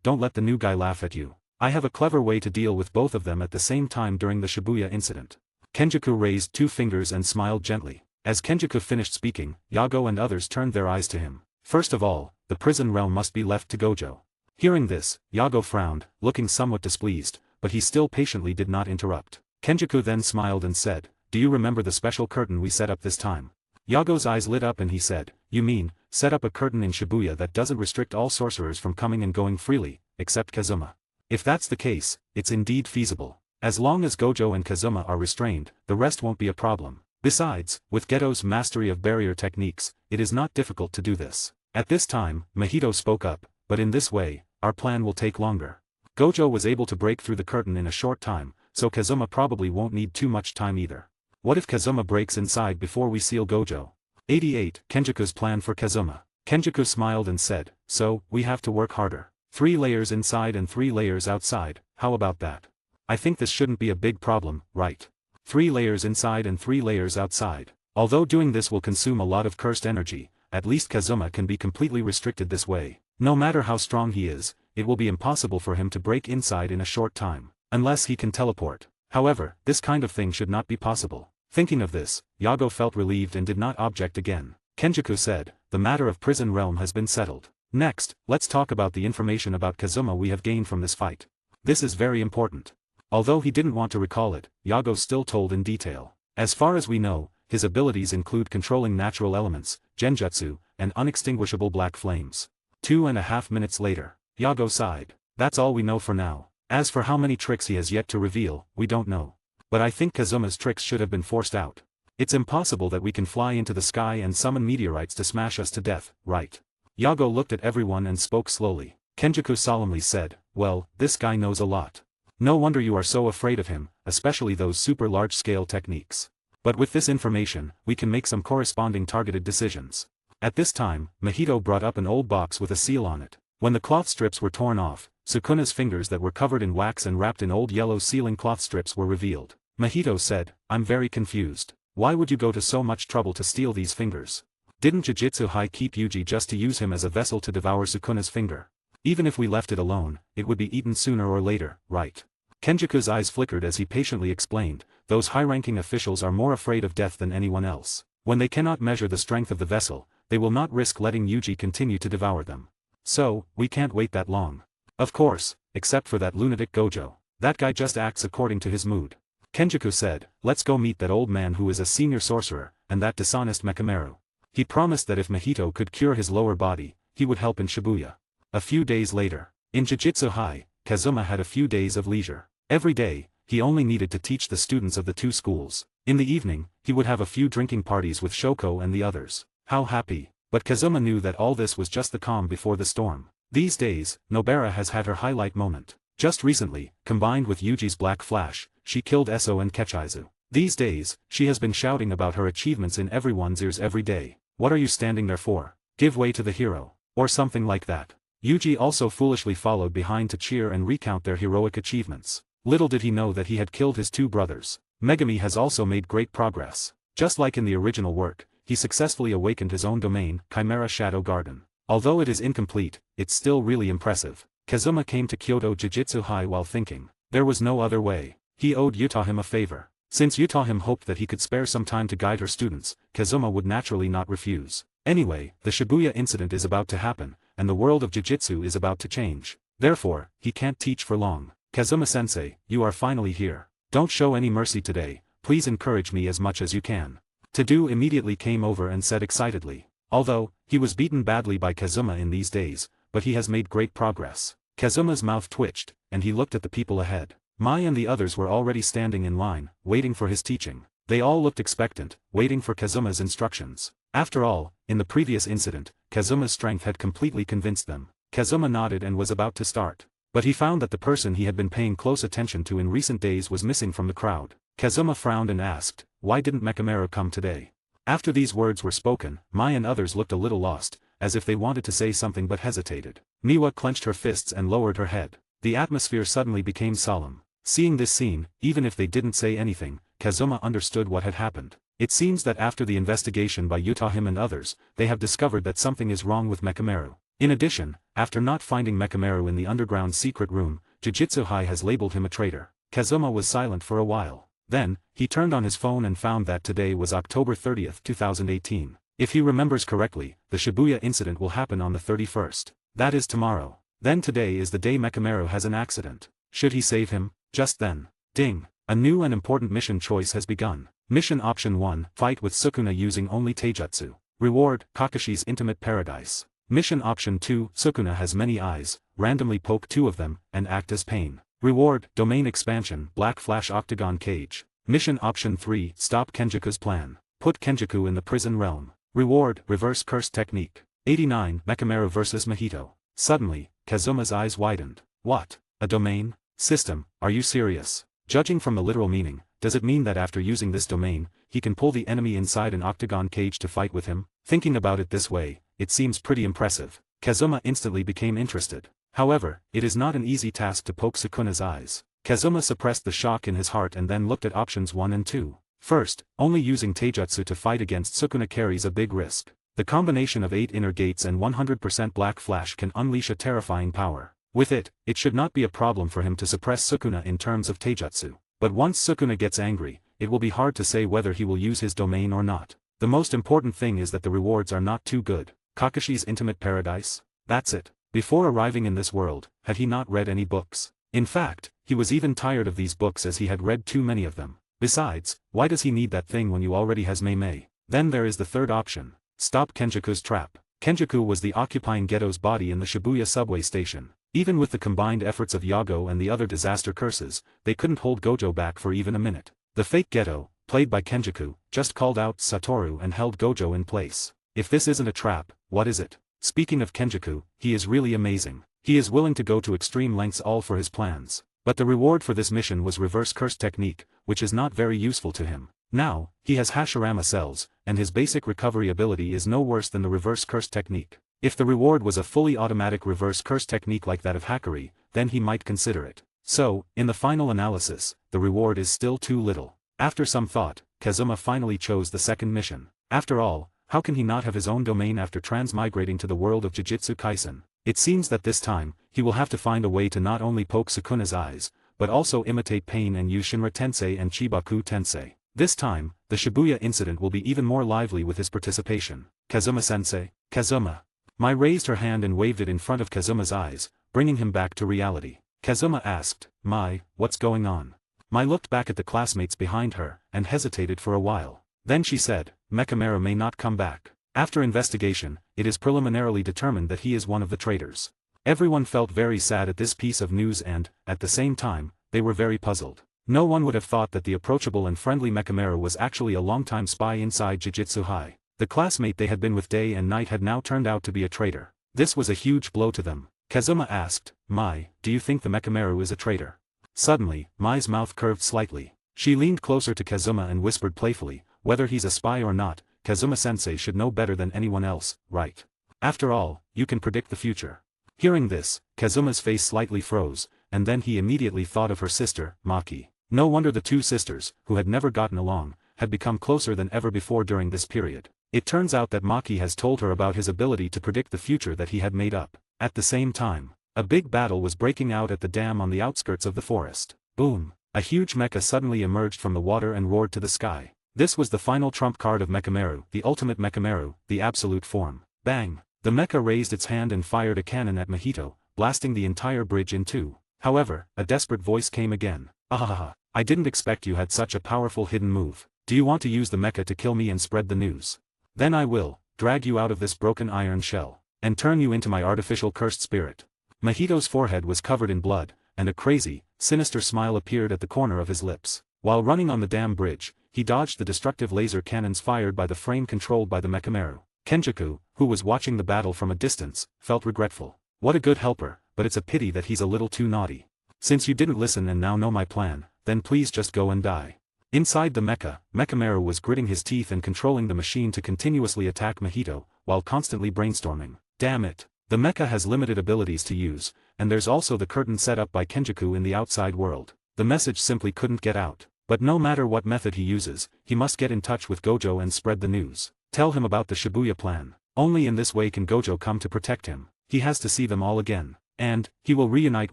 don't let the new guy laugh at you. I have a clever way to deal with both of them at the same time during the Shibuya incident." Kenjaku raised 2 fingers and smiled gently. As Kenjaku finished speaking, Yago and others turned their eyes to him. First of all, the prison realm must be left to Gojo. Hearing this, Yago frowned, looking somewhat displeased, but he still patiently did not interrupt. Kenjaku then smiled and said, "Do you remember the special curtain we set up this time?" Yago's eyes lit up and he said, "You mean, set up a curtain in Shibuya that doesn't restrict all sorcerers from coming and going freely, except Kazuma? If that's the case, it's indeed feasible. As long as Gojo and Kazuma are restrained, the rest won't be a problem. Besides, with Geto's mastery of barrier techniques, it is not difficult to do this." At this time, Mahito spoke up, "But in this way, our plan will take longer. Gojo was able to break through the curtain in a short time, so Kazuma probably won't need too much time either. What if Kazuma breaks inside before we seal Gojo?" 88. Kenjaku's plan for Kazuma. Kenjaku smiled and said, "So, we have to work harder. 3 layers inside and 3 layers outside, how about that? I think this shouldn't be a big problem, right? 3 layers inside and 3 layers outside. Although doing this will consume a lot of cursed energy, at least Kazuma can be completely restricted this way. No matter how strong he is, it will be impossible for him to break inside in a short time, unless he can teleport. However, this kind of thing should not be possible." Thinking of this, Yago felt relieved and did not object again. Kenjaku said, "The matter of prison realm has been settled. Next, let's talk about the information about Kazuma we have gained from this fight. This is very important." Although he didn't want to recall it, Yago still told in detail. As far as we know, his abilities include controlling natural elements, genjutsu, and unextinguishable black flames. 2.5 minutes later, Yago sighed. "That's all we know for now. As for how many tricks he has yet to reveal, we don't know. But I think Kazuma's tricks should have been forced out. It's impossible that we can fly into the sky and summon meteorites to smash us to death, right?" Yago looked at everyone and spoke slowly. Kenjaku solemnly said, "Well, this guy knows a lot. No wonder you are so afraid of him, especially those super large-scale techniques. But with this information, we can make some corresponding targeted decisions." At this time, Mahito brought up an old box with a seal on it. When the cloth strips were torn off, Sukuna's fingers that were covered in wax and wrapped in old yellow sealing cloth strips were revealed. Mahito said, "I'm very confused. Why would you go to so much trouble to steal these fingers? Didn't Jujutsu High keep Yuji just to use him as a vessel to devour Sukuna's finger? Even if we left it alone, it would be eaten sooner or later, right?" Kenjaku's eyes flickered as he patiently explained, "Those high-ranking officials are more afraid of death than anyone else. When they cannot measure the strength of the vessel, they will not risk letting Yuji continue to devour them. So, we can't wait that long. Of course, except for that lunatic Gojo. That guy just acts according to his mood." Kenjaku said, "Let's go meet that old man who is a senior sorcerer, and that dishonest Mekamaru. He promised that if Mahito could cure his lower body, he would help in Shibuya." A few days later, in Jujutsu High, Kazuma had a few days of leisure. Every day, he only needed to teach the students of the 2 schools. In the evening, he would have a few drinking parties with Shoko and the others. How happy! But Kazuma knew that all this was just the calm before the storm. These days, Nobara has had her highlight moment. Just recently, combined with Yuji's Black Flash, she killed Eso and Kechaizu. These days, she has been shouting about her achievements in everyone's ears every day. "What are you standing there for? Give way to the hero." Or something like that. Yuji also foolishly followed behind to cheer and recount their heroic achievements. Little did he know that he had killed his 2 brothers. Megami has also made great progress. Just like in the original work, he successfully awakened his own domain, Chimera Shadow Garden. Although it is incomplete, it's still really impressive. Kazuma came to Kyoto Jujutsu High while thinking. There was no other way. He owed Utahim a favor. Since Utahim hoped that he could spare some time to guide her students, Kazuma would naturally not refuse. Anyway, the Shibuya incident is about to happen, and the world of Jujutsu is about to change. Therefore, he can't teach for long. "Kazuma-sensei, you are finally here. Don't show any mercy today, please encourage me as much as you can." Tadu immediately came over and said excitedly. Although, he was beaten badly by Kazuma in these days, but he has made great progress. Kazuma's mouth twitched, and he looked at the people ahead. Mai and the others were already standing in line, waiting for his teaching. They all looked expectant, waiting for Kazuma's instructions. After all, in the previous incident, Kazuma's strength had completely convinced them. Kazuma nodded and was about to start. But he found that the person he had been paying close attention to in recent days was missing from the crowd. Kazuma frowned and asked, "Why didn't Mekamaru come today?" After these words were spoken, Mai and others looked a little lost, as if they wanted to say something but hesitated. Miwa clenched her fists and lowered her head. The atmosphere suddenly became solemn. Seeing this scene, even if they didn't say anything, Kazuma understood what had happened. It seems that after the investigation by Utahim and others, they have discovered that something is wrong with Mekamaru. In addition, after not finding Mekamaru in the underground secret room, Jujutsu High has labeled him a traitor. Kazuma was silent for a while. Then, he turned on his phone and found that today was October 30th, 2018. If he remembers correctly, the Shibuya incident will happen on the 31st. That is tomorrow. Then today is the day Mechamaru has an accident. Should he save him? Just then. Ding! A new and important mission choice has begun. Mission Option 1, Fight with Sukuna using only Taijutsu. Reward, Kakashi's Intimate Paradise. Mission Option 2, Sukuna has many eyes, randomly poke 2 of them, and act as pain. Reward, Domain Expansion, Black Flash Octagon Cage. Mission Option 3, Stop Kenjaku's Plan. Put Kenjaku in the prison realm. Reward, Reverse Curse Technique. 89, Mechamaru vs. Mahito. Suddenly, Kazuma's eyes widened. What? A domain? System, are you serious? Judging from the literal meaning, does it mean that after using this domain, he can pull the enemy inside an octagon cage to fight with him? Thinking about it this way, it seems pretty impressive. Kazuma instantly became interested. However, it is not an easy task to poke Sukuna's eyes. Kazuma suppressed the shock in his heart and then looked at options 1 and 2. First, only using Taijutsu to fight against Sukuna carries a big risk. The combination of 8 inner gates and 100% Black Flash can unleash a terrifying power. With it, it should not be a problem for him to suppress Sukuna in terms of Taijutsu. But once Sukuna gets angry, it will be hard to say whether he will use his domain or not. The most important thing is that the rewards are not too good. Kakashi's Intimate Paradise? That's it. Before arriving in this world, had he not read any books? In fact, he was even tired of these books as he had read too many of them. Besides, why does he need that thing when you already has Mei? Then there is the third option. Stop Kenjaku's trap. Kenjaku was the occupying ghetto's body in the Shibuya subway station. Even with the combined efforts of Yago and the other disaster curses, they couldn't hold Gojo back for even a minute. The fake ghetto, played by Kenjaku, just called out Satoru and held Gojo in place. If this isn't a trap, what is it? Speaking of Kenjaku, he is really amazing. He is willing to go to extreme lengths all for his plans. But the reward for this mission was Reverse Curse Technique, which is not very useful to him. Now, he has Hashirama cells, and his basic recovery ability is no worse than the Reverse Curse Technique. If the reward was a fully automatic Reverse Curse Technique like that of Hakari, then he might consider it. So, in the final analysis, the reward is still too little. After some thought, Kazuma finally chose the second mission. After all, how can he not have his own domain after transmigrating to the world of Jujutsu Kaisen? It seems that this time, he will have to find a way to not only poke Sukuna's eyes, but also imitate pain and use Shinra Tensei and Chibaku Tensei. This time, the Shibuya incident will be even more lively with his participation. Kazuma-sensei, Kazuma. Mai raised her hand and waved it in front of Kazuma's eyes, bringing him back to reality. Kazuma asked, Mai, what's going on? Mai looked back at the classmates behind her, and hesitated for a while. Then she said, Mechamaru may not come back. After investigation, it is preliminarily determined that he is one of the traitors. Everyone felt very sad at this piece of news and, at the same time, they were very puzzled. No one would have thought that the approachable and friendly Mechamaru was actually a longtime spy inside Jujutsu High. The classmate they had been with day and night had now turned out to be a traitor. This was a huge blow to them. Kazuma asked, Mai, do you think the Mechamaru is a traitor? Suddenly, Mai's mouth curved slightly. She leaned closer to Kazuma and whispered playfully, whether he's a spy or not, Kazuma-sensei should know better than anyone else, right? After all, you can predict the future. Hearing this, Kazuma's face slightly froze, and then he immediately thought of her sister, Maki. No wonder the two sisters, who had never gotten along, had become closer than ever before during this period. It turns out that Maki has told her about his ability to predict the future that he had made up. At the same time, a big battle was breaking out at the dam on the outskirts of the forest. Boom! A huge mecha suddenly emerged from the water and roared to the sky. This was the final trump card of Mechamaru, the ultimate Mechamaru, the absolute form. Bang! The mecha raised its hand and fired a cannon at Mahito, blasting the entire bridge in two. However, a desperate voice came again. Ahaha, I didn't expect you had such a powerful hidden move. Do you want to use the mecha to kill me and spread the news? Then I will, drag you out of this broken iron shell, and turn you into my artificial cursed spirit. Mahito's forehead was covered in blood, and a crazy, sinister smile appeared at the corner of his lips. While running on the dam bridge, he dodged the destructive laser cannons fired by the frame controlled by the Mechamaru. Kenjaku, who was watching the battle from a distance, felt regretful. What a good helper, but it's a pity that he's a little too naughty. Since you didn't listen and now know my plan, then please just go and die. Inside the mecha, Mechamaru was gritting his teeth and controlling the machine to continuously attack Mahito, while constantly brainstorming. Damn it. The mecha has limited abilities to use, and there's also the curtain set up by Kenjaku in the outside world. The message simply couldn't get out. But no matter what method he uses, he must get in touch with Gojo and spread the news. Tell him about the Shibuya plan. Only in this way can Gojo come to protect him. He has to see them all again. And, he will reunite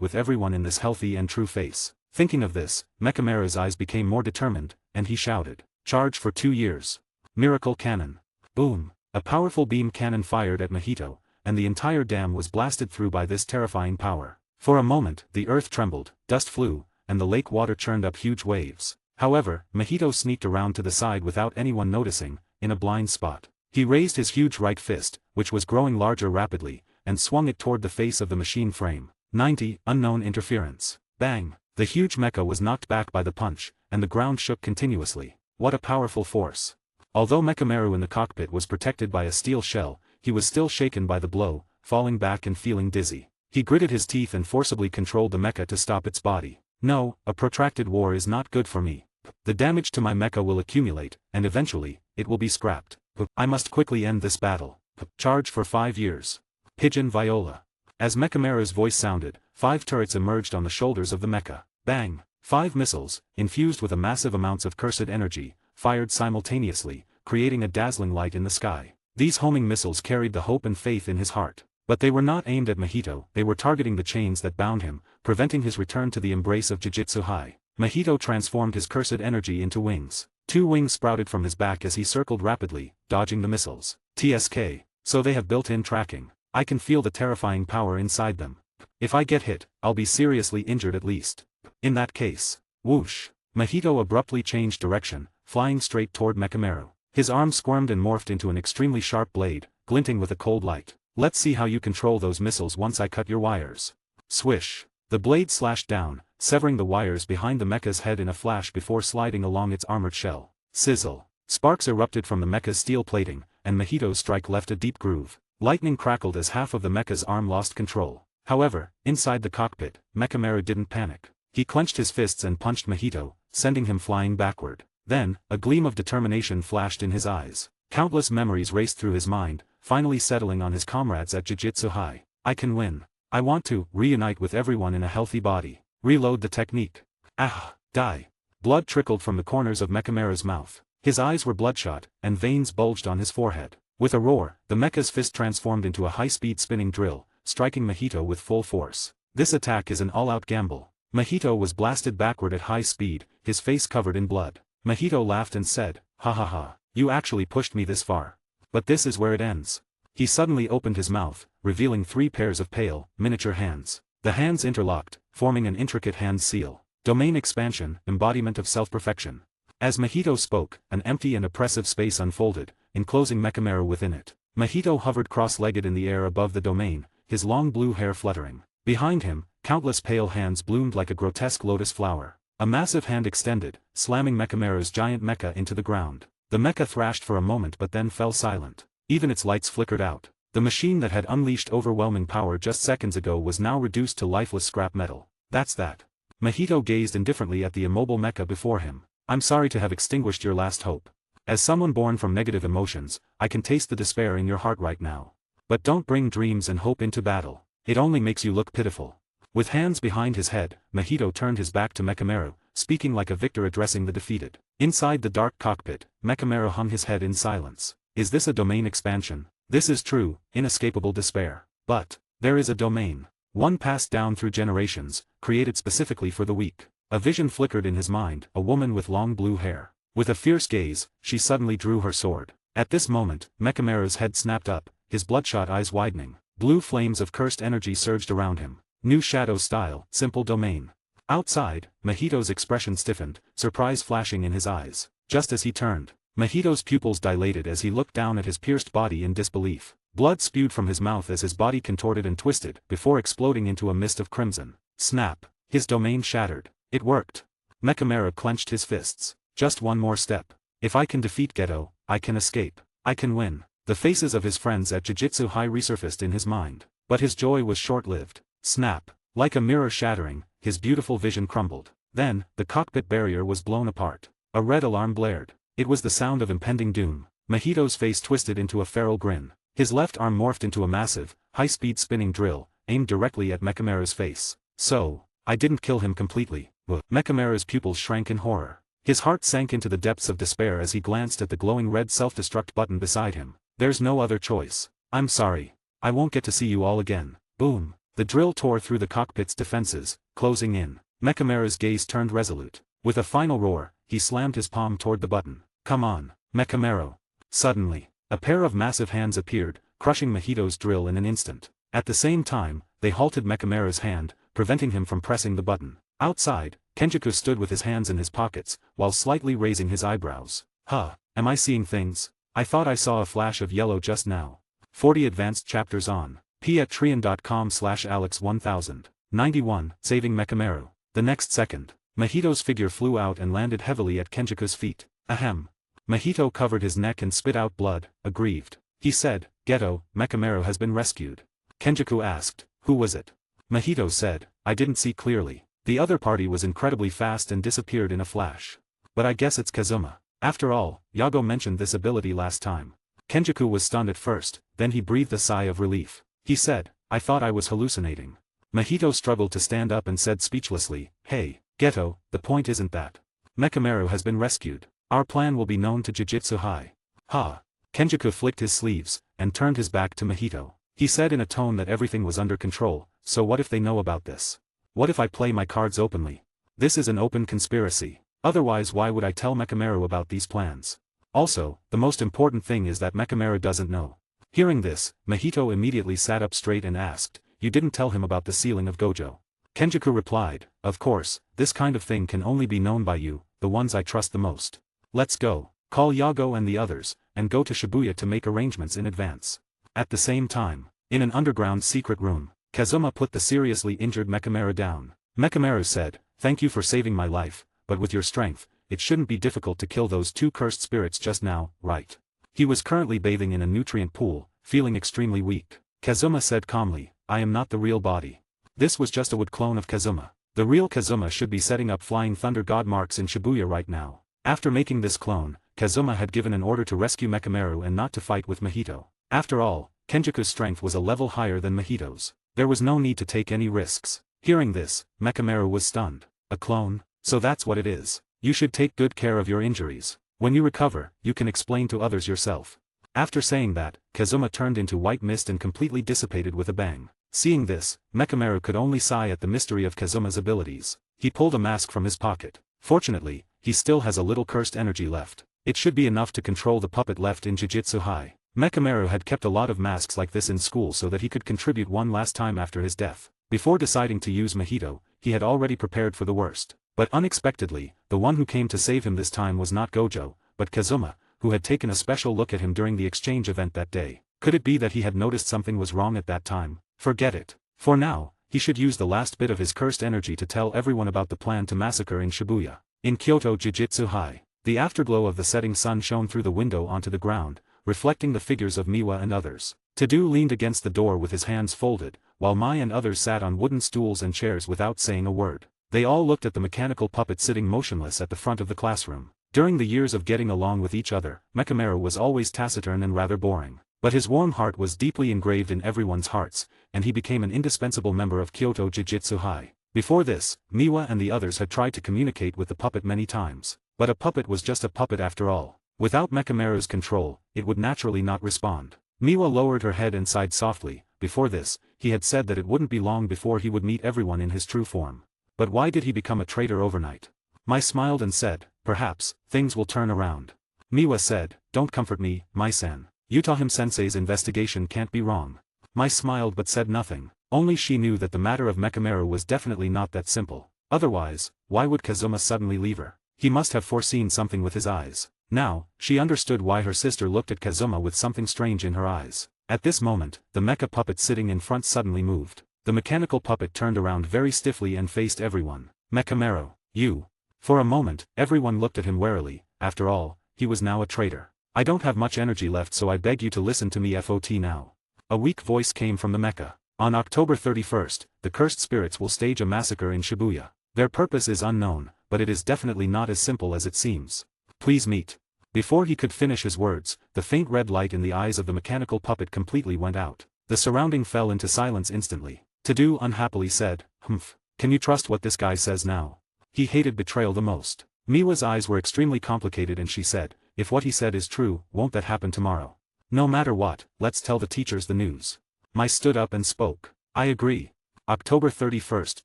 with everyone in this healthy and true face. Thinking of this, Mechamaru's eyes became more determined, and he shouted, Charge for 2 years. Miracle Cannon. Boom! A powerful beam cannon fired at Mahito, and the entire dam was blasted through by this terrifying power. For a moment, the earth trembled, dust flew, and the lake water churned up huge waves. However, Mahito sneaked around to the side without anyone noticing, in a blind spot. He raised his huge right fist, which was growing larger rapidly, and swung it toward the face of the machine frame. 90. Unknown interference. Bang! The huge mecha was knocked back by the punch, and the ground shook continuously. What a powerful force. Although Mechamaru in the cockpit was protected by a steel shell, he was still shaken by the blow, falling back and feeling dizzy. He gritted his teeth and forcibly controlled the mecha to stop its body. No, a protracted war is not good for me. The damage to my mecha will accumulate, and eventually, it will be scrapped. I must quickly end this battle. Charge for 5 years. Pigeon Viola. As Mechamaru's voice sounded, 5 turrets emerged on the shoulders of the mecha. Bang! 5 missiles, infused with a massive amounts of cursed energy, fired simultaneously, creating a dazzling light in the sky. These homing missiles carried the hope and faith in his heart. But they were not aimed at Mahito, they were targeting the chains that bound him, preventing his return to the embrace of Jujutsu High. Mahito transformed his cursed energy into wings. 2 wings sprouted from his back as he circled rapidly, dodging the missiles. TSK. So they have built-in tracking. I can feel the terrifying power inside them. If I get hit, I'll be seriously injured at least. In that case. Whoosh. Mahito abruptly changed direction, flying straight toward Mechamaru. His arm squirmed and morphed into an extremely sharp blade, glinting with a cold light. Let's see how you control those missiles once I cut your wires. Swish. The blade slashed down, severing the wires behind the mecha's head in a flash before sliding along its armored shell. Sizzle. Sparks erupted from the mecha's steel plating, and Mahito's strike left a deep groove. Lightning crackled as half of the mecha's arm lost control. However, inside the cockpit, Mechamaru didn't panic. He clenched his fists and punched Mahito, sending him flying backward. Then, a gleam of determination flashed in his eyes. Countless memories raced through his mind, finally settling on his comrades at Jujutsu High. I can win. I want to reunite with everyone in a healthy body. Reload the technique. Ah, die. Blood trickled from the corners of Mechamaru's mouth. His eyes were bloodshot, and veins bulged on his forehead. With a roar, the mecha's fist transformed into a high-speed spinning drill, striking Mahito with full force. This attack is an all-out gamble. Mahito was blasted backward at high speed, his face covered in blood. Mahito laughed and said, "Ha ha ha, you actually pushed me this far. But this is where it ends." He suddenly opened his mouth, revealing 3 pairs of pale, miniature hands. The hands interlocked, forming an intricate hand seal. Domain expansion, embodiment of self-perfection. As Mahito spoke, an empty and oppressive space unfolded, enclosing Mechamaru within it. Mahito hovered cross-legged in the air above the domain, his long blue hair fluttering. Behind him, countless pale hands bloomed like a grotesque lotus flower. A massive hand extended, slamming Mechamaru's giant mecha into the ground. The mecha thrashed for a moment but then fell silent. Even its lights flickered out. The machine that had unleashed overwhelming power just seconds ago was now reduced to lifeless scrap metal. That's that. Mahito gazed indifferently at the immobile mecha before him. I'm sorry to have extinguished your last hope. As someone born from negative emotions, I can taste the despair in your heart right now. But don't bring dreams and hope into battle. It only makes you look pitiful. With hands behind his head, Mahito turned his back to Mechamaru, speaking like a victor addressing the defeated. Inside the dark cockpit, Mechamaru hung his head in silence. Is this a domain expansion? This is true, inescapable despair. But there is a domain. One passed down through generations, created specifically for the weak. A vision flickered in his mind, a woman with long blue hair. With a fierce gaze, she suddenly drew her sword. At this moment, Mechamaru's head snapped up, his bloodshot eyes widening. Blue flames of cursed energy surged around him. New shadow style, simple domain. Outside, Mahito's expression stiffened, surprise flashing in his eyes. Just as he turned, Mahito's pupils dilated as he looked down at his pierced body in disbelief. Blood spewed from his mouth as his body contorted and twisted, before exploding into a mist of crimson. Snap. His domain shattered. It worked. Mechamaru clenched his fists. Just one more step. If I can defeat Geto, I can escape. I can win. The faces of his friends at Jujutsu High resurfaced in his mind. But his joy was short-lived. Snap. Like a mirror shattering, his beautiful vision crumbled. Then, the cockpit barrier was blown apart. A red alarm blared. It was the sound of impending doom. Mahito's face twisted into a feral grin. His left arm morphed into a massive, high-speed spinning drill, aimed directly at Mechamaru's face. So, I didn't kill him completely. Mechamaru's pupils shrank in horror. His heart sank into the depths of despair as he glanced at the glowing red self-destruct button beside him. There's no other choice. I'm sorry. I won't get to see you all again. Boom. The drill tore through the cockpit's defenses, closing in. Mechamaru's gaze turned resolute. With a final roar, he slammed his palm toward the button. Come on, Mechamaru. Suddenly, a pair of massive hands appeared, crushing Mahito's drill in an instant. At the same time, they halted Mechamaru's hand, preventing him from pressing the button. Outside, Kenjaku stood with his hands in his pockets, while slightly raising his eyebrows. Huh, am I seeing things? I thought I saw a flash of yellow just now. 40 advanced chapters on p@trian.com/alex1000. 91, saving Mechamaru. The next second, Mahito's figure flew out and landed heavily at Kenjaku's feet. Ahem. Mahito covered his neck and spit out blood, aggrieved. He said, "Geto, Mechamaru has been rescued." Kenjaku asked, "Who was it?" Mahito said, "I didn't see clearly. The other party was incredibly fast and disappeared in a flash. But I guess it's Kazuma. After all, Yago mentioned this ability last time." Kenjaku was stunned at first, then he breathed a sigh of relief. He said, "I thought I was hallucinating." Mahito struggled to stand up and said speechlessly, "Hey, Geto, the point isn't that. Mechamaru has been rescued. Our plan will be known to Jujutsu High." Ha! Kenjaku flicked his sleeves, and turned his back to Mahito. He said in a tone that everything was under control, "So what if they know about this? What if I play my cards openly? This is an open conspiracy. Otherwise why would I tell Mechamaru about these plans? Also, the most important thing is that Mechamaru doesn't know." Hearing this, Mahito immediately sat up straight and asked, "You didn't tell him about the sealing of Gojo?" Kenjaku replied, "Of course, this kind of thing can only be known by you, the ones I trust the most. Let's go, call Yago and the others, and go to Shibuya to make arrangements in advance." At the same time, in an underground secret room, Kazuma put the seriously injured Mechamaru down. Mechamaru said, "Thank you for saving my life, but with your strength, it shouldn't be difficult to kill those two cursed spirits just now, right?" He was currently bathing in a nutrient pool, feeling extremely weak. Kazuma said calmly, "I am not the real body. This was just a wood clone of Kazuma. The real Kazuma should be setting up Flying Thunder God marks in Shibuya right now." After making this clone, Kazuma had given an order to rescue Mechamaru and not to fight with Mahito. After all, Kenjaku's strength was a level higher than Mahito's. There was no need to take any risks. Hearing this, Mechamaru was stunned. "A clone? So that's what it is. You should take good care of your injuries. When you recover, you can explain to others yourself." After saying that, Kazuma turned into white mist and completely dissipated with a bang. Seeing this, Mechamaru could only sigh at the mystery of Kazuma's abilities. He pulled a mask from his pocket. Fortunately, he still has a little cursed energy left. It should be enough to control the puppet left in Jujutsu High. Mechamaru had kept a lot of masks like this in school so that he could contribute one last time after his death. Before deciding to use Mahito, he had already prepared for the worst. But unexpectedly, the one who came to save him this time was not Gojo, but Kazuma, who had taken a special look at him during the exchange event that day. Could it be that he had noticed something was wrong at that time? Forget it. For now, he should use the last bit of his cursed energy to tell everyone about the plan to massacre in Shibuya. In Kyoto Jujutsu High, the afterglow of the setting sun shone through the window onto the ground, reflecting the figures of Miwa and others. Tadu leaned against the door with his hands folded, while Mai and others sat on wooden stools and chairs without saying a word. They all looked at the mechanical puppet sitting motionless at the front of the classroom. During the years of getting along with each other, Mechamaru was always taciturn and rather boring. But his warm heart was deeply engraved in everyone's hearts, and he became an indispensable member of Kyoto Jujutsu High. Before this, Miwa and the others had tried to communicate with the puppet many times. But a puppet was just a puppet after all. Without Mechamaru's control, it would naturally not respond. Miwa lowered her head and sighed softly. Before this, he had said that it wouldn't be long before he would meet everyone in his true form. But why did he become a traitor overnight? Mai smiled and said, "Perhaps, things will turn around." Miwa said, "Don't comfort me, Mai-san. Utahim-sensei's investigation can't be wrong." Mai smiled but said nothing. Only she knew that the matter of Mechamaru was definitely not that simple. Otherwise, why would Kazuma suddenly leave her? He must have foreseen something with his eyes. Now, she understood why her sister looked at Kazuma with something strange in her eyes. At this moment, the mecha puppet sitting in front suddenly moved. The mechanical puppet turned around very stiffly and faced everyone. "Mechamaru, you." For a moment, everyone looked at him warily. After all, he was now a traitor. "I don't have much energy left, so I beg you to listen to me FOT now." A weak voice came from the mecha. On October 31st, the cursed spirits will stage a massacre in Shibuya. Their purpose is unknown, but it is definitely not as simple as it seems. Please meet. Before he could finish his words, the faint red light in the eyes of the mechanical puppet completely went out. The surrounding fell into silence instantly. Tadu unhappily said, "Humph. Can you trust what this guy says now?" He hated betrayal the most. Miwa's eyes were extremely complicated and she said, "If what he said is true, won't that happen tomorrow? No matter what, let's tell the teachers the news." Mai stood up and spoke. "I agree." October 31st,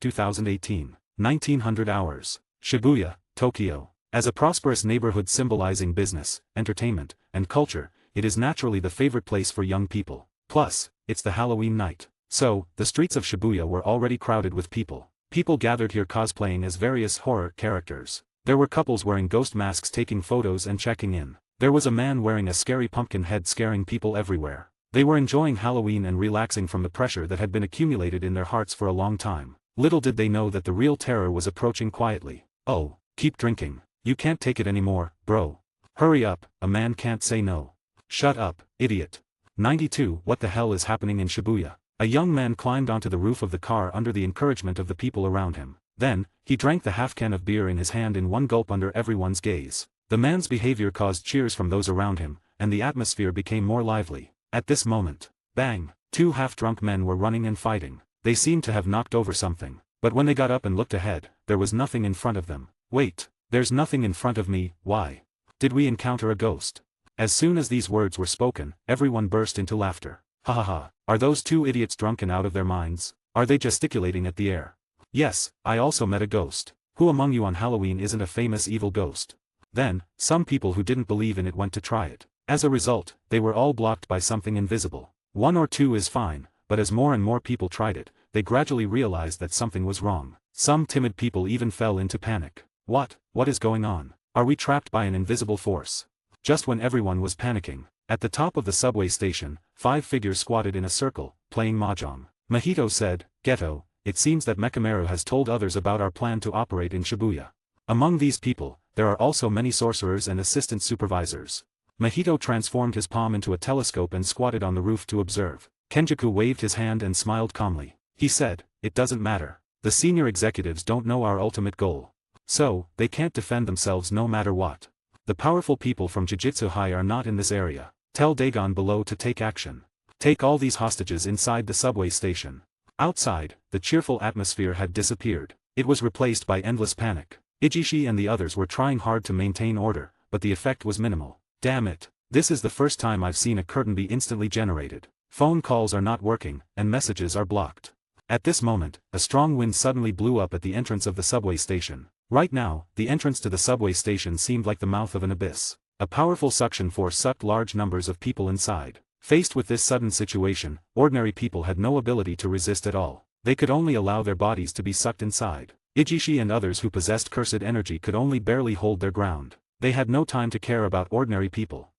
2018, 1900 hours. Shibuya, Tokyo. As a prosperous neighborhood symbolizing business, entertainment, and culture, it is naturally the favorite place for young people. Plus, it's the Halloween night. So, the streets of Shibuya were already crowded with people. People gathered here cosplaying as various horror characters. There were couples wearing ghost masks taking photos and checking in. There was a man wearing a scary pumpkin head scaring people everywhere. They were enjoying Halloween and relaxing from the pressure that had been accumulated in their hearts for a long time. Little did they know that the real terror was approaching quietly. Oh, keep drinking. You can't take it anymore, bro. Hurry up, a man can't say no. Shut up, idiot. 92 What the hell is happening in Shibuya? A young man climbed onto the roof of the car under the encouragement of the people around him. Then, he drank the half can of beer in his hand in one gulp under everyone's gaze. The man's behavior caused cheers from those around him, and the atmosphere became more lively. At this moment, bang, two half-drunk men were running and fighting. They seemed to have knocked over something. But when they got up and looked ahead, there was nothing in front of them. Wait, there's nothing in front of me, why? Did we encounter a ghost? As soon as these words were spoken, everyone burst into laughter. Ha ha ha, are those two idiots drunk and out of their minds? Are they gesticulating at the air? Yes, I also met a ghost. Who among you on Halloween isn't a famous evil ghost? Then, some people who didn't believe in it went to try it. As a result, they were all blocked by something invisible. One or two is fine, but as more and more people tried it, they gradually realized that something was wrong. Some timid people even fell into panic. What is going on? Are we trapped by an invisible force? Just when everyone was panicking, at the top of the subway station, 5 figures squatted in a circle, playing mahjong. Mahito said, "Ghetto, it seems that Mekamaru has told others about our plan to operate in Shibuya. Among these people, there are also many sorcerers and assistant supervisors." Mahito transformed his palm into a telescope and squatted on the roof to observe. Kenjaku waved his hand and smiled calmly. He said, "It doesn't matter. The senior executives don't know our ultimate goal. So, they can't defend themselves no matter what. The powerful people from Jujutsu High are not in this area. Tell Dagon below to take action. Take all these hostages inside the subway station." Outside, the cheerful atmosphere had disappeared. It was replaced by endless panic. Ijishi and the others were trying hard to maintain order, but the effect was minimal. Damn it. This is the first time I've seen a curtain be instantly generated. Phone calls are not working, and messages are blocked. At this moment, a strong wind suddenly blew up at the entrance of the subway station. Right now, the entrance to the subway station seemed like the mouth of an abyss. A powerful suction force sucked large numbers of people inside. Faced with this sudden situation, ordinary people had no ability to resist at all. They could only allow their bodies to be sucked inside. Ijishi and others who possessed cursed energy could only barely hold their ground. They had no time to care about ordinary people.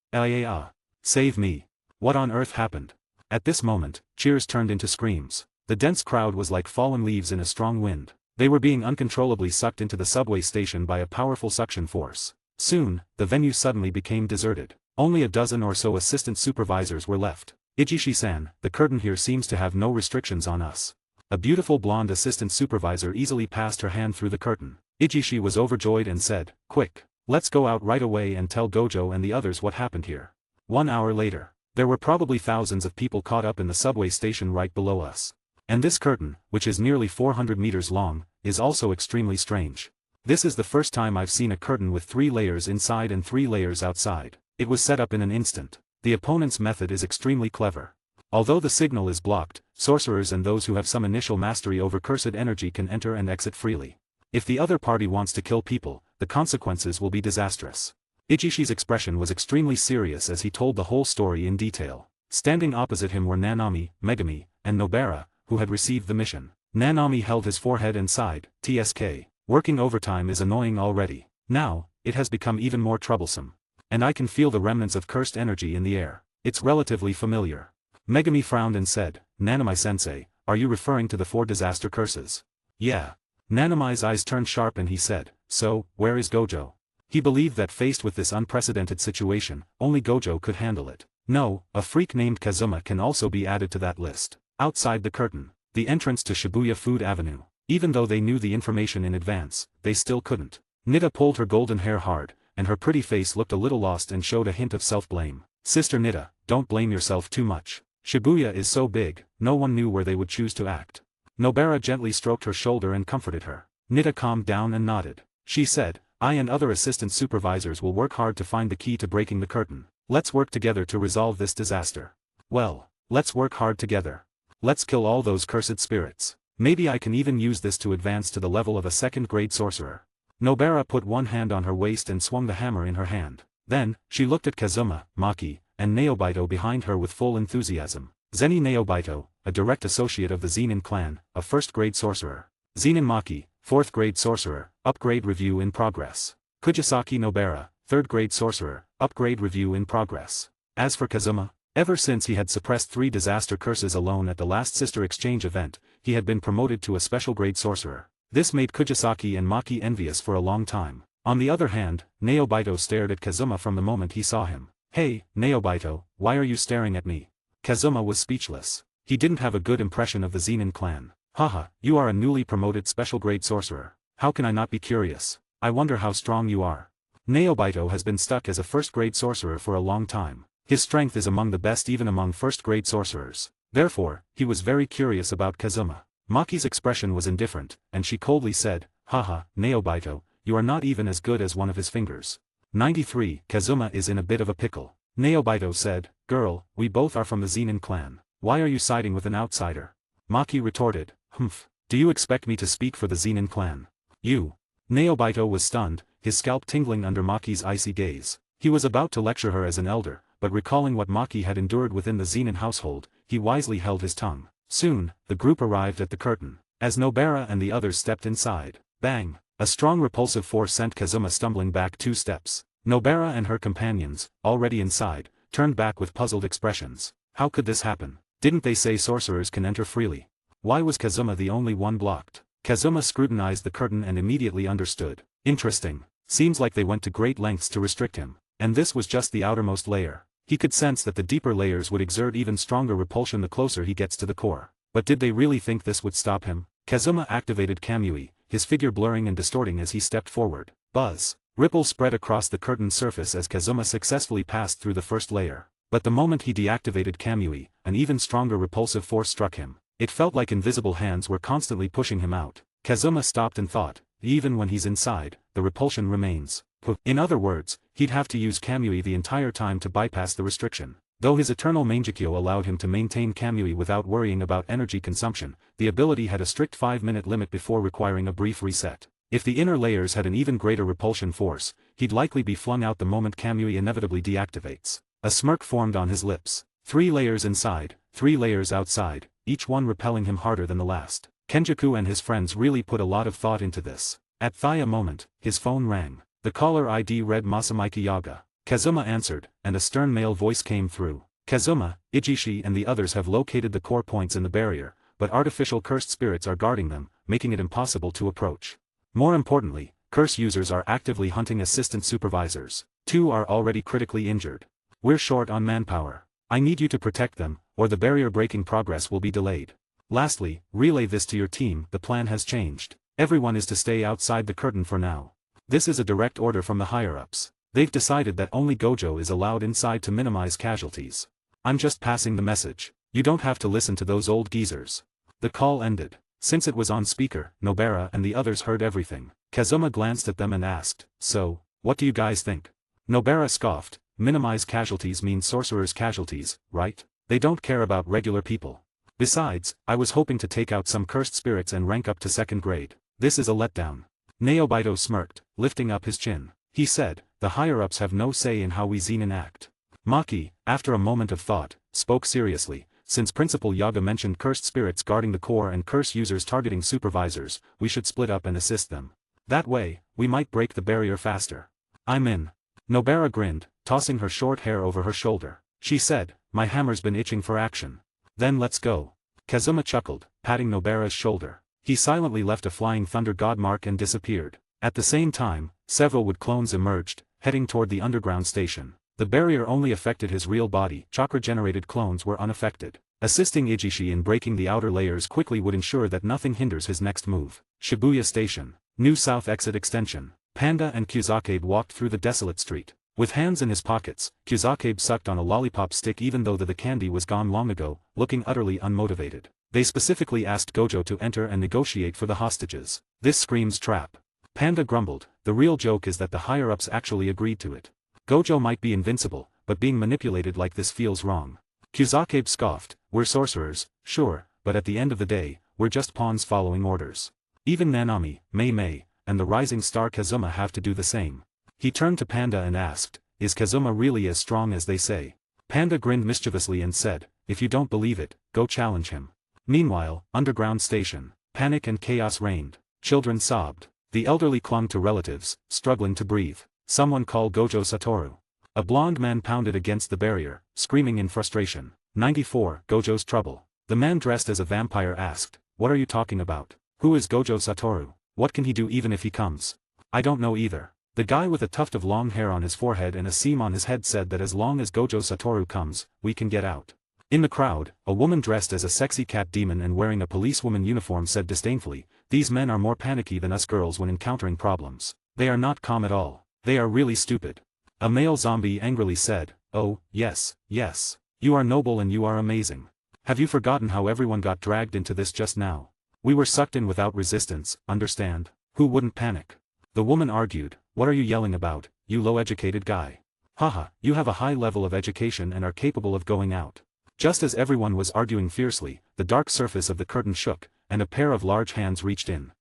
Save me. What on earth happened? At this moment, cheers turned into screams. The dense crowd was like fallen leaves in a strong wind. They were being uncontrollably sucked into the subway station by a powerful suction force. Soon, the venue suddenly became deserted. Only a dozen or so assistant supervisors were left. "Ijishi-san, the curtain here seems to have no restrictions on us." A beautiful blonde assistant supervisor easily passed her hand through the curtain. Ijishi was overjoyed and said, "Quick. Let's go out right away and tell Gojo and the others what happened here." 1 hour later, there were probably thousands of people caught up in the subway station right below us. And this curtain, which is nearly 400 meters long, is also extremely strange. This is the first time I've seen a curtain with 3 layers inside and 3 layers outside. It was set up in an instant. The opponent's method is extremely clever. Although the signal is blocked, sorcerers and those who have some initial mastery over cursed energy can enter and exit freely. If the other party wants to kill people, the consequences will be disastrous. Ijishi's expression was extremely serious as he told the whole story in detail. Standing opposite him were Nanami, Megami, and Nobara, who had received the mission. Nanami held his forehead and sighed, "TSK. Working overtime is annoying already. Now, it has become even more troublesome. And I can feel the remnants of cursed energy in the air. It's relatively familiar." Megami frowned and said, "Nanami-sensei, are you referring to the 4 disaster curses?" "Yeah." Nanami's eyes turned sharp and he said, "So, where is Gojo?" He believed that faced with this unprecedented situation, only Gojo could handle it. No, a freak named Kazuma can also be added to that list. Outside the curtain, the entrance to Shibuya Food Avenue. Even though they knew the information in advance, they still couldn't. Nita pulled her golden hair hard, and her pretty face looked a little lost and showed a hint of self-blame. "Sister Nita, don't blame yourself too much. Shibuya is so big, no one knew where they would choose to act." Nobara gently stroked her shoulder and comforted her. Nita calmed down and nodded. She said, "I and other assistant supervisors will work hard to find the key to breaking the curtain. Let's work together to resolve this disaster." "Well, let's work hard together. Let's kill all those cursed spirits. Maybe I can even use this to advance to the level of a 2nd-grade sorcerer." Nobara put one hand on her waist and swung the hammer in her hand. Then, she looked at Kazuma, Maki, and Naobito behind her with full enthusiasm. Zeni Naobito, a direct associate of the Zenin clan, a first-grade sorcerer. Zenin Maki, 4th-grade sorcerer, upgrade review in progress. Kujisaki Nobara, 3rd-grade sorcerer, upgrade review in progress. As for Kazuma, ever since he had suppressed 3 disaster curses alone at the last sister exchange event, he had been promoted to a special grade sorcerer. This made Kujisaki and Maki envious for a long time. On the other hand, Naobito stared at Kazuma from the moment he saw him. "Hey, Naobito, why are you staring at me?" Kazuma was speechless. He didn't have a good impression of the Zenin clan. "Haha, you are a newly promoted special grade sorcerer. How can I not be curious? I wonder how strong you are." Naobito has been stuck as a first-grade sorcerer for a long time. His strength is among the best even among first-grade sorcerers. Therefore, he was very curious about Kazuma. Maki's expression was indifferent, and she coldly said, "Haha, Naobito, you are not even as good as one of his fingers." 93. Kazuma is in a bit of a pickle. Naobito said, "Girl, we both are from the Zenin clan. Why are you siding with an outsider?" Maki retorted, "Humph. Do you expect me to speak for the Zenin clan? You." Naobito was stunned, his scalp tingling under Maki's icy gaze. He was about to lecture her as an elder, but recalling what Maki had endured within the Zenin household, he wisely held his tongue. Soon, the group arrived at the curtain. As Nobara and the others stepped inside, bang! A strong repulsive force sent Kazuma stumbling back 2 steps. Nobara and her companions, already inside, turned back with puzzled expressions. How could this happen? Didn't they say sorcerers can enter freely? Why was Kazuma the only one blocked? Kazuma scrutinized the curtain and immediately understood. Interesting. Seems like they went to great lengths to restrict him. And this was just the outermost layer. He could sense that the deeper layers would exert even stronger repulsion the closer he gets to the core. But did they really think this would stop him? Kazuma activated Kamui, his figure blurring and distorting as he stepped forward. Buzz. Ripples spread across the curtain's surface as Kazuma successfully passed through the first layer. But the moment he deactivated Kamui, an even stronger repulsive force struck him. It felt like invisible hands were constantly pushing him out. Kazuma stopped and thought, even when he's inside, the repulsion remains. In other words, he'd have to use Kamui the entire time to bypass the restriction. Though his eternal Mangekyo allowed him to maintain Kamui without worrying about energy consumption, the ability had a strict 5-minute limit before requiring a brief reset. If the inner layers had an even greater repulsion force, he'd likely be flung out the moment Kamui inevitably deactivates. A smirk formed on his lips. 3 layers inside, 3 layers outside, each one repelling him harder than the last. Kenjaku and his friends really put a lot of thought into this. At a moment, his phone rang. The caller ID read Masamiki Yaga. Kazuma answered, and a stern male voice came through. "Kazuma, Ijishi and the others have located the core points in the barrier, but artificial cursed spirits are guarding them, making it impossible to approach. More importantly, curse users are actively hunting assistant supervisors. 2 are already critically injured. We're short on manpower. I need you to protect them, or the barrier-breaking progress will be delayed. Lastly, relay this to your team. The plan has changed. Everyone is to stay outside the curtain for now. This is a direct order from the higher-ups. They've decided that only Gojo is allowed inside to minimize casualties. I'm just passing the message. You don't have to listen to those old geezers." The call ended. Since it was on speaker, Nobara and the others heard everything. Kazuma glanced at them and asked, "So, what do you guys think?" Nobara scoffed, "Minimize casualties means sorcerers' casualties, right? They don't care about regular people. Besides, I was hoping to take out some cursed spirits and rank up to 2nd grade. This is a letdown." Naobito smirked, lifting up his chin. He said, "The higher-ups have no say in how we Zenin act." Maki, after a moment of thought, spoke seriously. "Since Principal Yaga mentioned cursed spirits guarding the core and curse users targeting supervisors, we should split up and assist them. That way, we might break the barrier faster." "I'm in." Nobara grinned, tossing her short hair over her shoulder. She said, "My hammer's been itching for action." "Then let's go." Kazuma chuckled, patting Nobara's shoulder. He silently left a flying thunder god mark and disappeared. At the same time, several wood clones emerged, heading toward the underground station. The barrier only affected his real body. Chakra-generated clones were unaffected. Assisting Ijishi in breaking the outer layers quickly would ensure that nothing hinders his next move. Shibuya Station. New South Exit Extension. Panda and Kyuzacabe walked through the desolate street. With hands in his pockets, Kyuzacabe sucked on a lollipop stick even though the candy was gone long ago, looking utterly unmotivated. They specifically asked Gojo to enter and negotiate for the hostages. This screams trap. Panda grumbled, "The real joke is that the higher-ups actually agreed to it. Gojo might be invincible, but being manipulated like this feels wrong." Kyuzacabe scoffed, "We're sorcerers, sure, but at the end of the day, we're just pawns following orders. Even Nanami, Mei, and the rising star Kazuma have to do the same." He turned to Panda and asked, "Is Kazuma really as strong as they say?" Panda grinned mischievously and said, if you don't believe it, go challenge him. Meanwhile, underground station, panic and chaos reigned. Children sobbed. The elderly clung to relatives, struggling to breathe. Someone call Gojo Satoru. A blond man pounded against the barrier, screaming in frustration. 94. Gojo's trouble. The man dressed as a vampire asked, "What are you talking about? Who is Gojo Satoru? What can he do even if he comes?" "I don't know either." The guy with a tuft of long hair on his forehead and a seam on his head said that as long as Gojo Satoru comes, we can get out. In the crowd, a woman dressed as a sexy cat demon and wearing a policewoman uniform said disdainfully, "These men are more panicky than us girls when encountering problems. They are not calm at all. They are really stupid." A male zombie angrily said, "Oh, yes, yes. You are noble and you are amazing. Have you forgotten how everyone got dragged into this just now? We were sucked in without resistance, understand? Who wouldn't panic?" The woman argued, "What are you yelling about, you low-educated guy? Haha, you have a high level of education and are capable of going out." Just as everyone was arguing fiercely, the dark surface of the curtain shook, and a pair of large hands reached in.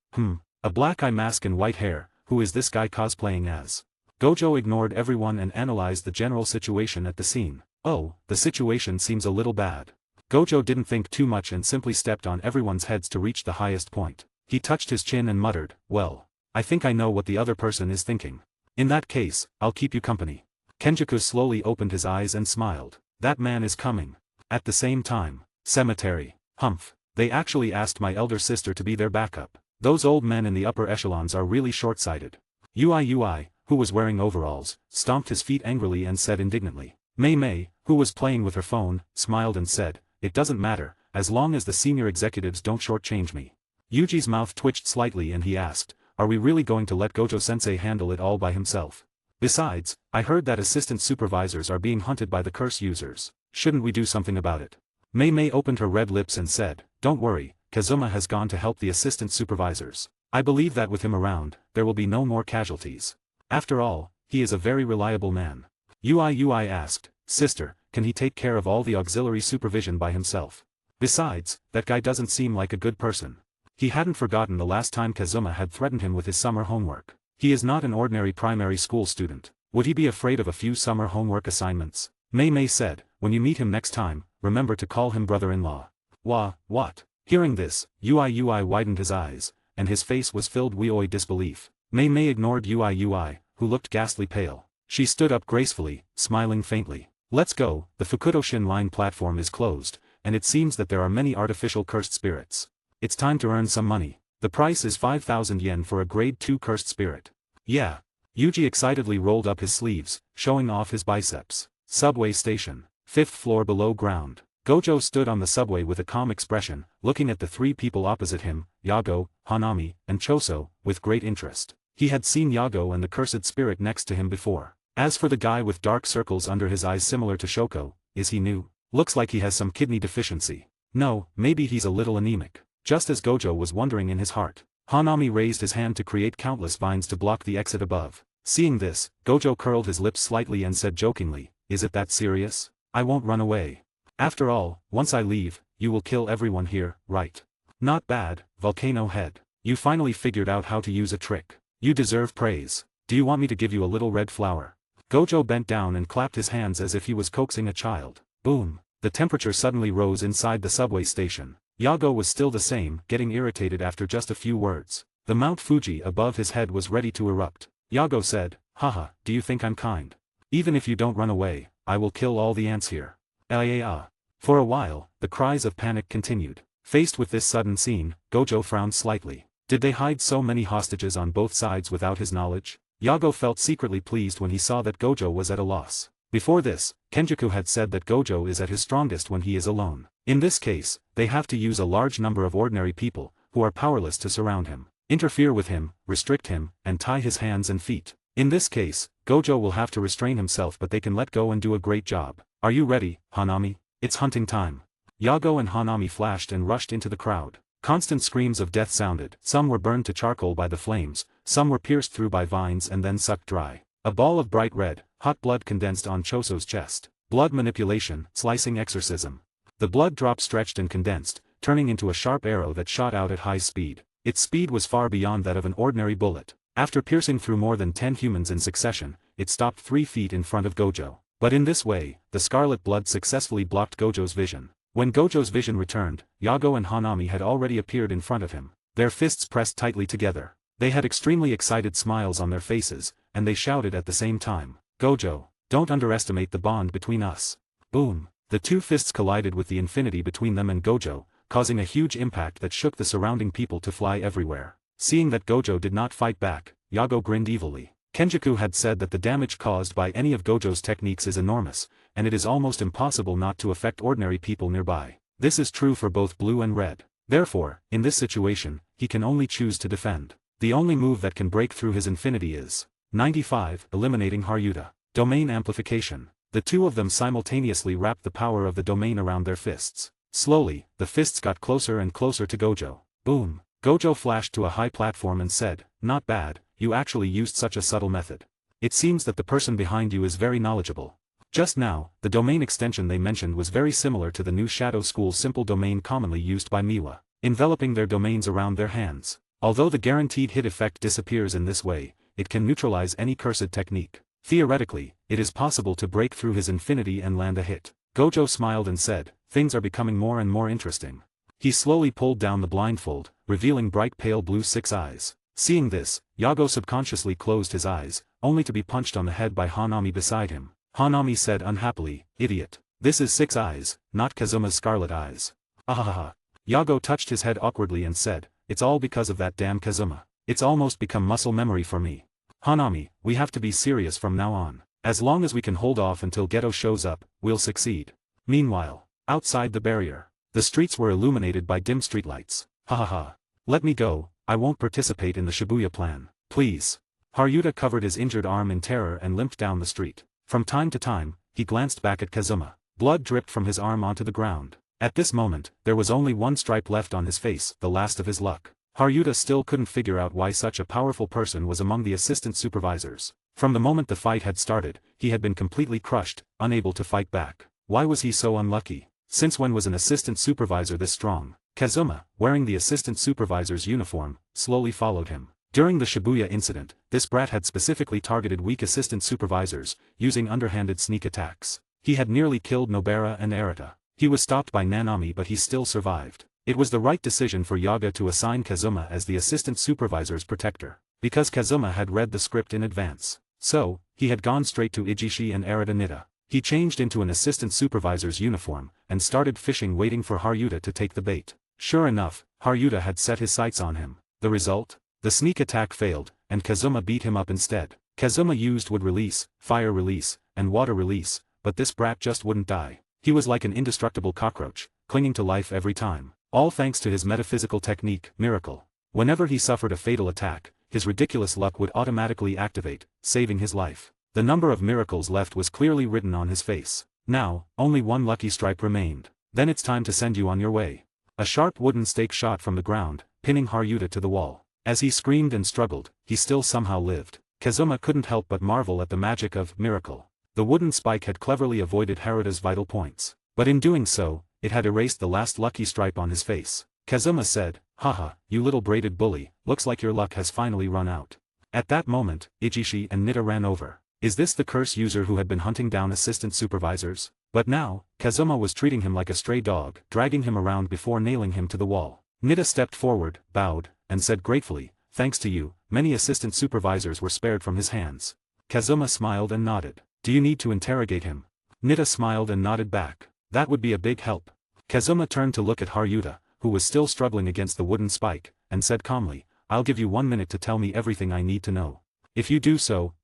A black eye mask and white hair, who is this guy cosplaying as? Gojo ignored everyone and analyzed the general situation at the scene. Oh, the situation seems a little bad. Gojo didn't think too much and simply stepped on everyone's heads to reach the highest point. He touched his chin and muttered, "Well, I think I know what the other person is thinking. In that case, I'll keep you company." Kenjaku slowly opened his eyes and smiled. That man is coming. At the same time, cemetery. Humph. They actually asked my elder sister to be their backup. Those old men in the upper echelons are really short-sighted. Ui, who was wearing overalls, stomped his feet angrily and said indignantly. Mei, who was playing with her phone, smiled and said, "It doesn't matter, as long as the senior executives don't shortchange me." Yuji's mouth twitched slightly and he asked, "Are we really going to let Gojo-sensei handle it all by himself? Besides, I heard that assistant supervisors are being hunted by the curse users. Shouldn't we do something about it?" Mei opened her red lips and said, "Don't worry, Kazuma has gone to help the assistant supervisors. I believe that with him around, there will be no more casualties. After all, he is a very reliable man." Ui asked, "Sister, can he take care of all the auxiliary supervision by himself? Besides, that guy doesn't seem like a good person." He hadn't forgotten the last time Kazuma had threatened him with his summer homework. He is not an ordinary primary school student. Would he be afraid of a few summer homework assignments? Mei said, "When you meet him next time, remember to call him brother-in-law." What? Hearing this, Ui widened his eyes, and his face was filled with disbelief. Mei ignored Ui, who looked ghastly pale. She stood up gracefully, smiling faintly. "Let's go, the Fukudoshin line platform is closed, and it seems that there are many artificial cursed spirits. It's time to earn some money. The price is 5,000 yen for a grade 2 cursed spirit." "Yeah." Yuji excitedly rolled up his sleeves, showing off his biceps. Subway station. 5th floor below ground. Gojo stood on the subway with a calm expression, looking at the three people opposite him, Yago, Hanami, and Choso, with great interest. He had seen Yago and the cursed spirit next to him before. As for the guy with dark circles under his eyes similar to Shoko, is he new? Looks like he has some kidney deficiency. No, maybe he's a little anemic. Just as Gojo was wondering in his heart, Hanami raised his hand to create countless vines to block the exit above. Seeing this, Gojo curled his lips slightly and said jokingly, "Is it that serious? I won't run away. After all, once I leave, you will kill everyone here, right?" "Not bad, Volcano Head. You finally figured out how to use a trick. You deserve praise. Do you want me to give you a little red flower?" Gojo bent down and clapped his hands as if he was coaxing a child. Boom! The temperature suddenly rose inside the subway station. Yago was still the same, getting irritated after just a few words. The Mount Fuji above his head was ready to erupt. Yago said, "Haha, do you think I'm kind? Even if you don't run away, I will kill all the ants here." For a while, the cries of panic continued. Faced with this sudden scene, Gojo frowned slightly. Did they hide so many hostages on both sides without his knowledge? Yago felt secretly pleased when he saw that Gojo was at a loss. Before this, Kenjaku had said that Gojo is at his strongest when he is alone. In this case, they have to use a large number of ordinary people, who are powerless to surround him, interfere with him, restrict him, and tie his hands and feet. In this case, Gojo will have to restrain himself, but they can let go and do a great job. "Are you ready, Hanami? It's hunting time." Yago and Hanami flashed and rushed into the crowd. Constant screams of death sounded. Some were burned to charcoal by the flames, some were pierced through by vines and then sucked dry. A ball of bright red, hot blood condensed on Choso's chest. Blood manipulation, slicing exorcism. The blood drop stretched and condensed, turning into a sharp arrow that shot out at high speed. Its speed was far beyond that of an ordinary bullet. After piercing through more than 10 humans in succession, it stopped 3 feet in front of Gojo. But in this way, the scarlet blood successfully blocked Gojo's vision. When Gojo's vision returned, Yago and Hanami had already appeared in front of him, their fists pressed tightly together. They had extremely excited smiles on their faces, and they shouted at the same time, "Gojo, don't underestimate the bond between us." Boom! The two fists collided with the infinity between them and Gojo, causing a huge impact that shook the surrounding people to fly everywhere. Seeing that Gojo did not fight back, Yago grinned evilly. Kenjaku had said that the damage caused by any of Gojo's techniques is enormous, and it is almost impossible not to affect ordinary people nearby. This is true for both Blue and Red. Therefore, in this situation, he can only choose to defend. The only move that can break through his infinity is 95, eliminating Haruta. Domain amplification. The two of them simultaneously wrapped the power of the domain around their fists. Slowly, the fists got closer and closer to Gojo. Boom! Gojo flashed to a high platform and said, "Not bad, you actually used such a subtle method. It seems that the person behind you is very knowledgeable." Just now, the domain extension they mentioned was very similar to the new Shadow School simple domain commonly used by Miwa, enveloping their domains around their hands. Although the guaranteed hit effect disappears in this way, it can neutralize any cursed technique. Theoretically, it is possible to break through his infinity and land a hit. Gojo smiled and said, "Things are becoming more and more interesting." He slowly pulled down the blindfold, revealing bright pale blue 6 eyes. Seeing this, Yago subconsciously closed his eyes, only to be punched on the head by Hanami beside him. Hanami said unhappily, "Idiot. This is 6 eyes, not Kazuma's scarlet eyes." Ahahaha. Yago touched his head awkwardly and said, "It's all because of that damn Kazuma. It's almost become muscle memory for me. Hanami, we have to be serious from now on. As long as we can hold off until Geto shows up, we'll succeed." Meanwhile, outside the barrier, the streets were illuminated by dim streetlights. "Hahaha. Let me go, I won't participate in the Shibuya plan, please." Haruta covered his injured arm in terror and limped down the street. From time to time, he glanced back at Kazuma. Blood dripped from his arm onto the ground. At this moment, there was only one stripe left on his face, the last of his luck. Haruta still couldn't figure out why such a powerful person was among the assistant supervisors. From the moment the fight had started, he had been completely crushed, unable to fight back. Why was he so unlucky? Since when was an assistant supervisor this strong? Kazuma, wearing the assistant supervisor's uniform, slowly followed him. During the Shibuya incident, this brat had specifically targeted weak assistant supervisors, using underhanded sneak attacks. He had nearly killed Nobara and Arata. He was stopped by Nanami but he still survived. It was the right decision for Yaga to assign Kazuma as the assistant supervisor's protector, because Kazuma had read the script in advance. So, he had gone straight to Ijishi and Arata Nita. He changed into an assistant supervisor's uniform, and started fishing waiting for Haruta to take the bait. Sure enough, Haruta had set his sights on him. The result? The sneak attack failed, and Kazuma beat him up instead. Kazuma used wood release, fire release, and water release, but this brat just wouldn't die. He was like an indestructible cockroach, clinging to life every time. All thanks to his metaphysical technique, Miracle. Whenever he suffered a fatal attack, his ridiculous luck would automatically activate, saving his life. The number of miracles left was clearly written on his face. Now, only one lucky stripe remained. Then it's time to send you on your way. A sharp wooden stake shot from the ground, pinning Haruta to the wall. As he screamed and struggled, he still somehow lived. Kazuma couldn't help but marvel at the magic of Miracle. The wooden spike had cleverly avoided Haruta's vital points. But in doing so, it had erased the last lucky stripe on his face. Kazuma said, "Haha, you little braided bully, looks like your luck has finally run out." At that moment, Ijishi and Nita ran over. Is this the curse user who had been hunting down assistant supervisors? But now, Kazuma was treating him like a stray dog, dragging him around before nailing him to the wall. Nita stepped forward, bowed, and said gratefully, "Thanks to you, many assistant supervisors were spared from his hands." Kazuma smiled and nodded. "Do you need to interrogate him?" Nita smiled and nodded back. "That would be a big help." Kazuma turned to look at Haruta, who was still struggling against the wooden spike, and said calmly, "I'll give you 1 minute to tell me everything I need to know. If you do so,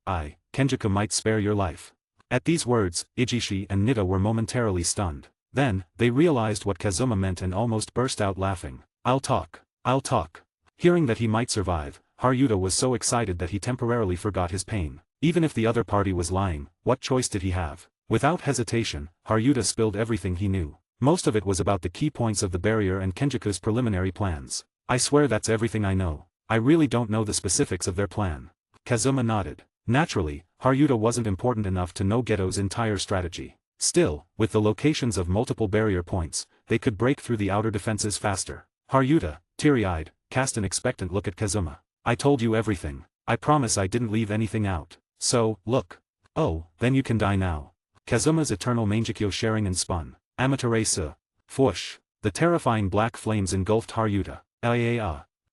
Kenjaku might spare your life." At these words, Ijishi and Nita were momentarily stunned. Then, they realized what Kazuma meant and almost burst out laughing. I'll talk. Hearing that he might survive, Haruta was so excited that he temporarily forgot his pain. Even if the other party was lying, what choice did he have? Without hesitation, Haruta spilled everything he knew. Most of it was about the key points of the barrier and Kenjaku's preliminary plans. "I swear that's everything I know. I really don't know the specifics of their plan." Kazuma nodded. Naturally, Haruta wasn't important enough to know Geto's entire strategy. Still, with the locations of multiple barrier points, they could break through the outer defenses faster. Haruta, teary-eyed, cast an expectant look at Kazuma. "I told you everything. I promise I didn't leave anything out. So, look." "Oh, then you can die now." Kazuma's eternal Mangekyo Sharingan spun. Amaterasu. Whoosh! The terrifying black flames engulfed Haruta.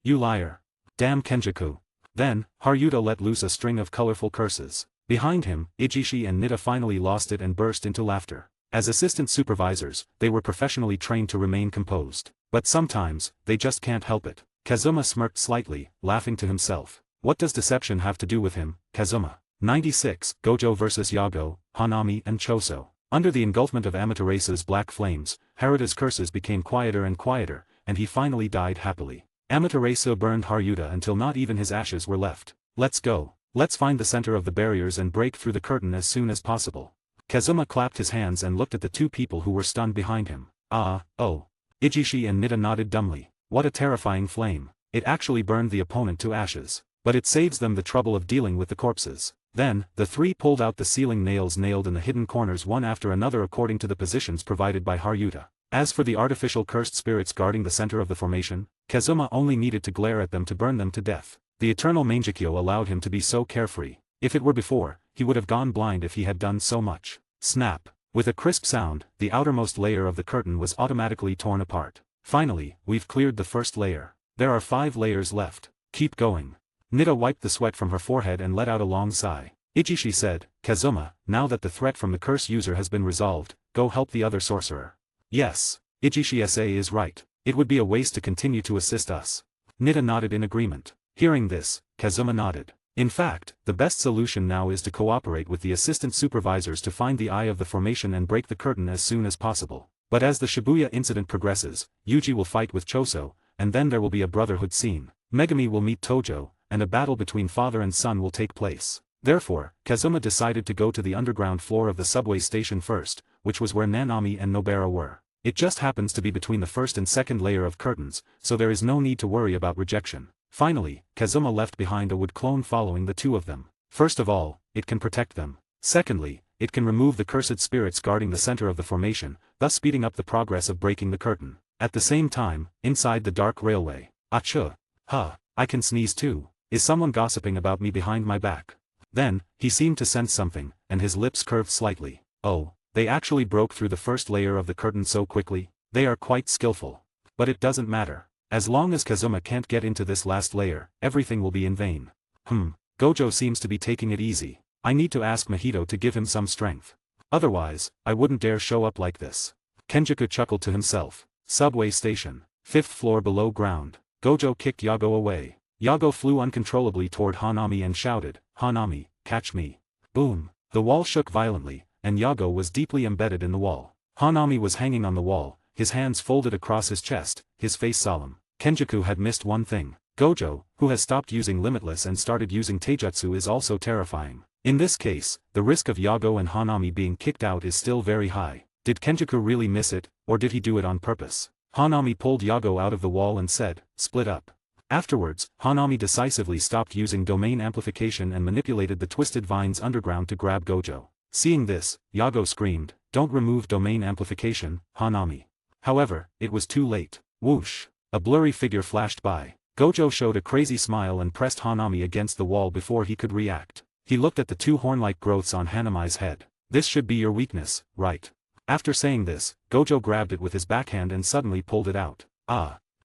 You liar. Damn Kenjaku. Then, Haruta let loose a string of colorful curses. Behind him, Ijishi and Nita finally lost it and burst into laughter. As assistant supervisors, they were professionally trained to remain composed. But sometimes, they just can't help it. Kazuma smirked slightly, laughing to himself. What does deception have to do with him, Kazuma? 96. Gojo vs Yago, Hanami and Choso. Under the engulfment of Amaterasu's black flames, Haruta's curses became quieter and quieter, and he finally died happily. Amaterasu burned Haruta until not even his ashes were left. Let's go. Let's find the center of the barriers and break through the curtain as soon as possible. Kazuma clapped his hands and looked at the two people who were stunned behind him. Oh. Ijishi and Nita nodded dumbly. What a terrifying flame. It actually burned the opponent to ashes. But it saves them the trouble of dealing with the corpses. Then, the three pulled out the ceiling nails nailed in the hidden corners one after another according to the positions provided by Haruta. As for the artificial cursed spirits guarding the center of the formation, Kazuma only needed to glare at them to burn them to death. The eternal Mangekyo allowed him to be so carefree. If it were before, he would have gone blind if he had done so much. Snap. With a crisp sound, the outermost layer of the curtain was automatically torn apart. Finally, we've cleared the first layer. There are 5 layers left. Keep going. Nita wiped the sweat from her forehead and let out a long sigh. Ijishi said, Kazuma, now that the threat from the curse user has been resolved, go help the other sorcerer. Yes. Ijishi-sa is right. It would be a waste to continue to assist us. Nita nodded in agreement. Hearing this, Kazuma nodded. In fact, the best solution now is to cooperate with the assistant supervisors to find the eye of the formation and break the curtain as soon as possible. But as the Shibuya incident progresses, Yuji will fight with Choso, and then there will be a brotherhood scene. Megami will meet Tojo, and a battle between father and son will take place. Therefore, Kazuma decided to go to the underground floor of the subway station first, which was where Nanami and Nobara were. It just happens to be between the first and second layer of curtains, so there is no need to worry about rejection. Finally, Kazuma left behind a wood clone following the two of them. First of all, it can protect them. Secondly, it can remove the cursed spirits guarding the center of the formation, thus speeding up the progress of breaking the curtain. At the same time, inside the dark railway. Achoo. I can sneeze too. Is someone gossiping about me behind my back? Then, he seemed to sense something, and his lips curved slightly. Oh, they actually broke through the first layer of the curtain so quickly? They are quite skillful. But it doesn't matter. As long as Kazuma can't get into this last layer, everything will be in vain. Gojo seems to be taking it easy. I need to ask Mahito to give him some strength. Otherwise, I wouldn't dare show up like this. Kenjaku chuckled to himself. Subway station. 5th floor below ground. Gojo kicked Yago away. Yago flew uncontrollably toward Hanami and shouted, Hanami, catch me. Boom. The wall shook violently, and Yago was deeply embedded in the wall. Hanami was hanging on the wall, his hands folded across his chest, his face solemn. Kenjaku had missed one thing. Gojo, who has stopped using Limitless and started using Taijutsu, is also terrifying. In this case, the risk of Yago and Hanami being kicked out is still very high. Did Kenjaku really miss it, or did he do it on purpose? Hanami pulled Yago out of the wall and said, split up. Afterwards, Hanami decisively stopped using domain amplification and manipulated the twisted vines underground to grab Gojo. Seeing this, Yago screamed, don't remove domain amplification, Hanami. However, it was too late. Whoosh. A blurry figure flashed by. Gojo showed a crazy smile and pressed Hanami against the wall before he could react. He looked at the 2 horn-like growths on Hanami's head. This should be your weakness, right? After saying this, Gojo grabbed it with his backhand and suddenly pulled it out.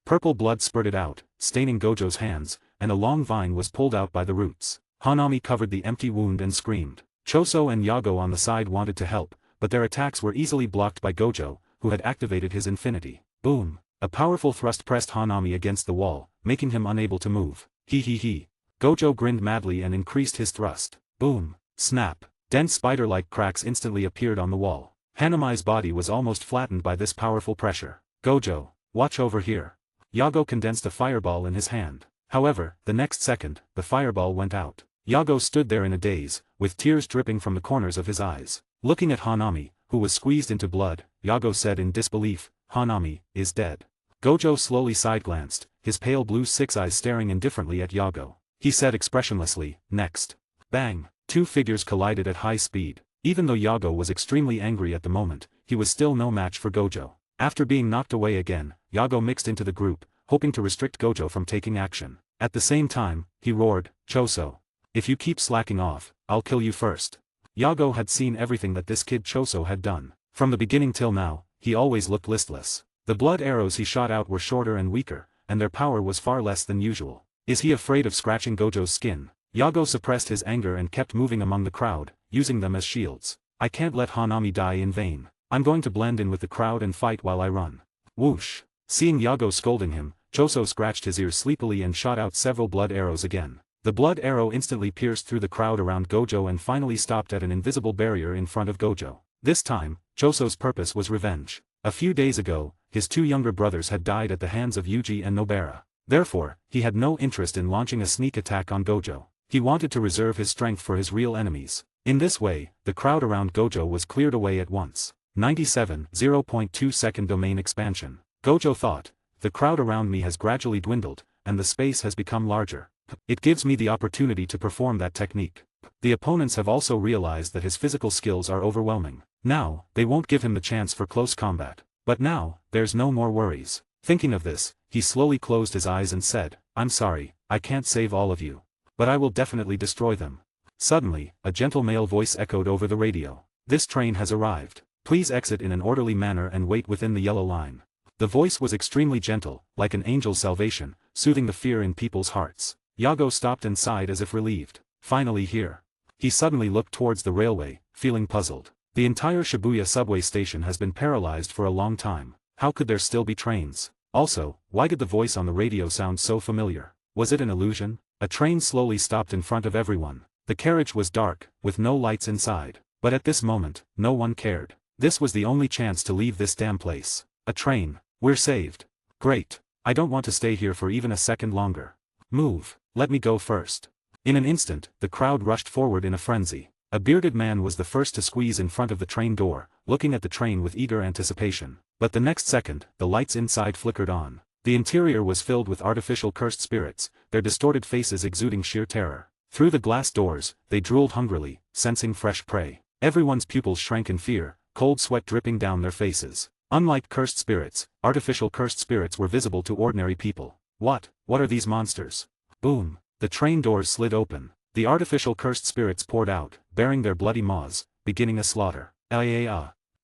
Purple blood spurted out, staining Gojo's hands, and a long vine was pulled out by the roots. Hanami covered the empty wound and screamed. Choso and Yago on the side wanted to help, but their attacks were easily blocked by Gojo, who had activated his infinity. Boom. A powerful thrust pressed Hanami against the wall, making him unable to move. Gojo grinned madly and increased his thrust. Boom. Snap. Dense spider-like cracks instantly appeared on the wall. Hanami's body was almost flattened by this powerful pressure. Gojo, watch over here. Yago condensed a fireball in his hand. However, the next second, the fireball went out. Yago stood there in a daze, with tears dripping from the corners of his eyes. Looking at Hanami, who was squeezed into blood, Yago said in disbelief, Hanami is dead. Gojo slowly side-glanced, his pale blue 6 eyes staring indifferently at Yago. He said expressionlessly, next. Bang! 2 figures collided at high speed. Even though Yago was extremely angry at the moment, he was still no match for Gojo. After being knocked away again, Yago mixed into the group, hoping to restrict Gojo from taking action. At the same time, he roared, Choso. If you keep slacking off, I'll kill you first. Yago had seen everything that this kid Choso had done. From the beginning till now, he always looked listless. The blood arrows he shot out were shorter and weaker, and their power was far less than usual. Is he afraid of scratching Gojo's skin? Yago suppressed his anger and kept moving among the crowd, using them as shields. I can't let Hanami die in vain. I'm going to blend in with the crowd and fight while I run. Whoosh! Seeing Yago scolding him, Choso scratched his ears sleepily and shot out several blood arrows again. The blood arrow instantly pierced through the crowd around Gojo and finally stopped at an invisible barrier in front of Gojo. This time, Choso's purpose was revenge. A few days ago, his two younger brothers had died at the hands of Yuji and Nobara. Therefore, he had no interest in launching a sneak attack on Gojo. He wanted to reserve his strength for his real enemies. In this way, the crowd around Gojo was cleared away at once. 97 0.2 second domain expansion. Gojo thought, the crowd around me has gradually dwindled, and the space has become larger. It gives me the opportunity to perform that technique. The opponents have also realized that his physical skills are overwhelming. Now, they won't give him the chance for close combat. But now, there's no more worries. Thinking of this, he slowly closed his eyes and said, I'm sorry, I can't save all of you. But I will definitely destroy them. Suddenly, a gentle male voice echoed over the radio. This train has arrived. Please exit in an orderly manner and wait within the yellow line. The voice was extremely gentle, like an angel's salvation, soothing the fear in people's hearts. Yago stopped and sighed as if relieved. Finally here. He suddenly looked towards the railway, feeling puzzled. The entire Shibuya subway station has been paralyzed for a long time. How could there still be trains? Also, why did the voice on the radio sound so familiar? Was it an illusion? A train slowly stopped in front of everyone. The carriage was dark, with no lights inside. But at this moment, no one cared. This was the only chance to leave this damn place. A train. We're saved. Great. I don't want to stay here for even a second longer. Move. Let me go first. In an instant, the crowd rushed forward in a frenzy. A bearded man was the first to squeeze in front of the train door, looking at the train with eager anticipation. But the next second, the lights inside flickered on. The interior was filled with artificial cursed spirits, their distorted faces exuding sheer terror. Through the glass doors, they drooled hungrily, sensing fresh prey. Everyone's pupils shrank in fear, cold sweat dripping down their faces. Unlike cursed spirits, artificial cursed spirits were visible to ordinary people. What are these monsters? Boom! The train doors slid open. The artificial cursed spirits poured out, bearing their bloody maws, beginning a slaughter.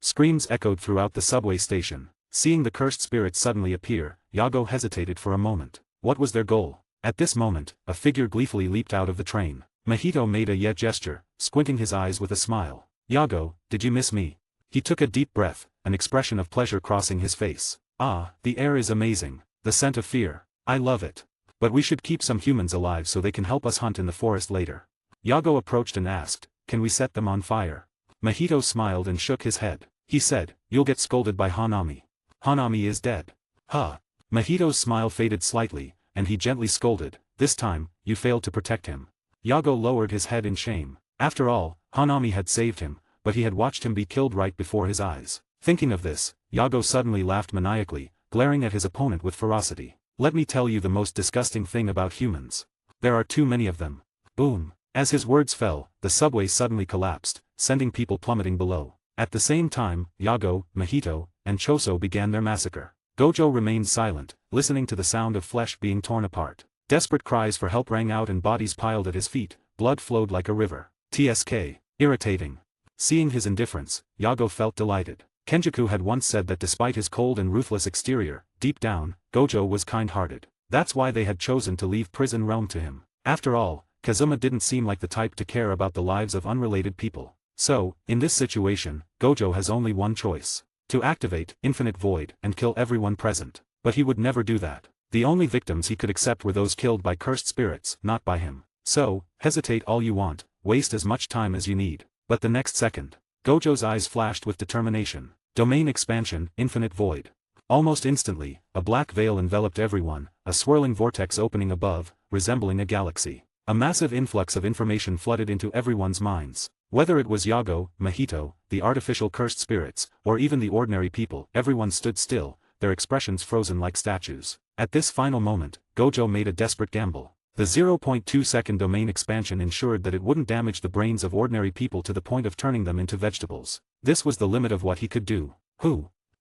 Screams echoed throughout the subway station. Seeing the cursed spirits suddenly appear, Yago hesitated for a moment. What was their goal? At this moment, a figure gleefully leaped out of the train. Mahito made a gesture, squinting his eyes with a smile. Yago, did you miss me? He took a deep breath, an expression of pleasure crossing his face. Ah, the air is amazing. The scent of fear. I love it. But we should keep some humans alive so they can help us hunt in the forest later. Yago approached and asked, can we set them on fire? Mahito smiled and shook his head. He said, you'll get scolded by Hanami. Hanami is dead. Huh. Mahito's smile faded slightly, and he gently scolded, this time, you failed to protect him. Yago lowered his head in shame. After all, Hanami had saved him, but he had watched him be killed right before his eyes. Thinking of this, Yago suddenly laughed maniacally, glaring at his opponent with ferocity. Let me tell you the most disgusting thing about humans. There are too many of them. Boom. As his words fell, the subway suddenly collapsed, sending people plummeting below. At the same time, Yago, Mahito, and Choso began their massacre. Gojo remained silent, listening to the sound of flesh being torn apart. Desperate cries for help rang out and bodies piled at his feet, blood flowed like a river. TSK. Irritating. Seeing his indifference, Yago felt delighted. Kenjaku had once said that despite his cold and ruthless exterior, deep down, Gojo was kind-hearted. That's why they had chosen to leave Prison Realm to him. After all, Kazuma didn't seem like the type to care about the lives of unrelated people. So, in this situation, Gojo has only one choice. To activate Infinite Void and kill everyone present. But he would never do that. The only victims he could accept were those killed by cursed spirits, not by him. So, hesitate all you want, waste as much time as you need. But the next second, Gojo's eyes flashed with determination. Domain expansion, Infinite Void. Almost instantly, a black veil enveloped everyone, a swirling vortex opening above, resembling a galaxy. A massive influx of information flooded into everyone's minds. Whether it was Yago, Mahito, the artificial cursed spirits, or even the ordinary people, everyone stood still, their expressions frozen like statues. At this final moment, Gojo made a desperate gamble. The 0.2 second domain expansion ensured that it wouldn't damage the brains of ordinary people to the point of turning them into vegetables. This was the limit of what he could do.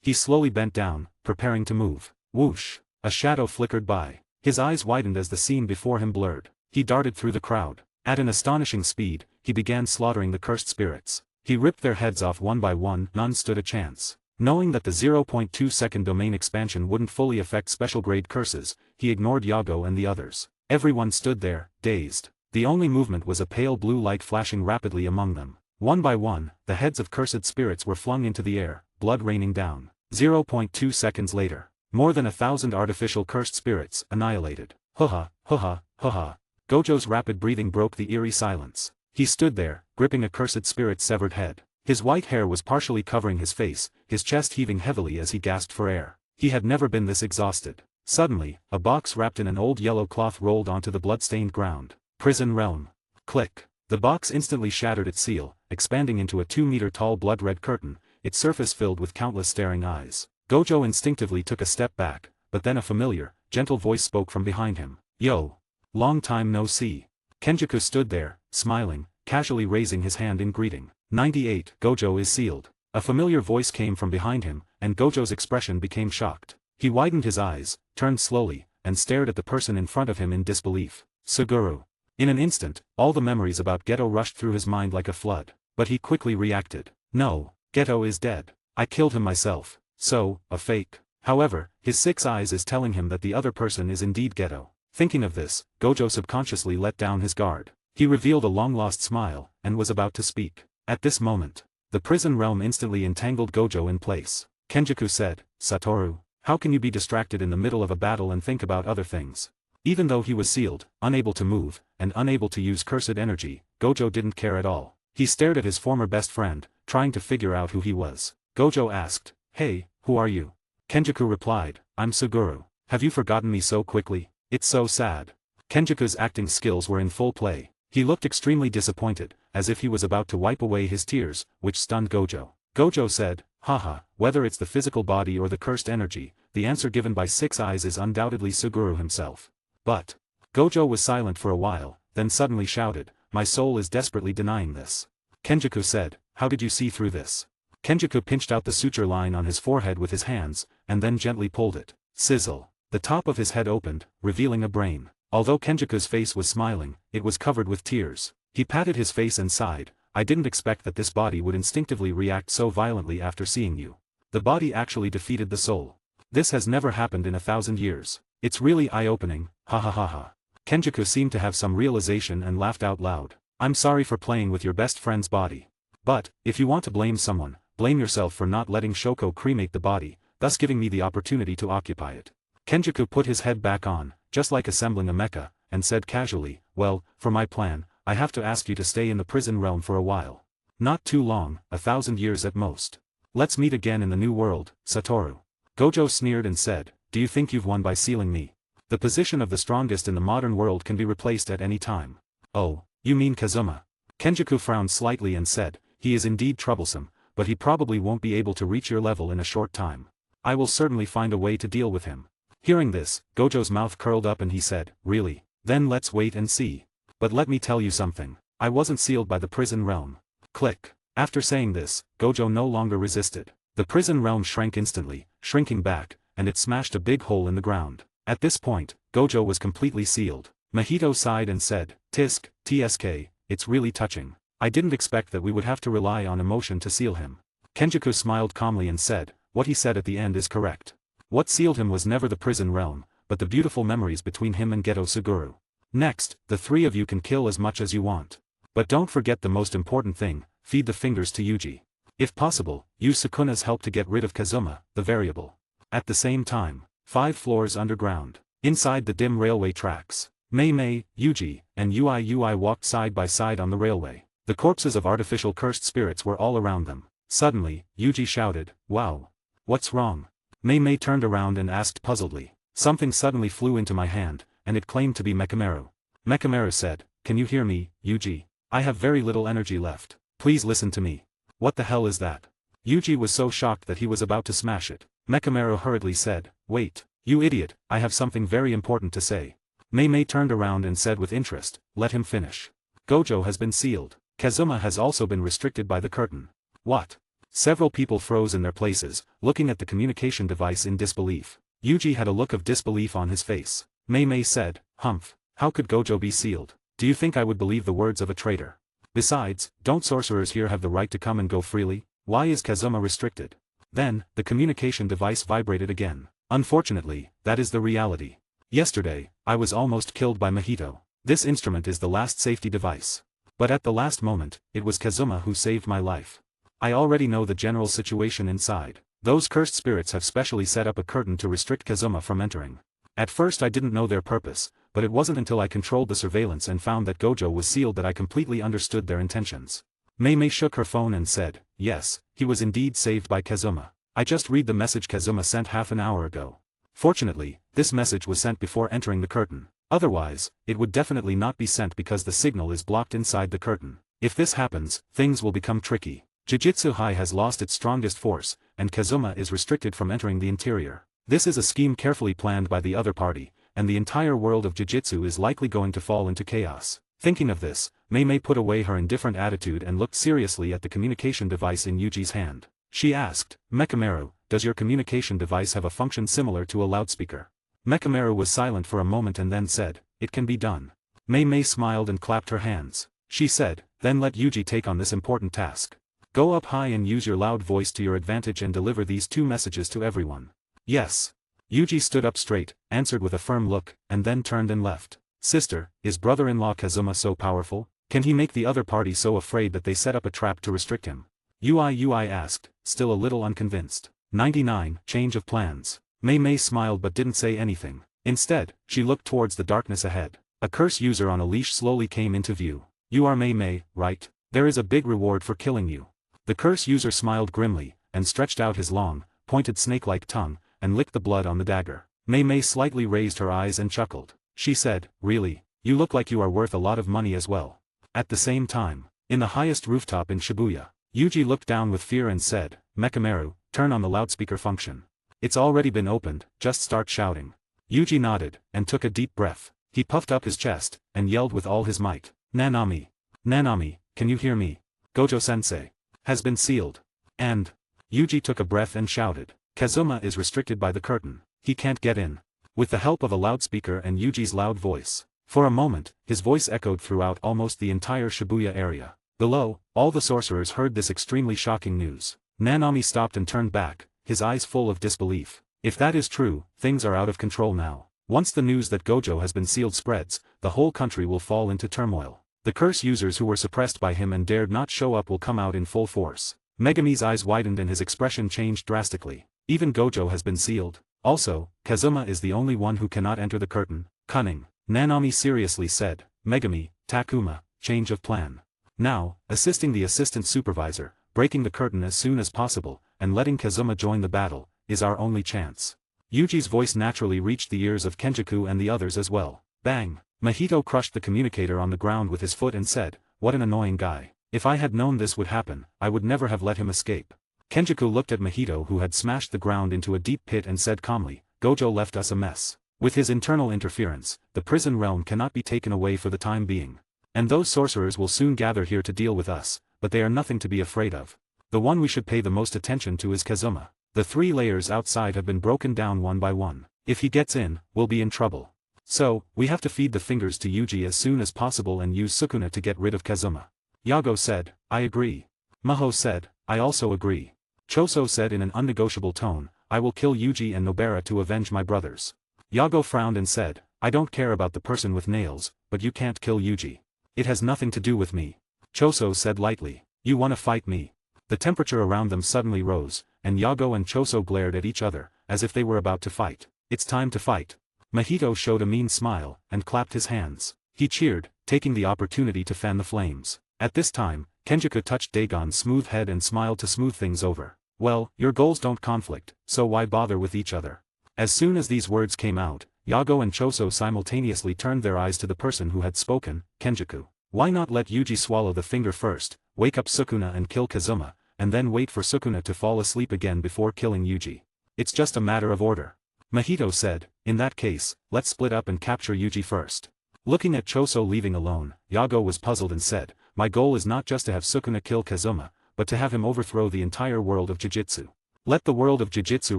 He slowly bent down, preparing to move. Whoosh! A shadow flickered by. His eyes widened as the scene before him blurred. He darted through the crowd. At an astonishing speed, he began slaughtering the cursed spirits. He ripped their heads off one by one, none stood a chance. Knowing that the 0.2-second domain expansion wouldn't fully affect special grade curses, he ignored Yago and the others. Everyone stood there, dazed. The only movement was a pale blue light flashing rapidly among them. One by one, the heads of cursed spirits were flung into the air, blood raining down. 0.2 seconds later, more than 1,000 artificial cursed spirits annihilated. Haha, haha, haha. Gojo's rapid breathing broke the eerie silence. He stood there, gripping a cursed spirit's severed head. His white hair was partially covering his face, his chest heaving heavily as he gasped for air. He had never been this exhausted. Suddenly, a box wrapped in an old yellow cloth rolled onto the blood-stained ground. Prison realm. Click. The box instantly shattered its seal, expanding into a 2-meter-tall blood-red curtain, its surface filled with countless staring eyes. Gojo instinctively took a step back, but then a familiar, gentle voice spoke from behind him. Yo! Long time no see. Kenjaku stood there, smiling, casually raising his hand in greeting. 98. Gojo is sealed. A familiar voice came from behind him, and Gojo's expression became shocked. He widened his eyes, turned slowly, and stared at the person in front of him in disbelief. Suguru. In an instant, all the memories about Geto rushed through his mind like a flood. But he quickly reacted. No, Geto is dead. I killed him myself. So, a fake. However, his 6 eyes is telling him that the other person is indeed Geto. Thinking of this, Gojo subconsciously let down his guard. He revealed a long-lost smile, and was about to speak. At this moment, the prison realm instantly entangled Gojo in place. Kenjaku said, Satoru, how can you be distracted in the middle of a battle and think about other things? Even though he was sealed, unable to move, and unable to use cursed energy, Gojo didn't care at all. He stared at his former best friend, trying to figure out who he was. Gojo asked, Hey, who are you? Kenjaku replied, I'm Suguru. Have you forgotten me so quickly? It's so sad. Kenjaku's acting skills were in full play. He looked extremely disappointed, as if he was about to wipe away his tears, which stunned Gojo. Gojo said, Haha, whether it's the physical body or the cursed energy, the answer given by 6 eyes is undoubtedly Suguru himself. But, Gojo was silent for a while, then suddenly shouted, My soul is desperately denying this. Kenjaku said, How did you see through this? Kenjaku pinched out the suture line on his forehead with his hands, and then gently pulled it. Sizzle. The top of his head opened, revealing a brain. Although Kenjaku's face was smiling, it was covered with tears. He patted his face and sighed, I didn't expect that this body would instinctively react so violently after seeing you. The body actually defeated the soul. This has never happened in 1,000 years. It's really eye-opening, ha ha ha ha. Kenjaku seemed to have some realization and laughed out loud. I'm sorry for playing with your best friend's body. But, if you want to blame someone, blame yourself for not letting Shoko cremate the body, thus giving me the opportunity to occupy it. Kenjaku put his head back on, just like assembling a mecha, and said casually, Well, for my plan, I have to ask you to stay in the prison realm for a while. Not too long, 1,000 years at most. Let's meet again in the new world, Satoru. Gojo sneered and said, Do you think you've won by sealing me? The position of the strongest in the modern world can be replaced at any time. Oh, you mean Kazuma? Kenjaku frowned slightly and said, He is indeed troublesome, but he probably won't be able to reach your level in a short time. I will certainly find a way to deal with him. Hearing this, Gojo's mouth curled up and he said, Really? Then let's wait and see. But let me tell you something. I wasn't sealed by the prison realm. Click. After saying this, Gojo no longer resisted. The prison realm shrank instantly, shrinking back, and it smashed a big hole in the ground. At this point, Gojo was completely sealed. Mahito sighed and said, Tisk, TSK, it's really touching. I didn't expect that we would have to rely on emotion to seal him. Kenjaku smiled calmly and said, What he said at the end is correct. What sealed him was never the prison realm, but the beautiful memories between him and Geto Suguru. Next, the 3 of you can kill as much as you want. But don't forget the most important thing, feed the fingers to Yuji. If possible, use Sukuna's help to get rid of Kazuma, the variable. At the same time, 5 floors underground. Inside the dim railway tracks, Mei Mei, Yuji, and Ui walked side by side on the railway. The corpses of artificial cursed spirits were all around them. Suddenly, Yuji shouted, Wow! What's wrong? Mei Mei turned around and asked puzzledly. Something suddenly flew into my hand, and it claimed to be Mekamaru. Mekamaru said, Can you hear me, Yuji? I have very little energy left. Please listen to me. What the hell is that? Yuji was so shocked that he was about to smash it. Mekamaru hurriedly said, Wait, you idiot, I have something very important to say. Mei Mei turned around and said with interest, Let him finish. Gojo has been sealed. Kazuma has also been restricted by the curtain. What? Several people froze in their places, looking at the communication device in disbelief. Yuji had a look of disbelief on his face. Mei Mei said, Humph, how could Gojo be sealed? Do you think I would believe the words of a traitor? Besides, don't sorcerers here have the right to come and go freely? Why is Kazuma restricted? Then, the communication device vibrated again. Unfortunately, that is the reality. Yesterday, I was almost killed by Mahito. This instrument is the last safety device. But at the last moment, it was Kazuma who saved my life. I already know the general situation inside. Those cursed spirits have specially set up a curtain to restrict Kazuma from entering. At first I didn't know their purpose, but it wasn't until I controlled the surveillance and found that Gojo was sealed that I completely understood their intentions. Mei shook her phone and said, yes, he was indeed saved by Kazuma. I just read the message Kazuma sent half an hour ago. Fortunately, this message was sent before entering the curtain. Otherwise, it would definitely not be sent because the signal is blocked inside the curtain. If this happens, things will become tricky. Jujutsu High has lost its strongest force, and Kazuma is restricted from entering the interior. This is a scheme carefully planned by the other party, and the entire world of Jujutsu is likely going to fall into chaos. Thinking of this, Mei put away her indifferent attitude and looked seriously at the communication device in Yuji's hand. She asked, Mekamaru, does your communication device have a function similar to a loudspeaker? Mekamaru was silent for a moment and then said, it can be done. Mei smiled and clapped her hands. She said, then let Yuji take on this important task. Go up high and use your loud voice to your advantage and deliver these 2 messages to everyone. Yes. Yuji stood up straight, answered with a firm look, and then turned and left. Sister, is brother-in-law Kazuma so powerful? Can he make the other party so afraid that they set up a trap to restrict him? Ui asked, still a little unconvinced. 99. Change of plans. Mei smiled but didn't say anything. Instead, she looked towards the darkness ahead. A curse user on a leash slowly came into view. You are Mei, right? There is a big reward for killing you. The curse user smiled grimly, and stretched out his long, pointed snake-like tongue, and licked the blood on the dagger. Mei slightly raised her eyes and chuckled. She said, really, you look like you are worth a lot of money as well. At the same time, in the highest rooftop in Shibuya, Yuji looked down with fear and said, Mekamaru, turn on the loudspeaker function. It's already been opened, just start shouting. Yuji nodded, and took a deep breath. He puffed up his chest, and yelled with all his might. Nanami. Nanami, can you hear me? Gojo-sensei. Has been sealed. And. Yuji took a breath and shouted. Kazuma is restricted by the curtain. He can't get in. With the help of a loudspeaker and Yuji's loud voice. For a moment, his voice echoed throughout almost the entire Shibuya area. Below, all the sorcerers heard this extremely shocking news. Nanami stopped and turned back, his eyes full of disbelief. If that is true, things are out of control now. Once the news that Gojo has been sealed spreads, the whole country will fall into turmoil. The curse users who were suppressed by him and dared not show up will come out in full force. Megumi's eyes widened and his expression changed drastically. Even Gojo has been sealed. Also, Kazuma is the only one who cannot enter the curtain. Cunning. Nanami seriously said, Megumi, Takuma, change of plan. Now, assisting the assistant supervisor, breaking the curtain as soon as possible, and letting Kazuma join the battle, is our only chance. Yuji's voice naturally reached the ears of Kenjaku and the others as well. Bang! Mahito crushed the communicator on the ground with his foot and said, what an annoying guy. If I had known this would happen, I would never have let him escape. Kenjaku looked at Mahito who had smashed the ground into a deep pit and said calmly, Gojo left us a mess. With his internal interference, the prison realm cannot be taken away for the time being. And those sorcerers will soon gather here to deal with us, but they are nothing to be afraid of. The one we should pay the most attention to is Kazuma. The 3 layers outside have been broken down one by one. If he gets in, we'll be in trouble. So, we have to feed the fingers to Yuji as soon as possible and use Sukuna to get rid of Kazuma. Yago said, I agree. Maho said, I also agree. Choso said in an unnegotiable tone, I will kill Yuji and Nobara to avenge my brothers. Yago frowned and said, I don't care about the person with nails, but you can't kill Yuji. It has nothing to do with me. Choso said lightly, you wanna fight me? The temperature around them suddenly rose, and Yago and Choso glared at each other, as if they were about to fight. It's time to fight. Mahito showed a mean smile, and clapped his hands. He cheered, taking the opportunity to fan the flames. At this time, Kenjaku touched Dagon's smooth head and smiled to smooth things over. Well, your goals don't conflict, so why bother with each other? As soon as these words came out, Yago and Choso simultaneously turned their eyes to the person who had spoken, Kenjaku. Why not let Yuji swallow the finger first, wake up Sukuna and kill Kazuma, and then wait for Sukuna to fall asleep again before killing Yuji? It's just a matter of order. Mahito said, in that case, let's split up and capture Yuji first. Looking at Choso leaving alone, Yago was puzzled and said, my goal is not just to have Sukuna kill Kazuma, but to have him overthrow the entire world of Jujutsu. Let the world of Jujutsu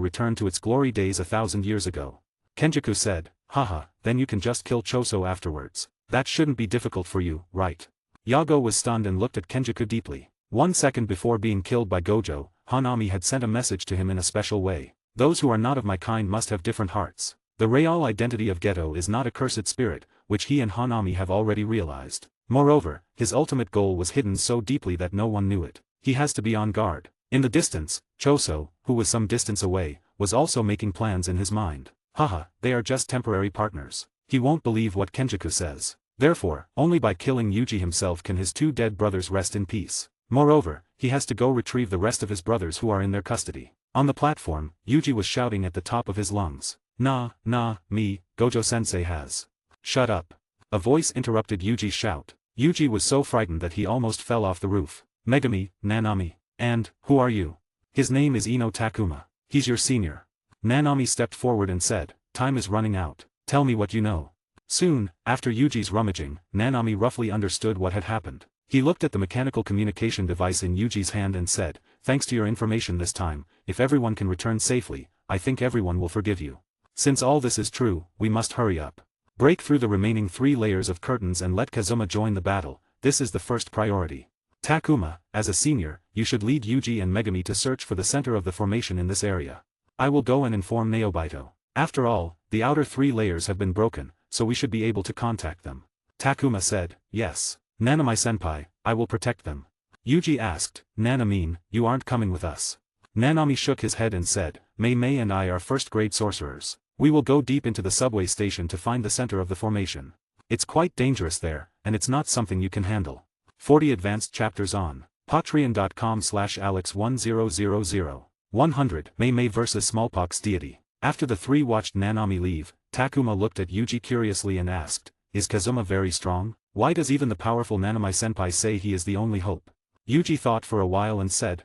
return to its glory days 1,000 years ago. Kenjaku said, haha, then you can just kill Choso afterwards. That shouldn't be difficult for you, right? Yago was stunned and looked at Kenjaku deeply. 1 second before being killed by Gojo, Hanami had sent a message to him in a special way. Those who are not of my kind must have different hearts. The real identity of Geto is not a cursed spirit, which he and Hanami have already realized. Moreover, his ultimate goal was hidden so deeply that no one knew it. He has to be on guard. In the distance, Choso, who was some distance away, was also making plans in his mind. Haha, they are just temporary partners. He won't believe what Kenjaku says. Therefore, only by killing Yuji himself can his two dead brothers rest in peace. Moreover, he has to go retrieve the rest of his brothers who are in their custody. On the platform, Yuji was shouting at the top of his lungs. Me, Gojo-sensei has. Shut up. A voice interrupted Yuji's shout. Yuji was so frightened that he almost fell off the roof. Megami, Nanami, and, who are you? His name is Ino Takuma. He's your senior. Nanami stepped forward and said, time is running out. Tell me what you know. Soon, after Yuji's rummaging, Nanami roughly understood what had happened. He looked at the mechanical communication device in Yuji's hand and said, thanks to your information this time, if everyone can return safely, I think everyone will forgive you. Since all this is true, we must hurry up. Break through the remaining 3 layers of curtains and let Kazuma join the battle. This is the first priority. Takuma, as a senior, you should lead Yuji and Megami to search for the center of the formation in this area. I will go and inform Naobito. After all, the outer 3 layers have been broken, so we should be able to contact them. Takuma said, yes. Nanami-senpai, I will protect them. Yuji asked, Nanamine, you aren't coming with us. Nanami shook his head and said, Mei and I are first-grade sorcerers. We will go deep into the subway station to find the center of the formation. It's quite dangerous there, and it's not something you can handle. 40 advanced chapters on patreon.com/alex1000. 100 Mei versus Smallpox Deity. After the 3 watched Nanami leave, Takuma looked at Yuji curiously and asked, is Kazuma very strong? Why does even the powerful Nanami-senpai say he is the only hope? Yuji thought for a while and said,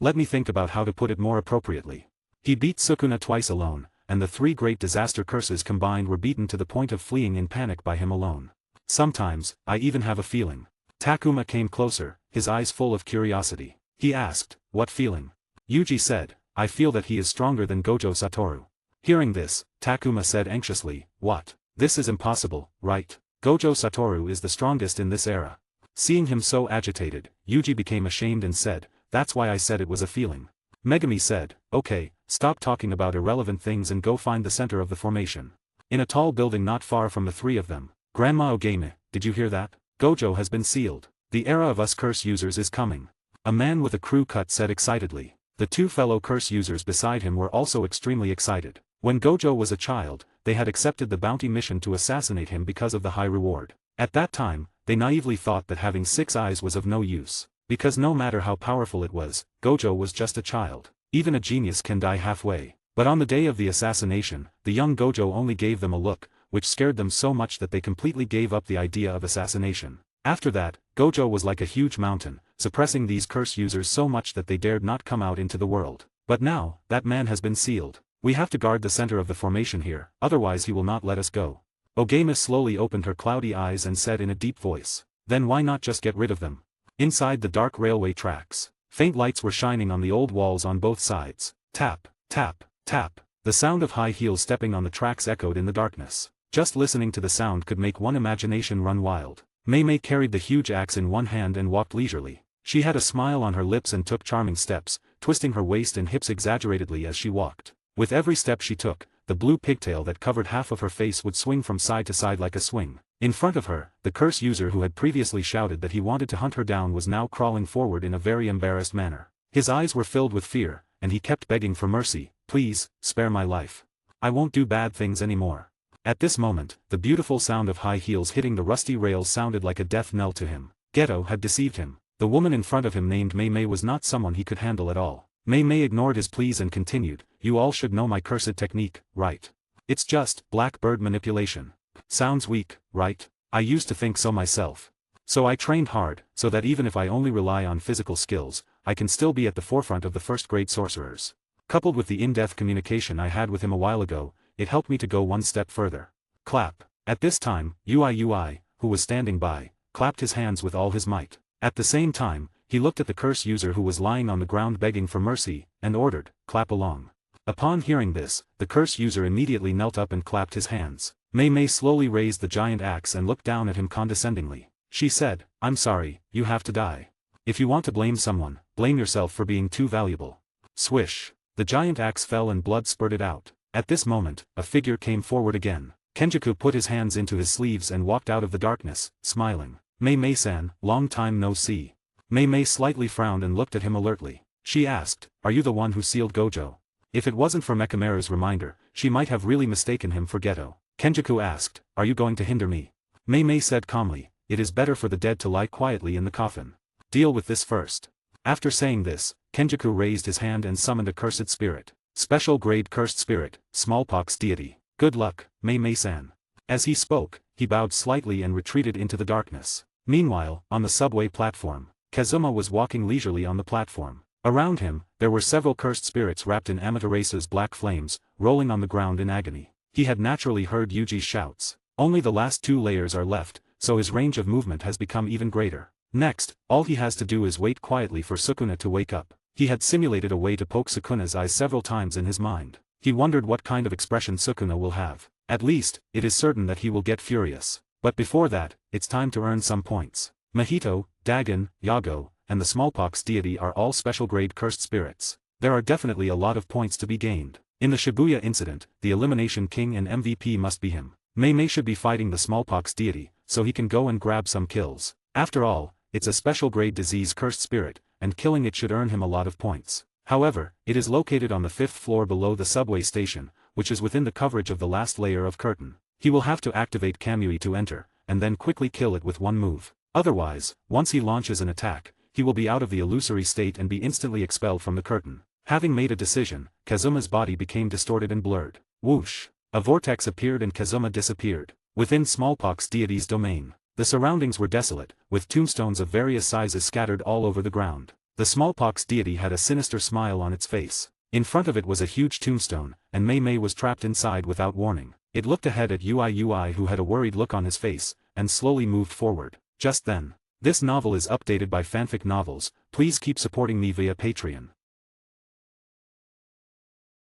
let me think about how to put it more appropriately. He beat Sukuna twice alone, and the 3 great disaster curses combined were beaten to the point of fleeing in panic by him alone. Sometimes, I even have a feeling. Takuma came closer, his eyes full of curiosity. He asked, what feeling? Yuji said, I feel that he is stronger than Gojo Satoru. Hearing this, Takuma said anxiously, what? This is impossible, right? Gojo Satoru is the strongest in this era. Seeing him so agitated, Yuji became ashamed and said, that's why I said it was a feeling. Megami said, okay, stop talking about irrelevant things and go find the center of the formation. In a tall building not far from the 3 of them, Grandma Ogame, did you hear that? Gojo has been sealed. The era of us curse users is coming. A man with a crew cut said excitedly. The 2 fellow curse users beside him were also extremely excited. When Gojo was a child, they had accepted the bounty mission to assassinate him because of the high reward. At that time, they naively thought that having 6 eyes was of no use. Because no matter how powerful it was, Gojo was just a child. Even a genius can die halfway. But on the day of the assassination, the young Gojo only gave them a look, which scared them so much that they completely gave up the idea of assassination. After that, Gojo was like a huge mountain, suppressing these curse users so much that they dared not come out into the world. But now, that man has been sealed. We have to guard the center of the formation here, otherwise he will not let us go. Ogame slowly opened her cloudy eyes and said in a deep voice, then why not just get rid of them? Inside the dark railway tracks, faint lights were shining on the old walls on both sides. Tap, tap, tap. The sound of high heels stepping on the tracks echoed in the darkness. Just listening to the sound could make one imagination run wild. Mei carried the huge axe in one hand and walked leisurely. She had a smile on her lips and took charming steps, twisting her waist and hips exaggeratedly as she walked. With every step she took, the blue pigtail that covered half of her face would swing from side to side like a swing. In front of her, the curse user who had previously shouted that he wanted to hunt her down was now crawling forward in a very embarrassed manner. His eyes were filled with fear, and he kept begging for mercy, please, spare my life. I won't do bad things anymore. At this moment, the beautiful sound of high heels hitting the rusty rails sounded like a death knell to him. Geto had deceived him. The woman in front of him named Mei was not someone he could handle at all. Mei ignored his pleas and continued, you all should know my cursed technique, right? It's just black bird manipulation. Sounds weak, right? I used to think so myself. So I trained hard, so that even if I only rely on physical skills, I can still be at the forefront of the first-grade sorcerers. Coupled with the in-depth communication I had with him a while ago, it helped me to go one step further. Clap. At this time, Ui, who was standing by, clapped his hands with all his might. At the same time, he looked at the curse user who was lying on the ground begging for mercy, and ordered, clap along. Upon hearing this, the curse user immediately knelt up and clapped his hands. Mei slowly raised the giant axe and looked down at him condescendingly. She said, I'm sorry, you have to die. If you want to blame someone, blame yourself for being too valuable. Swish. The giant axe fell and blood spurted out. At this moment, a figure came forward again. Kenjaku put his hands into his sleeves and walked out of the darkness, smiling. Mei-san, long time no see. Mei slightly frowned and looked at him alertly. She asked, are you the one who sealed Gojo? If it wasn't for Mekamaru's reminder, she might have really mistaken him for Geto. Kenjaku asked, are you going to hinder me? Mei said calmly, it is better for the dead to lie quietly in the coffin. Deal with this first. After saying this, Kenjaku raised his hand and summoned a cursed spirit. Special grade cursed spirit, smallpox deity. Good luck, Mei-san. As he spoke, he bowed slightly and retreated into the darkness. Meanwhile, on the subway platform, Kazuma was walking leisurely on the platform. Around him, there were several cursed spirits wrapped in Amaterasu's black flames, rolling on the ground in agony. He had naturally heard Yuji's shouts. Only the last 2 layers are left, so his range of movement has become even greater. Next, all he has to do is wait quietly for Sukuna to wake up. He had simulated a way to poke Sukuna's eyes several times in his mind. He wondered what kind of expression Sukuna will have. At least, it is certain that he will get furious. But before that, it's time to earn some points. Mahito, Dagon, Yago, and the smallpox deity are all special grade cursed spirits. There are definitely a lot of points to be gained. In the Shibuya incident, the elimination king and MVP must be him. Mei should be fighting the smallpox deity, so he can go and grab some kills. After all, it's a special grade disease cursed spirit, and killing it should earn him a lot of points. However, it is located on the 5th floor below the subway station, which is within the coverage of the last layer of curtain. He will have to activate Kamui to enter, and then quickly kill it with one move. Otherwise, once he launches an attack, he will be out of the illusory state and be instantly expelled from the curtain. Having made a decision, Kazuma's body became distorted and blurred. Whoosh! A vortex appeared and Kazuma disappeared. Within smallpox deity's domain, the surroundings were desolate, with tombstones of various sizes scattered all over the ground. The smallpox deity had a sinister smile on its face. In front of it was a huge tombstone, and Mei was trapped inside without warning. It looked ahead at Ui, who had a worried look on his face, and slowly moved forward. Just then. This novel is updated by Fanfic Novels. Please keep supporting me via Patreon.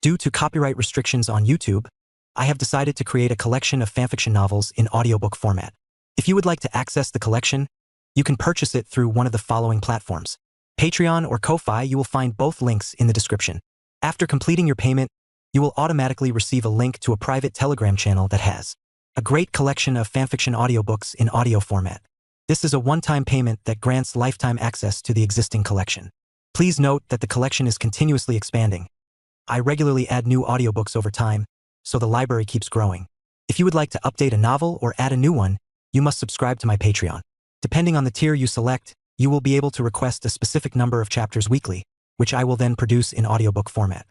Due to copyright restrictions on YouTube, I have decided to create a collection of fanfiction novels in audiobook format. If you would like to access the collection, you can purchase it through one of the following platforms. Patreon or Ko-Fi. You will find both links in the description. After completing your payment, you will automatically receive a link to a private Telegram channel that has a great collection of fanfiction audiobooks in audio format. This is a one-time payment that grants lifetime access to the existing collection. Please note that the collection is continuously expanding. I regularly add new audiobooks over time, so the library keeps growing. If you would like to update a novel or add a new one, you must subscribe to my Patreon. Depending on the tier you select, you will be able to request a specific number of chapters weekly, which I will then produce in audiobook format.